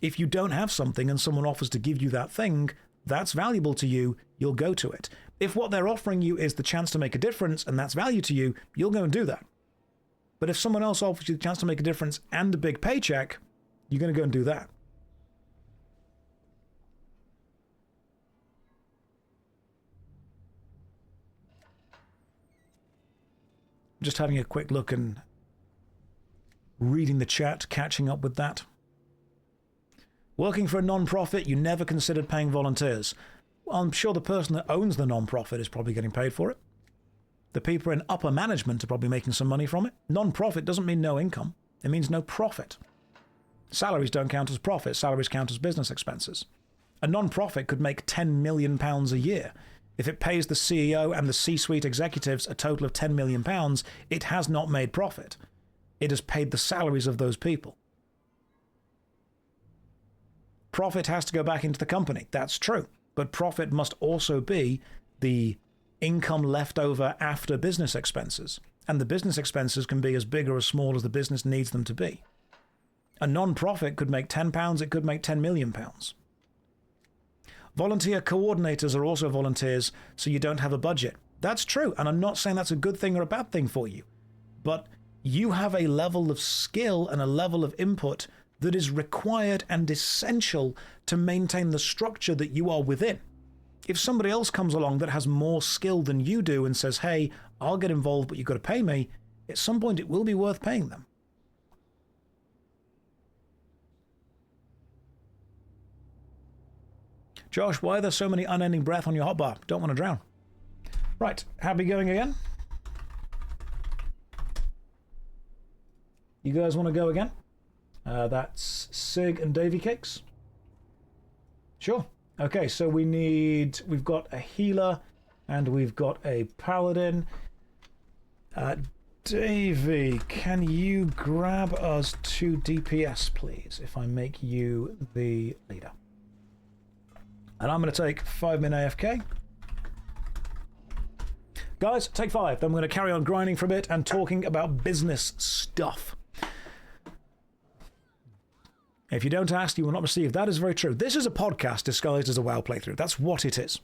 If you don't have something and someone offers to give you that thing that's valuable to you, you'll go to it. If what they're offering you is the chance to make a difference and that's value to you, you'll go and do that. But if someone else offers you the chance to make a difference and a big paycheck, you're going to go and do that. Just having a quick look and reading the chat, catching up with that. Working for a non-profit, you never considered paying volunteers. Well, I'm sure the person that owns the non-profit is probably getting paid for it. The people in upper management are probably making some money from it. Non-profit doesn't mean no income. It means no profit. Salaries don't count as profit. Salaries count as business expenses. A non-profit could make £10 million a year. If it pays the CEO and the C-suite executives a total of £10 million, it has not made profit. It has paid the salaries of those people. Profit has to go back into the company. That's true. But profit must also be the income left over after business expenses. And the business expenses can be as big or as small as the business needs them to be. A non-profit could make £10, it could make £10 million. Volunteer coordinators are also volunteers, so you don't have a budget. That's true, and I'm not saying that's a good thing or a bad thing for you. But you have a level of skill and a level of input that is required and essential to maintain the structure that you are within. If somebody else comes along that has more skill than you do and says, hey, I'll get involved, but you've got to pay me, at some point it will be worth paying them. Josh, why are there so many unending breath on your hotbar? Don't want to drown. Right, happy going again? You guys want to go again? That's Sig and Davy Cakes. Sure. Okay, so we've got a healer and we've got a paladin. Davy, can you grab us 2 DPS, please, if I make you the leader? And I'm going to take 5-min AFK. Guys, take 5. Then we're going to carry on grinding for a bit and talking about business stuff. If you don't ask, you will not receive. That is very true. This is a podcast disguised as a WoW playthrough. That's what it is.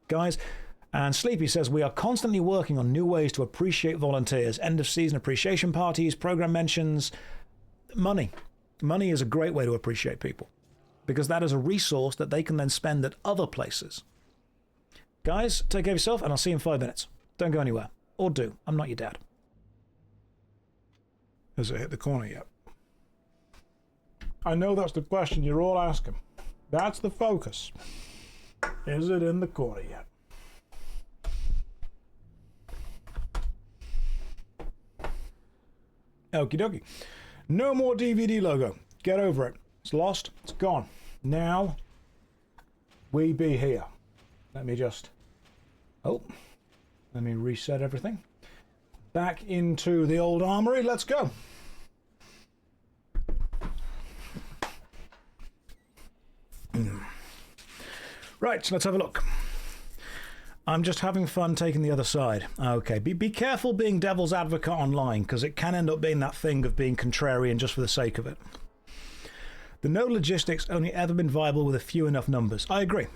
Guys, and Sleepy says, we are constantly working on new ways to appreciate volunteers. End of season appreciation parties, program mentions, money. Money is a great way to appreciate people, because that is a resource that they can then spend at other places. Guys, take care of yourself, and I'll see you in 5 minutes. Don't go anywhere. Or do. I'm not your dad. Has it hit the corner yet? I know that's the question you're all asking. That's the focus. Is it in the corner yet? Okie dokie. No more DVD logo. Get over it. It's lost. It's gone. Now, we be here. Let me just... Oh. Let me reset everything. Back into the old armory. Let's go. Right, let's have a look. I'm just having fun taking the other side. Okay, be careful being devil's advocate online, because it can end up being that thing of being contrarian just for the sake of it. The node logistics only ever been viable with a few enough numbers. I agree.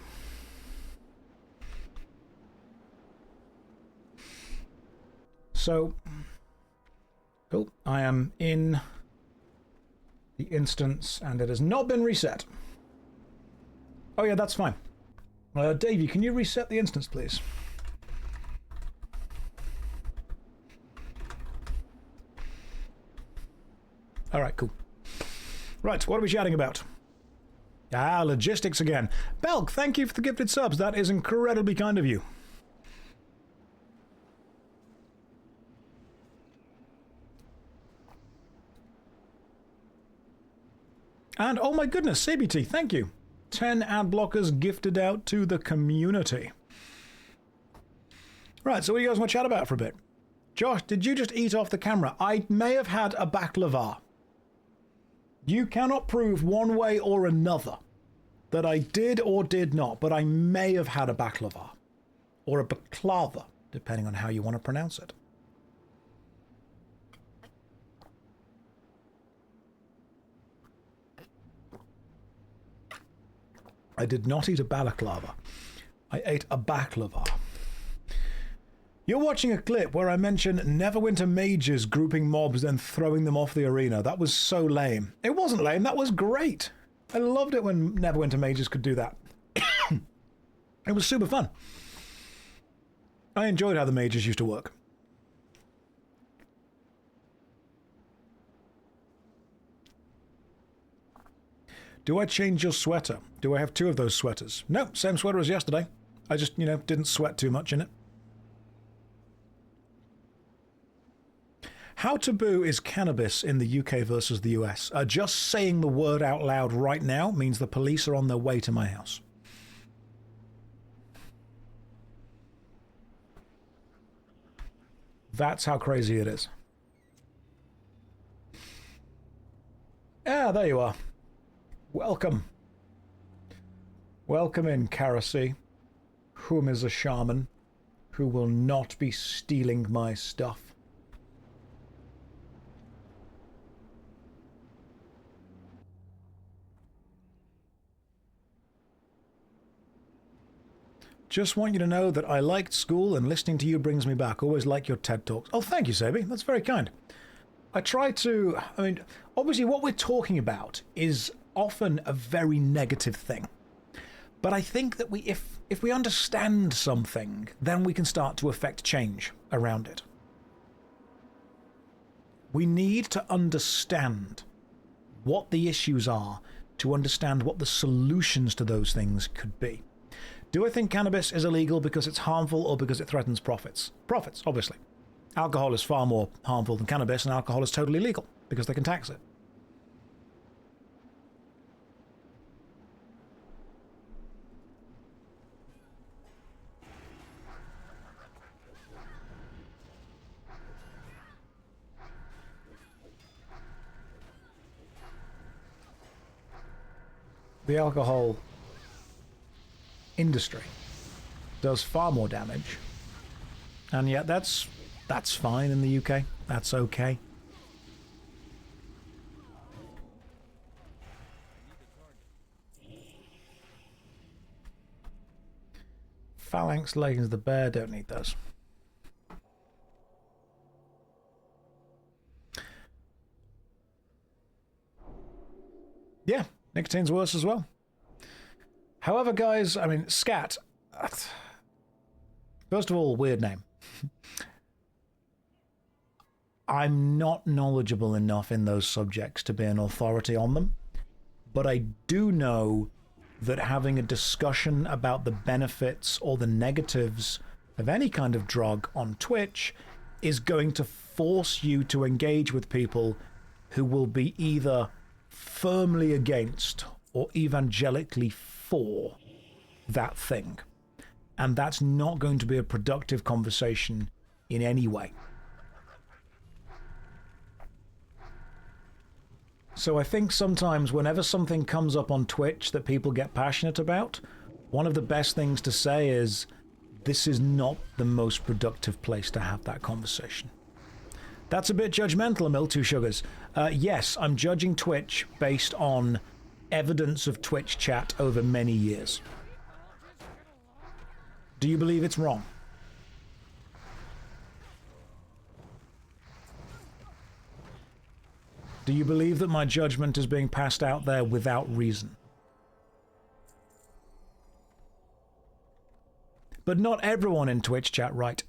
So, oh, I am in the instance and it has not been reset. Oh yeah, that's fine. Davey, can you reset the instance, please? All right, cool. Right, what are we chatting about? Ah, logistics again. Belk, thank you for the gifted subs. That is incredibly kind of you. And, oh my goodness, CBT, thank you. 10 ad blockers gifted out to the community. Right, so what do you guys want to chat about for a bit? Josh, did you just eat off the camera? I may have had a baklava. You cannot prove one way or another that I did or did not, but I may have had a baklava. Or a baklava, depending on how you want to pronounce it. I did not eat a balaclava. I ate a baklava. You're watching a clip where I mention Neverwinter mages grouping mobs and throwing them off the arena. That was so lame. It wasn't lame, that was great. I loved it when Neverwinter mages could do that. It was super fun. I enjoyed how the mages used to work. Do I change your sweater? Do I have two of those sweaters? No, same sweater as yesterday. I just, didn't sweat too much in it. How taboo is cannabis in the UK versus the US? Just saying the word out loud right now means the police are on their way to my house. That's how crazy it is. Ah, there you are. Welcome. Welcome in, Karasi, whom is a shaman, who will not be stealing my stuff. Just want you to know that I liked school and listening to you brings me back. Always like your TED Talks. Oh, thank you, Sabi. That's very kind. I try to... obviously what we're talking about is often a very negative thing. But I think that if we understand something, then we can start to affect change around it. We need to understand what the issues are to understand what the solutions to those things could be. Do I think cannabis is illegal because it's harmful or because it threatens profits? Profits, obviously. Alcohol is far more harmful than cannabis, and alcohol is totally legal because they can tax it. The alcohol industry does far more damage, and yet that's fine in the UK. That's okay. Phalanx leggings, the bear, don't need those. Yeah, nicotine's worse as well. However, guys, scat. First of all, weird name. I'm not knowledgeable enough in those subjects to be an authority on them, but I do know that having a discussion about the benefits or the negatives of any kind of drug on Twitch is going to force you to engage with people who will be either firmly against or evangelically for that thing. And that's not going to be a productive conversation in any way. So I think sometimes whenever something comes up on Twitch that people get passionate about, one of the best things to say is, this is not the most productive place to have that conversation. That's a bit judgmental, Mill2 Sugars. Yes, I'm judging Twitch based on evidence of Twitch chat over many years. Do you believe it's wrong? Do you believe that my judgment is being passed out there without reason? But not everyone in Twitch chat, right?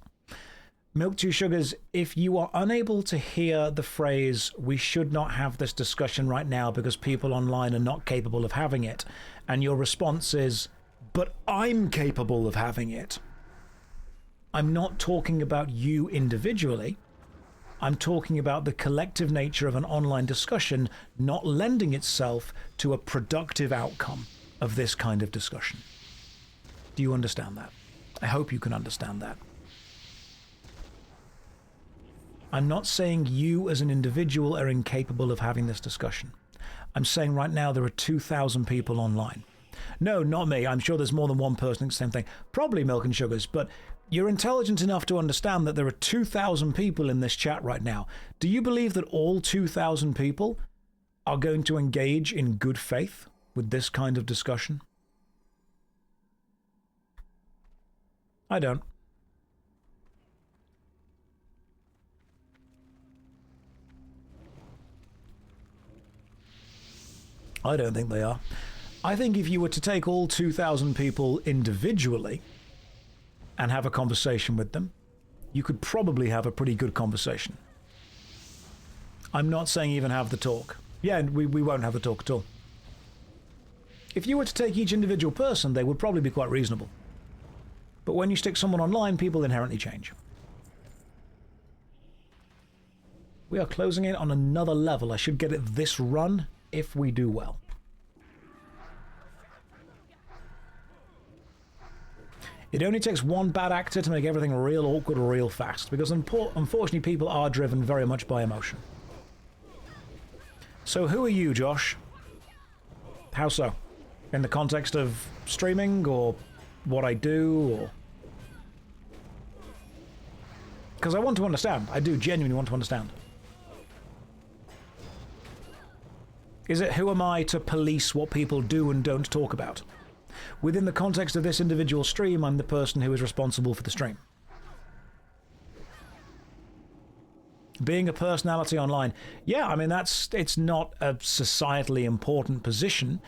Milk2 Sugars, if you are unable to hear the phrase, we should not have this discussion right now because people online are not capable of having it, and your response is, but I'm capable of having it. I'm not talking about you individually. I'm talking about the collective nature of an online discussion not lending itself to a productive outcome of this kind of discussion. Do you understand that? I hope you can understand that. I'm not saying you as an individual are incapable of having this discussion. I'm saying right now there are 2,000 people online. No, not me. I'm sure there's more than one person doing the same thing. Probably Milk and Sugars, but you're intelligent enough to understand that there are 2,000 people in this chat right now. Do you believe that all 2,000 people are going to engage in good faith with this kind of discussion? I don't. I don't think they are. I think if you were to take all 2,000 people individually and have a conversation with them, you could probably have a pretty good conversation. I'm not saying even have the talk. Yeah, we won't have the talk at all. If you were to take each individual person, they would probably be quite reasonable. But when you stick someone online, people inherently change. We are closing in on another level. I should get it this run if we do well. It only takes one bad actor to make everything real awkward real fast, because unfortunately people are driven very much by emotion. So who are you, Josh? How so? In the context of streaming, or what I do, or... Because I want to understand. I do genuinely want to understand. Is it who am I to police what people do and don't talk about? Within the context of this individual stream, I'm the person who is responsible for the stream. Being a personality online, yeah, I mean, it's not a societally important position,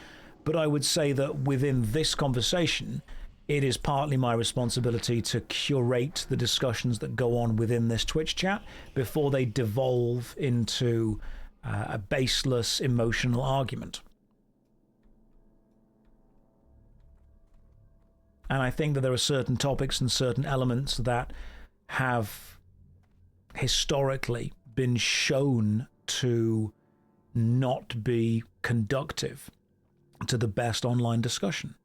but I would say that within this conversation, it is partly my responsibility to curate the discussions that go on within this Twitch chat before they devolve into a baseless emotional argument. And I think that there are certain topics and certain elements that have historically been shown to not be conductive to the best online discussion.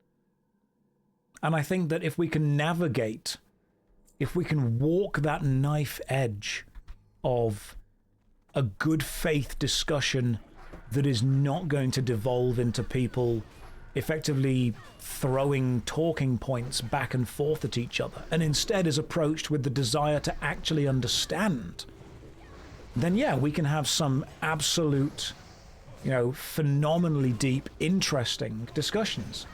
And I think that if we can navigate, if we can walk that knife edge of a good faith discussion that is not going to devolve into people effectively throwing talking points back and forth at each other, and instead is approached with the desire to actually understand, then yeah, we can have some absolute, phenomenally deep, interesting discussions.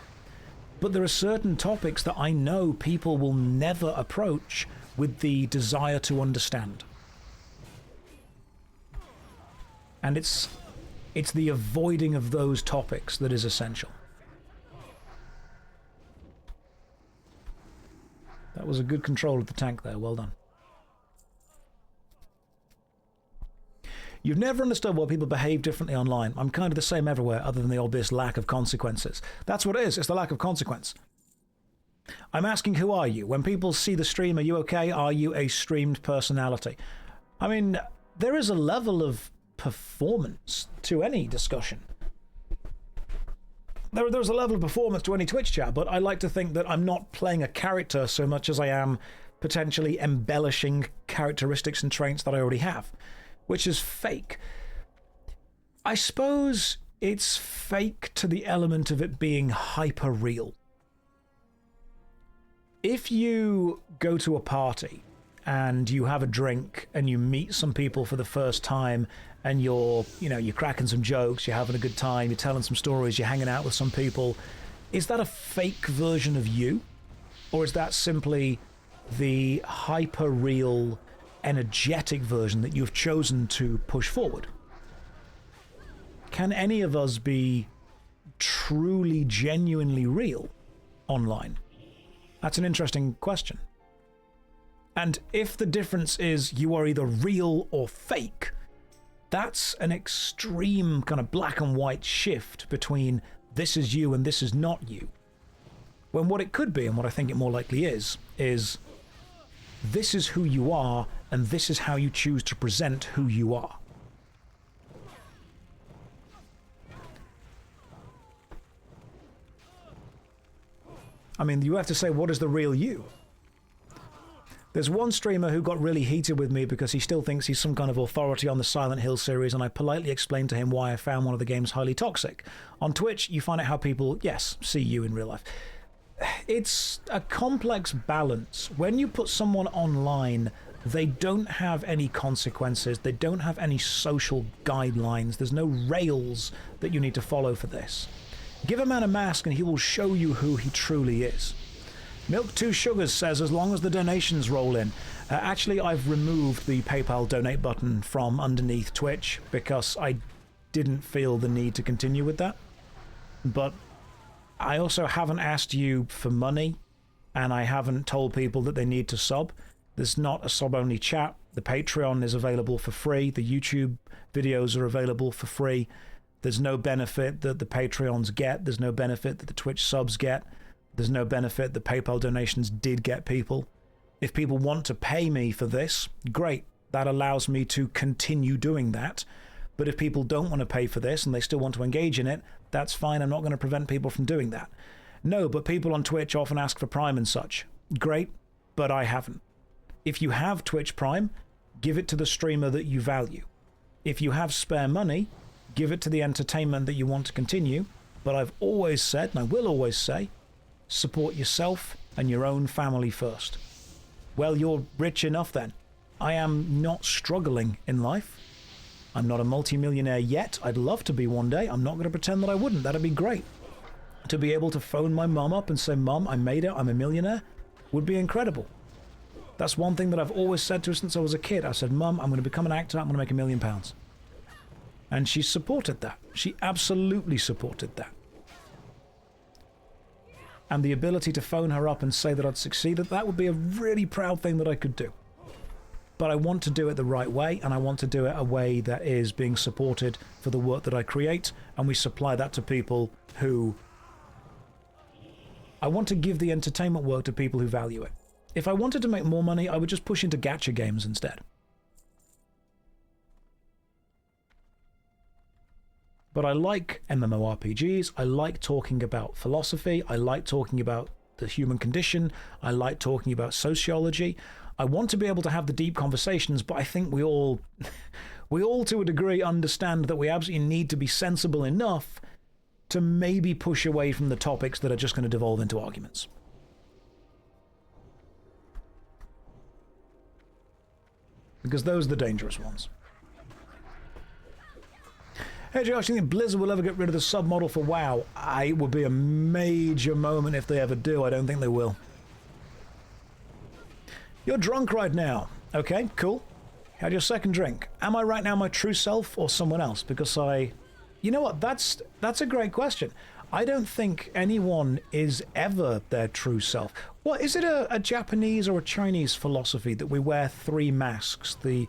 But there are certain topics that I know people will never approach with the desire to understand. And it's the avoiding of those topics that is essential. That was a good control of the tank there, well done. You've never understood why people behave differently online. I'm kind of the same everywhere, other than the obvious lack of consequences. That's what it is, it's the lack of consequence. I'm asking, who are you? When people see the stream, are you okay? Are you a streamed personality? I mean, there is a level of performance to any discussion. There's a level of performance to any Twitch chat, but I like to think that I'm not playing a character so much as I am potentially embellishing characteristics and traits that I already have, which is fake. I suppose it's fake to the element of it being hyper-real. If you go to a party and you have a drink and you meet some people for the first time and you're cracking some jokes, you're having a good time, you're telling some stories, you're hanging out with some people, is that a fake version of you? Or is that simply the hyper-real, energetic version that you've chosen to push forward? Can any of us be truly, genuinely real online? That's an interesting question. And if the difference is you are either real or fake, that's an extreme kind of black and white shift between this is you and this is not you. When what it could be, and what I think it more likely is this is who you are and this is how you choose to present who you are. I mean, you have to say, what is the real you? There's one streamer who got really heated with me because he still thinks he's some kind of authority on the Silent Hill series, and I politely explained to him why I found one of the games highly toxic. On Twitch, you find out how people, yes, see you in real life. It's a complex balance. When you put someone online, they don't have any consequences. They don't have any social guidelines. There's no rails that you need to follow for this. Give a man a mask and he will show you who he truly is. Milk Two Sugars says, as long as the donations roll in. Actually, I've removed the PayPal donate button from underneath Twitch because I didn't feel the need to continue with that. But I also haven't asked you for money, and I haven't told people that they need to sub. There's not a sub-only chat. The Patreon is available for free. The YouTube videos are available for free. There's no benefit that the Patreons get. There's no benefit that the Twitch subs get. There's no benefit that PayPal donations did get people. If people want to pay me for this, great. That allows me to continue doing that. But if people don't want to pay for this and they still want to engage in it, that's fine. I'm not going to prevent people from doing that. No, but people on Twitch often ask for Prime and such. Great, but I haven't. If you have Twitch Prime, give it to the streamer that you value. If you have spare money, give it to the entertainment that you want to continue. But I've always said, and I will always say, support yourself and your own family first. Well, you're rich enough then. I am not struggling in life. I'm not a multimillionaire yet. I'd love to be one day. I'm not going to pretend that I wouldn't. That'd be great. To be able to phone my mum up and say, Mum, I made it, I'm a millionaire, would be incredible. That's one thing that I've always said to her since I was a kid. I said, Mum, I'm going to become an actor, I'm going to make £1 million. And she supported that. She absolutely supported that. And the ability to phone her up and say that I'd succeeded, that would be a really proud thing that I could do. But I want to do it the right way, and I want to do it a way that is being supported for the work that I create, and we supply that to people who... I want to give the entertainment work to people who value it. If I wanted to make more money, I would just push into gacha games instead. But I like MMORPGs, I like talking about philosophy, I like talking about the human condition, I like talking about sociology. I want to be able to have the deep conversations, but I think we all to a degree understand that we absolutely need to be sensible enough to maybe push away from the topics that are just going to devolve into arguments. Because those are the dangerous ones. Hey Josh, do you think Blizzard will ever get rid of the submodel for WoW? It would be a major moment if they ever do. I don't think they will. You're drunk right now. Okay, cool. Had your second drink. Am I right now my true self or someone else? Because you know what, that's a great question. I don't think anyone is ever their true self. What, is it a Japanese or a Chinese philosophy that we wear 3 masks? The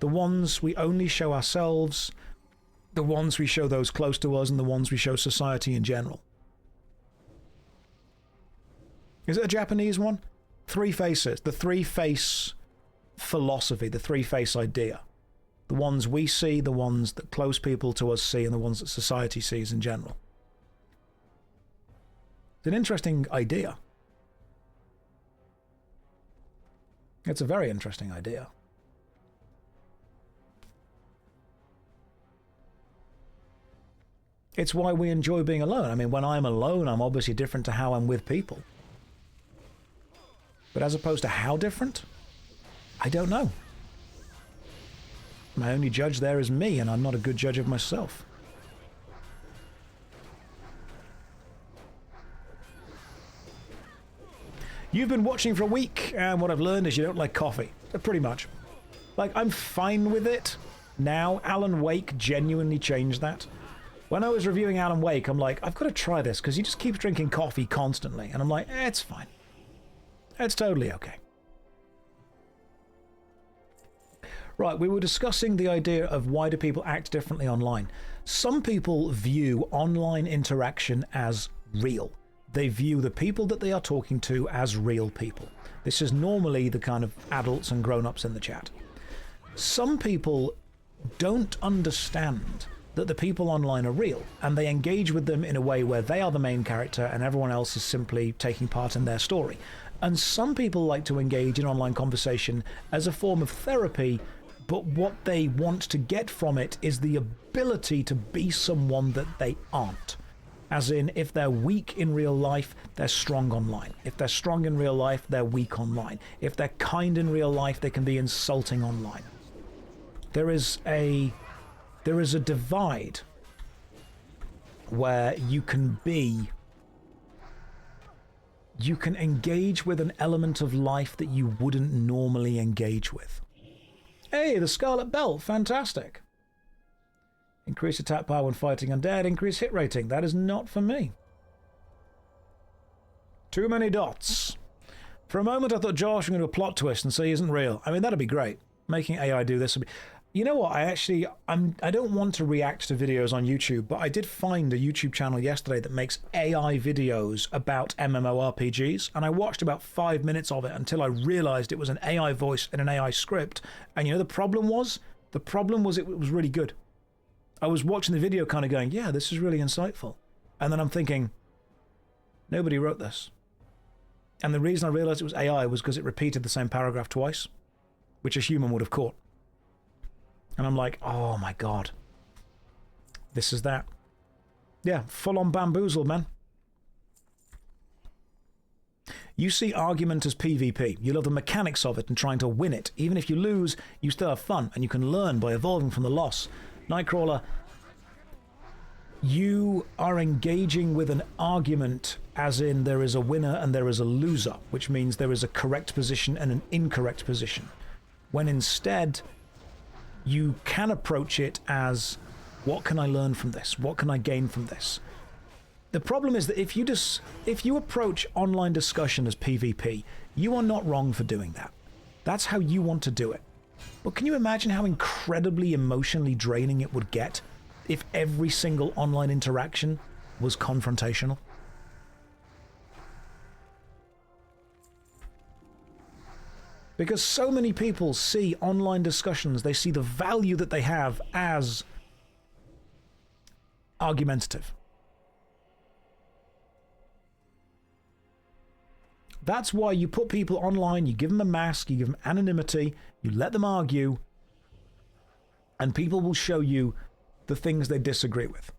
ones we only show ourselves, the ones we show those close to us, and the ones we show society in general. Is it a Japanese one? 3 faces. The 3-face philosophy, the 3-face idea. The ones we see, the ones that close people to us see, and the ones that society sees in general. It's an interesting idea. It's a very interesting idea. It's why we enjoy being alone. I mean, when I'm alone, I'm obviously different to how I'm with people. But as opposed to how different, I don't know. My only judge there is me, and I'm not a good judge of myself. You've been watching for a week, and what I've learned is you don't like coffee. Pretty much. Like, I'm fine with it now. Alan Wake genuinely changed that. When I was reviewing Alan Wake, I'm like, I've got to try this, because he just keeps drinking coffee constantly. And I'm like, it's fine. It's totally okay. Right, we were discussing the idea of why do people act differently online. Some people view online interaction as real. They view the people that they are talking to as real people. This is normally the kind of adults and grown-ups in the chat. Some people don't understand that the people online are real, and they engage with them in a way where they are the main character and everyone else is simply taking part in their story. And some people like to engage in online conversation as a form of therapy, but what they want to get from it is the ability to be someone that they aren't. As in, if they're weak in real life, they're strong online. If they're strong in real life, they're weak online. If they're kind in real life, they can be insulting online. There is a divide where you can be you can engage with an element of life that you wouldn't normally engage with. Hey, the Scarlet Belt, fantastic. Increase attack power when fighting undead, increase hit rating. That is not for me. Too many dots. For a moment I thought Josh was going to do a plot twist and say he isn't real. I mean, that'd be great. Making AI do this would be... You know what, I don't want to react to videos on YouTube, but I did find a YouTube channel yesterday that makes AI videos about MMORPGs, and I watched about 5 minutes of it until I realized it was an AI voice and an AI script. And you know the problem was? The problem was it was really good. I was watching the video kind of going, yeah, this is really insightful. And then I'm thinking, nobody wrote this. And the reason I realized it was AI was because it repeated the same paragraph twice, which a human would have caught. And I'm like, oh my god. This is that. Yeah, full-on bamboozled, man. You see argument as PvP. You love the mechanics of it and trying to win it. Even if you lose, you still have fun, and you can learn by evolving from the loss. Nightcrawler, you are engaging with an argument as in there is a winner and there is a loser, which means there is a correct position and an incorrect position. When instead... you can approach it as, what can I learn from this? What can I gain from this? The problem is that if you approach online discussion as PvP, you are not wrong for doing that. That's how you want to do it. But can you imagine how incredibly emotionally draining it would get if every single online interaction was confrontational? Because so many people see online discussions, they see the value that they have as argumentative. That's why you put people online, you give them a mask, you give them anonymity, you let them argue, and people will show you the things they disagree with.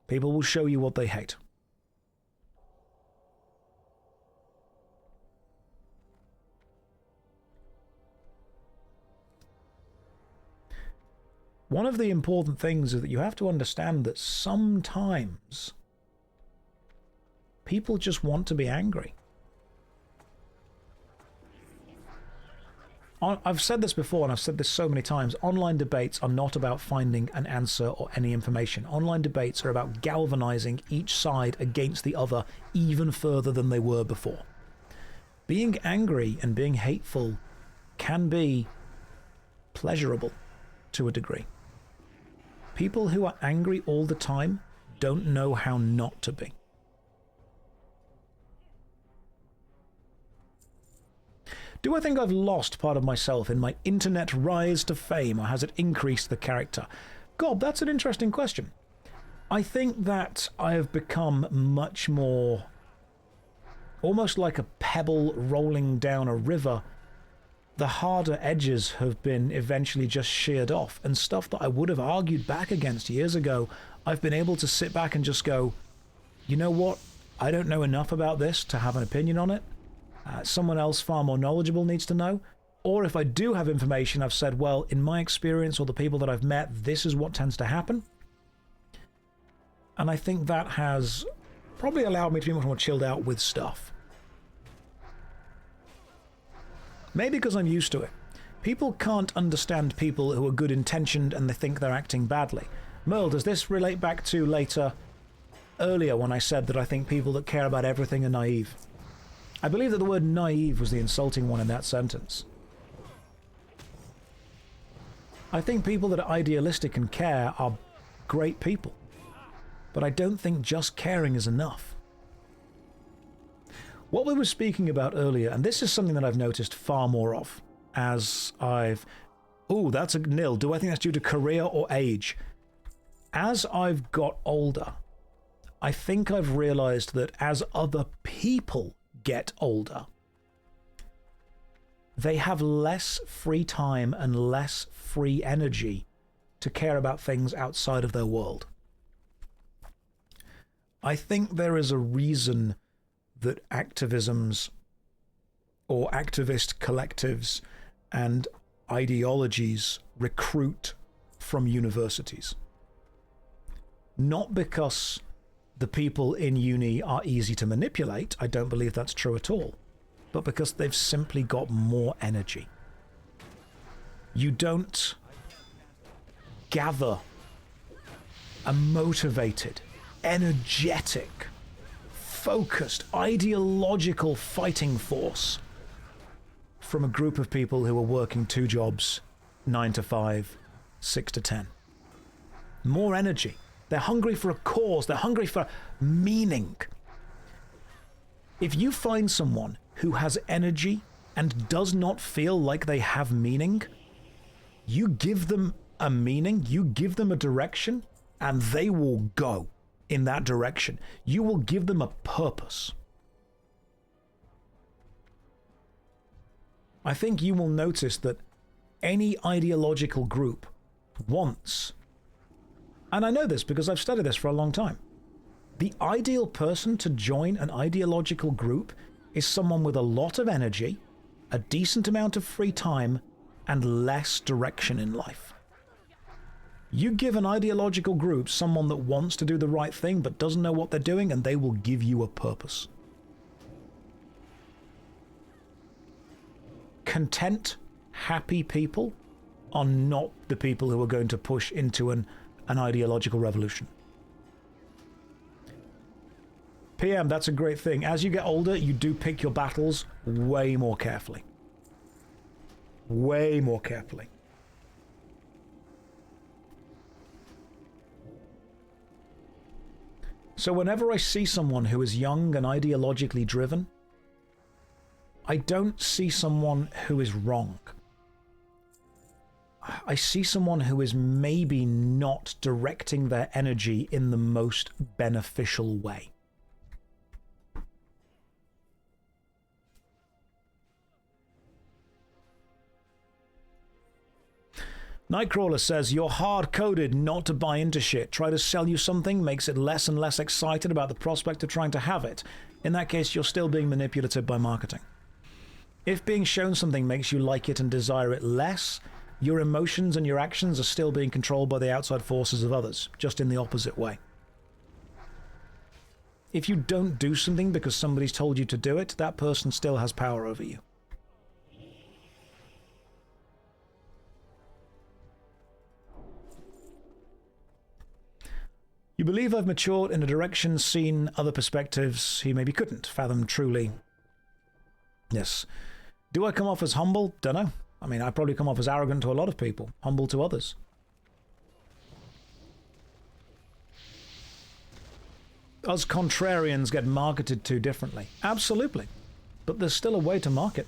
People will show you what they hate. One of the important things is that you have to understand that sometimes people just want to be angry. I've said this before, and I've said this so many times. Online debates are not about finding an answer or any information. Online debates are about galvanizing each side against the other even further than they were before. Being angry and being hateful can be pleasurable to a degree. People who are angry all the time don't know how not to be. Do I think I've lost part of myself in my internet rise to fame, or has it increased the character? God, that's an interesting question. I think that I have become much more, almost like a pebble rolling down a river. The harder edges have been eventually just sheared off, and stuff that I would have argued back against years ago, I've been able to sit back and just go, you know what, I don't know enough about this to have an opinion on it. Someone else far more knowledgeable needs to know. Or if I do have information, I've said, well, in my experience or the people that I've met, this is what tends to happen. And I think that has probably allowed me to be much more chilled out with stuff. Maybe because I'm used to it. People can't understand people who are good intentioned and they think they're acting badly. Merle, does this relate back to earlier when I said that I think people that care about everything are naive? I believe that the word naive was the insulting one in that sentence. I think people that are idealistic and care are great people. But I don't think just caring is enough. What we were speaking about earlier, and this is something that I've noticed far more of, as I've... Oh, that's a nil. Do I think that's due to career or age? As I've got older, I think I've realized that as other people get older, they have less free time and less free energy to care about things outside of their world. I think there is a reason that activisms or activist collectives and ideologies recruit from universities. Not because the people in uni are easy to manipulate. I don't believe that's true at all. But because they've simply got more energy. You don't gather a motivated, energetic, focused, ideological fighting force from a group of people who are working 2 jobs, 9 to 5, 6 to 10. More energy. They're hungry for a cause. They're hungry for meaning. If you find someone who has energy and does not feel like they have meaning, you give them a meaning, you give them a direction, and they will go in that direction. You will give them a purpose. I think you will notice that any ideological group wants, and I know this because I've studied this for a long time, the ideal person to join an ideological group is someone with a lot of energy, a decent amount of free time, and less direction in life. You give an ideological group someone that wants to do the right thing but doesn't know what they're doing, and they will give you a purpose. Content, happy people are not the people who are going to push into an ideological revolution. PM, that's a great thing. As you get older, you do pick your battles way more carefully. Way more carefully. So whenever I see someone who is young and ideologically driven, I don't see someone who is wrong. I see someone who is maybe not directing their energy in the most beneficial way. Nightcrawler says, you're hard-coded not to buy into shit. Try to sell you something, makes it less and less excited about the prospect of trying to have it. In that case, you're still being manipulative by marketing. If being shown something makes you like it and desire it less, your emotions and your actions are still being controlled by the outside forces of others, just in the opposite way. If you don't do something because somebody's told you to do it, that person still has power over you. You believe I've matured in a direction, seen other perspectives he maybe couldn't fathom truly. Yes. Do I come off as humble? Dunno. I mean, I probably come off as arrogant to a lot of people, humble to others. Us contrarians get marketed to differently. Absolutely. But there's still a way to market.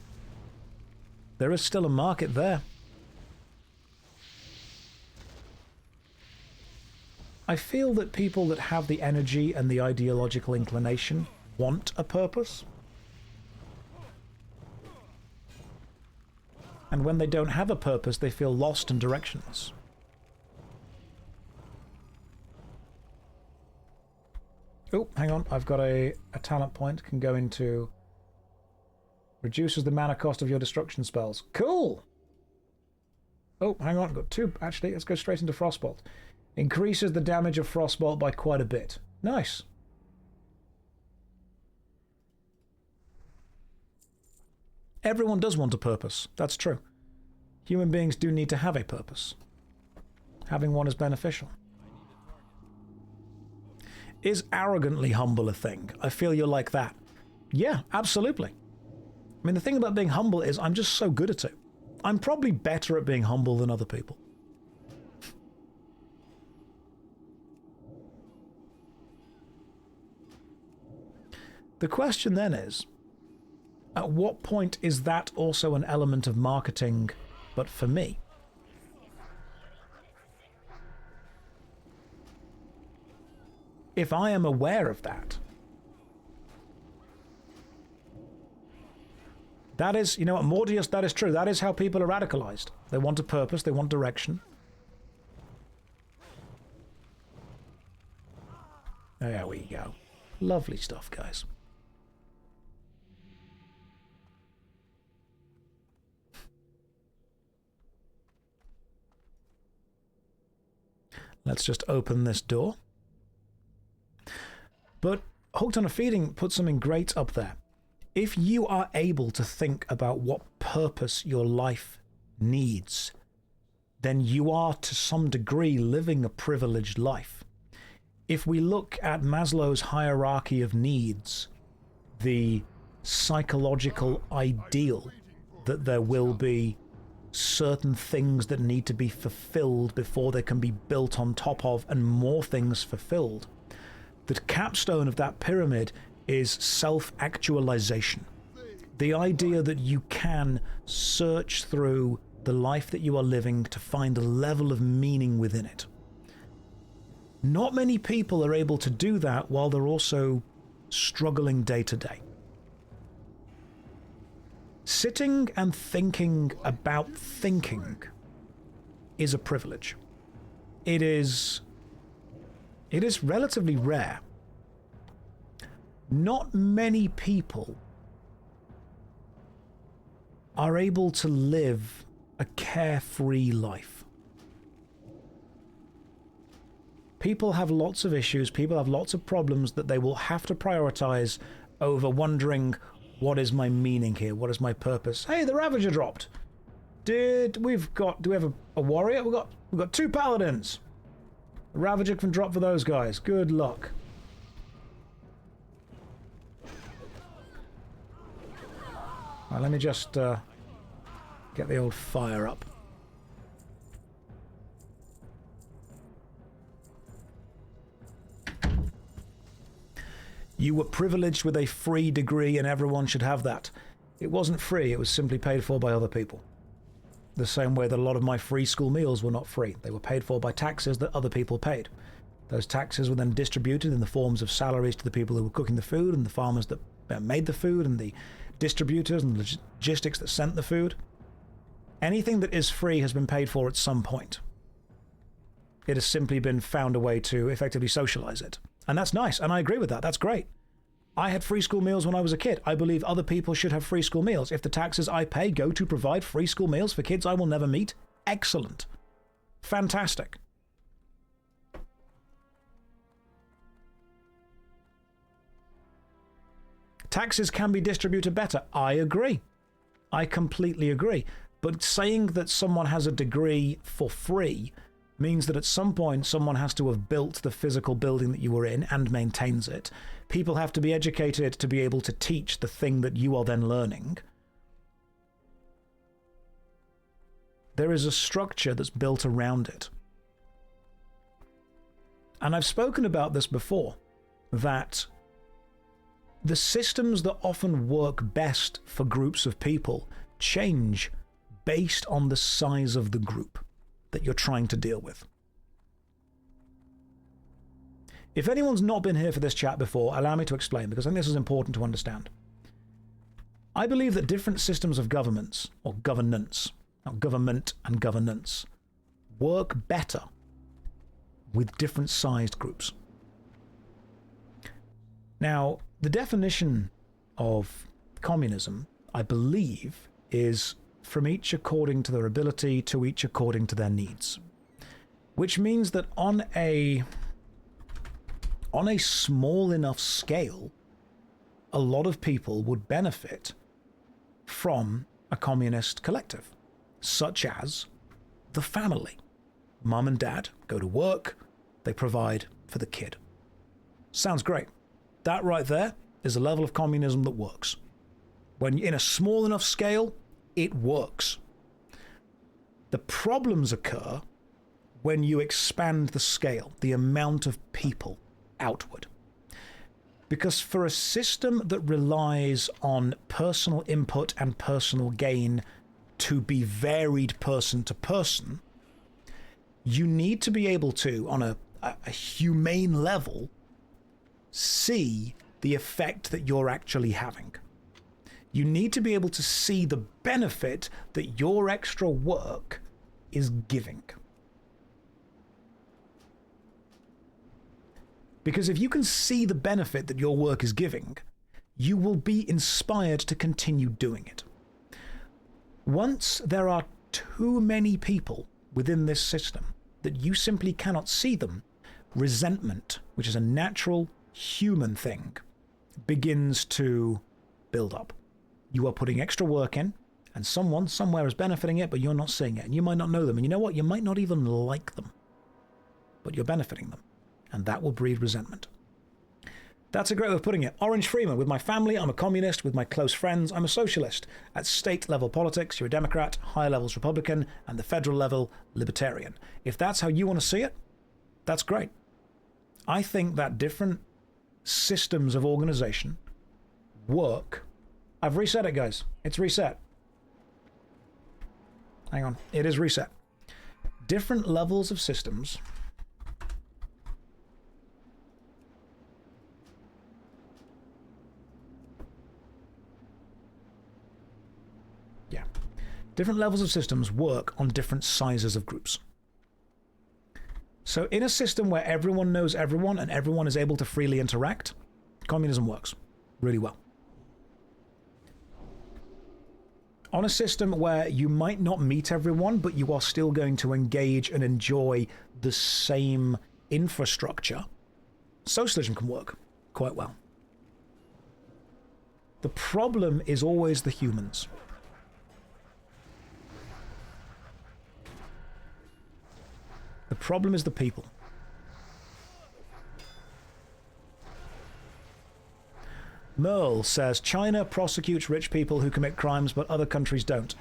There is still a market there. I feel that people that have the energy and the ideological inclination want a purpose. And when they don't have a purpose, they feel lost and directionless. Oh, hang on. I've got a talent point. Can go into... Reduces the mana cost of your destruction spells. Cool! Oh, hang on. I've got 2. Actually, let's go straight into Frostbolt. Increases the damage of Frostbolt by quite a bit. Nice. Everyone does want a purpose. That's true. Human beings do need to have a purpose. Having one is beneficial. Is arrogantly humble a thing? I feel you're like that. Yeah, absolutely. I mean, the thing about being humble is I'm just so good at it. I'm probably better at being humble than other people. The question then is, at what point is that also an element of marketing, but for me? If I am aware of that, that is, you know what, Mordius, that is true. That is how people are radicalized. They want a purpose, they want direction. There we go. Lovely stuff, guys. Let's just open this door. But Hooked on a Feeding put something great up there. If you are able to think about what purpose your life needs, then you are to some degree living a privileged life. If we look at Maslow's hierarchy of needs, the psychological ideal that there will be certain things that need to be fulfilled before they can be built on top of and more things fulfilled, the capstone of that pyramid is self-actualization. The idea that you can search through the life that you are living to find a level of meaning within it. Not many people are able to do that while they're also struggling day to day. Sitting and thinking about thinking is a privilege. It is relatively rare. Not many people are able to live a carefree life. People have lots of issues, people have lots of problems that they will have to prioritize over wondering, what is my meaning here? What is my purpose? Hey, the Ravager dropped. Do we have a warrior? We've got 2 paladins. The Ravager can drop for those guys. Good luck. Right, let me just get the old fire up. You were privileged with a free degree and everyone should have that. It wasn't free, it was simply paid for by other people. The same way that a lot of my free school meals were not free. They were paid for by taxes that other people paid. Those taxes were then distributed in the forms of salaries to the people who were cooking the food and the farmers that made the food and the distributors and the logistics that sent the food. Anything that is free has been paid for at some point. It has simply been found a way to effectively socialize it. And that's nice, and I agree with that. That's great. I had free school meals when I was a kid. I believe other people should have free school meals. If the taxes I pay go to provide free school meals for kids I will never meet, excellent. Fantastic. Taxes can be distributed better. I agree. I completely agree. But saying that someone has a degree for free means that at some point someone has to have built the physical building that you were in and maintains it. People have to be educated to be able to teach the thing that you are then learning. There is a structure that's built around it. And I've spoken about this before, that the systems that often work best for groups of people change based on the size of the group that you're trying to deal with. If anyone's not been here for this chat before, allow me to explain, because I think this is important to understand. I believe that different systems of governments, or governance, not government and governance, work better with different sized groups. Now, the definition of communism, I believe, is from each according to their ability, to each according to their needs. Which means that on a small enough scale, a lot of people would benefit from a communist collective, such as the family. Mum and dad go to work, they provide for the kid. Sounds great. That right there is a level of communism that works. When in a small enough scale, it works. The problems occur when you expand the scale, the amount of people outward. Because for a system that relies on personal input and personal gain to be varied person to person, you need to be able to, on a humane level, see the effect that you're actually having. You need to be able to see the benefit that your extra work is giving. Because if you can see the benefit that your work is giving, you will be inspired to continue doing it. Once there are too many people within this system that you simply cannot see them, resentment, which is a natural human thing begins to build up. You are putting extra work in, and someone somewhere is benefiting it, but you're not seeing it, and you might not know them, and you know what? You might not even like them, but you're benefiting them, and that will breed resentment. That's a great way of putting it. Orange Freeman, with my family, I'm a communist. With my close friends, I'm a socialist. At state-level politics, you're a Democrat, higher levels Republican, and the federal level, Libertarian. If that's how you want to see it, that's great. I think that different systems of organization work. I've reset it, guys. It's reset. Hang on. It is reset. Different levels of systems different levels of systems work on different sizes of groups. So in a system where everyone knows everyone and everyone is able to freely interact, communism works really well. On a system where you might not meet everyone, but you are still going to engage and enjoy the same infrastructure, socialism can work quite well. The problem is always the humans. The problem is the people. Merle says, China prosecutes rich people who commit crimes, but other countries don't.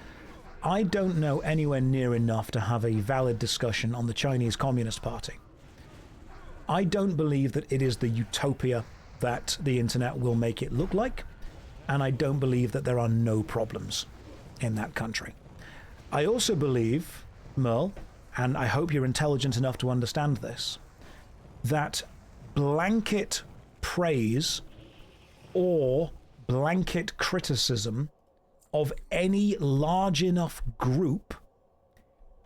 I don't know anywhere near enough to have a valid discussion on the Chinese Communist Party. I don't believe that it is the utopia that the internet will make it look like, and I don't believe that there are no problems in that country. I also believe, Merle, and I hope you're intelligent enough to understand this, that blanket praise or blanket criticism of any large enough group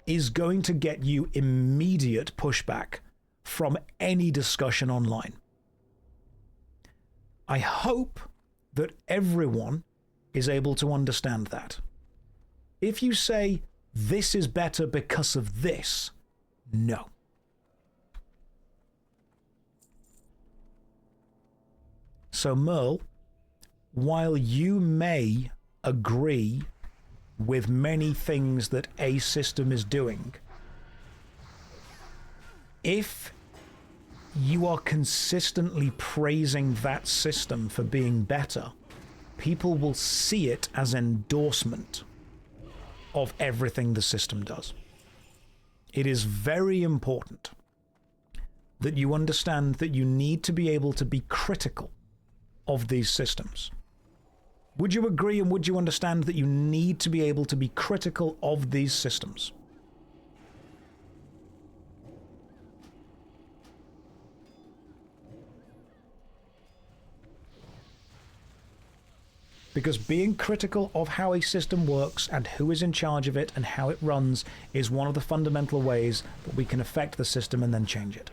is going to get you immediate pushback from any discussion online. I hope that everyone is able to understand that. If you say, this is better because of this, no. So Merle, while you may agree with many things that a system is doing, if you are consistently praising that system for being better, people will see it as endorsement of everything the system does. It is very important that you understand that you need to be able to be critical of these systems. Would you agree and would you understand that you need to be able to be critical of these systems? Because being critical of how a system works and who is in charge of it and how it runs is one of the fundamental ways that we can affect the system and then change it.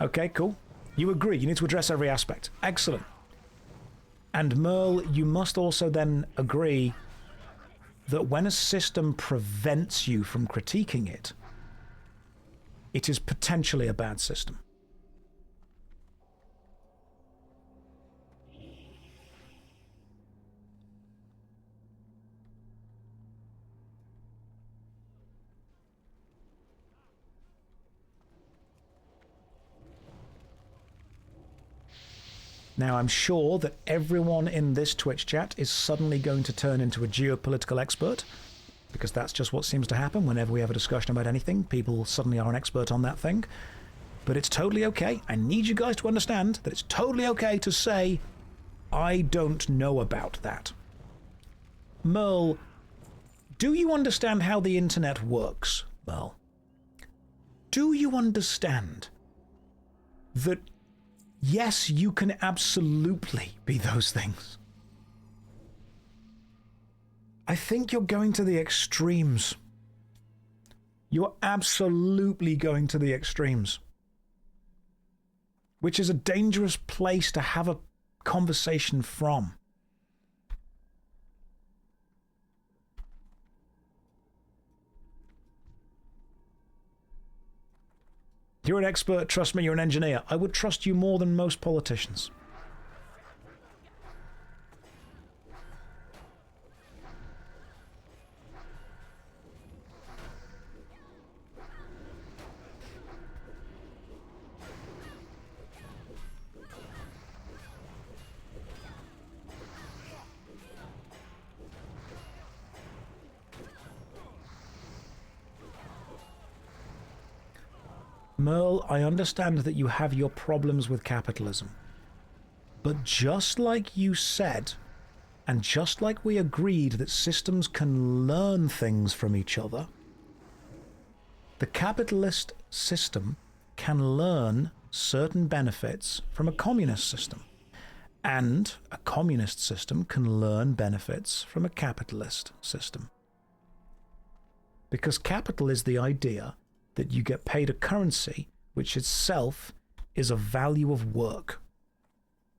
Okay, cool. You agree. You need to address every aspect. Excellent. And Merle, you must also then agree that when a system prevents you from critiquing it, it is potentially a bad system. Now, I'm sure that everyone in this Twitch chat is suddenly going to turn into a geopolitical expert, because that's just what seems to happen whenever we have a discussion about anything. People suddenly are an expert on that thing. But it's totally okay. I need you guys to understand that it's totally okay to say, I don't know about that. Merle, do you understand how the internet works, Merle? Do you understand that yes, you can absolutely be those things? I think you're going to the extremes. You're absolutely going to the extremes. Which is a dangerous place to have a conversation from. You're an expert, trust me, you're an engineer. I would trust you more than most politicians. Merle, I understand that you have your problems with capitalism. But just like you said, and just like we agreed that systems can learn things from each other, the capitalist system can learn certain benefits from a communist system. And a communist system can learn benefits from a capitalist system. Because capital is the idea that you get paid a currency which itself is a value of work.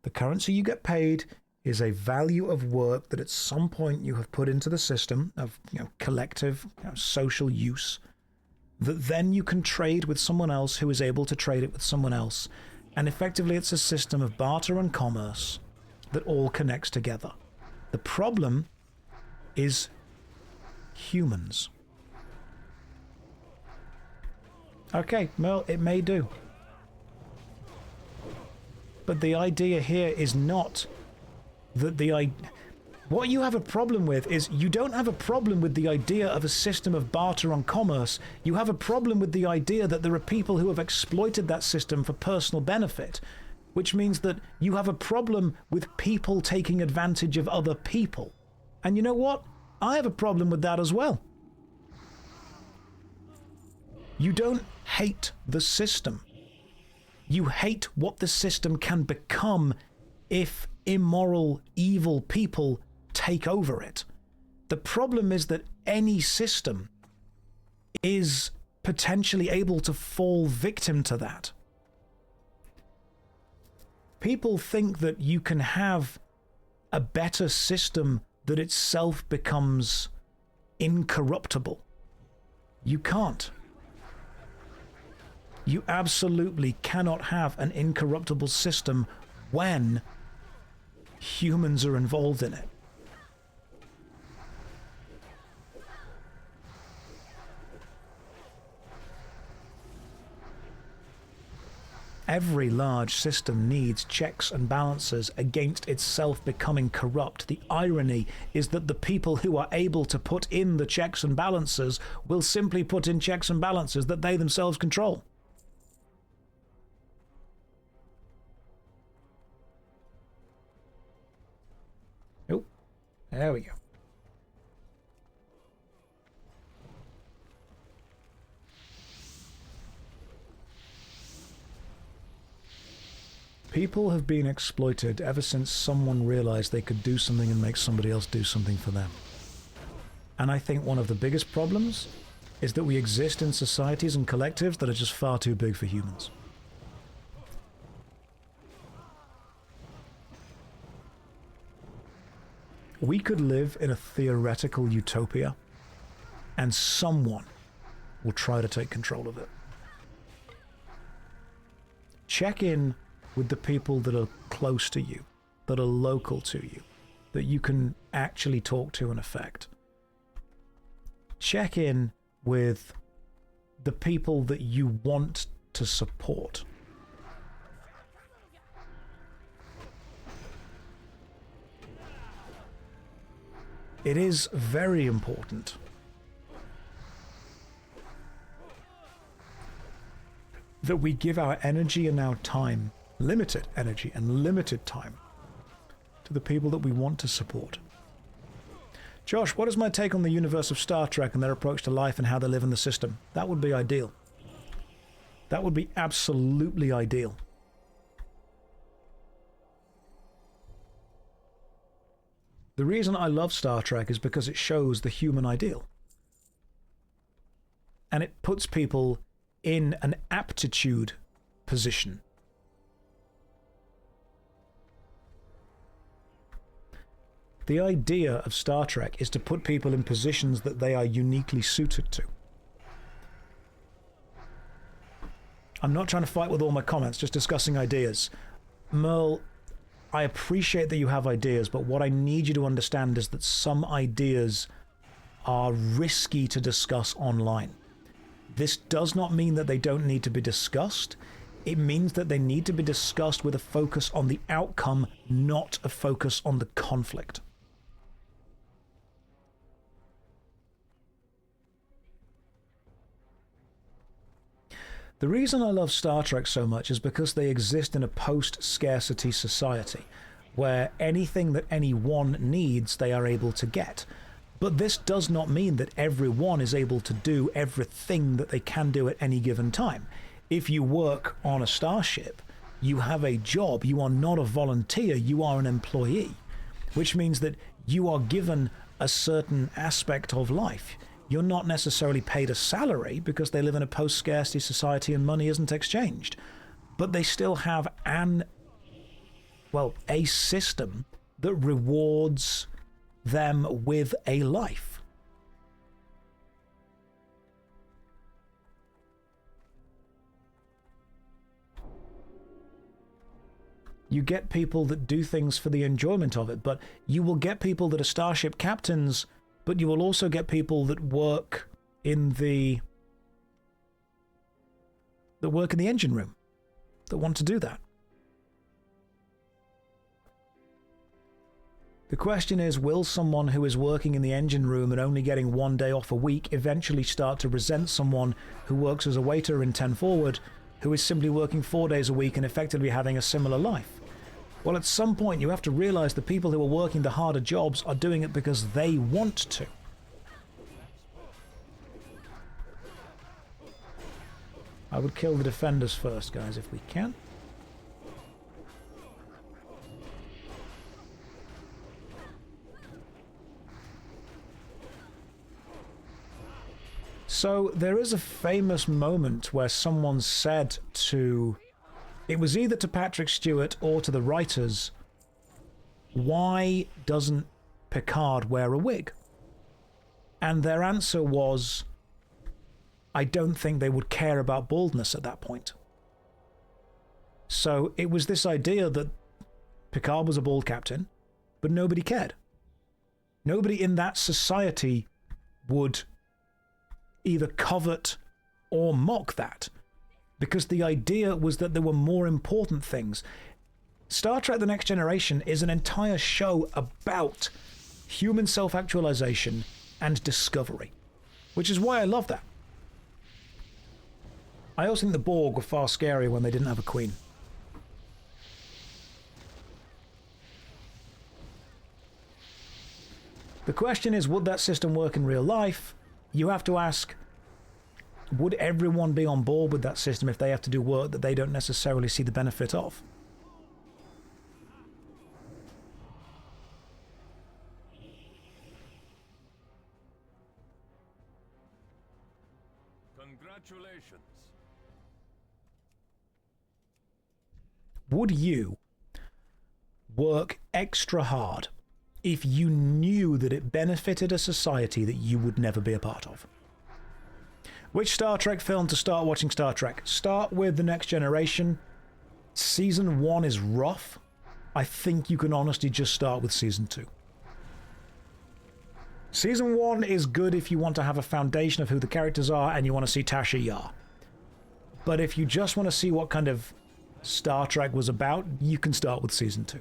The currency you get paid is a value of work that at some point you have put into the system of collective social use, that then you can trade with someone else who is able to trade it with someone else. And effectively it's a system of barter and commerce that all connects together. The problem is humans. Okay, well, it may do. But the idea here is not that what you have a problem with is you don't have a problem with the idea of a system of barter and commerce. You have a problem with the idea that there are people who have exploited that system for personal benefit, which means that you have a problem with people taking advantage of other people. And you know what? I have a problem with that as well. You don't hate the system. You hate what the system can become if immoral, evil people take over it. The problem is that any system is potentially able to fall victim to that. People think that you can have a better system that itself becomes incorruptible. You can't. You absolutely cannot have an incorruptible system when humans are involved in it. Every large system needs checks and balances against itself becoming corrupt. The irony is that the people who are able to put in the checks and balances will simply put in checks and balances that they themselves control. Oh, there we go. People have been exploited ever since someone realized they could do something and make somebody else do something for them. And I think one of the biggest problems is that we exist in societies and collectives that are just far too big for humans. We could live in a theoretical utopia, and someone will try to take control of it. Check in with the people that are close to you, that are local to you, that you can actually talk to and affect. Check in with the people that you want to support. It is very important that we give our energy and our time, limited energy and limited time, to the people that we want to support. Josh, what is my take on the universe of Star Trek and their approach to life and how they live in the system? That would be ideal. That would be absolutely ideal. The reason I love Star Trek is because it shows the human ideal. And it puts people in an aptitude position. The idea of Star Trek is to put people in positions that they are uniquely suited to. I'm not trying to fight with all my comments, just discussing ideas. Merle, I appreciate that you have ideas, but what I need you to understand is that some ideas are risky to discuss online. This does not mean that they don't need to be discussed. It means that they need to be discussed with a focus on the outcome, not a focus on the conflict. The reason I love Star Trek so much is because they exist in a post-scarcity society, where anything that anyone needs, they are able to get. But this does not mean that everyone is able to do everything that they can do at any given time. If you work on a starship, you have a job, you are not a volunteer, you are an employee, which means that you are given a certain aspect of life. You're not necessarily paid a salary because they live in a post-scarcity society and money isn't exchanged. But they still have a system that rewards them with a life. You get people that do things for the enjoyment of it, but you will get people that are starship captains, but you will also get people that work in the engine room, that want to do that. The question is, will someone who is working in the engine room and only getting 1 day off a week eventually start to resent someone who works as a waiter in 10 Forward, who is simply working 4 days a week and effectively having a similar life? Well, at some point you have to realize the people who are working the harder jobs are doing it because they want to. I would kill the defenders first, guys, if we can. So there is a famous moment where someone said to... It was either to Patrick Stewart or to the writers, why doesn't Picard wear a wig? And their answer was, I don't think they would care about baldness at that point. So it was this idea that Picard was a bald captain, but nobody cared. Nobody in that society would either covet or mock that, because the idea was that there were more important things. Star Trek The Next Generation is an entire show about human self-actualization and discovery, which is why I love that. I also think the Borg were far scarier when they didn't have a queen. The question is, would that system work in real life? You have to ask, would everyone be on board with that system if they have to do work that they don't necessarily see the benefit of? Congratulations. Would you work extra hard if you knew that it benefited a society that you would never be a part of? Which Star Trek film to start watching Star Trek? Start with The Next Generation. Season 1 is rough. I think you can honestly just start with Season 2. Season 1 is good if you want to have a foundation of who the characters are and you want to see Tasha Yar. But if you just want to see what kind of Star Trek was about, you can start with Season 2.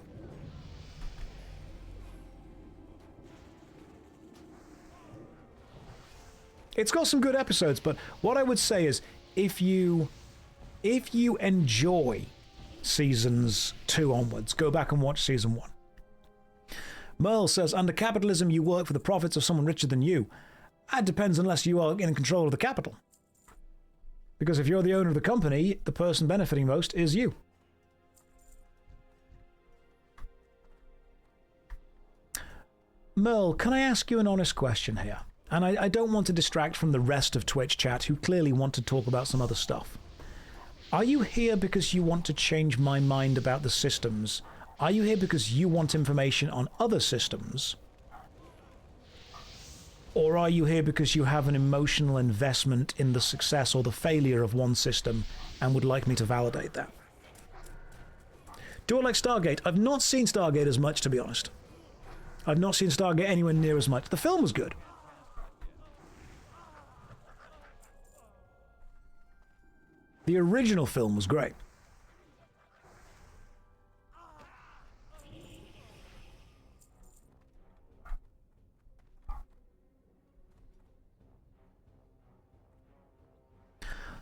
It's got some good episodes, but what I would say is, if you enjoy seasons 2 onwards, go back and watch season 1. Merle says, under capitalism, you work for the profits of someone richer than you. That depends unless you are in control of the capital. Because if you're the owner of the company, the person benefiting most is you. Merle, can I ask you an honest question here? And I don't want to distract from the rest of Twitch chat, who clearly want to talk about some other stuff. Are you here because you want to change my mind about the systems? Are you here because you want information on other systems? Or are you here because you have an emotional investment in the success or the failure of one system and would like me to validate that. Do I like Stargate? I've not seen Stargate as much, to be honest. I've not seen Stargate anywhere near as much. The film was good. The original film was great.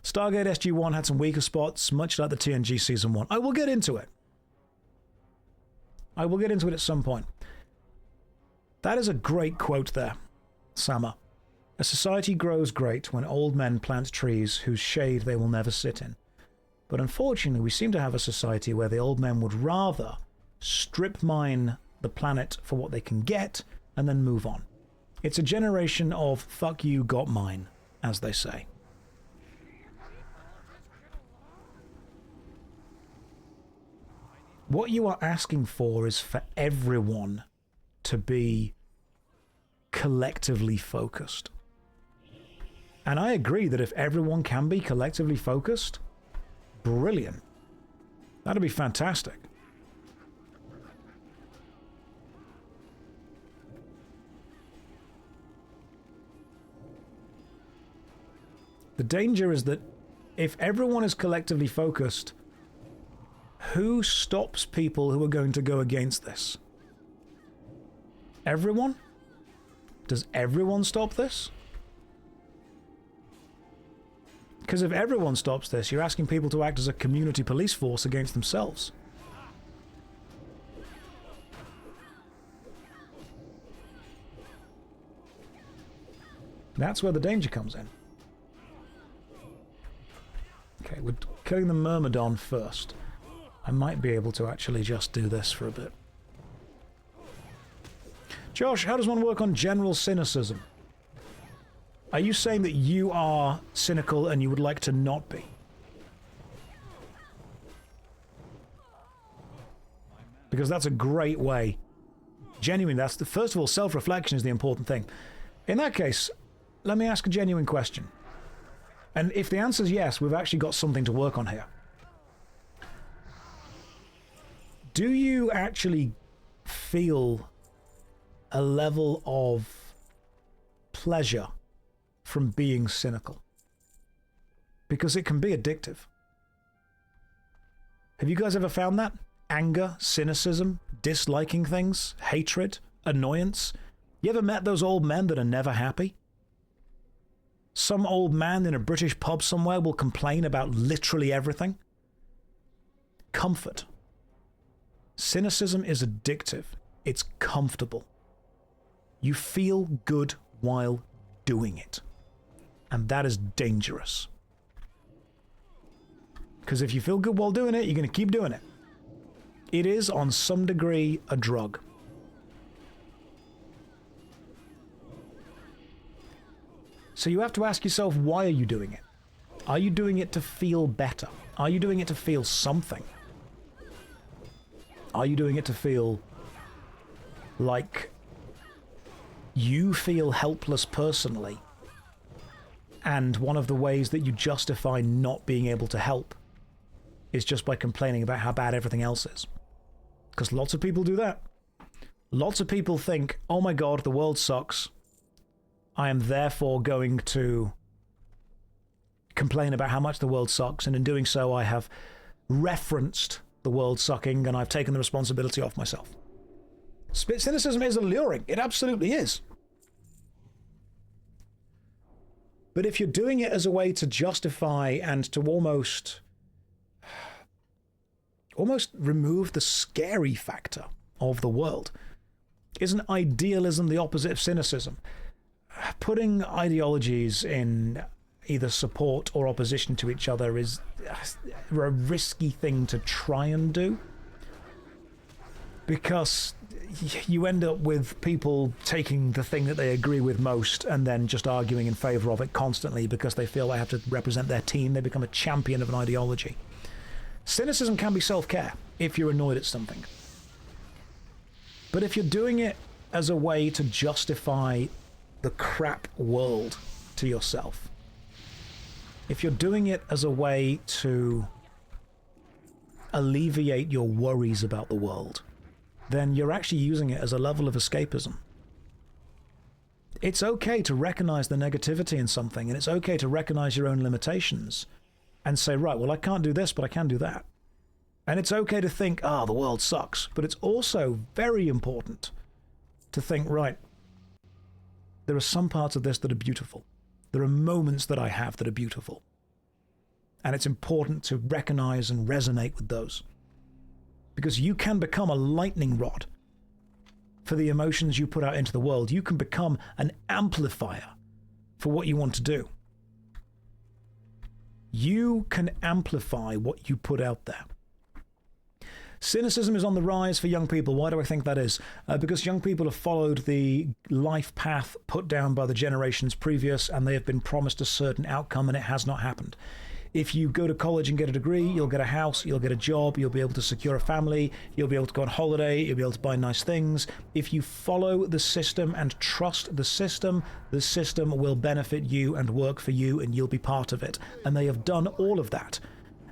Stargate SG-1 had some weaker spots, much like the TNG Season 1. I will get into it. I will get into it at some point. That is a great quote there, Sama. A society grows great when old men plant trees whose shade they will never sit in. But unfortunately, we seem to have a society where the old men would rather strip mine the planet for what they can get and then move on. It's a generation of fuck you, got mine, as they say. What you are asking for is for everyone to be collectively focused. And I agree that if everyone can be collectively focused, brilliant. That'd be fantastic. The danger is that if everyone is collectively focused, who stops people who are going to go against this? Everyone? Does everyone stop this? Because if everyone stops this, you're asking people to act as a community police force against themselves. That's where the danger comes in. Okay, we're killing the Myrmidon first. I might be able to actually just do this for a bit. Josh, how does one work on general cynicism? Are you saying that you are cynical and you would like to not be? Because that's a great way. Genuinely, that's the first of all, self-reflection is the important thing. In that case, let me ask a genuine question. And if the answer is yes, we've actually got something to work on here. Do you actually feel a level of pleasure from being cynical? Because it can be addictive. Have you guys ever found that? Anger, cynicism, disliking things, hatred, annoyance? You ever met those old men that are never happy? Some old man in a British pub somewhere will complain about literally everything. Comfort. Cynicism is addictive. It's comfortable. You feel good while doing it. And that is dangerous. Because if you feel good while doing it, you're going to keep doing it. It is, on some degree, a drug. So you have to ask yourself, why are you doing it? Are you doing it to feel better? Are you doing it to feel something? Are you doing it to feel like you feel helpless personally? And one of the ways that you justify not being able to help is just by complaining about how bad everything else is. Because lots of people do that. Lots of people think, oh my god, the world sucks. I am therefore going to complain about how much the world sucks, and in doing so I have referenced the world sucking and I've taken the responsibility off myself. Cynicism is alluring. It absolutely is. But if you're doing it as a way to justify and to almost remove the scary factor of the world, isn't idealism the opposite of cynicism? Putting ideologies in either support or opposition to each other is a risky thing to try and do, because you end up with people taking the thing that they agree with most and then just arguing in favor of it constantly because they feel they have to represent their team. They become a champion of an ideology. Cynicism can be self-care if you're annoyed at something. But if you're doing it as a way to justify the crap world to yourself, if you're doing it as a way to alleviate your worries about the world, then you're actually using it as a level of escapism. It's okay to recognize the negativity in something, and it's okay to recognize your own limitations and say, right, well, I can't do this, but I can do that. And it's okay to think, the world sucks. But it's also very important to think, right, there are some parts of this that are beautiful. There are moments that I have that are beautiful. And it's important to recognize and resonate with those. Because you can become a lightning rod for the emotions you put out into the world. You can become an amplifier for what you want to do. You can amplify what you put out there. Cynicism is on the rise for young people. Why do I think that is? Because young people have followed the life path put down by the generations previous, and they have been promised a certain outcome, and it has not happened. If you go to college and get a degree, you'll get a house, you'll get a job, you'll be able to secure a family, you'll be able to go on holiday, you'll be able to buy nice things. If you follow the system and trust the system will benefit you and work for you, and you'll be part of it. And they have done all of that.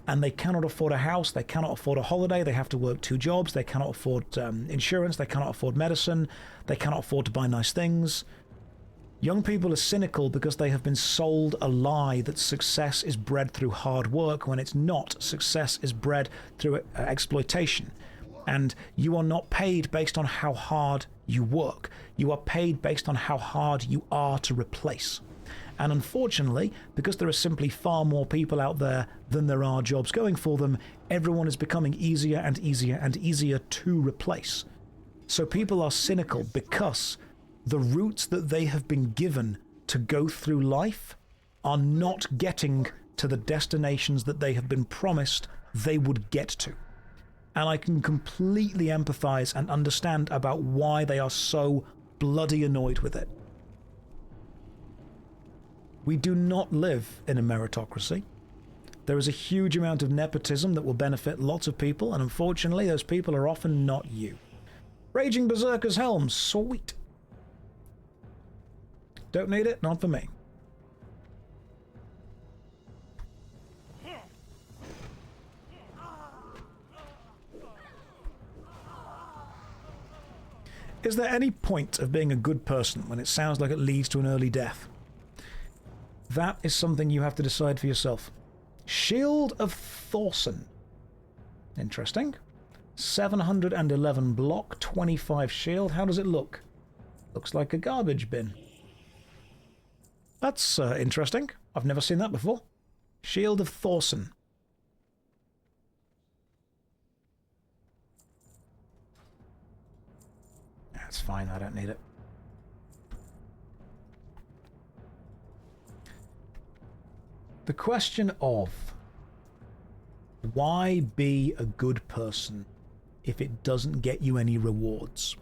And they cannot afford a house, they cannot afford a holiday, they have to work 2 jobs, they cannot afford insurance, they cannot afford medicine, they cannot afford to buy nice things. Young people are cynical because they have been sold a lie that success is bred through hard work, when it's not. Success is bred through exploitation. And you are not paid based on how hard you work. You are paid based on how hard you are to replace. And unfortunately, because there are simply far more people out there than there are jobs going for them, everyone is becoming easier and easier and easier to replace. So people are cynical because the routes that they have been given to go through life are not getting to the destinations that they have been promised they would get to. And I can completely empathize and understand about why they are so bloody annoyed with it. We do not live in a meritocracy. There is a huge amount of nepotism that will benefit lots of people, and unfortunately those people are often not you. Raging Berserker's Helm, sweet. Don't need it, not for me. Is there any point of being a good person when it sounds like it leads to an early death? That is something you have to decide for yourself. Shield of Thorson. Interesting. 711 block, 25 shield. How does it look? Looks like a garbage bin. That's interesting. I've never seen that before. Shield of Thorson. That's fine, I don't need it. The question of why be a good person if it doesn't get you any rewards?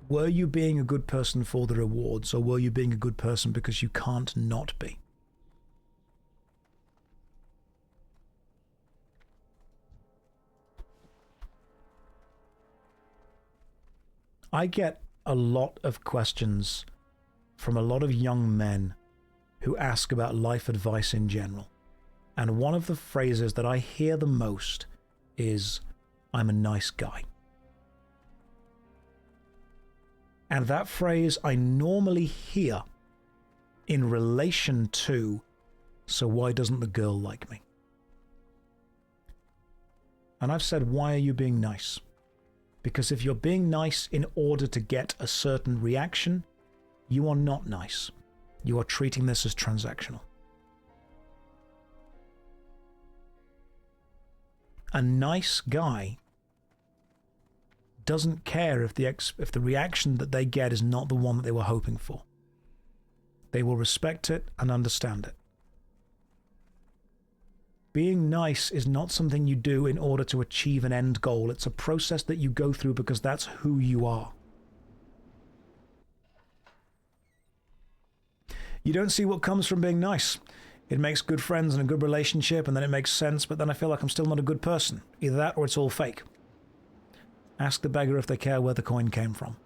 Were you being a good person for the rewards, or were you being a good person because you can't not be? I get a lot of questions from a lot of young men who ask about life advice in general. And one of the phrases that I hear the most is, "I'm a nice guy." And that phrase I normally hear in relation to, "So why doesn't the girl like me?" And I've said, why are you being nice? Because if you're being nice in order to get a certain reaction, you are not nice. You are treating this as transactional. A nice guy doesn't care if the reaction that they get is not the one that they were hoping for. They will respect it and understand it. Being nice is not something you do in order to achieve an end goal. It's a process that you go through because that's who you are. You don't see what comes from being nice. It makes good friends and a good relationship, and then it makes sense, but then I feel like I'm still not a good person. Either that or it's all fake. Ask the beggar if they care where the coin came from.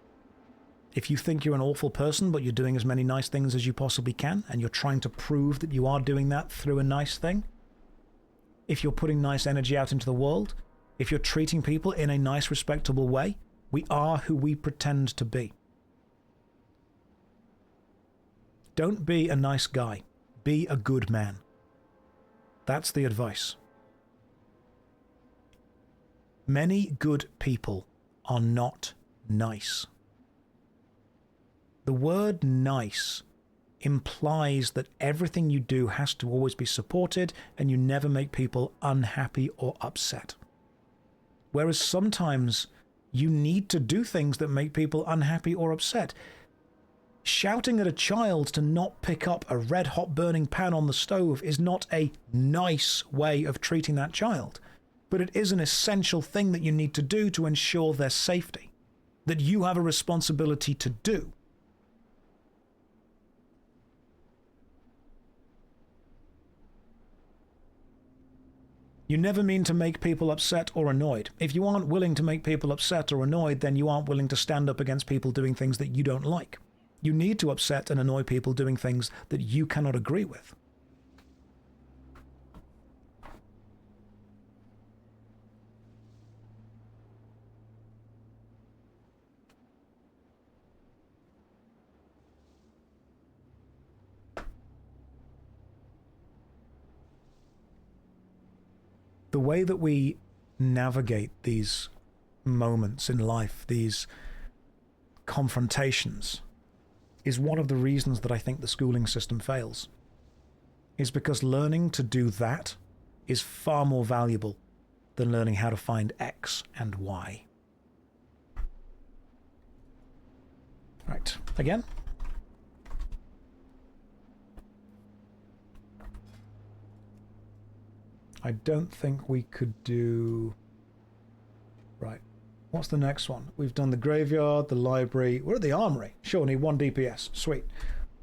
If you think you're an awful person, but you're doing as many nice things as you possibly can, and you're trying to prove that you are doing that through a nice thing, if you're putting nice energy out into the world, if you're treating people in a nice, respectable way, we are who we pretend to be. Don't be a nice guy. Be a good man. That's the advice. Many good people are not nice. The word nice implies that everything you do has to always be supported and you never make people unhappy or upset. Whereas sometimes you need to do things that make people unhappy or upset. Shouting at a child to not pick up a red-hot burning pan on the stove is not a nice way of treating that child, but it is an essential thing that you need to do to ensure their safety, that you have a responsibility to do. You never mean to make people upset or annoyed. If you aren't willing to make people upset or annoyed, then you aren't willing to stand up against people doing things that you don't like. You need to upset and annoy people doing things that you cannot agree with. The way that we navigate these moments in life, these confrontations, is one of the reasons that I think the schooling system fails. Is because learning to do that is far more valuable than learning how to find X and Y. Right, again. I don't think we could do... Right. What's the next one? We've done the graveyard, the library. We're at the armory. Sure, need 1 DPS. Sweet.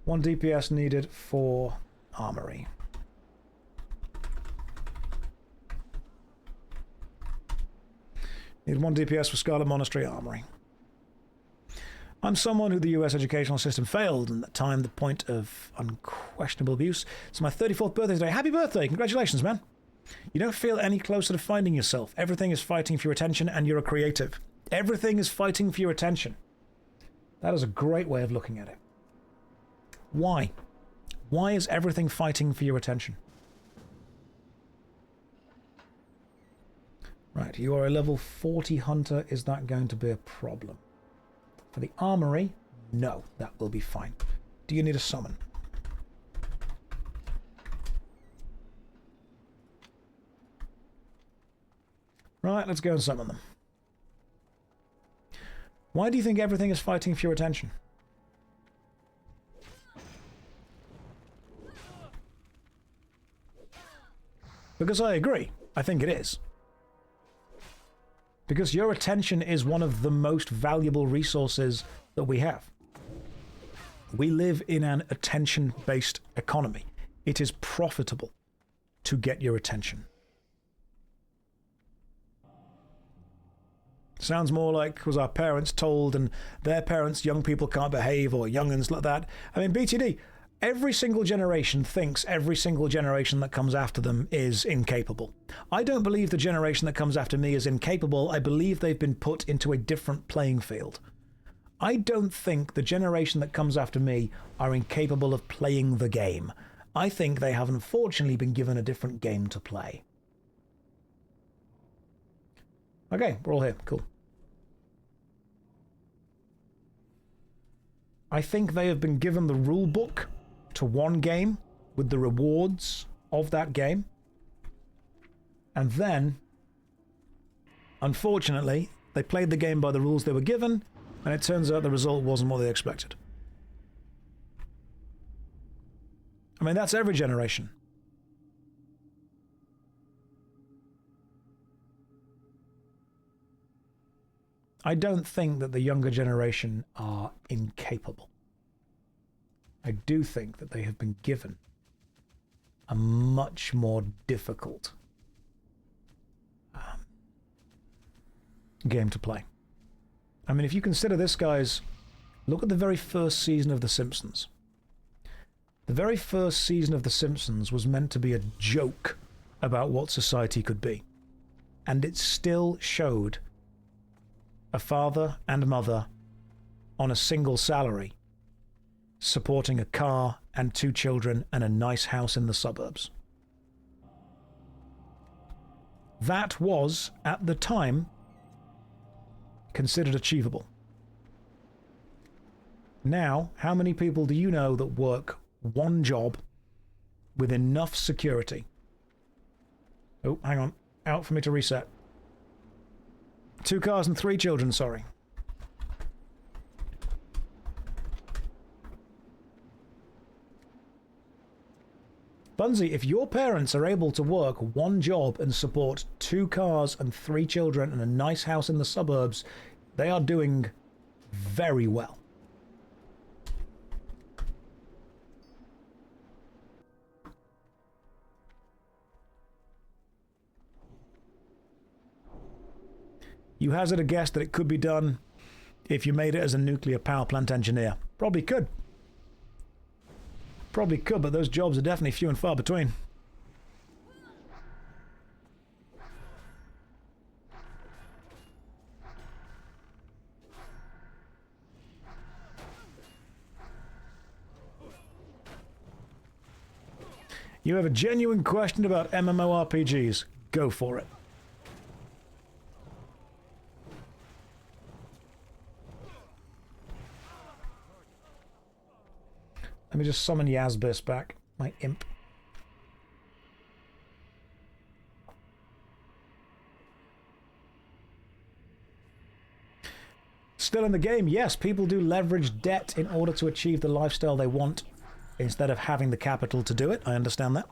1 DPS needed for armory. Need 1 DPS for Scarlet Monastery Armory. I'm someone who the US educational system failed, and at the time, the point of unquestionable abuse. It's my 34th birthday today. Happy birthday! Congratulations, man. You don't feel any closer to finding yourself. Everything is fighting for your attention, and you're a creative. Everything is fighting for your attention. That is a great way of looking at it. Why? Why is everything fighting for your attention? Right, you are a level 40 hunter. Is that going to be a problem? For the armory, no, that will be fine. Do you need a summon? Right, let's go and summon them. Why do you think everything is fighting for your attention? Because I agree. I think it is. Because your attention is one of the most valuable resources that we have. We live in an attention-based economy. It is profitable to get your attention. Sounds more like was our parents told and their parents, young people can't behave, or young'uns like that. I mean, BTD, every single generation thinks every single generation that comes after them is incapable. I don't believe the generation that comes after me is incapable. I believe they've been put into a different playing field. I don't think the generation that comes after me are incapable of playing the game. I think they have unfortunately been given a different game to play. Okay, we're all here. Cool. I think they have been given the rule book to one game with the rewards of that game. And then, unfortunately, they played the game by the rules they were given, and it turns out the result wasn't what they expected. I mean, that's every generation. I don't think that the younger generation are incapable. I do think that they have been given a much more difficult game to play. I mean, if you consider this guy's Look at the very first season of The Simpsons. The very first season of The Simpsons was meant to be a joke about what society could be. And it still showed a father and mother on a single salary supporting a car and 2 children and a nice house in the suburbs. That was, at the time, considered achievable. Now, how many people do you know that work one job with enough security? Oh, hang on. Out for me to reset. 2 cars and 3 children, sorry. Bunzi, if your parents are able to work one job and support 2 cars and 3 children and a nice house in the suburbs, they are doing very well. You hazard a guess that it could be done if you made it as a nuclear power plant engineer. Probably could. Probably could, but those jobs are definitely few and far between. You have a genuine question about MMORPGs. Go for it. Let me just summon Yazbis back, my imp. Still in the game, yes, people do leverage debt in order to achieve the lifestyle they want instead of having the capital to do it. I understand that.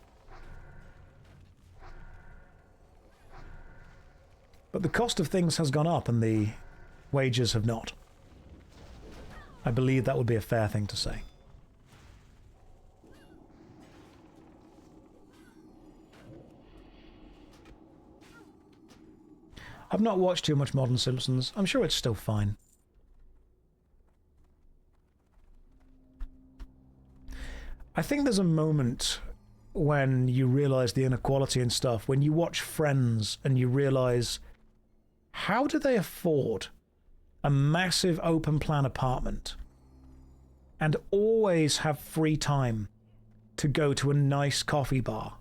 But the cost of things has gone up and the wages have not. I believe that would be a fair thing to say. I've not watched too much Modern Simpsons. I'm sure it's still fine. I think there's a moment when you realise the inequality and stuff, when you watch Friends and you realise, how do they afford a massive open plan apartment and always have free time to go to a nice coffee bar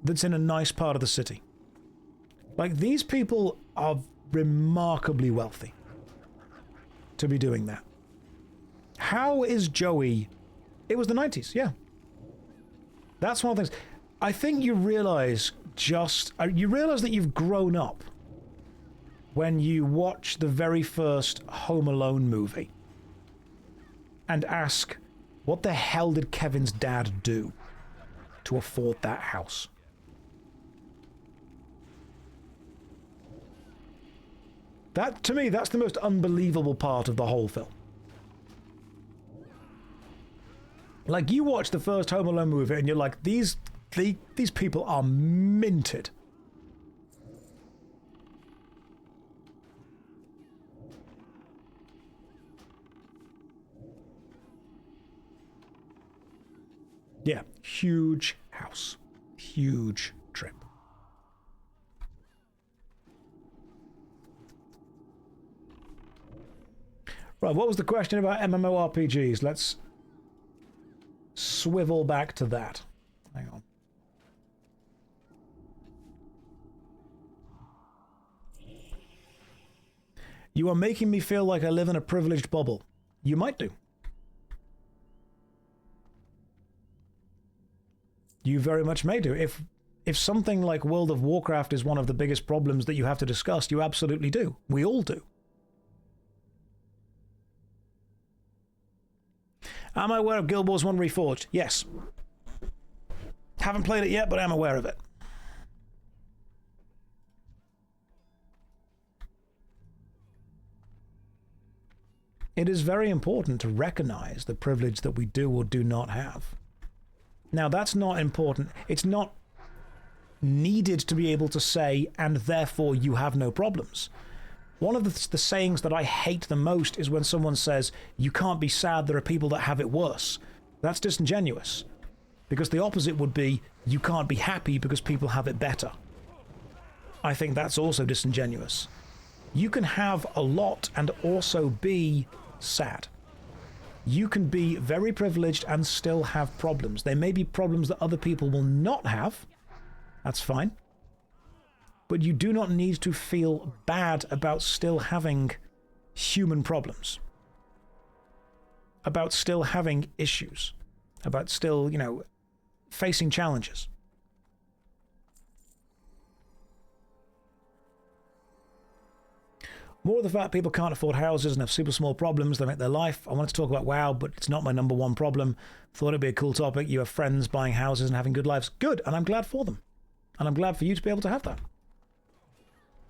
that's in a nice part of the city? Like, these people are remarkably wealthy to be doing that. How is Joey... It was the 90s, yeah. That's one of the things. I think you realise that you've grown up when you watch the very first Home Alone movie and ask, what the hell did Kevin's dad do to afford that house? That, to me, that's the most unbelievable part of the whole film. Like, you watch the first Home Alone movie and you're like, these people are minted. Yeah, huge house. Huge trip. Right, what was the question about MMORPGs? Let's swivel back to that. Hang on. You are making me feel like I live in a privileged bubble. You might do. You very much may do. If something like World of Warcraft is one of the biggest problems that you have to discuss, you absolutely do. We all do. Am I aware of Guild Wars 1 Reforged? Yes. Haven't played it yet, but I'm aware of it. It is very important to recognize the privilege that we do or do not have. Now, that's not important. It's not needed to be able to say, and therefore you have no problems. One of the sayings that I hate the most is when someone says, you can't be sad, there are people that have it worse. That's disingenuous. Because the opposite would be, you can't be happy because people have it better. I think that's also disingenuous. You can have a lot and also be sad. You can be very privileged and still have problems. There may be problems that other people will not have. That's fine. But you do not need to feel bad about still having human problems. About still having issues. About still, you know, facing challenges. More of the fact people can't afford houses and have super small problems that make their life. I wanted to talk about WoW, but it's not my number one problem. Thought it'd be a cool topic. You have friends buying houses and having good lives. Good, and I'm glad for them. And I'm glad for you to be able to have that.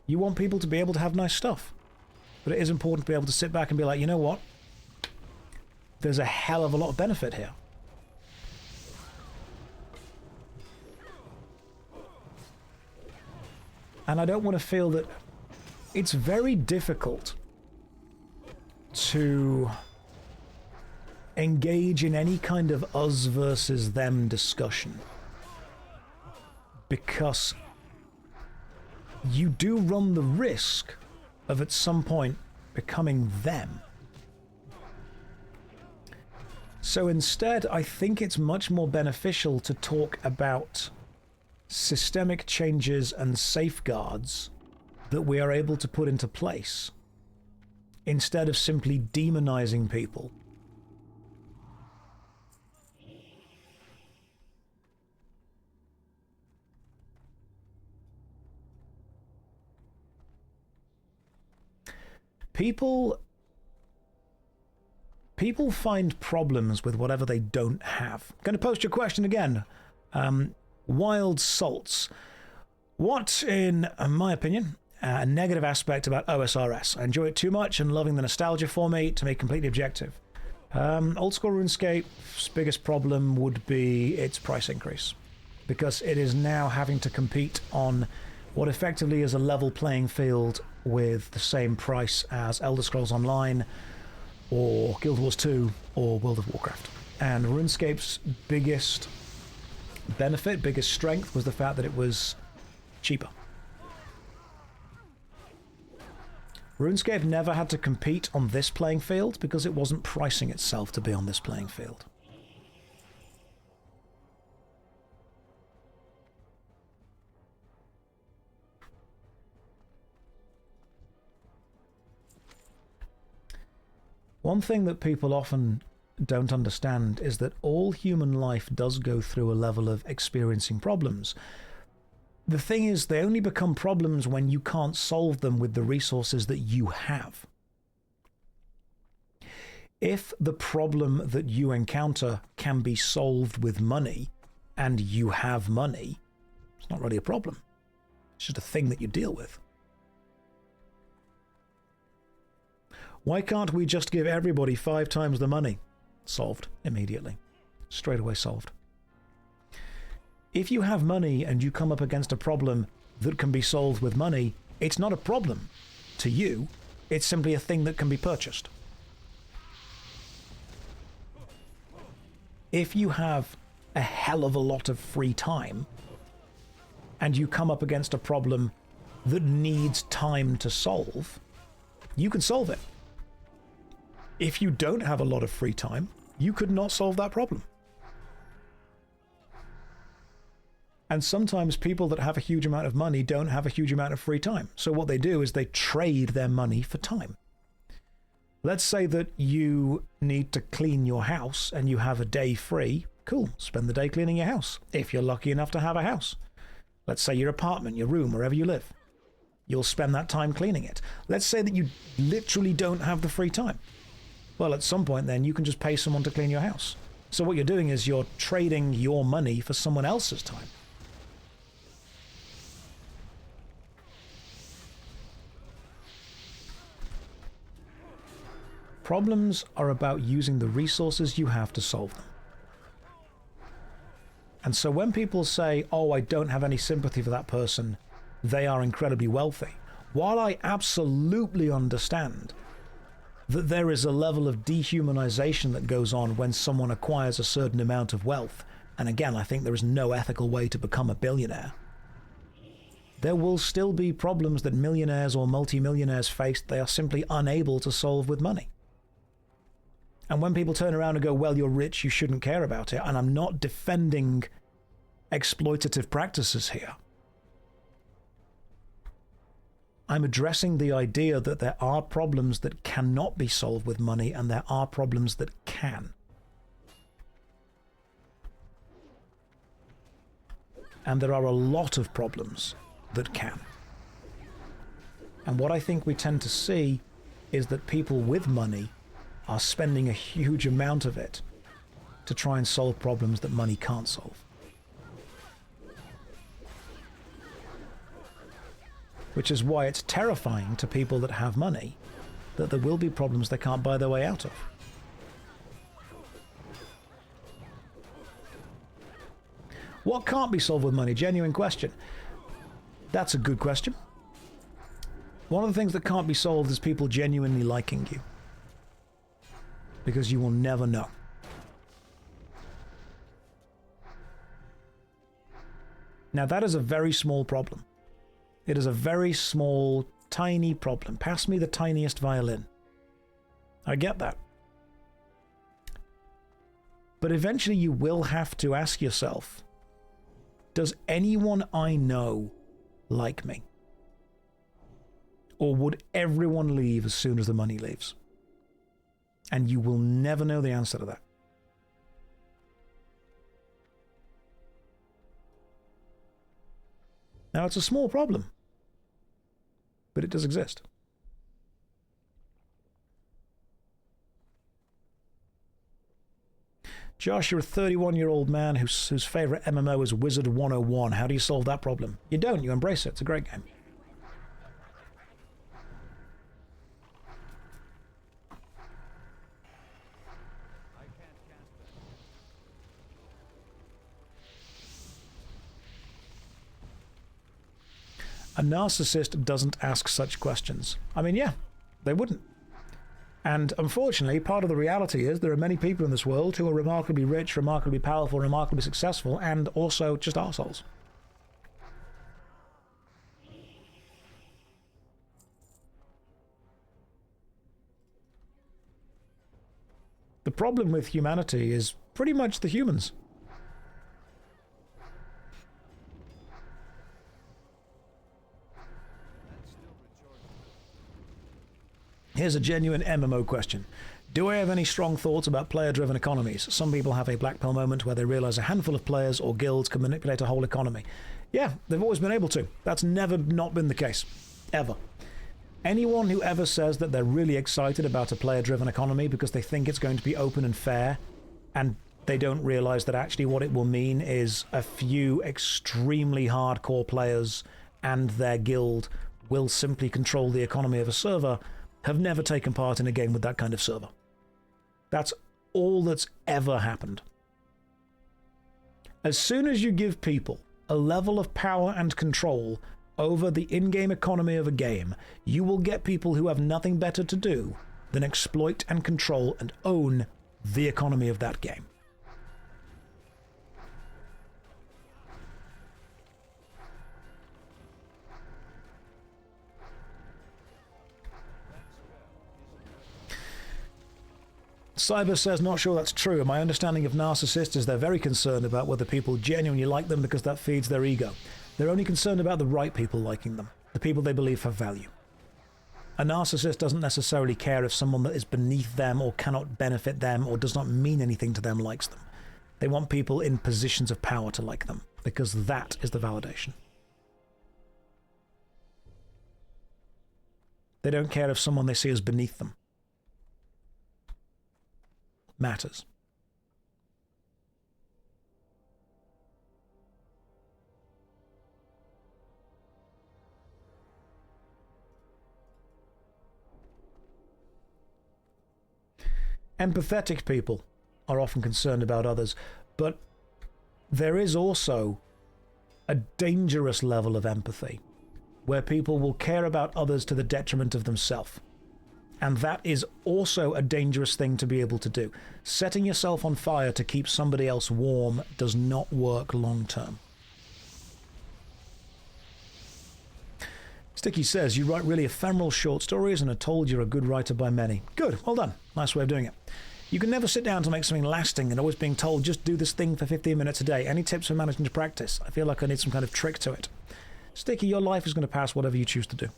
You want people to be able to have nice stuff. But it is important to be able to sit back and be like, you know what? There's a hell of a lot of benefit here. And I don't want to feel that it's very difficult to engage in any kind of us versus them discussion. Because you do run the risk of at some point becoming them. So instead, I think it's much more beneficial to talk about systemic changes and safeguards that we are able to put into place, instead of simply demonizing people. People find problems with whatever they don't have. I'm going to post your question again. Wild Salts. What, in my opinion, a negative aspect about OSRS? I enjoy it too much and loving the nostalgia for me to make completely objective. Old school RuneScape's biggest problem would be its price increase, because it is now having to compete on what effectively is a level playing field with the same price as Elder Scrolls Online or Guild Wars 2 or World of Warcraft. And RuneScape's biggest benefit, biggest strength, was the fact that it was cheaper. RuneScape never had to compete on this playing field because it wasn't pricing itself to be on this playing field. One thing that people often don't understand is that all human life does go through a level of experiencing problems. The thing is, they only become problems when you can't solve them with the resources that you have. If the problem that you encounter can be solved with money, and you have money, it's not really a problem. It's just a thing that you deal with. Why can't we just give everybody 5 times the money? Solved immediately. Straight away solved. If you have money and you come up against a problem that can be solved with money, it's not a problem to you. It's simply a thing that can be purchased. If you have a hell of a lot of free time and you come up against a problem that needs time to solve, you can solve it. If you don't have a lot of free time, you could not solve that problem. And sometimes people that have a huge amount of money don't have a huge amount of free time. So what they do is they trade their money for time. Let's say that you need to clean your house and you have a day free. Cool, spend the day cleaning your house, if you're lucky enough to have a house. Let's say your apartment, your room, wherever you live. You'll spend that time cleaning it. Let's say that you literally don't have the free time. Well, at some point then you can just pay someone to clean your house. So what you're doing is you're trading your money for someone else's time. Problems are about using the resources you have to solve them. And so when people say, oh, I don't have any sympathy for that person, they are incredibly wealthy. while I absolutely understand that there is a level of dehumanization that goes on when someone acquires a certain amount of wealth, and again, I think there is no ethical way to become a billionaire, there will still be problems that millionaires or multimillionaires face they are simply unable to solve with money. And when people turn around and go, well, you're rich, you shouldn't care about it, and I'm not defending exploitative practices here, I'm addressing the idea that there are problems that cannot be solved with money and there are problems that can. And there are a lot of problems that can. And what I think we tend to see is that people with money are spending a huge amount of it to try and solve problems that money can't solve. Which is why it's terrifying to people that have money that there will be problems they can't buy their way out of. What can't be solved with money? Genuine question. That's a good question. One of the things that can't be solved is people genuinely liking you. Because you will never know. Now that is a very small problem. It is a very small, tiny problem. Pass me the tiniest violin. I get that. But eventually you will have to ask yourself, does anyone I know like me? Or would everyone leave as soon as the money leaves? And you will never know the answer to that. Now, it's a small problem, but it does exist. Josh, you're a 31-year-old man whose favorite MMO is Wizard 101. How do you solve that problem? You don't. You embrace it. It's a great game. A narcissist doesn't ask such questions. I mean, yeah, they wouldn't. And unfortunately, part of the reality is there are many people in this world who are remarkably rich, remarkably powerful, remarkably successful, and also just arseholes. The problem with humanity is pretty much the humans. Here's a genuine MMO question. Do I have any strong thoughts about player-driven economies? Some people have a black pill moment where they realize a handful of players or guilds can manipulate a whole economy. Yeah, they've always been able to. That's never not been the case. Ever. Anyone who ever says that they're really excited about a player-driven economy because they think it's going to be open and fair, and they don't realize that actually what it will mean is a few extremely hardcore players and their guild will simply control the economy of a server, have never taken part in a game with that kind of server. That's all that's ever happened. As soon as you give people a level of power and control over the in-game economy of a game, you will get people who have nothing better to do than exploit and control and own the economy of that game. Cyber says, not sure that's true. My understanding of narcissists is they're very concerned about whether people genuinely like them because that feeds their ego. They're only concerned about the right people liking them, the people they believe have value. A narcissist doesn't necessarily care if someone that is beneath them or cannot benefit them or does not mean anything to them likes them. They want people in positions of power to like them, because that is the validation. They don't care if someone they see as beneath them matters. Empathetic people are often concerned about others, but there is also a dangerous level of empathy where people will care about others to the detriment of themselves. And that is also a dangerous thing to be able to do. Setting yourself on fire to keep somebody else warm does not work long term. Sticky says, you write really ephemeral short stories and are told you're a good writer by many. Good, well done. Nice way of doing it. You can never sit down to make something lasting and always being told, just do this thing for 15 minutes a day. Any tips for managing to practice? I feel like I need some kind of trick to it. Sticky, your life is going to pass whatever you choose to do.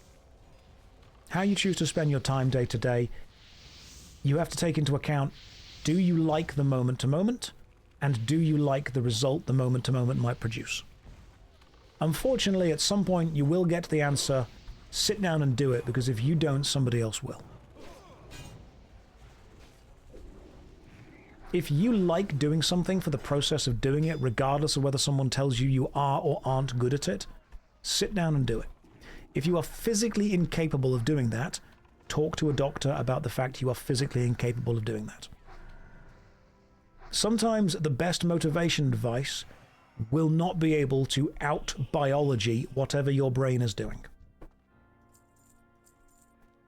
How you choose to spend your time day to day, you have to take into account, do you like the moment to moment? And do you like the result the moment to moment might produce? Unfortunately, at some point you will get to the answer, sit down and do it, because if you don't, somebody else will. If you like doing something for the process of doing it, regardless of whether someone tells you you are or aren't good at it, sit down and do it. If you are physically incapable of doing that, talk to a doctor about the fact you are physically incapable of doing that. Sometimes the best motivation advice will not be able to out-biology whatever your brain is doing.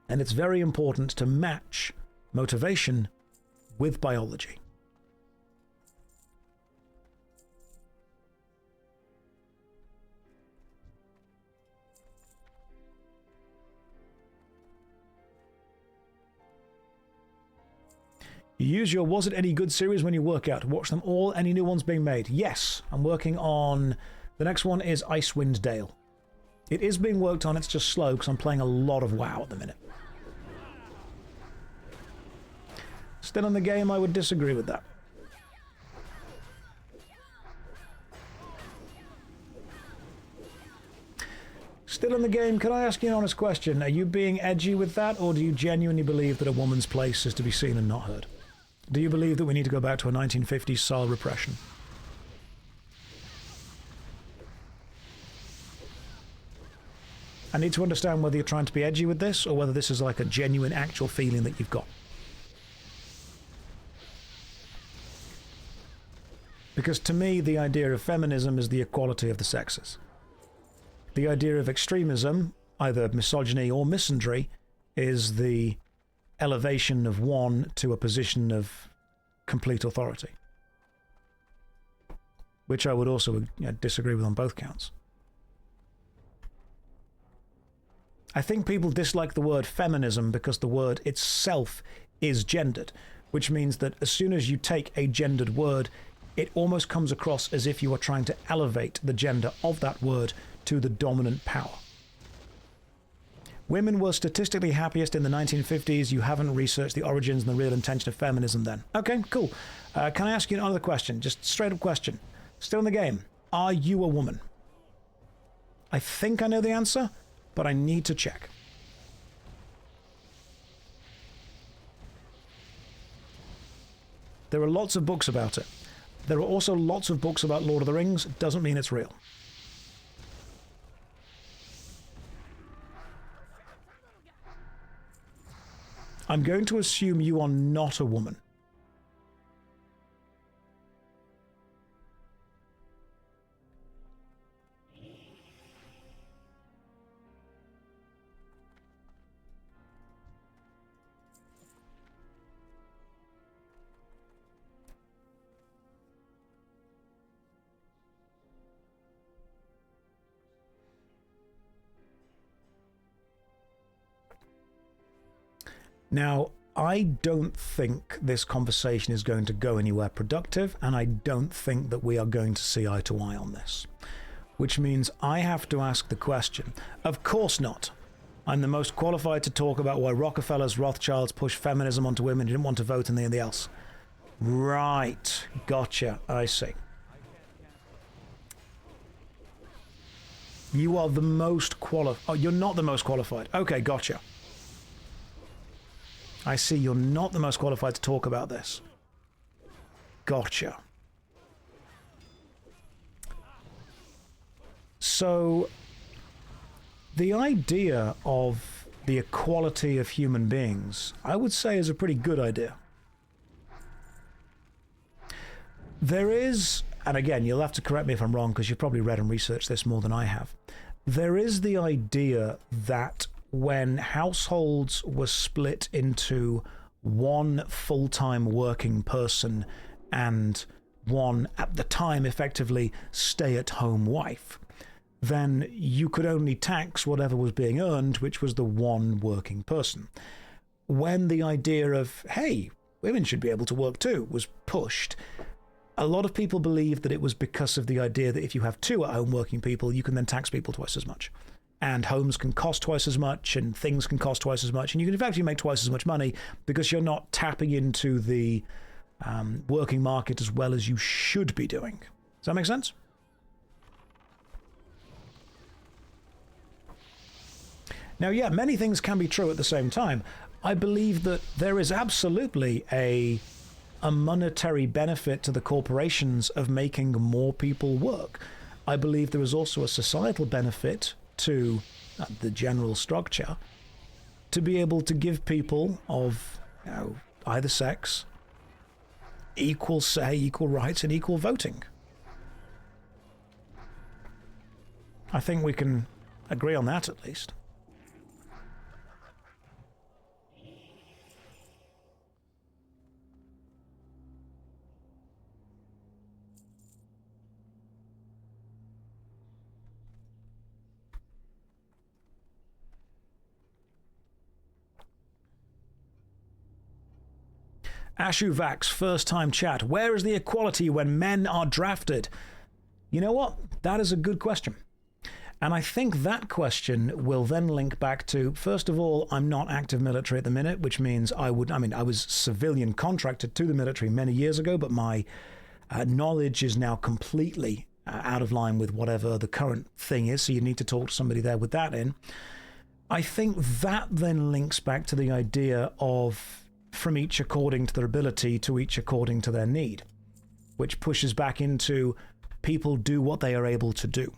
And it's very important to match motivation with biology. You use your Was It Any Good series when you work out. Watch them all. Any new ones being made? Yes, I'm working on... The next one is Icewind Dale. It is being worked on, it's just slow because I'm playing a lot of WoW at the minute. Still in the game, I would disagree with that. Still in the game, can I ask you an honest question? Are you being edgy with that, or do you genuinely believe that a woman's place is to be seen and not heard? Do you believe that we need to go back to a 1950s style repression? I need to understand whether you're trying to be edgy with this, or whether this is like a genuine, actual feeling that you've got. Because to me, the idea of feminism is the equality of the sexes. The idea of extremism, either misogyny or misandry, is the elevation of one to a position of complete authority. Which I would also disagree with on both counts. I think people dislike the word feminism because the word itself is gendered, which means that as soon as you take a gendered word, it almost comes across as if you are trying to elevate the gender of that word to the dominant power. Women were statistically happiest in the 1950s. You haven't researched the origins and the real intention of feminism then. Okay, cool. Can I ask you another question? Just straight up question. Still in the game. Are you a woman? I think I know the answer, but I need to check. There are lots of books about it. There are also lots of books about Lord of the Rings. Doesn't mean it's real. I'm going to assume you are not a woman. Now, I don't think this conversation is going to go anywhere productive, and I don't think that we are going to see eye to eye on this. Which means I have to ask the question. Of course not. I'm the most qualified to talk about why Rockefellers, Rothschilds push feminism onto women who didn't want to vote and anything else. Right. Gotcha. I see. You are the most qualified. Oh, you're not the most qualified. Okay, gotcha. I see you're not the most qualified to talk about this. Gotcha. So, the idea of the equality of human beings, I would say, is a pretty good idea. There is, and again, you'll have to correct me if I'm wrong because you've probably read and researched this more than I have. there is the idea that when households were split into one full-time working person and one, at the time, effectively stay-at-home wife, then you could only tax whatever was being earned, which was the one working person. When the idea of, hey, women should be able to work too, was pushed, a lot of people believed that it was because of the idea that if you have two at-home working people, you can then tax people twice as much. And homes can cost twice as much, and things can cost twice as much, and you can effectively make twice as much money because you're not tapping into the working market as well as you should be doing. Does that make sense? Now, yeah, many things can be true at the same time. I believe that there is absolutely a monetary benefit to the corporations of making more people work. I believe there is also a societal benefit to the general structure to be able to give people of either sex equal say, equal rights, and equal voting. I think we can agree on that at least. Ashuvax, first time chat. Where is the equality when men are drafted? You know what? That is a good question. And I think that question will then link back to, first of all, I'm not active military at the minute, which means I was civilian contracted to the military many years ago, but my knowledge is now completely out of line with whatever the current thing is, so you need to talk to somebody there with that in. I think that then links back to the idea of from each according to their ability to each according to their need, which pushes back into people do what they are able to do.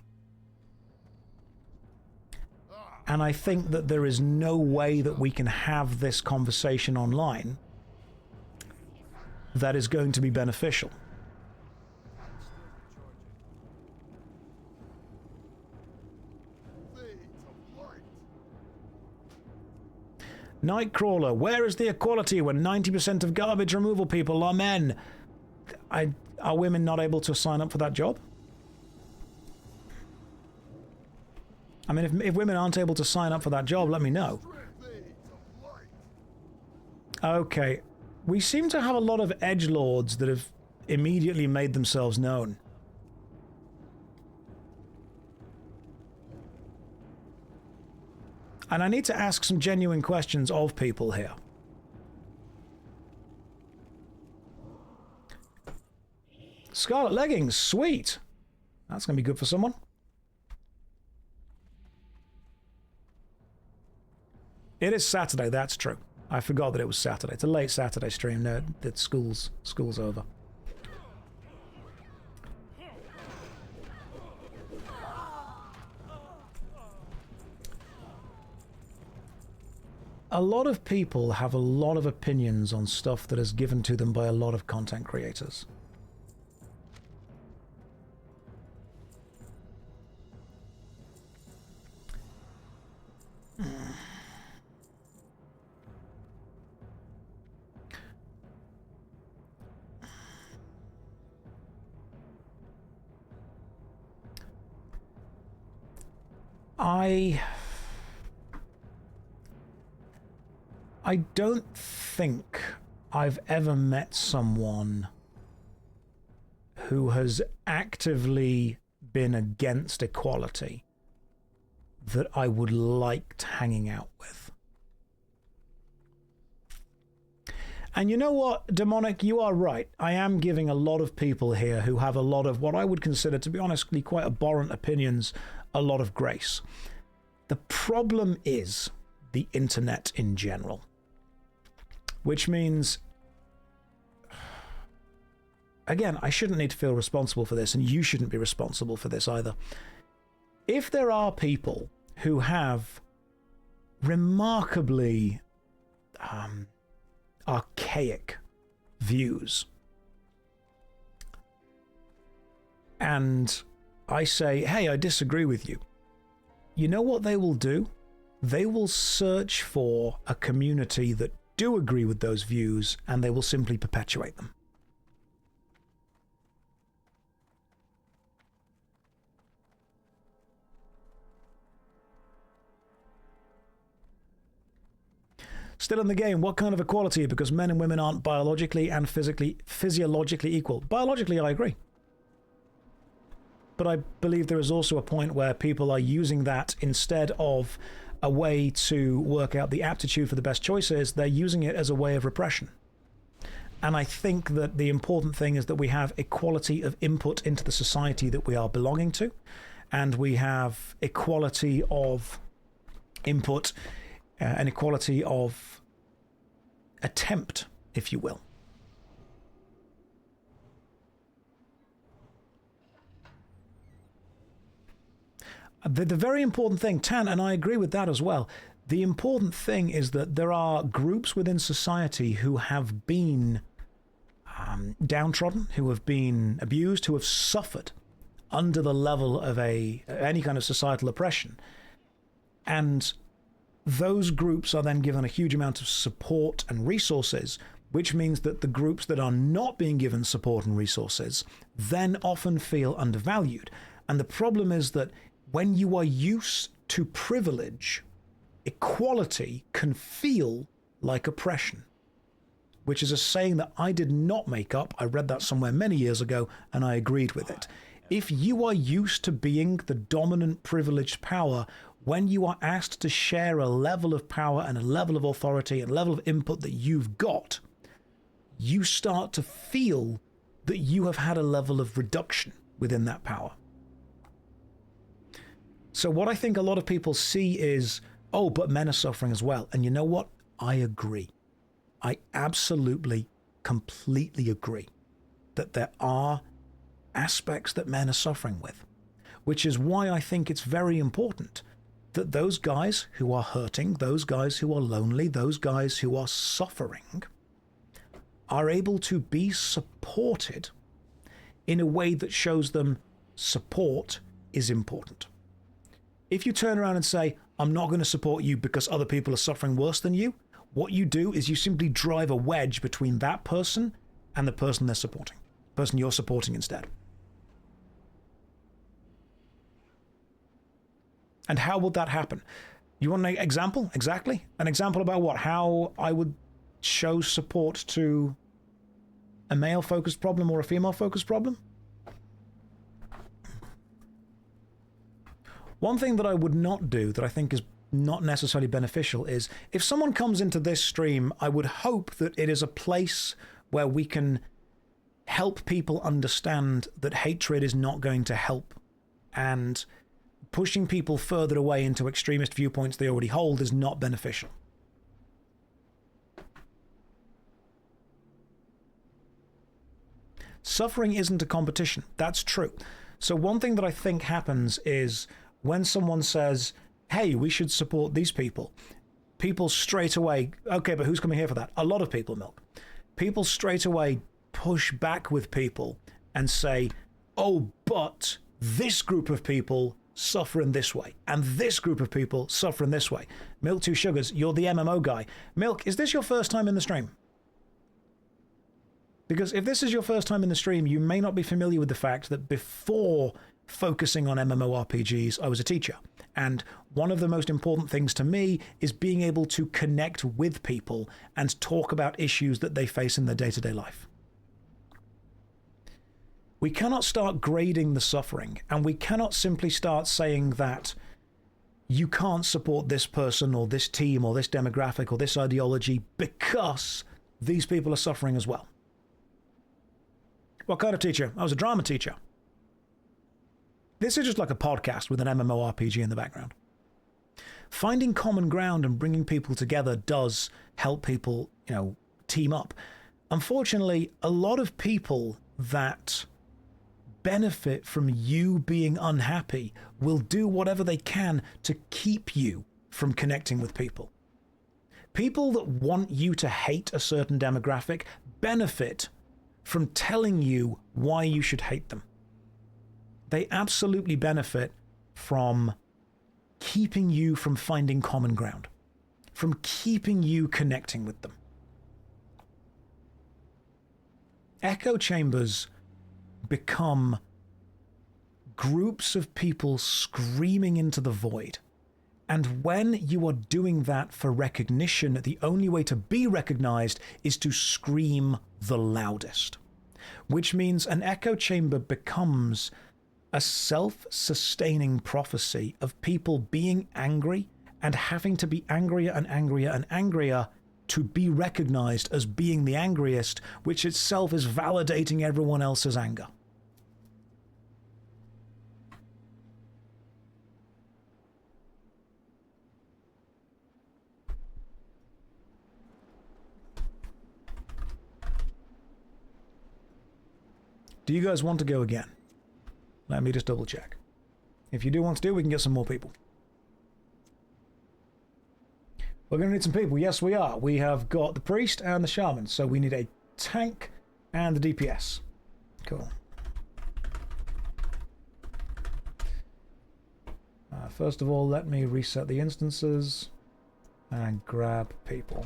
And I think that there is no way that we can have this conversation online that is going to be beneficial. Nightcrawler, where is the equality when 90% of garbage removal people are men? Are women not able to sign up for that job? I mean, if women aren't able to sign up for that job, let me know. Okay. We seem to have a lot of edgelords that have immediately made themselves known. And I need to ask some genuine questions of people here. Scarlet leggings, sweet. That's going to be good for someone. It is Saturday, that's true. I forgot that it was Saturday. It's a late Saturday stream. No, that school's over. A lot of people have a lot of opinions on stuff that is given to them by a lot of content creators. I don't think I've ever met someone who has actively been against equality that I would like hanging out with. And you know what, Demonic, you are right. I am giving a lot of people here who have a lot of what I would consider, to be honestly, quite abhorrent opinions, a lot of grace. The problem is the internet in general. Which means, again, I shouldn't need to feel responsible for this, and you shouldn't be responsible for this either. If there are people who have remarkably archaic views, and I say, hey, I disagree with you, you know what they will do? They will search for a community that do agree with those views, and they will simply perpetuate them. Still in the game, what kind of equality? Because men and women aren't biologically and physiologically equal. Biologically, I agree. But I believe there is also a point where people are using that instead of a way to work out the aptitude for the best choices, they're using it as a way of repression. And I think that the important thing is that we have equality of input into the society that we are belonging to, and we have equality of input and equality of attempt, if you will. The very important thing, Tan, and I agree with that as well, the important thing is that there are groups within society who have been downtrodden, who have been abused, who have suffered under the level of any kind of societal oppression. And those groups are then given a huge amount of support and resources, which means that the groups that are not being given support and resources then often feel undervalued. And the problem is that when you are used to privilege, equality can feel like oppression, which is a saying that I did not make up. I read that somewhere many years ago, and I agreed with it. If you are used to being the dominant privileged power, when you are asked to share a level of power and a level of authority and a level of input that you've got, you start to feel that you have had a level of reduction within that power. So what I think a lot of people see is, oh, but men are suffering as well. And you know what? I agree. I absolutely, completely agree that there are aspects that men are suffering with, which is why I think it's very important that those guys who are hurting, those guys who are lonely, those guys who are suffering are able to be supported in a way that shows them support is important. If you turn around and say, I'm not going to support you because other people are suffering worse than you, what you do is you simply drive a wedge between that person and the person they're supporting, the person you're supporting instead. And how would that happen? You want an example? Exactly. An example about what? How I would show support to a male-focused problem or a female-focused problem? One thing that I would not do that I think is not necessarily beneficial is if someone comes into this stream, I would hope that it is a place where we can help people understand that hatred is not going to help, and pushing people further away into extremist viewpoints they already hold is not beneficial. Suffering isn't a competition. That's true. So one thing that I think happens is when someone says, hey, we should support these people, people straight away, okay, but who's coming here for that? A lot of people, Milk. People straight away push back with people and say, oh, but this group of people suffer in this way, and this group of people suffer in this way. Milk Two Sugars, you're the MMO guy. Milk, is this your first time in the stream? Because if this is your first time in the stream, you may not be familiar with the fact that before focusing on MMORPGs, I was a teacher. And one of the most important things to me is being able to connect with people and talk about issues that they face in their day-to-day life. We cannot start grading the suffering, and we cannot simply start saying that you can't support this person or this team or this demographic or this ideology because these people are suffering as well. What kind of teacher? I was a drama teacher. This is just like a podcast with an MMORPG in the background. Finding common ground and bringing people together does help people, team up. Unfortunately, a lot of people that benefit from you being unhappy will do whatever they can to keep you from connecting with people. People that want you to hate a certain demographic benefit from telling you why you should hate them. They absolutely benefit from keeping you from finding common ground, from keeping you connecting with them. Echo chambers become groups of people screaming into the void. And when you are doing that for recognition, the only way to be recognized is to scream the loudest. Which means an echo chamber becomes a self-sustaining prophecy of people being angry and having to be angrier and angrier and angrier to be recognized as being the angriest, which itself is validating everyone else's anger. Do you guys want to go again? Let me just double check. If you do want to do, we can get some more people. We're going to need some people. Yes, we are. We have got the priest and the shaman. So we need a tank and the DPS. Cool. First of all, let me reset the instances and grab people.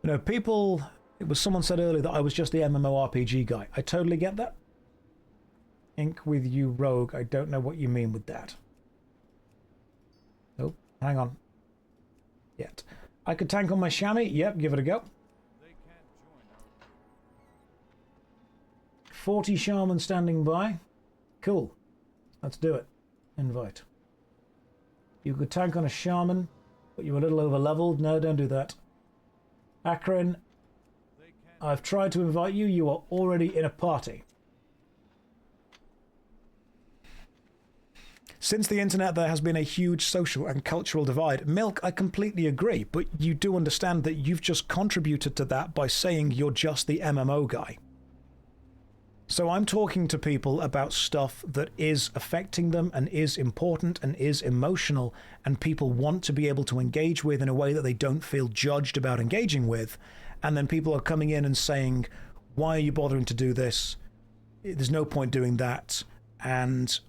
You know, people... It was someone said earlier that I was just the MMORPG guy. I totally get that. Ink with you, rogue. I don't know what you mean with that. Nope. Hang on. Yet. I could tank on my chamois. Yep, give it a go. 40 shaman standing by. Cool. Let's do it. Invite. You could tank on a shaman, but you're a little over leveled. No, don't do that. Akron, I've tried to invite you. You are already in a party. Since the internet, there has been a huge social and cultural divide. Milk, I completely agree, but you do understand that you've just contributed to that by saying you're just the MMO guy. So I'm talking to people about stuff that is affecting them and is important and is emotional, and people want to be able to engage with in a way that they don't feel judged about engaging with. And then people are coming in and saying, why are you bothering to do this? There's no point doing that. And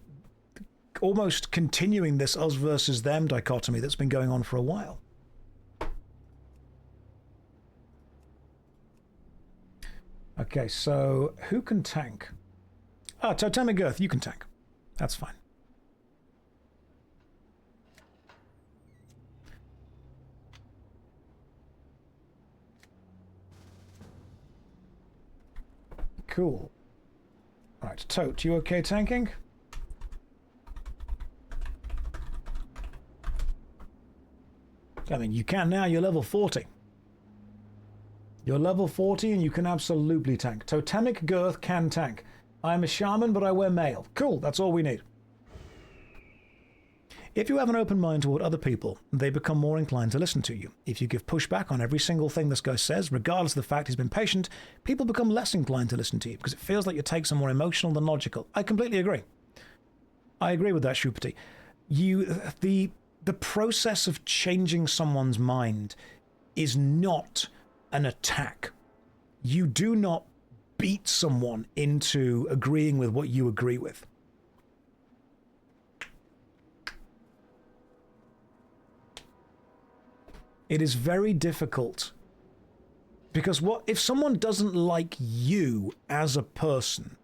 almost continuing this us versus them dichotomy that's been going on for a while. Okay, so who can tank? Ah, Totemic Earth, you can tank. That's fine. Cool. Right, Tote, you okay tanking? I mean, you can now, you're level 40. You're level 40 and you can absolutely tank. Totemic Girth can tank. I'm a shaman, but I wear mail. Cool, that's all we need. If you have an open mind toward other people, they become more inclined to listen to you. If you give pushback on every single thing this guy says, regardless of the fact he's been patient, people become less inclined to listen to you because it feels like your takes are more emotional than logical. I completely agree. I agree with that, Shupati. The process of changing someone's mind is not an attack. You do not beat someone into agreeing with what you agree with. It is very difficult because what if someone doesn't like you as a person,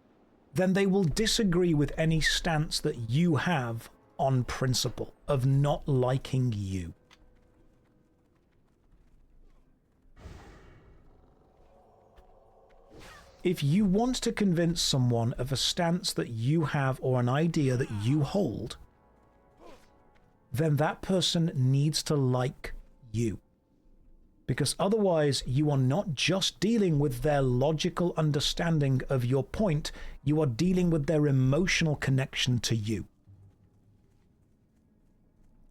then they will disagree with any stance that you have on principle of not liking you. If you want to convince someone of a stance that you have or an idea that you hold, then that person needs to like you. Because otherwise, you are not just dealing with their logical understanding of your point, you are dealing with their emotional connection to you.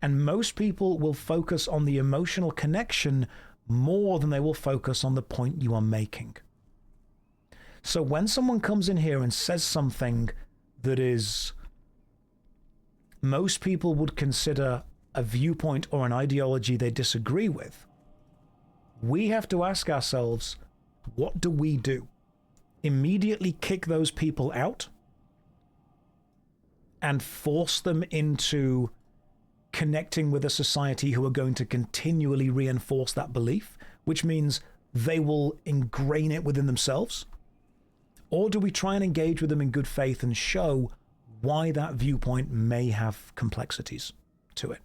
And most people will focus on the emotional connection more than they will focus on the point you are making. So when someone comes in here and says something that is most people would consider a viewpoint or an ideology they disagree with, we have to ask ourselves, What do we do? Immediately kick those people out and force them into connecting with a society who are going to continually reinforce that belief, which means they will ingrain it within themselves? Or do we try and engage with them in good faith and show why that viewpoint may have complexities to it?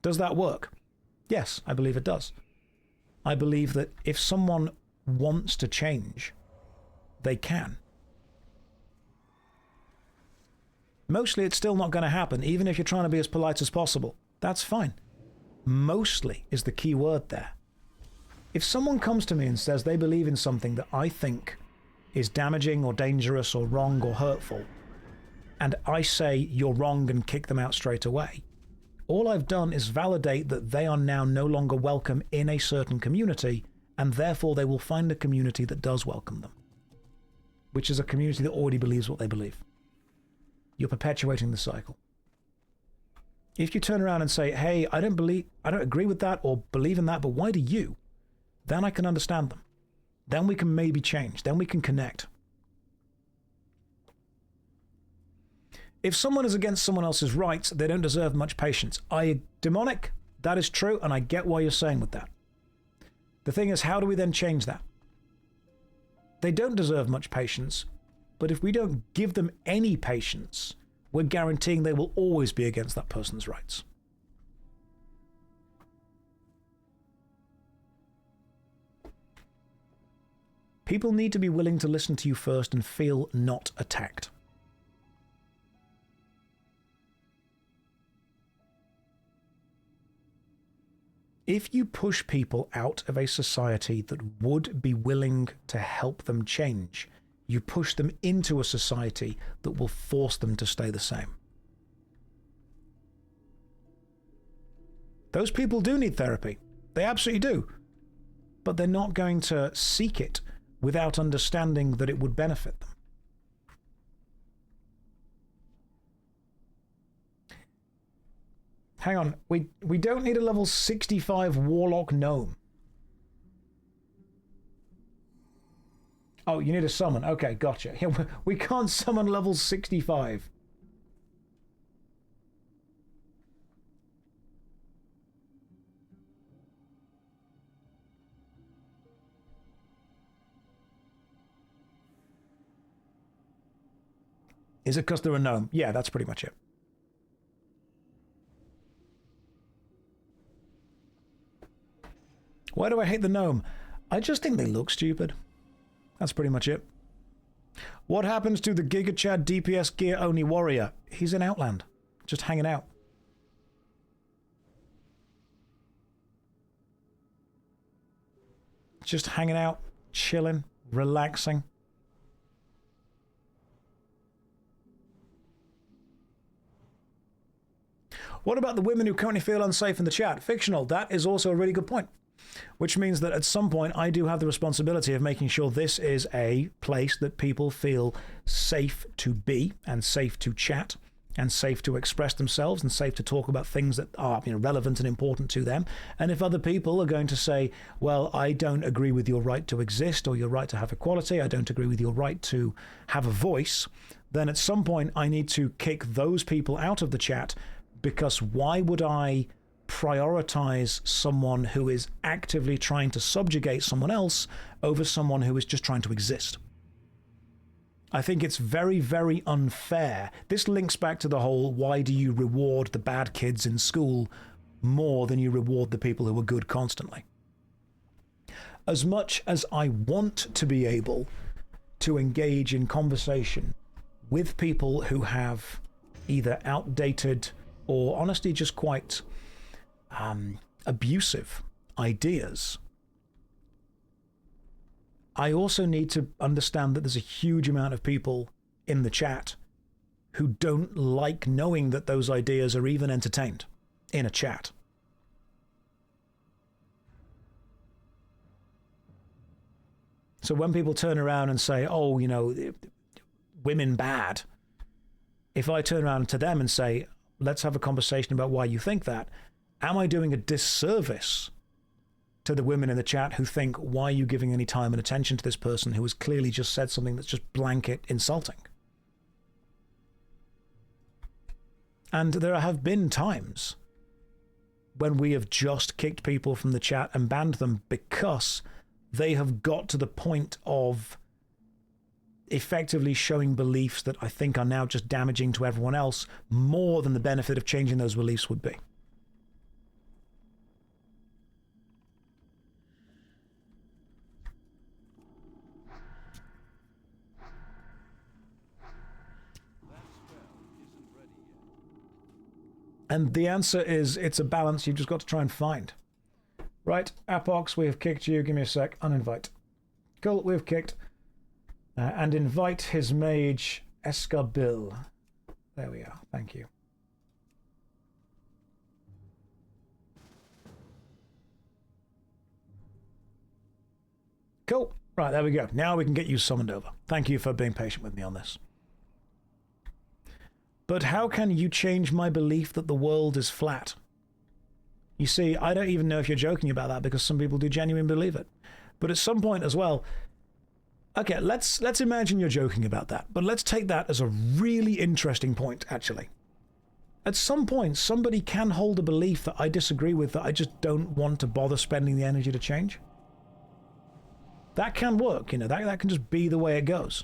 Does that work? Yes, I believe it does. I believe that if someone wants to change, they can. Mostly it's still not going to happen, even if you're trying to be as polite as possible. That's fine. Mostly is the key word there. If someone comes to me and says they believe in something that I think is damaging or dangerous or wrong or hurtful, and I say you're wrong and kick them out straight away, all I've done is validate that they are now no longer welcome in a certain community, and therefore they will find a community that does welcome them, which is a community that already believes what they believe. You're perpetuating the cycle. If you turn around and say, hey, I don't agree with that or believe in that, but why do you? Then I can understand them. Then we can maybe change. Then we can connect. If someone is against someone else's rights, they don't deserve much patience. Demonic, that is true, and I get why you're saying with that. The thing is, how do we then change that? They don't deserve much patience, but if we don't give them any patience, we're guaranteeing they will always be against that person's rights. People need to be willing to listen to you first and feel not attacked. If you push people out of a society that would be willing to help them change, you push them into a society that will force them to stay the same. Those people do need therapy. They absolutely do. But they're not going to seek it without understanding that it would benefit them. Hang on, we don't need a level 65 Warlock gnome. Oh, you need a summon. Okay, gotcha. Yeah, we can't summon level 65. Is it because they're a gnome? Yeah, that's pretty much it. Why do I hate the gnome? I just think they look stupid. That's pretty much it. What happens to the Giga Chad DPS gear only warrior? He's in Outland, just hanging out. Just hanging out, chilling, relaxing. What about the women who currently feel unsafe in the chat? Fictional, that is also a really good point. Which means that at some point I do have the responsibility of making sure this is a place that people feel safe to be and safe to chat and safe to express themselves and safe to talk about things that are, relevant and important to them. And if other people are going to say, well, I don't agree with your right to exist or your right to have equality, I don't agree with your right to have a voice, then at some point I need to kick those people out of the chat, because why would I prioritize someone who is actively trying to subjugate someone else over someone who is just trying to exist? I think it's very, very unfair. This links back to the whole, why do you reward the bad kids in school more than you reward the people who are good constantly? As much as I want to be able to engage in conversation with people who have either outdated or honestly just quite abusive ideas, I also need to understand that there's a huge amount of people in the chat who don't like knowing that those ideas are even entertained in a chat. So when people turn around and say, oh, women bad, if I turn around to them and say, let's have a conversation about why you think that, am I doing a disservice to the women in the chat who think, why are you giving any time and attention to this person who has clearly just said something that's just blanket insulting? And there have been times when we have just kicked people from the chat and banned them because they have got to the point of effectively showing beliefs that I think are now just damaging to everyone else more than the benefit of changing those beliefs would be. And the answer is, it's a balance you've just got to try and find. Right, Apox, we have kicked you. Give me a sec. Uninvite. Cool, we have kicked. And invite his mage, Escarbil. There we are. Thank you. Cool. Right, there we go. Now we can get you summoned over. Thank you for being patient with me on this. But how can you change my belief that the world is flat? You see, I don't even know if you're joking about that because some people do genuinely believe it. But at some point as well, okay, let's imagine you're joking about that. But let's take that as a really interesting point, actually. At some point, somebody can hold a belief that I disagree with that I just don't want to bother spending the energy to change. That can work, you know, that can just be the way it goes.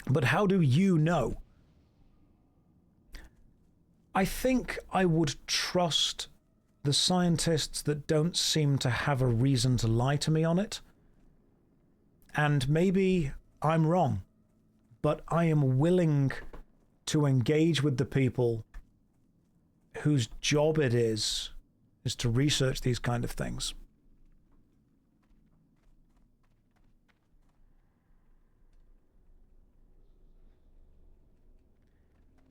But how do you know? I think I would trust the scientists that don't seem to have a reason to lie to me on it. And maybe I'm wrong, but I am willing to engage with the people whose job it is to research these kind of things.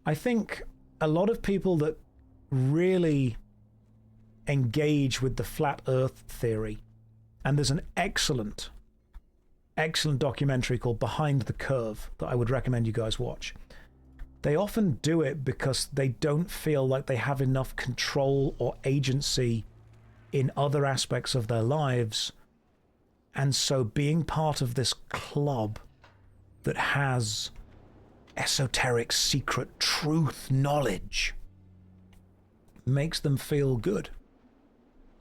I think a lot of people that really engage with the flat earth theory, and there's an excellent documentary called Behind the Curve that I would recommend you guys watch. They often do it because they don't feel like they have enough control or agency in other aspects of their lives, and so being part of this club that has esoteric, secret, truth knowledge makes them feel good.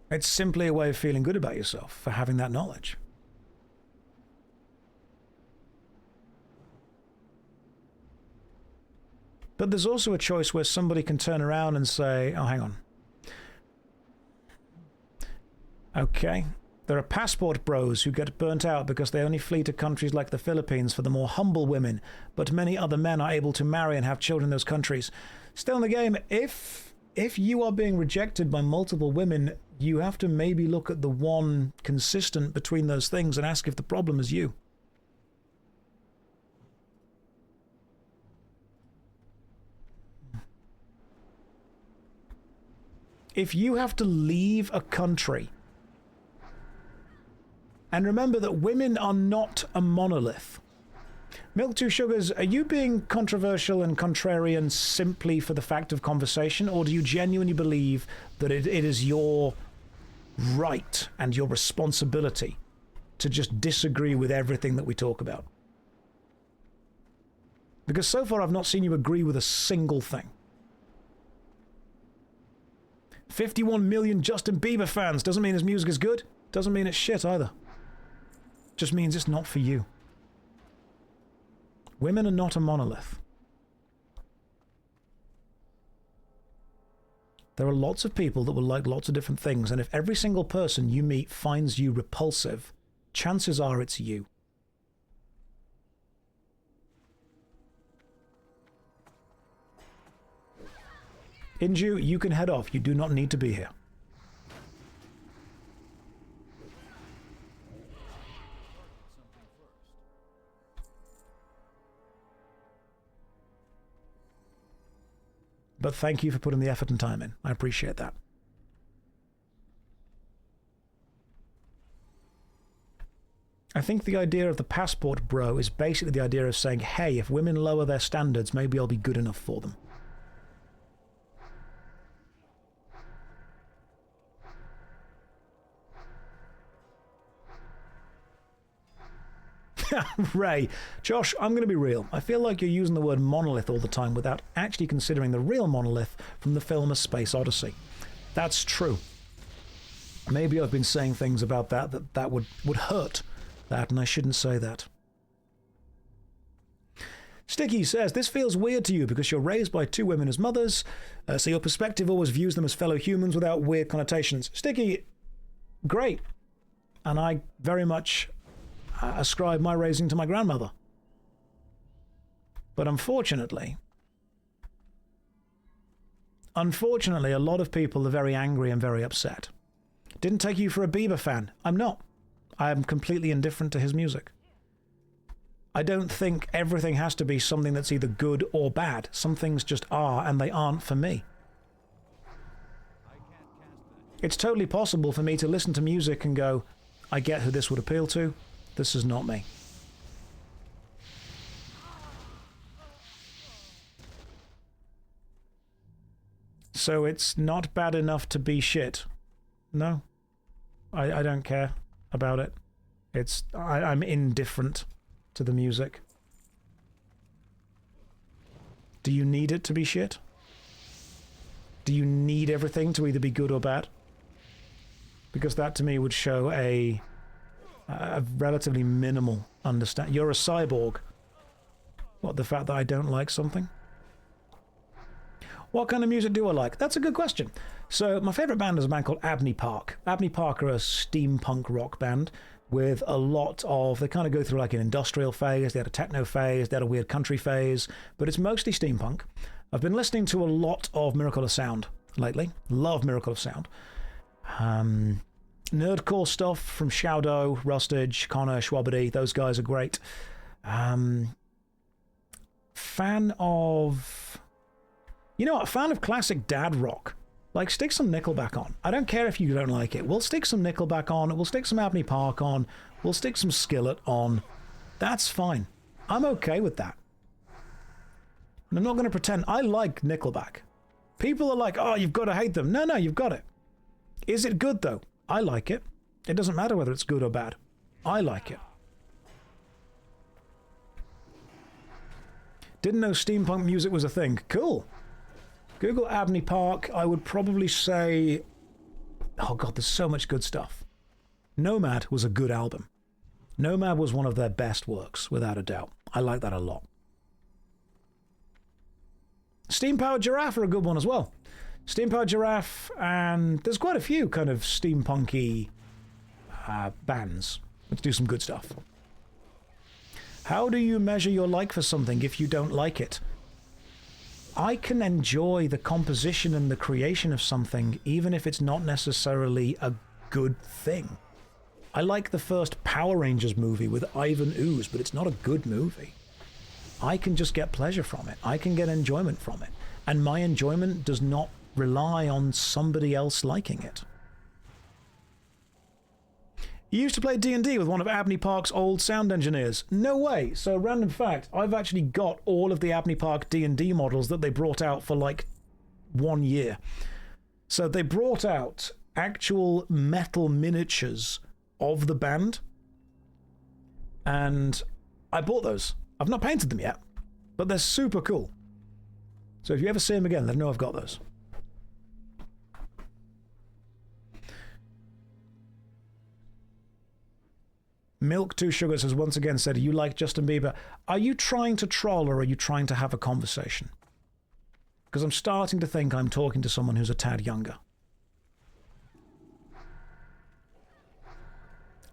It's simply a way of feeling good about yourself for having that knowledge. But there's also a choice where somebody can turn around and say, oh, hang on. Okay. There are passport bros who get burnt out because they only flee to countries like the Philippines for the more humble women, but many other men are able to marry and have children in those countries. Still in the game, if you are being rejected by multiple women, you have to maybe look at the one consistent between those things and ask if the problem is you. If you have to leave a country, and remember that women are not a monolith. Milk Two Sugars, are you being controversial and contrarian simply for the fact of conversation, or do you genuinely believe that it is your right and your responsibility to just disagree with everything that we talk about? Because so far I've not seen you agree with a single thing. 51 million Justin Bieber fans doesn't mean his music is good, doesn't mean it's shit either. Just means it's not for you. Women are not a monolith. There are lots of people that will like lots of different things, and if every single person you meet finds you repulsive, chances are it's you. Inju, you can head off. You do not need to be here. But thank you for putting the effort and time in. I appreciate that. I think the idea of the passport bro is basically the idea of saying, hey, if women lower their standards, maybe I'll be good enough for them. Ray, Josh, I'm going to be real. I feel like you're using the word monolith all the time without actually considering the real monolith from the film A Space Odyssey. That's true. Maybe I've been saying things about that would hurt that, and I shouldn't say that. Sticky says, this feels weird to you because you're raised by two women as mothers, so your perspective always views them as fellow humans without weird connotations. Sticky, great. And I very much ascribe my raising to my grandmother. But unfortunately, a lot of people are very angry and very upset. Didn't take you for a Bieber fan. I'm not. I am completely indifferent to his music. I don't think everything has to be something that's either good or bad. Some things just are, and they aren't for me. It's totally possible for me to listen to music and go, I get who this would appeal to. This is not me. So it's not bad enough to be shit. No. I don't care about it. I'm indifferent to the music. Do you need it to be shit? Do you need everything to either be good or bad? Because that to me would show a relatively minimal understanding. You're a cyborg. What, the fact that I don't like something? What kind of music do I like? That's a good question. So my favourite band is a band called Abney Park. Abney Park are a steampunk rock band with a lot of... They kind of go through like an industrial phase, they had a techno phase, they had a weird country phase, but it's mostly steampunk. I've been listening to a lot of Miracle of Sound lately. Love Miracle of Sound. Nerdcore stuff from Shaudo, Rustage, Connor, Schwabity. Those guys are great. Fan of... You know what? Fan of classic dad rock. Like, stick some Nickelback on. I don't care if you don't like it. We'll stick some Nickelback on. We'll stick some Abney Park on. We'll stick some Skillet on. That's fine. I'm okay with that. And I'm not going to pretend. I like Nickelback. People are like, oh, you've got to hate them. No, you've got it. Is it good, though? I like it. It doesn't matter whether it's good or bad. I like it. Didn't know steampunk music was a thing. Cool. Google Abney Park. I would probably say... Oh, God, there's so much good stuff. Nomad was a good album. Nomad was one of their best works, without a doubt. I like that a lot. Steam Powered Giraffe are a good one as well. Steam Powered Giraffe, and there's quite a few kind of steampunky bands which do some good stuff. How do you measure your like for something if you don't like it? I can enjoy the composition and the creation of something even if it's not necessarily a good thing. I like the first Power Rangers movie with Ivan Ooze, but it's not a good movie. I can just get pleasure from it. I can get enjoyment from it. And my enjoyment does not rely on somebody else liking it. You used to play D&D with one of Abney Park's old sound engineers. No way. So, random fact, I've actually got all of the Abney Park D&D models that they brought out for like 1 year. So they brought out actual metal miniatures of the band. And I bought those. I've not painted them yet, but they're super cool. So if you ever see them again, let them know I've got those. Milk Two Sugars has once again said, you like Justin Bieber. Are you trying to troll or are you trying to have a conversation? Because I'm starting to think I'm talking to someone who's a tad younger.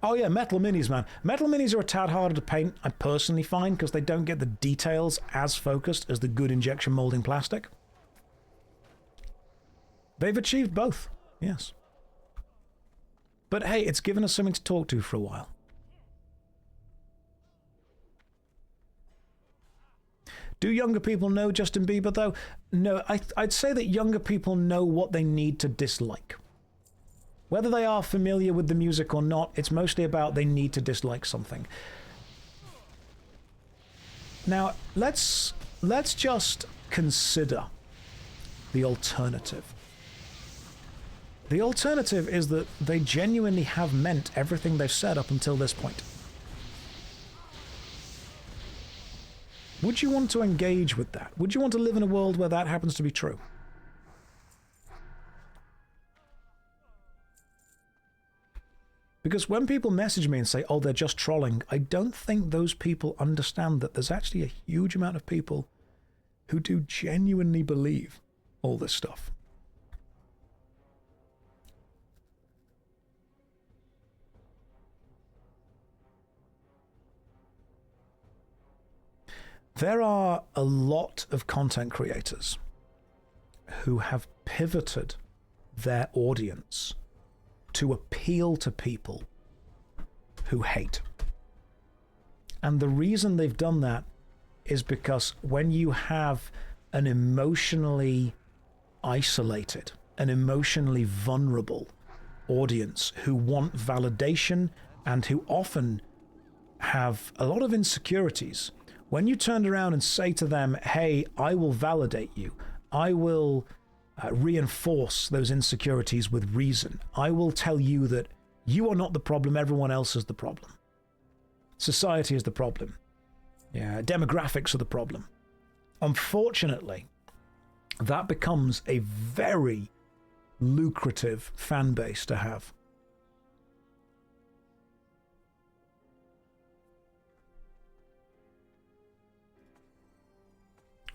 Oh yeah, metal minis, man. Metal minis are a tad harder to paint, I personally find, because they don't get the details as focused as the good injection molding plastic. They've achieved both, yes. But hey, it's given us something to talk to for a while. Do younger people know Justin Bieber, though? No, I'd say that younger people know what they need to dislike. Whether they are familiar with the music or not, it's mostly about they need to dislike something. Now, let's just consider the alternative. The alternative is that they genuinely have meant everything they've said up until this point. Would you want to engage with that? Would you want to live in a world where that happens to be true? Because when people message me and say, oh, they're just trolling, I don't think those people understand that there's actually a huge amount of people who do genuinely believe all this stuff. There are a lot of content creators who have pivoted their audience to appeal to people who hate. And the reason they've done that is because when you have an emotionally isolated, an emotionally vulnerable audience who want validation and who often have a lot of insecurities, when you turn around and say to them, hey, I will validate you, I will reinforce those insecurities with reason, I will tell you that you are not the problem, everyone else is the problem. Society is the problem. Yeah, demographics are the problem. Unfortunately, that becomes a very lucrative fan base to have.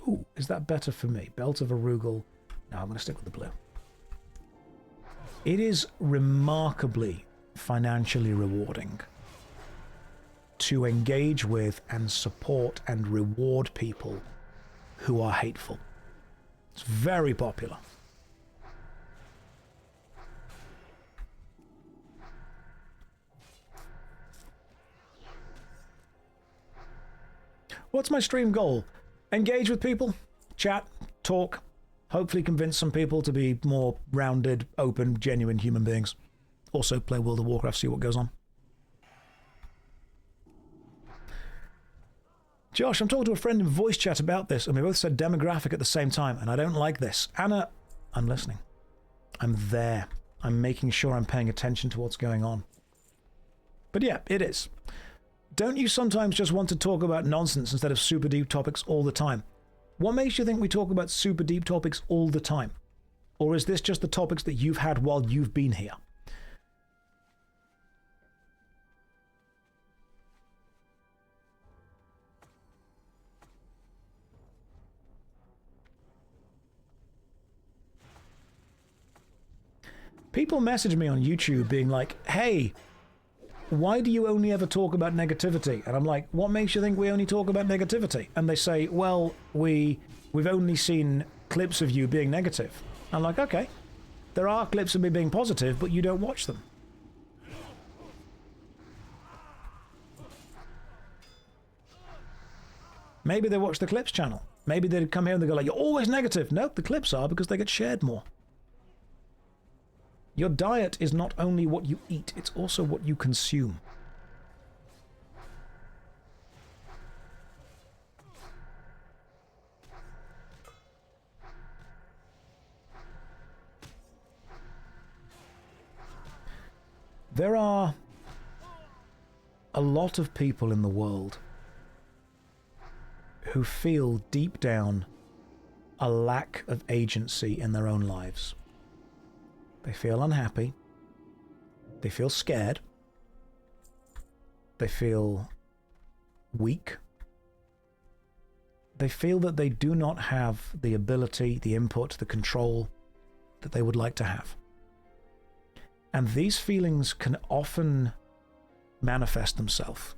Ooh, is that better for me? Belt of Arugel. No, I'm going to stick with the blue. It is remarkably financially rewarding to engage with and support and reward people who are hateful. It's very popular. What's my stream goal? Engage with people, chat, talk, hopefully convince some people to be more rounded, open, genuine human beings. Also play World of Warcraft, see what goes on. Josh, I'm talking to a friend in voice chat about this, and we both said demographic at the same time, and I don't like this. Anna, I'm listening. I'm there. I'm making sure I'm paying attention to what's going on. But yeah, it is. Don't you sometimes just want to talk about nonsense instead of super deep topics all the time? What makes you think we talk about super deep topics all the time? Or is this just the topics that you've had while you've been here? People message me on YouTube being like, hey, why do you only ever talk about negativity? And I'm like, what makes you think we only talk about negativity? And they say, well, we've only seen clips of you being negative. I'm like, okay, there are clips of me being positive, but you don't watch them. Maybe they watch the clips channel. Maybe they'd come here and they go like, you're always negative. Nope, the clips are because they get shared more. Your diet is not only what you eat, it's also what you consume. There are a lot of people in the world who feel deep down a lack of agency in their own lives. They feel unhappy. They feel scared. They feel weak. They feel that they do not have the ability, the input, the control that they would like to have. And these feelings can often manifest themselves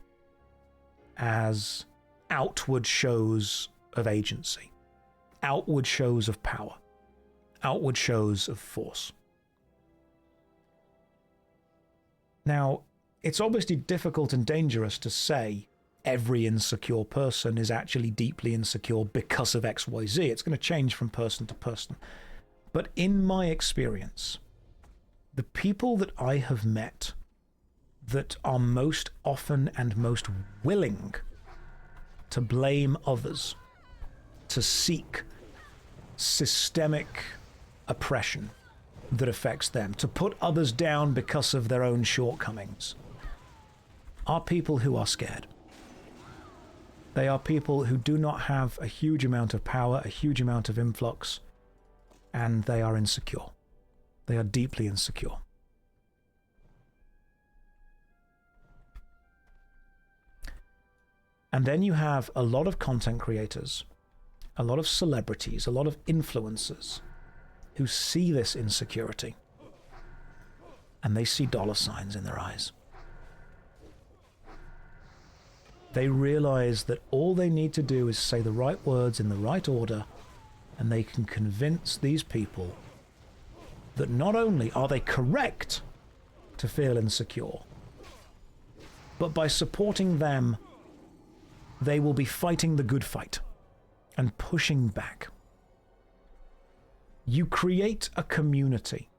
as outward shows of agency, outward shows of power, outward shows of force. Now, it's obviously difficult and dangerous to say every insecure person is actually deeply insecure because of XYZ. It's going to change from person to person. But in my experience, the people that I have met that are most often and most willing to blame others, to seek systemic oppression that affects them, to put others down because of their own shortcomings, are people who are scared. They are people who do not have a huge amount of power, a huge amount of influx, and they are insecure. They are deeply insecure. And then you have a lot of content creators, a lot of celebrities, a lot of influencers who see this insecurity and they see dollar signs in their eyes. They realize that all they need to do is say the right words in the right order, and they can convince these people that not only are they correct to feel insecure, but by supporting them, they will be fighting the good fight and pushing back. You create a community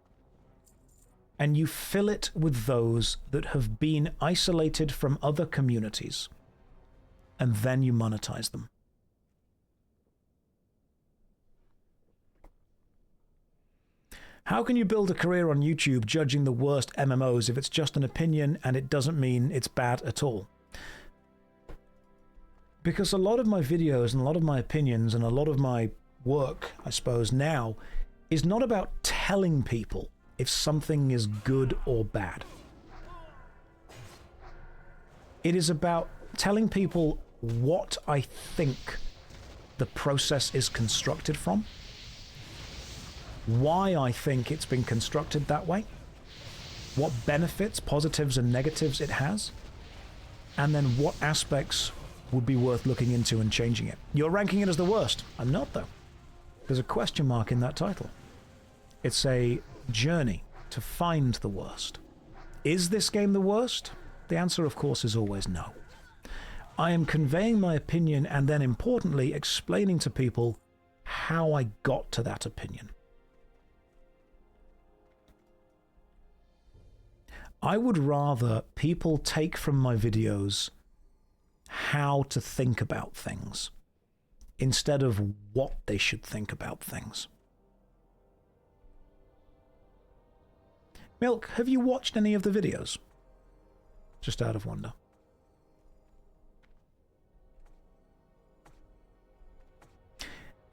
and you fill it with those that have been isolated from other communities, and then you monetize them. How can you build a career on YouTube judging the worst MMOs if it's just an opinion and it doesn't mean it's bad at all? Because a lot of my videos and a lot of my opinions and a lot of my work, I suppose, now is not about telling people if something is good or bad. It is about telling people what I think the process is constructed from, why I think it's been constructed that way, what benefits, positives and negatives it has, and then what aspects would be worth looking into and changing it. You're ranking it as the worst. I'm not, though. There's a question mark in that title. It's a journey to find the worst. Is this game the worst? The answer, of course, is always no. I am conveying my opinion and then, importantly, explaining to people how I got to that opinion. I would rather people take from my videos how to think about things instead of what they should think about things. Milk, have you watched any of the videos? Just out of wonder.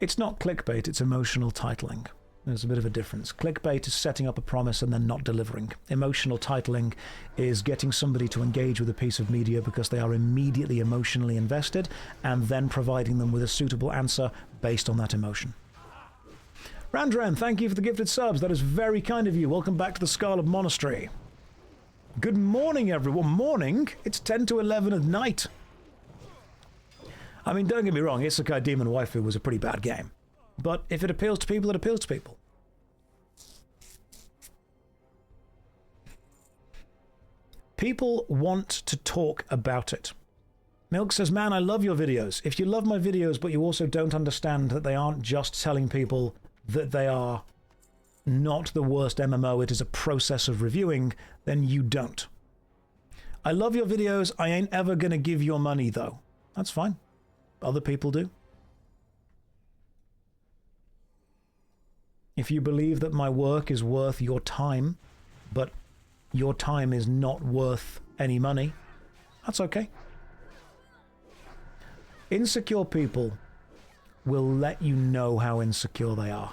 It's not clickbait, it's emotional titling. There's a bit of a difference. Clickbait is setting up a promise and then not delivering. Emotional titling is getting somebody to engage with a piece of media because they are immediately emotionally invested and then providing them with a suitable answer based on that emotion. Randran, thank you for the gifted subs. That is very kind of you. Welcome back to the Scarlet Monastery. Good morning, everyone. Morning? It's 10 to 11 at night. I mean, don't get me wrong, Isekai Demon Waifu was a pretty bad game. But if it appeals to people, it appeals to people. People want to talk about it. Milk says, man, I love your videos. If you love my videos, but you also don't understand that they aren't just telling people that they are not the worst MMO, it is a process of reviewing, then you don't. I love your videos. I ain't ever gonna give your money, though. That's fine. Other people do. If you believe that my work is worth your time, but your time is not worth any money, that's okay. Insecure people will let you know how insecure they are.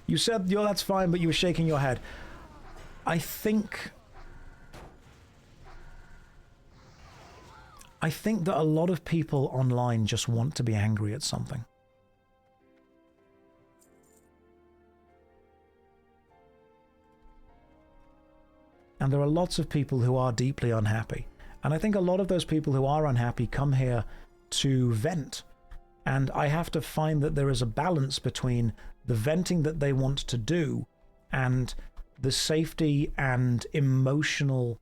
You said, yo, that's fine, but you were shaking your head. I think that a lot of people online just want to be angry at something. And there are lots of people who are deeply unhappy. And I think a lot of those people who are unhappy come here to vent. And I have to find that there is a balance between the venting that they want to do and the safety and emotional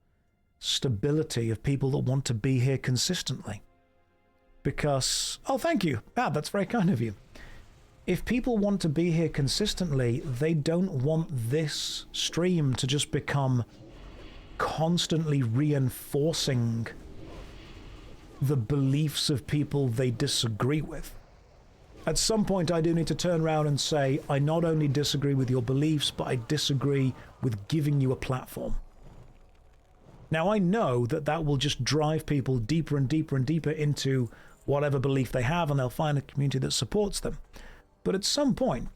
stability of people that want to be here consistently. Because, oh, thank you. Ah, that's very kind of you. If people want to be here consistently, they don't want this stream to just become constantly reinforcing the beliefs of people they disagree with. At some point, I do need to turn around and say, I not only disagree with your beliefs, but I disagree with giving you a platform. Now, I know that that will just drive people deeper and deeper and deeper into whatever belief they have, and they'll find a community that supports them. But at some point,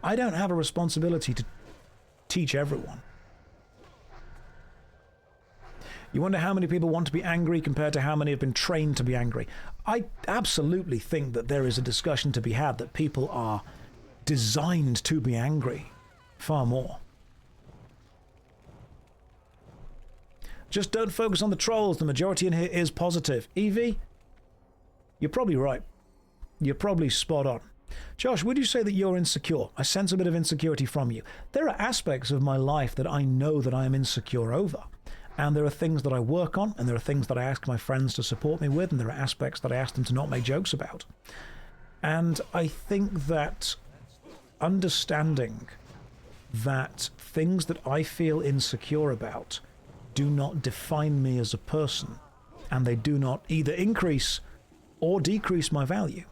I don't have a responsibility to teach everyone. You wonder how many people want to be angry compared to how many have been trained to be angry. I absolutely think that there is a discussion to be had that people are designed to be angry far more. Just don't focus on the trolls. The majority in here is positive. Evie, you're probably right. You're probably spot on. Josh, would you say that you're insecure? I sense a bit of insecurity from you. There are aspects of my life that I know that I am insecure over. And there are things that I work on, and there are things that I ask my friends to support me with, and there are aspects that I ask them to not make jokes about. And I think that understanding that things that I feel insecure about do not define me as a person, and they do not either increase or decrease my value.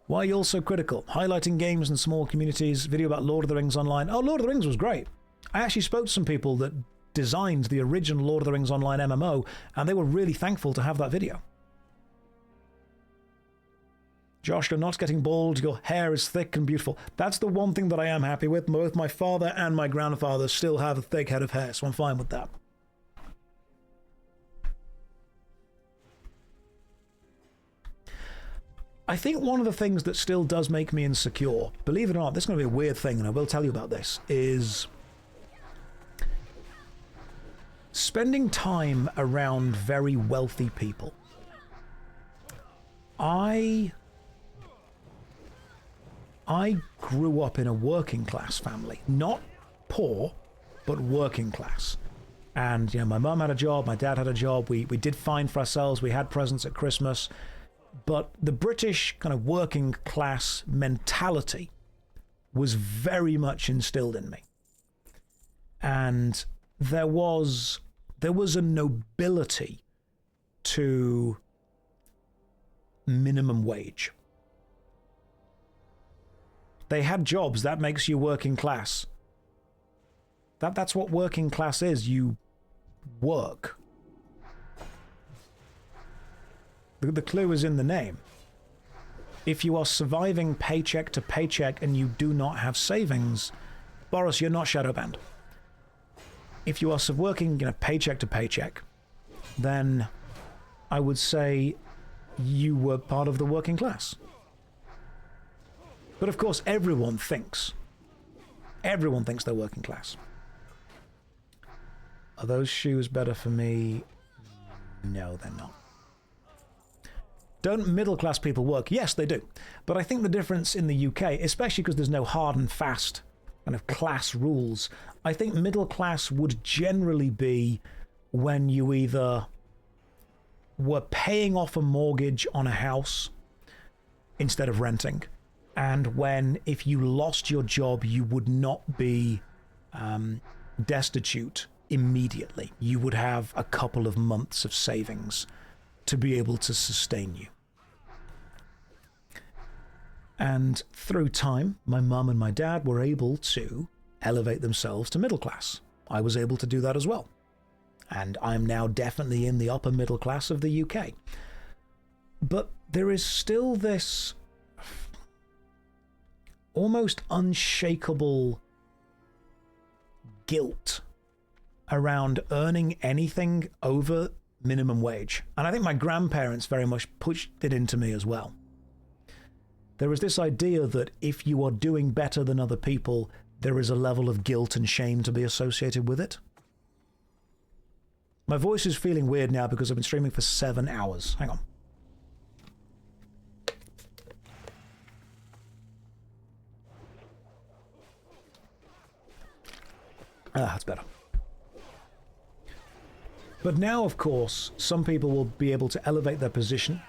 Why are you all so critical? Highlighting games and small communities, video about Lord of the Rings Online. Oh, Lord of the Rings was great. I actually spoke to some people that designed the original Lord of the Rings Online MMO, and they were really thankful to have that video. Josh, you're not getting bald. Your hair is thick and beautiful. That's the one thing that I am happy with. Both my father and my grandfather still have a thick head of hair, so I'm fine with that. I think one of the things that still does make me insecure, believe it or not, this is going to be a weird thing, and I will tell you about this, is spending time around very wealthy people. I grew up in a working class family. Not poor, but working class. And, you know, my mum had a job, my dad had a job, we did fine for ourselves, we had presents at Christmas. But the British kind of working class mentality was very much instilled in me. And there was a nobility to minimum wage. They had jobs. That makes you working class. That's what working class is. You work. The clue is in the name. If you are surviving paycheck to paycheck and you do not have savings, Boris, you're not shadow banned. If you are working, paycheck to paycheck, then I would say you were part of the working class. But of course, everyone thinks they're working class. Are those shoes better for me? No, they're not. Don't middle-class people work? Yes, they do. But I think the difference in the UK, especially because there's no hard and fast kind of class rules, I think middle class would generally be when you either were paying off a mortgage on a house instead of renting, and when, if you lost your job, you would not be destitute immediately. You would have a couple of months of savings to be able to sustain you. And through time, my mum and my dad were able to elevate themselves to middle class. I was able to do that as well. And I'm now definitely in the upper middle class of the UK. But there is still this almost unshakable guilt around earning anything over minimum wage. And I think my grandparents very much pushed it into me as well. There is this idea that if you are doing better than other people, there is a level of guilt and shame to be associated with it. My voice is feeling weird now because I've been streaming for 7 hours. Hang on. That's better. But now, of course, some people will be able to elevate their position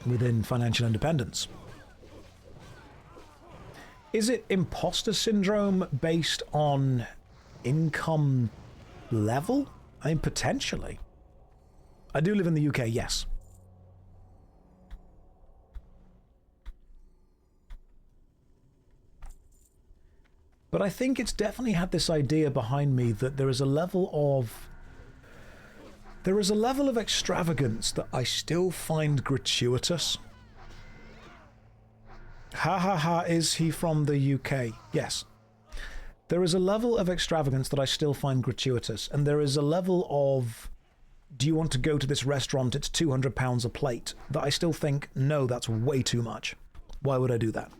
within financial independence. Is it imposter syndrome based on income level? I mean, potentially. I do live in the UK, yes. But I think it's definitely had this idea behind me that there is a level of extravagance that I still find gratuitous. Ha ha ha, is he from the UK? Yes. There is a level of extravagance that I still find gratuitous, and there is a level of, do you want to go to this restaurant, it's £200 a plate, that I still think, no, that's way too much. Why would I do that?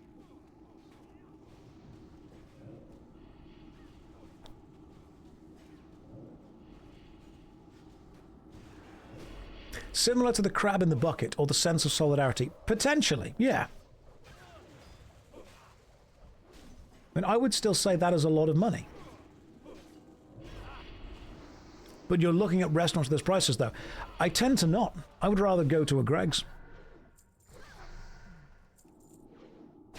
Similar to the crab in the bucket or the sense of solidarity. Potentially, yeah. I mean, I would still say that is a lot of money. But you're looking at restaurants with those prices, though. I tend to not. I would rather go to a Greg's.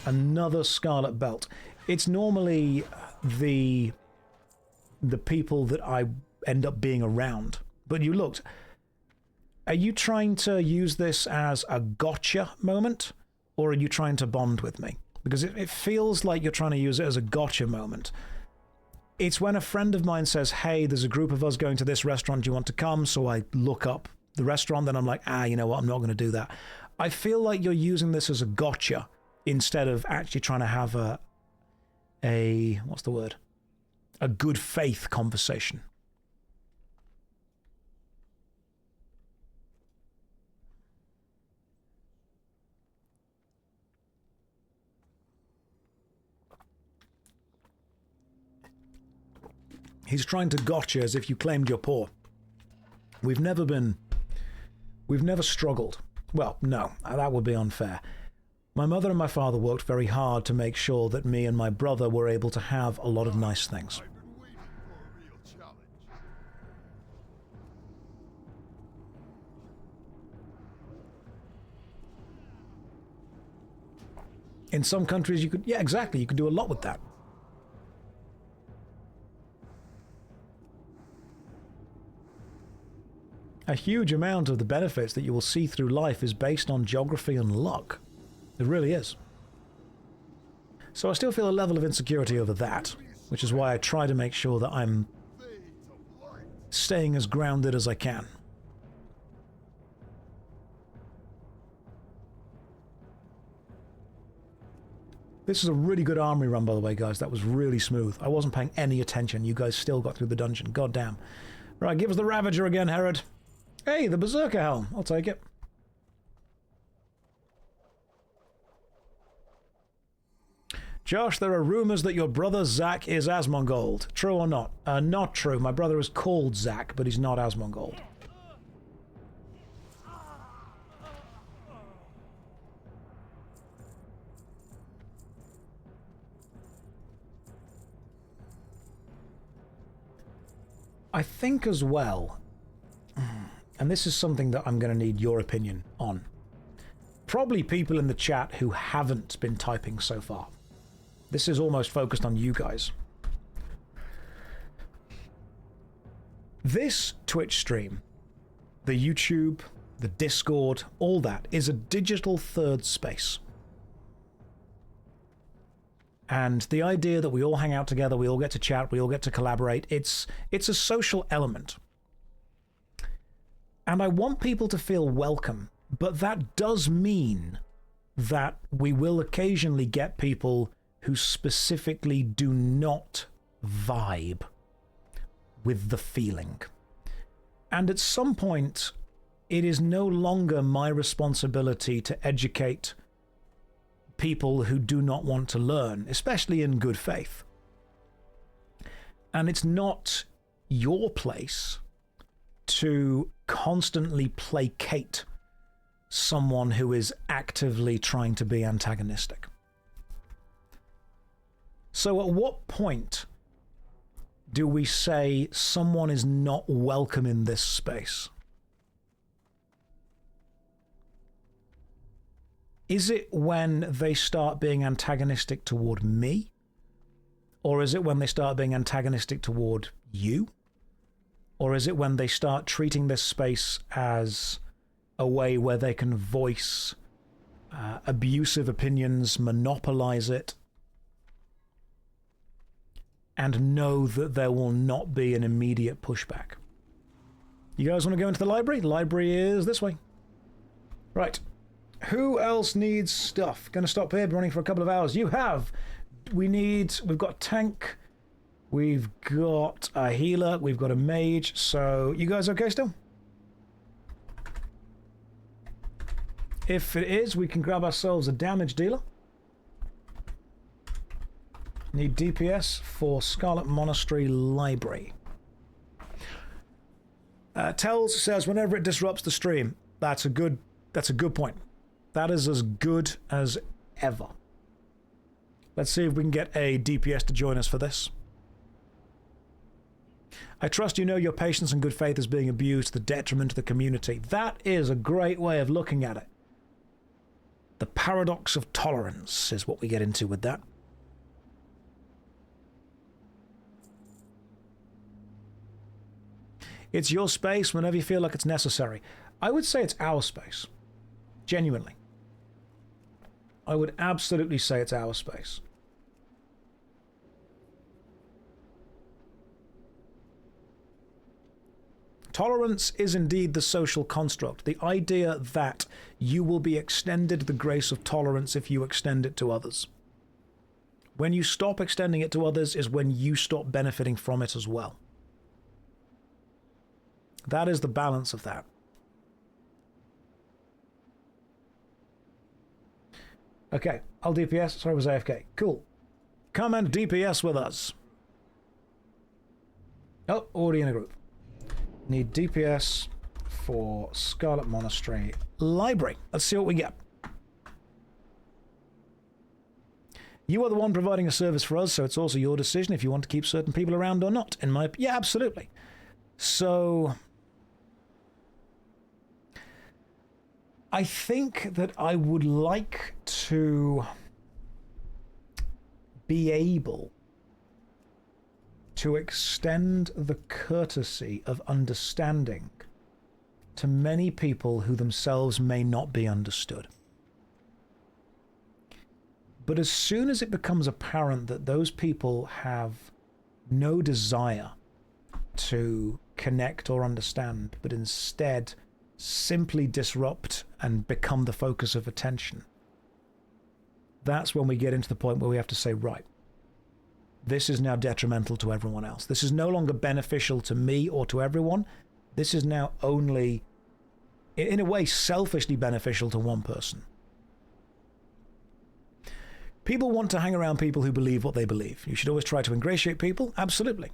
Another scarlet belt. It's normally the people that I end up being around. But you looked... Are you trying to use this as a gotcha moment, or are you trying to bond with me? Because it feels like you're trying to use it as a gotcha moment. It's when a friend of mine says, hey, there's a group of us going to this restaurant, do you want to come? So I look up the restaurant, then I'm like, you know what, I'm not going to do that. I feel like you're using this as a gotcha instead of actually trying to have what's the word? A good faith conversation. He's trying to gotcha as if you claimed you're poor. We've never struggled. Well, no, that would be unfair. My mother and my father worked very hard to make sure that me and my brother were able to have a lot of nice things. I've been waiting for a real challenge. In some countries you could, yeah, exactly, you could do a lot with that. A huge amount of the benefits that you will see through life is based on geography and luck. It really is. So I still feel a level of insecurity over that, which is why I try to make sure that I'm staying as grounded as I can. This is a really good armory run, by the way, guys. That was really smooth. I wasn't paying any attention. You guys still got through the dungeon. God damn. Right, give us the Ravager again, Herod. Hey, the Berserker helm. I'll take it. Josh, there are rumors that your brother Zach is Asmongold. True or not? Not true. My brother is called Zach, but he's not Asmongold. I think as well, and this is something that I'm going to need your opinion on. Probably people in the chat who haven't been typing so far. This is almost focused on you guys. This Twitch stream, the YouTube, the Discord, all that is a digital third space. And the idea that we all hang out together, we all get to chat, we all get to collaborate, it's a social element. And I want people to feel welcome, but that does mean that we will occasionally get people who specifically do not vibe with the feeling. And at some point, it is no longer my responsibility to educate people who do not want to learn, especially in good faith. And it's not your place to constantly placate someone who is actively trying to be antagonistic. So at what point do we say someone is not welcome in this space? Is it when they start being antagonistic toward me? Or is it when they start being antagonistic toward you? Or is it when they start treating this space as a way where they can voice abusive opinions, monopolize it? and know that there will not be an immediate pushback. You guys want to go into the library? The library is this way. Right. Who else needs stuff? Going to stop here, been running for a couple of hours. You have. We've got a tank. We've got a healer. We've got a mage. So, you guys okay still? If it is, we can grab ourselves a damage dealer. Need DPS for Scarlet Monastery Library. Tells says whenever it disrupts the stream. That's a good point. That is as good as ever. Let's see if we can get a DPS to join us for this. I trust you know your patience and good faith is being abused to the detriment of the community. That is a great way of looking at it. The paradox of tolerance is what we get into with that. It's your space whenever you feel like it's necessary. I would say it's our space. Genuinely. I would absolutely say it's our space. Tolerance is indeed the social construct. The idea that you will be extended the grace of tolerance if you extend it to others. When you stop extending it to others is when you stop benefiting from it as well. That is the balance of that. Okay, I'll DPS. Sorry, I was AFK. Cool. Come and DPS with us. Oh, already in a group. Need DPS for Scarlet Monastery Library. Let's see what we get. You are the one providing a service for us, so it's also your decision if you want to keep certain people around or not. Yeah, absolutely. So I think that I would like to be able to extend the courtesy of understanding to many people who themselves may not be understood. But as soon as it becomes apparent that those people have no desire to connect or understand, but instead simply disrupt and become the focus of attention, that's when we get into the point where we have to say, right, this is now detrimental to everyone else. This is no longer beneficial to me or to everyone. This is now only, in a way, selfishly beneficial to one person. People want to hang around people who believe what they believe. You should always try to ingratiate people. Absolutely.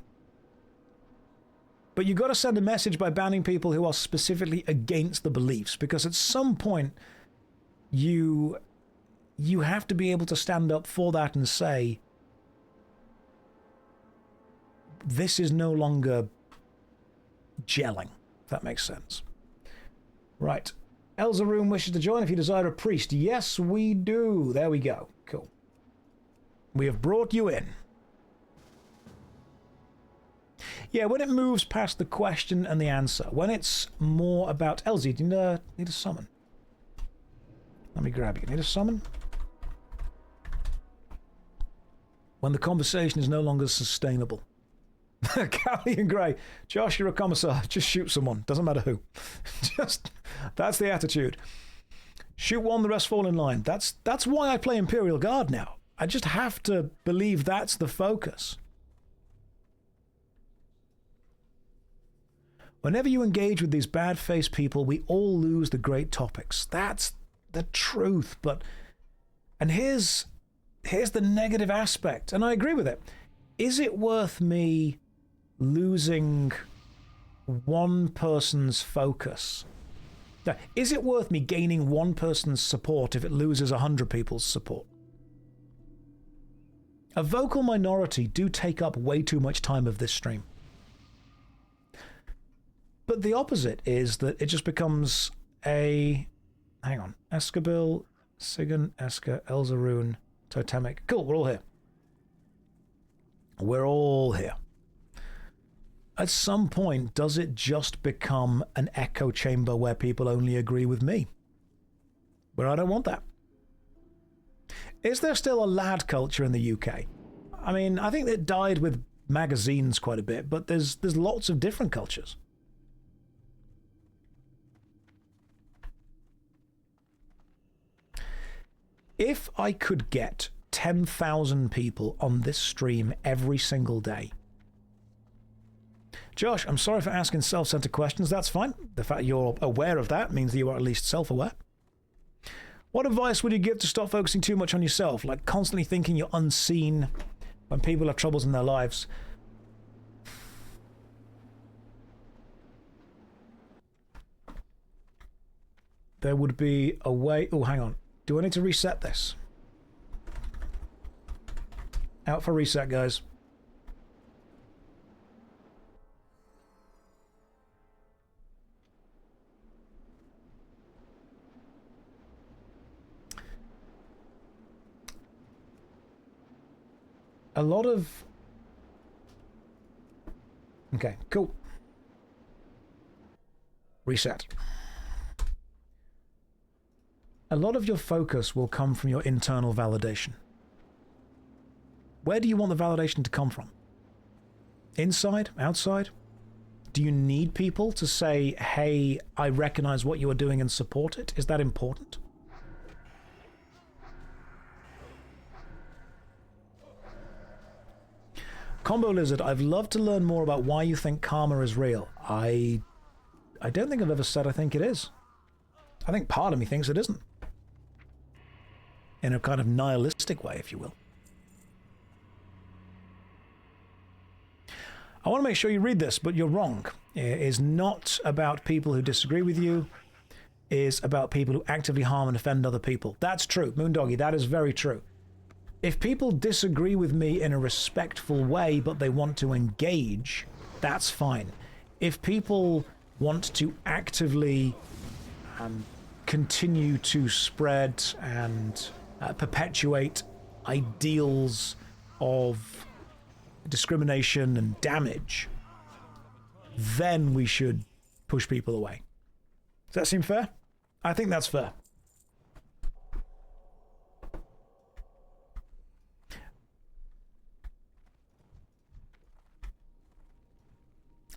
But you've got to send a message by banning people who are specifically against the beliefs, because at some point you have to be able to stand up for that and say, this is no longer gelling, if that makes sense. Right. Elzaroon wishes to join if you desire a priest. Yes, we do. There we go. Cool. We have brought you in. Yeah, when it moves past the question and the answer, when it's more about... Elzie, do you need a summon? Let me grab you. Need a summon? When the conversation is no longer sustainable. Callie and Gray. Josh, you're a commissar. Just shoot someone. Doesn't matter who. That's the attitude. Shoot one, the rest fall in line. That's why I play Imperial Guard now. I just have to believe that's the focus. Whenever you engage with these bad-faced people, we all lose the great topics. That's the truth. And here's the negative aspect, and I agree with it. Is it worth me losing one person's focus? Is it worth me gaining one person's support if it loses 100 people's support? A vocal minority do take up way too much time of this stream. But the opposite is that it just becomes a... Hang on. Escabil, Sigan, Eska, Elzaroon, Totemic. Cool, we're all here. We're all here. At some point, does it just become an echo chamber where people only agree with me? But I don't want that. Is there still a lad culture in the UK? I mean, I think it died with magazines quite a bit, but there's lots of different cultures. If I could get 10,000 people on this stream every single day. Josh, I'm sorry for asking self-centered questions. That's fine. The fact you're aware of that means that you are at least self-aware. What advice would you give to stop focusing too much on yourself, like constantly thinking you're unseen when people have troubles in their lives? There would be a way... Oh, hang on. Do I need to reset this? Out for reset, guys. A lot of... Okay, cool. Reset. A lot of your focus will come from your internal validation. Where do you want the validation to come from? Inside? Outside? Do you need people to say, hey, I recognize what you are doing and support it? Is that important? Combo Lizard, I've loved to learn more about why you think karma is real. I don't think I've ever said I think it is. I think part of me thinks it isn't. In a kind of nihilistic way, if you will. I want to make sure you read this, but you're wrong. It is not about people who disagree with you. It is about people who actively harm and offend other people. That's true, Moondoggy, that is very true. If people disagree with me in a respectful way, but they want to engage, that's fine. If people want to actively continue to spread and perpetuate ideals of discrimination and damage, then we should push people away. Does that seem fair? I think that's fair.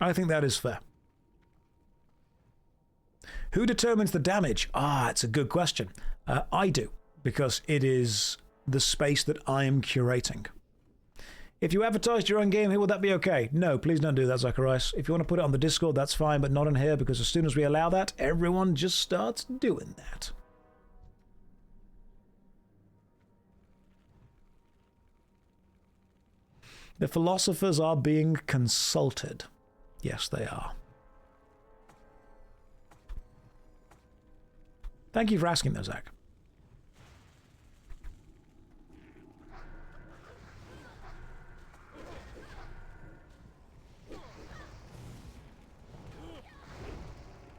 I think that is fair. Who determines the damage? It's a good question. I do, because it is the space that I am curating. If you advertised your own game here, would that be okay? No, please don't do that, Zacharias. If you want to put it on the Discord, that's fine, but not in here, because as soon as we allow that, everyone just starts doing that. The philosophers are being consulted. Yes, they are. Thank you for asking, though, Zach.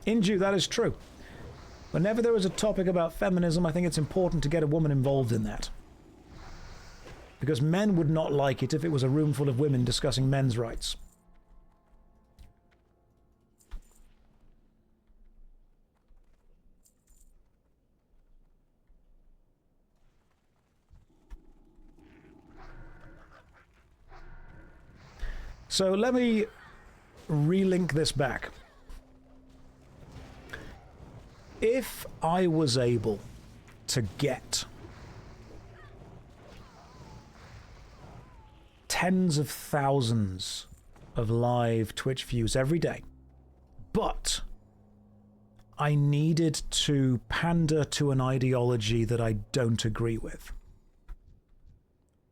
Inju, that is true. Whenever there is a topic about feminism, I think it's important to get a woman involved in that. Because men would not like it if it was a room full of women discussing men's rights. So let me relink this back. If I was able to get tens of thousands of live Twitch views every day, but I needed to pander to an ideology that I don't agree with,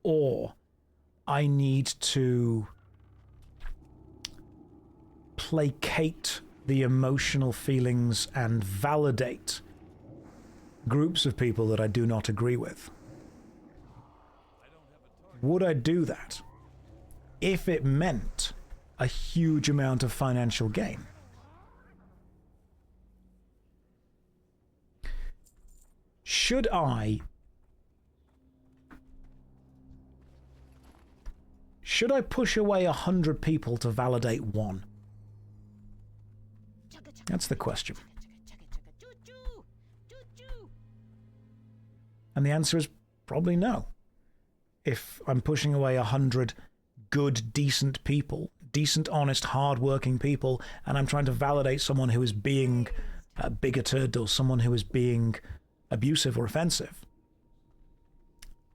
or I need to placate the emotional feelings and validate groups of people that I do not agree with. Would I do that if it meant a huge amount of financial gain? Should I push away 100 people to validate one? That's the question. And the answer is probably no. If I'm pushing away 100 good, decent people, decent, honest, hard-working people, and I'm trying to validate someone who is being bigoted or someone who is being abusive or offensive.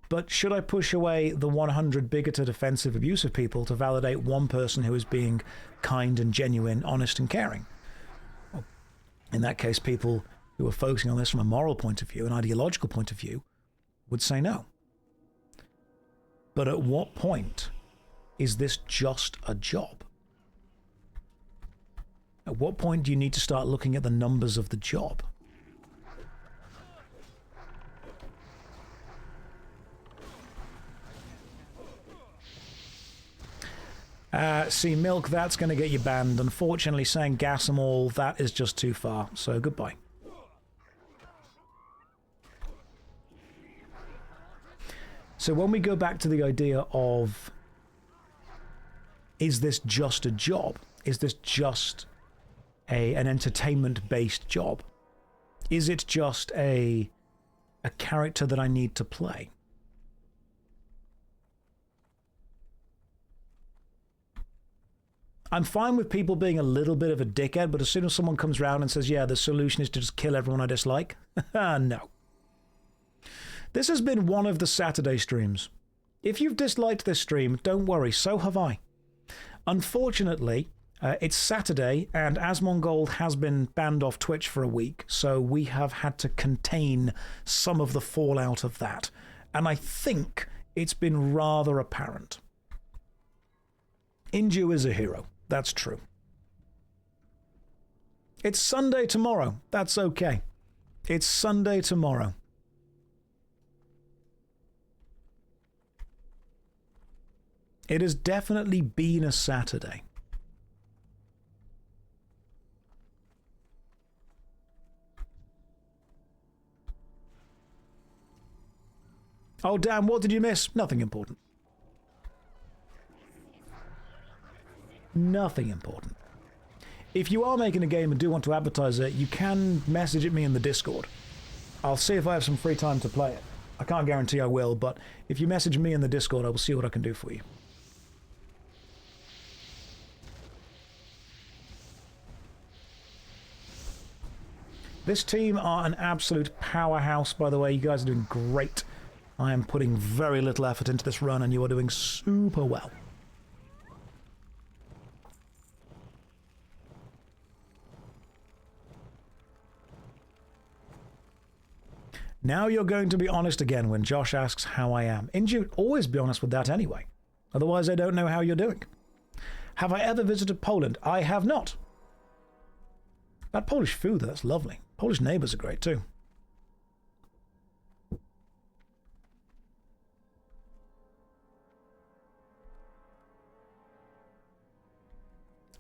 But should I push away the 100 bigoted, offensive, abusive people to validate one person who is being kind and genuine, honest and caring? Well, in that case, people who are focusing on this from a moral point of view, an ideological point of view, would say no. But at what point is this just a job? At what point do you need to start looking at the numbers of the job? See, Milk, that's going to get you banned. Unfortunately, saying gas them all, that is just too far. So, goodbye. So when we go back to the idea of, is this just a job? Is this just an entertainment-based job? Is it just a character that I need to play? I'm fine with people being a little bit of a dickhead, but as soon as someone comes around and says, yeah, the solution is to just kill everyone I dislike, no. This has been one of the Saturday streams. If you've disliked this stream, don't worry, so have I. Unfortunately, it's Saturday, and Asmongold has been banned off Twitch for a week, so we have had to contain some of the fallout of that. And I think it's been rather apparent. Inju is a hero. That's true. It's Sunday tomorrow. That's okay. It's Sunday tomorrow. It has definitely been a Saturday. Oh, damn, what did you miss? Nothing important. Nothing important. If you are making a game and do want to advertise it, you can message it me in the Discord. I'll see if I have some free time to play it. I can't guarantee I will, but if you message me in the Discord, I will see what I can do for you. This team are an absolute powerhouse, by the way. You guys are doing great. I am putting very little effort into this run, and you are doing super well. Now you're going to be honest again when Josh asks how I am. Inju, always be honest with that anyway. Otherwise, I don't know how you're doing. Have I ever visited Poland? I have not. That Polish food, that's lovely. Polish neighbours are great too.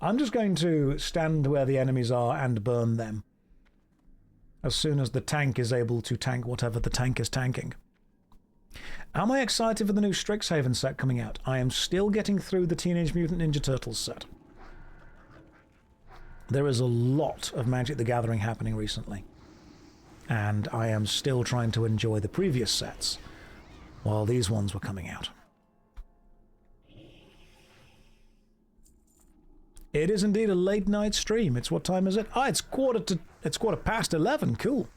I'm just going to stand where the enemies are and burn them. As soon as the tank is able to tank whatever the tank is tanking. Am I excited for the new Strixhaven set coming out? I am still getting through the Teenage Mutant Ninja Turtles set. There is a lot of Magic the Gathering happening recently. And I am still trying to enjoy the previous sets while these ones were coming out. It is indeed a late night stream. It's what time is it? Ah, it's quarter past 11. Cool.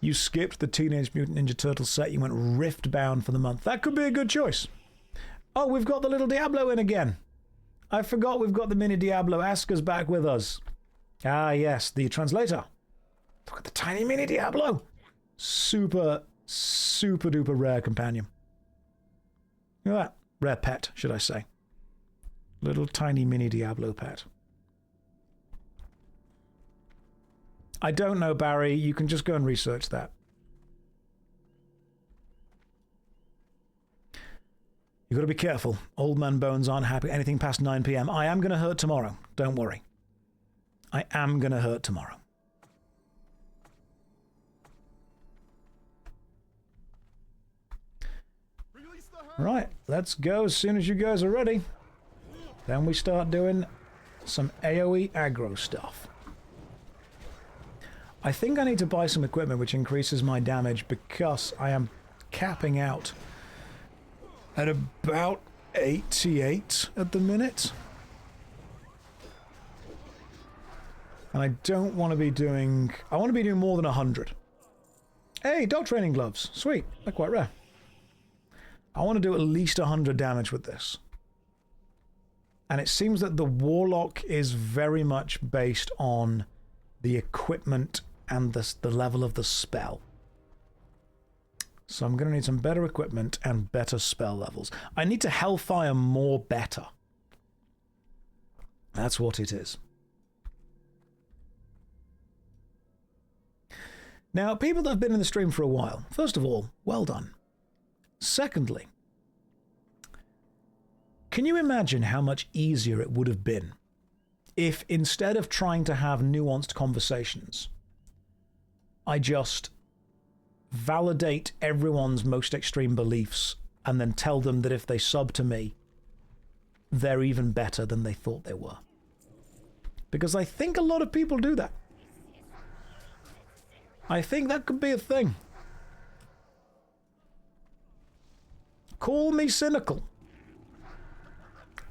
You skipped the Teenage Mutant Ninja Turtles set. You went Rift-bound for the month. That could be a good choice. Oh, we've got the little Diablo in again. I forgot we've got the mini Diablo. Asker's back with us. Ah, yes, the translator. Look at the tiny mini Diablo. Super, super duper rare companion. Look at that. Rare pet, should I say. Little tiny mini Diablo pet. I don't know, Barry. You can just go and research that. You've got to be careful. Old man bones aren't happy. Anything past 9 PM. I am going to hurt tomorrow. Don't worry. I am going to hurt tomorrow. Right, let's go as soon as you guys are ready. Then we start doing some AoE aggro stuff. I think I need to buy some equipment which increases my damage because I am capping out at about 88 at the minute. And I don't want to be doing... I want to be doing more than 100. Hey, dog training gloves. Sweet. They're quite rare. I want to do at least 100 damage with this. And it seems that the Warlock is very much based on the equipment and the level of the spell. So I'm going to need some better equipment and better spell levels. I need to Hellfire more better. That's what it is. Now, people that have been in the stream for a while, first of all, well done. Secondly, can you imagine how much easier it would have been if instead of trying to have nuanced conversations, I just validate everyone's most extreme beliefs and then tell them that if they sub to me, they're even better than they thought they were? Because I think a lot of people do that. I think that could be a thing. Call me cynical.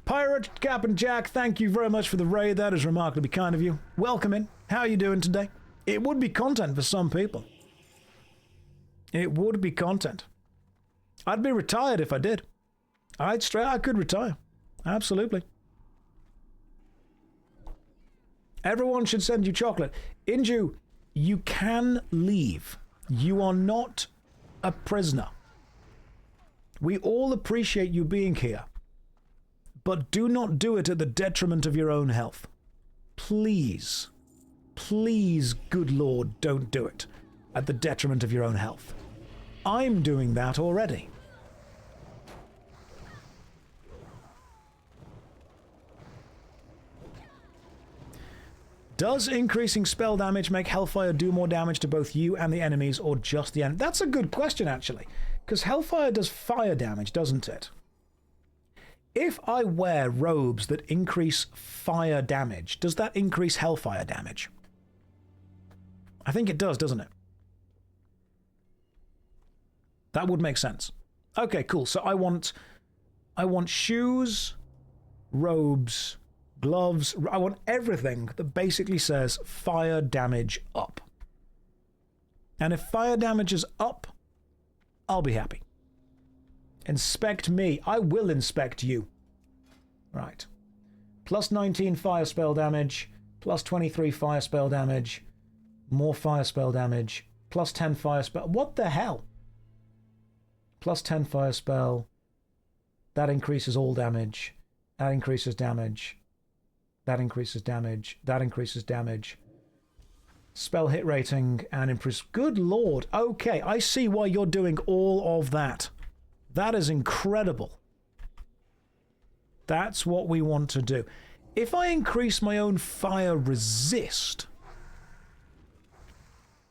Pirate Captain Jack, thank you very much for the raid. That is remarkably kind of you. Welcome in. How are you doing today? It would be content for some people. It would be content. I'd be retired if I did. I could retire. Absolutely. Everyone should send you chocolate. Inju, you can leave. You are not a prisoner. We all appreciate you being here. But do not do it at the detriment of your own health. Please. Please, good Lord, don't do it at the detriment of your own health. I'm doing that already. Does increasing spell damage make Hellfire do more damage to both you and the enemies, or just the enemy? That's a good question, actually, because Hellfire does fire damage, doesn't it? If I wear robes that increase fire damage, does that increase Hellfire damage? I think it does, doesn't it? That would make sense. Okay, cool. So I want shoes, robes, gloves. I want everything that basically says fire damage up. And if fire damage is up, I'll be happy. Inspect me. I will inspect you. Right. Plus 19 fire spell damage. Plus 23 fire spell damage. More fire spell damage. Plus 10 fire spell. What the hell? Plus 10 fire spell. That increases all damage. That increases damage. That increases damage. That increases damage. Spell hit rating and improves. Good lord. Okay, I see why you're doing all of that. That is incredible. That's what we want to do. If I increase my own fire resist,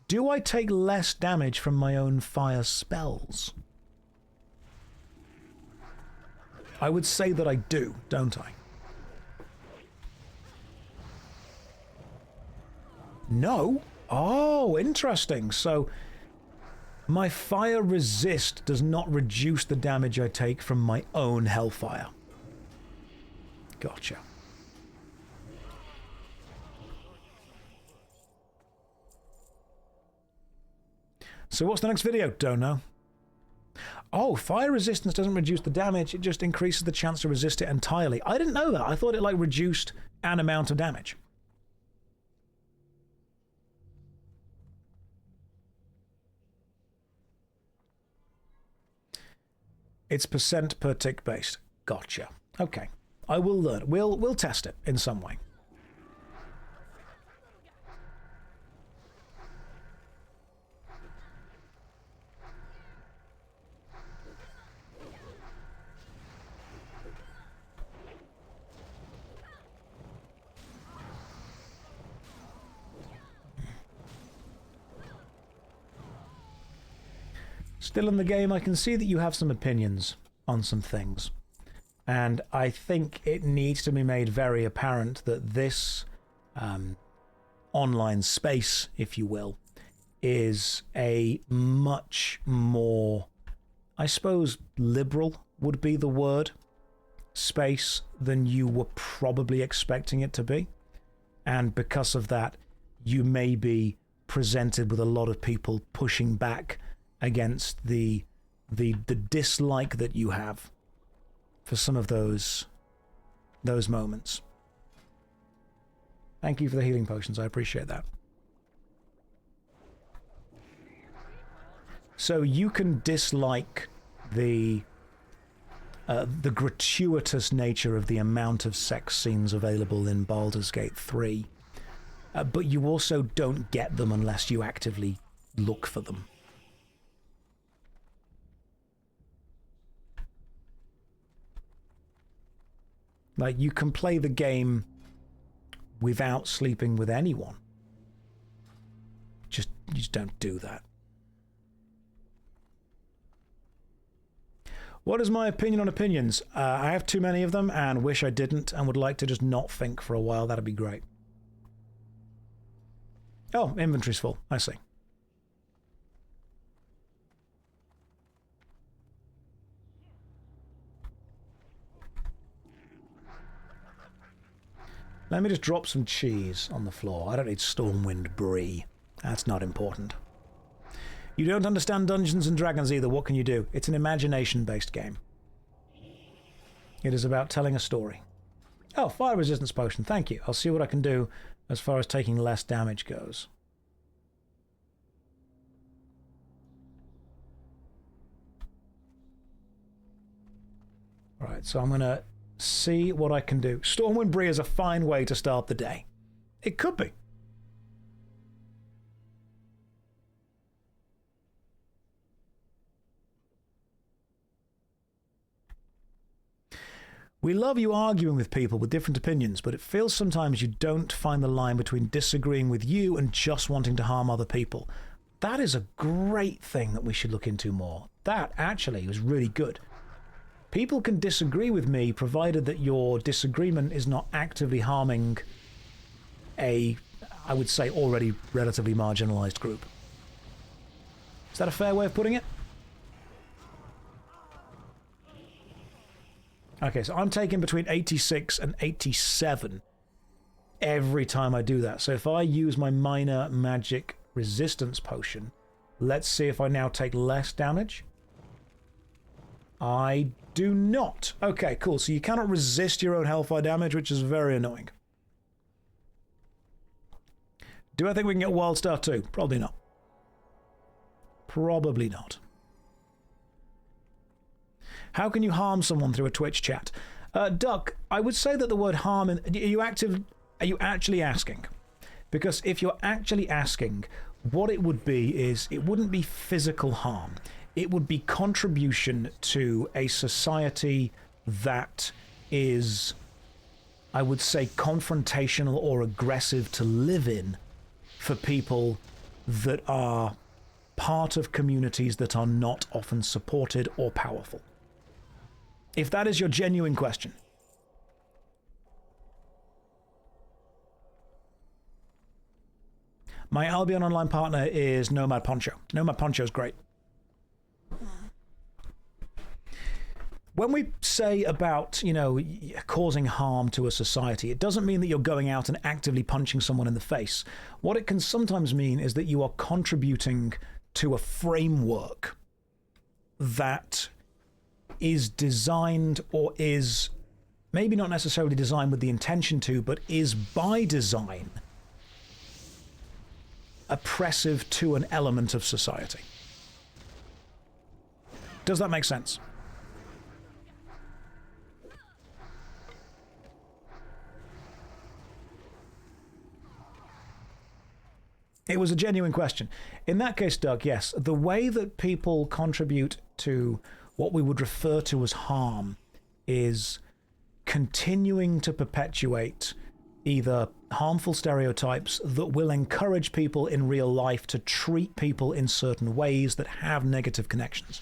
do I take less damage from my own fire spells? I would say that I do, don't I? No? Oh, interesting. So my fire resist does not reduce the damage I take from my own Hellfire. Gotcha. So what's the next video? Don't know. Oh, fire resistance doesn't reduce the damage, it just increases the chance to resist it entirely. I didn't know that. I thought it like reduced an amount of damage. It's percent per tick based. Gotcha. Okay. I will learn. We'll test it in some way. Still in the game, I can see that you have some opinions on some things. And I think it needs to be made very apparent that this online space, if you will, is a much more I suppose, liberal would be the word, space than you were probably expecting it to be. And because of that, you may be presented with a lot of people pushing back against the dislike that you have for some of those moments. Thank you for the healing potions. I appreciate that. So you can dislike the gratuitous nature of the amount of sex scenes available in Baldur's Gate 3, but you also don't get them unless you actively look for them. Like, you can play the game without sleeping with anyone. You just don't do that. What is my opinion on opinions? I have too many of them and wish I didn't, and would like to just not think for a while. That'd be great. Oh, inventory's full. I see. Let me just drop some cheese on the floor. I don't need Stormwind Brie. That's not important. You don't understand Dungeons and Dragons either. What can you do? It's an imagination-based game. It is about telling a story. Oh, fire resistance potion. Thank you. I'll see what I can do as far as taking less damage goes. Right, so I'm going to see what I can do. Stormwind Brie is a fine way to start the day. It could be. We love you arguing with people with different opinions, but it feels sometimes you don't find the line between disagreeing with you and just wanting to harm other people. That is a great thing that we should look into more. That actually was really good. People can disagree with me provided that your disagreement is not actively harming a, I would say, already relatively marginalized group. Is that a fair way of putting it? Okay, so I'm taking between 86 and 87 every time I do that. So if I use my minor magic resistance potion, let's see if I now take less damage. I do not. Okay, cool. So you cannot resist your own hellfire damage, which is very annoying. Do I think we can get Wildstar 2? Probably not. Probably not. How can you harm someone through a Twitch chat? Duck, I would say that the word harm... Are you actually asking? Because if you're actually asking, what it would be is, it wouldn't be physical harm. It would be contribution to a society that is, I would say, confrontational or aggressive to live in for people that are part of communities that are not often supported or powerful. If that is your genuine question. My Albion Online partner is Nomad Poncho. Nomad Poncho is great. When we say about, you know, causing harm to a society, it doesn't mean that you're going out and actively punching someone in the face. What it can sometimes mean is that you are contributing to a framework that is designed, or is maybe not necessarily designed with the intention to, but is by design oppressive to an element of society. Does that make sense? It was a genuine question. In that case, Doug, yes, the way that people contribute to what we would refer to as harm is continuing to perpetuate either harmful stereotypes that will encourage people in real life to treat people in certain ways that have negative connections.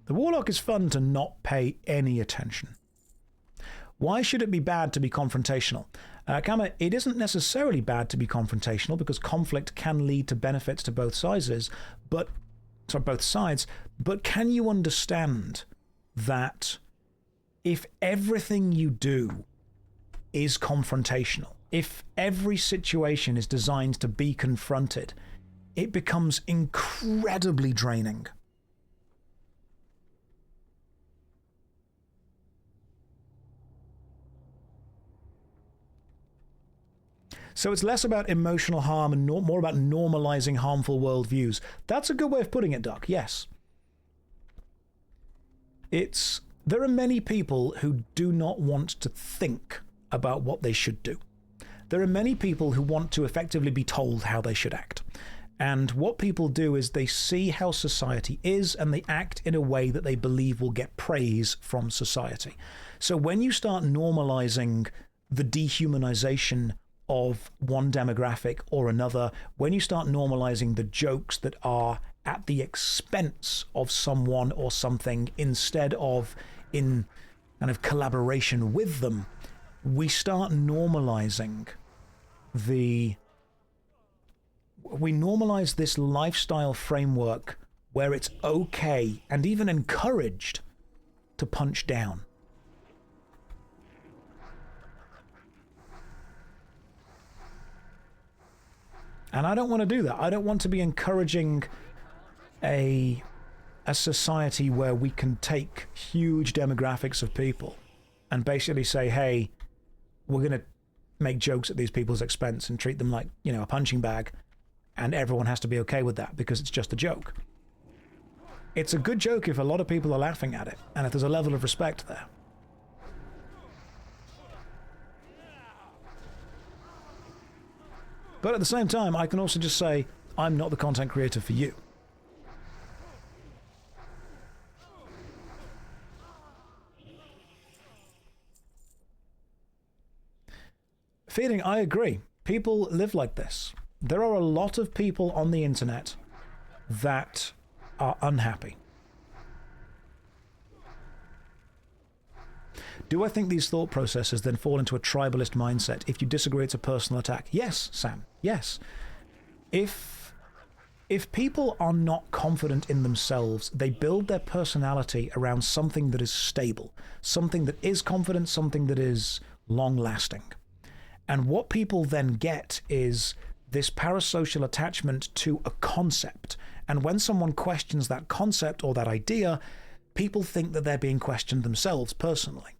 The Warlock is fun to not pay any attention. Why should it be bad to be confrontational? Kama, it isn't necessarily bad to be confrontational because conflict can lead to benefits to both sides, but can you understand that if everything you do is confrontational, if every situation is designed to be confronted, it becomes incredibly draining. So it's less about emotional harm and more about normalizing harmful worldviews. That's a good way of putting it, Doc, yes. There are many people who do not want to think about what they should do. There are many people who want to effectively be told how they should act. And what people do is they see how society is and they act in a way that they believe will get praise from society. So when you start normalizing the dehumanization of one demographic or another, when you start normalizing the jokes that are at the expense of someone or something instead of in kind of collaboration with them, we start normalizing we normalize this lifestyle framework where it's okay and even encouraged to punch down. And I don't want to do that. I don't want to be encouraging a society where we can take huge demographics of people and basically say, hey, we're going to make jokes at these people's expense and treat them like, a punching bag, and everyone has to be okay with that because it's just a joke. It's a good joke if a lot of people are laughing at it and if there's a level of respect there. But at the same time, I can also just say, I'm not the content creator for you. Feeling, I agree. People live like this. There are a lot of people on the internet that are unhappy. Do I think these thought processes then fall into a tribalist mindset? If you disagree, it's a personal attack. Yes, Sam. Yes. If people are not confident in themselves, they build their personality around something that is stable, something that is confident, something that is long-lasting. And what people then get is this parasocial attachment to a concept. And when someone questions that concept or that idea, people think that they're being questioned themselves personally.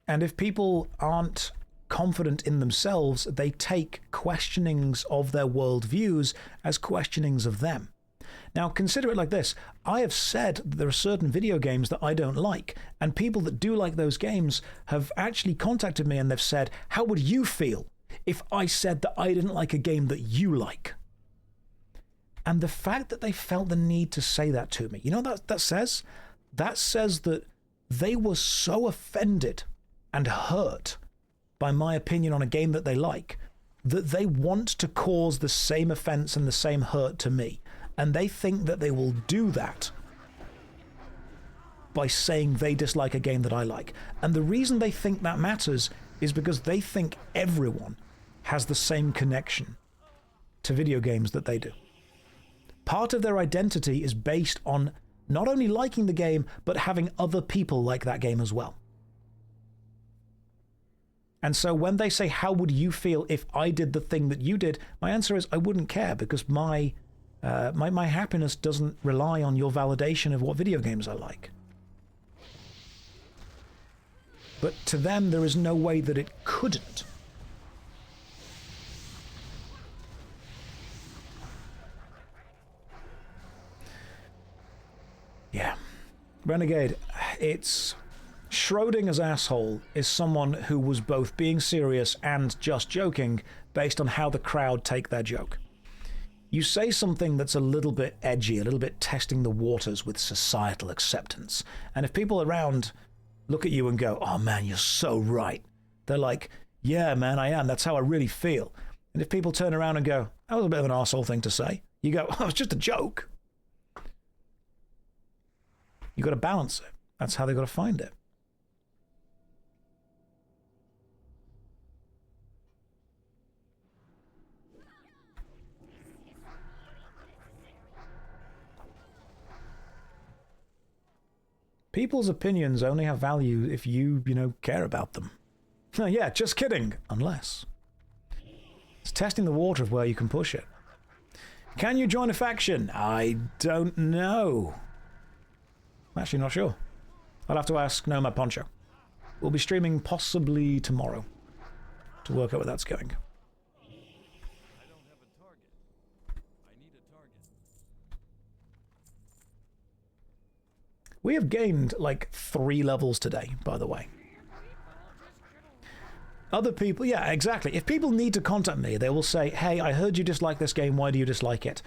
And if people aren't confident in themselves, they take questionings of their worldviews as questionings of them. Now, consider it like this. I have said that there are certain video games that I don't like, and people that do like those games have actually contacted me and they've said, how would you feel if I said that I didn't like a game that you like? And the fact that they felt the need to say that to me, you know what that says? That says that they were so offended and hurt by my opinion on a game that they like, that they want to cause the same offense and the same hurt to me. And they think that they will do that by saying they dislike a game that I like. And the reason they think that matters is because they think everyone has the same connection to video games that they do. Part of their identity is based on not only liking the game, but having other people like that game as well. And so when they say, how would you feel if I did the thing that you did? My answer is, I wouldn't care, because my happiness doesn't rely on your validation of what video games I like. But to them, there is no way that it couldn't. Yeah. Renegade, it's... Schrodinger's asshole is someone who was both being serious and just joking based on how the crowd take their joke. You say something that's a little bit edgy, a little bit testing the waters with societal acceptance, and if people around look at you and go, oh man, you're so right, they're like, yeah man, I am, that's how I really feel. And if people turn around and go, that was a bit of an arsehole thing to say, you go, oh, it's just a joke. You got to balance it. That's how they got to find it. People's opinions only have value if you care about them. Yeah, just kidding. Unless. It's testing the water of where you can push it. Can you join a faction? I don't know. I'm actually not sure. I'll have to ask Nomad Poncho. We'll be streaming possibly tomorrow to work out where that's going. I don't have a target. I need a target. We have gained like 3 levels today, by the way. Other people, yeah, exactly. If people need to contact me, they will say, hey, I heard you dislike this game, why do you dislike it?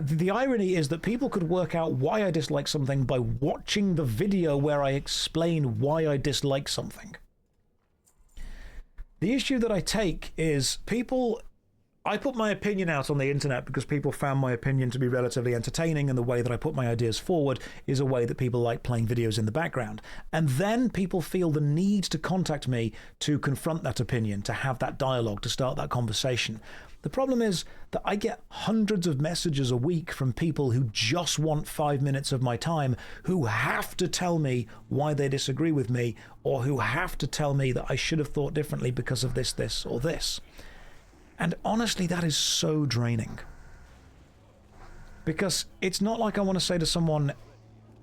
The irony is that people could work out why I dislike something by watching the video where I explain why I dislike something. The issue that I take is I put my opinion out on the internet because people found my opinion to be relatively entertaining, and the way that I put my ideas forward is a way that people like playing videos in the background. And then people feel the need to contact me to confront that opinion, to have that dialogue, to start that conversation. The problem is that I get hundreds of messages a week from people who just want 5 minutes of my time, who have to tell me why they disagree with me, or who have to tell me that I should have thought differently because of this, this, or this. And honestly, that is so draining. Because it's not like I want to say to someone,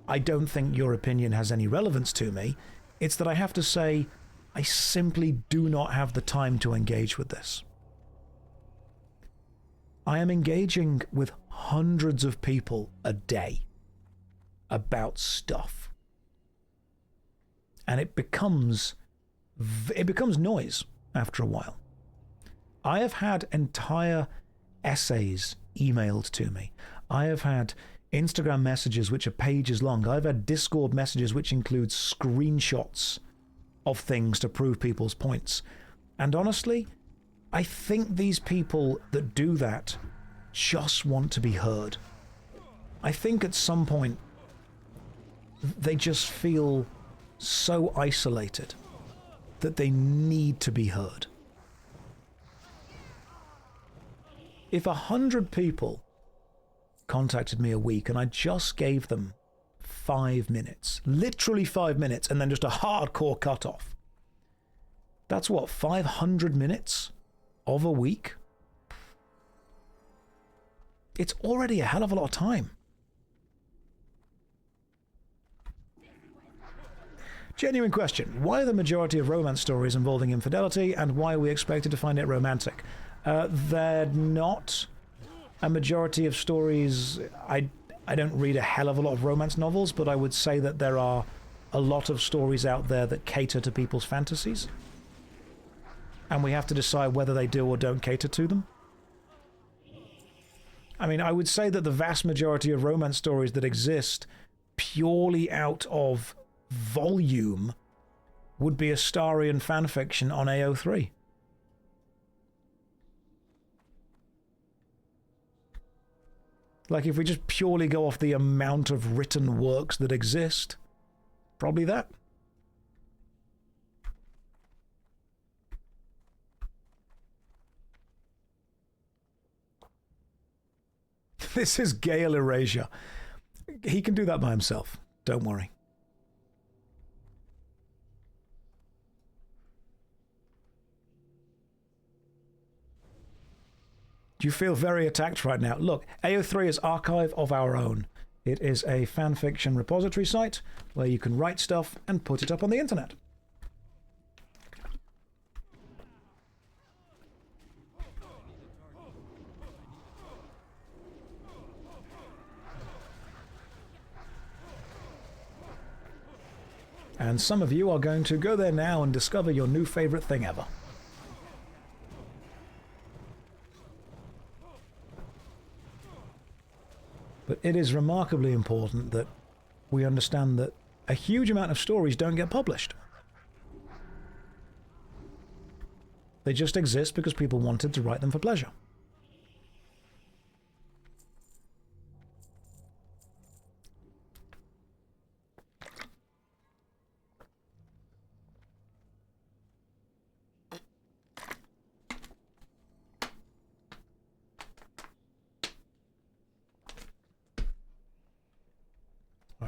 I don't think your opinion has any relevance to me. It's that I have to say, I simply do not have the time to engage with this. I am engaging with hundreds of people a day about stuff. And it becomes noise after a while. I have had entire essays emailed to me. I have had Instagram messages which are pages long. I've had Discord messages which include screenshots of things to prove people's points. And honestly, I think these people that do that just want to be heard. I think at some point they just feel so isolated that they need to be heard. If 100 people contacted me a week and I just gave them 5 minutes, literally 5 minutes, and then just a hardcore cutoff, that's what, 500 minutes of a week? It's already a hell of a lot of time. Genuine question. Why are the majority of romance stories involving infidelity, and why are we expected to find it romantic? They're not a majority of stories. I don't read a hell of a lot of romance novels, but I would say that there are a lot of stories out there that cater to people's fantasies. And we have to decide whether they do or don't cater to them. I mean, I would say that the vast majority of romance stories that exist purely out of volume would be Astarian fanfiction on AO3. Like, if we just purely go off the amount of written works that exist, probably that. This is Gale Erasure. He can do that by himself. Don't worry. You feel very attacked right now. Look, AO3 is Archive of Our Own. It is a fanfiction repository site where you can write stuff and put it up on the internet. And some of you are going to go there now and discover your new favorite thing ever. But it is remarkably important that we understand that a huge amount of stories don't get published. They just exist because people wanted to write them for pleasure.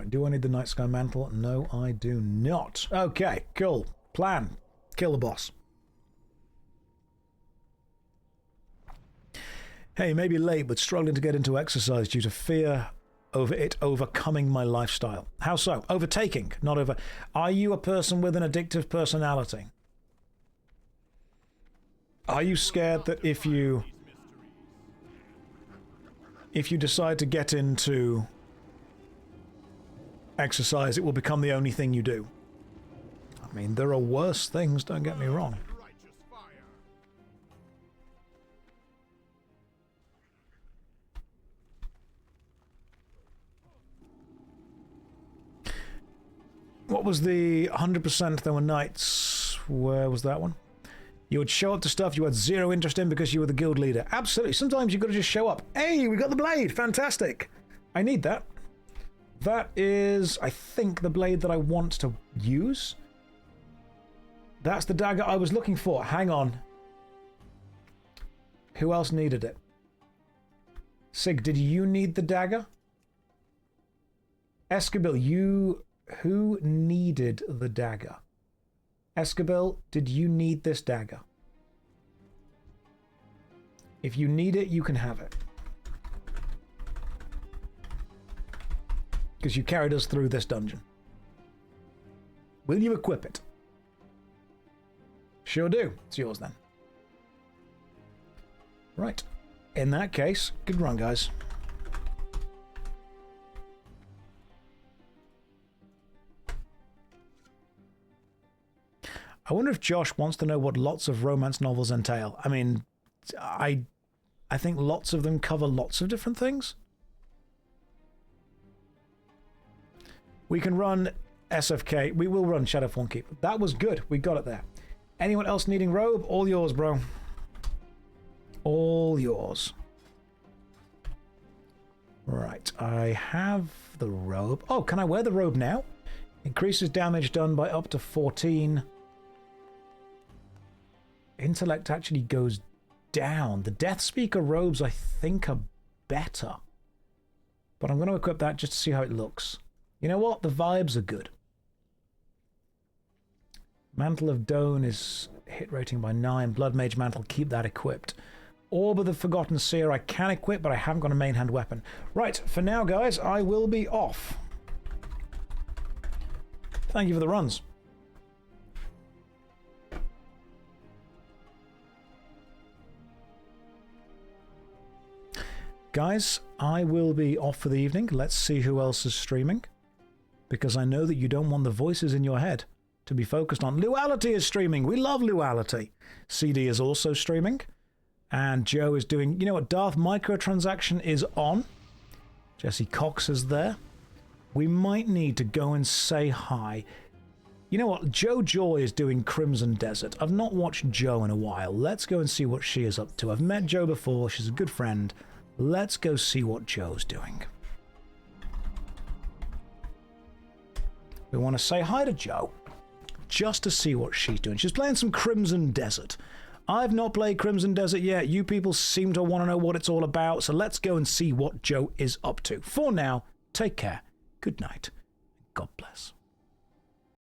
Right, do I need the Night Sky Mantle? No, I do not. Okay, cool. Plan. Kill the boss. Hey, maybe late, but struggling to get into exercise due to fear over it overcoming my lifestyle. How so? Overtaking, not over... Are you a person with an addictive personality? Are you scared that if you decide to get into exercise, it will become the only thing you do? I mean, there are worse things, don't get me wrong. Righteous fire. What was the 100% there were nights? Where was that one? You would show up to stuff you had zero interest in because you were the guild leader. Absolutely. Sometimes you've got to just show up. Hey, we got the blade. Fantastic. I need that. That is, I think, the blade that I want to use. That's the dagger I was looking for. Hang on. Who else needed it? Sig, did you need the dagger? Escabil, you... Who needed the dagger? Escabil, did you need this dagger? If you need it, you can have it. Because you carried us through this dungeon. Will you equip it? Sure do. It's yours then. Right. In that case, good run, guys. I wonder if Josh wants to know what lots of romance novels entail. I mean, I think lots of them cover lots of different things. We can run SFK. We will run Shadowfawn Keep. That was good. We got it there. Anyone else needing robe? All yours, bro. All yours. Right. I have the robe. Oh, can I wear the robe now? Increases damage done by up to 14. Intellect actually goes down. The Death Speaker robes, I think, are better. But I'm going to equip that just to see how it looks. You know what? The vibes are good. Mantle of Dawn is hit rating by 9. Blood Mage Mantle, keep that equipped. Orb of the Forgotten Seer I can equip, but I haven't got a main hand weapon. Right, for now, guys, I will be off. Thank you for the runs. Guys, I will be off for the evening. Let's see who else is streaming. Because I know that you don't want the voices in your head to be focused on. Luality is streaming. We love Luality. CD is also streaming. And Joe is doing... You know what? Darth Microtransaction is on. Jesse Cox is there. We might need to go and say hi. You know what? Joe Joy is doing Crimson Desert. I've not watched Joe in a while. Let's go and see what she is up to. I've met Joe before. She's a good friend. Let's go see what Joe's doing. We want to say hi to Joe, just to see what she's doing. She's playing some Crimson Desert. I've not played Crimson Desert yet. You people seem to want to know what it's all about, so let's go and see what Joe is up to. For now, take care, good night, God bless.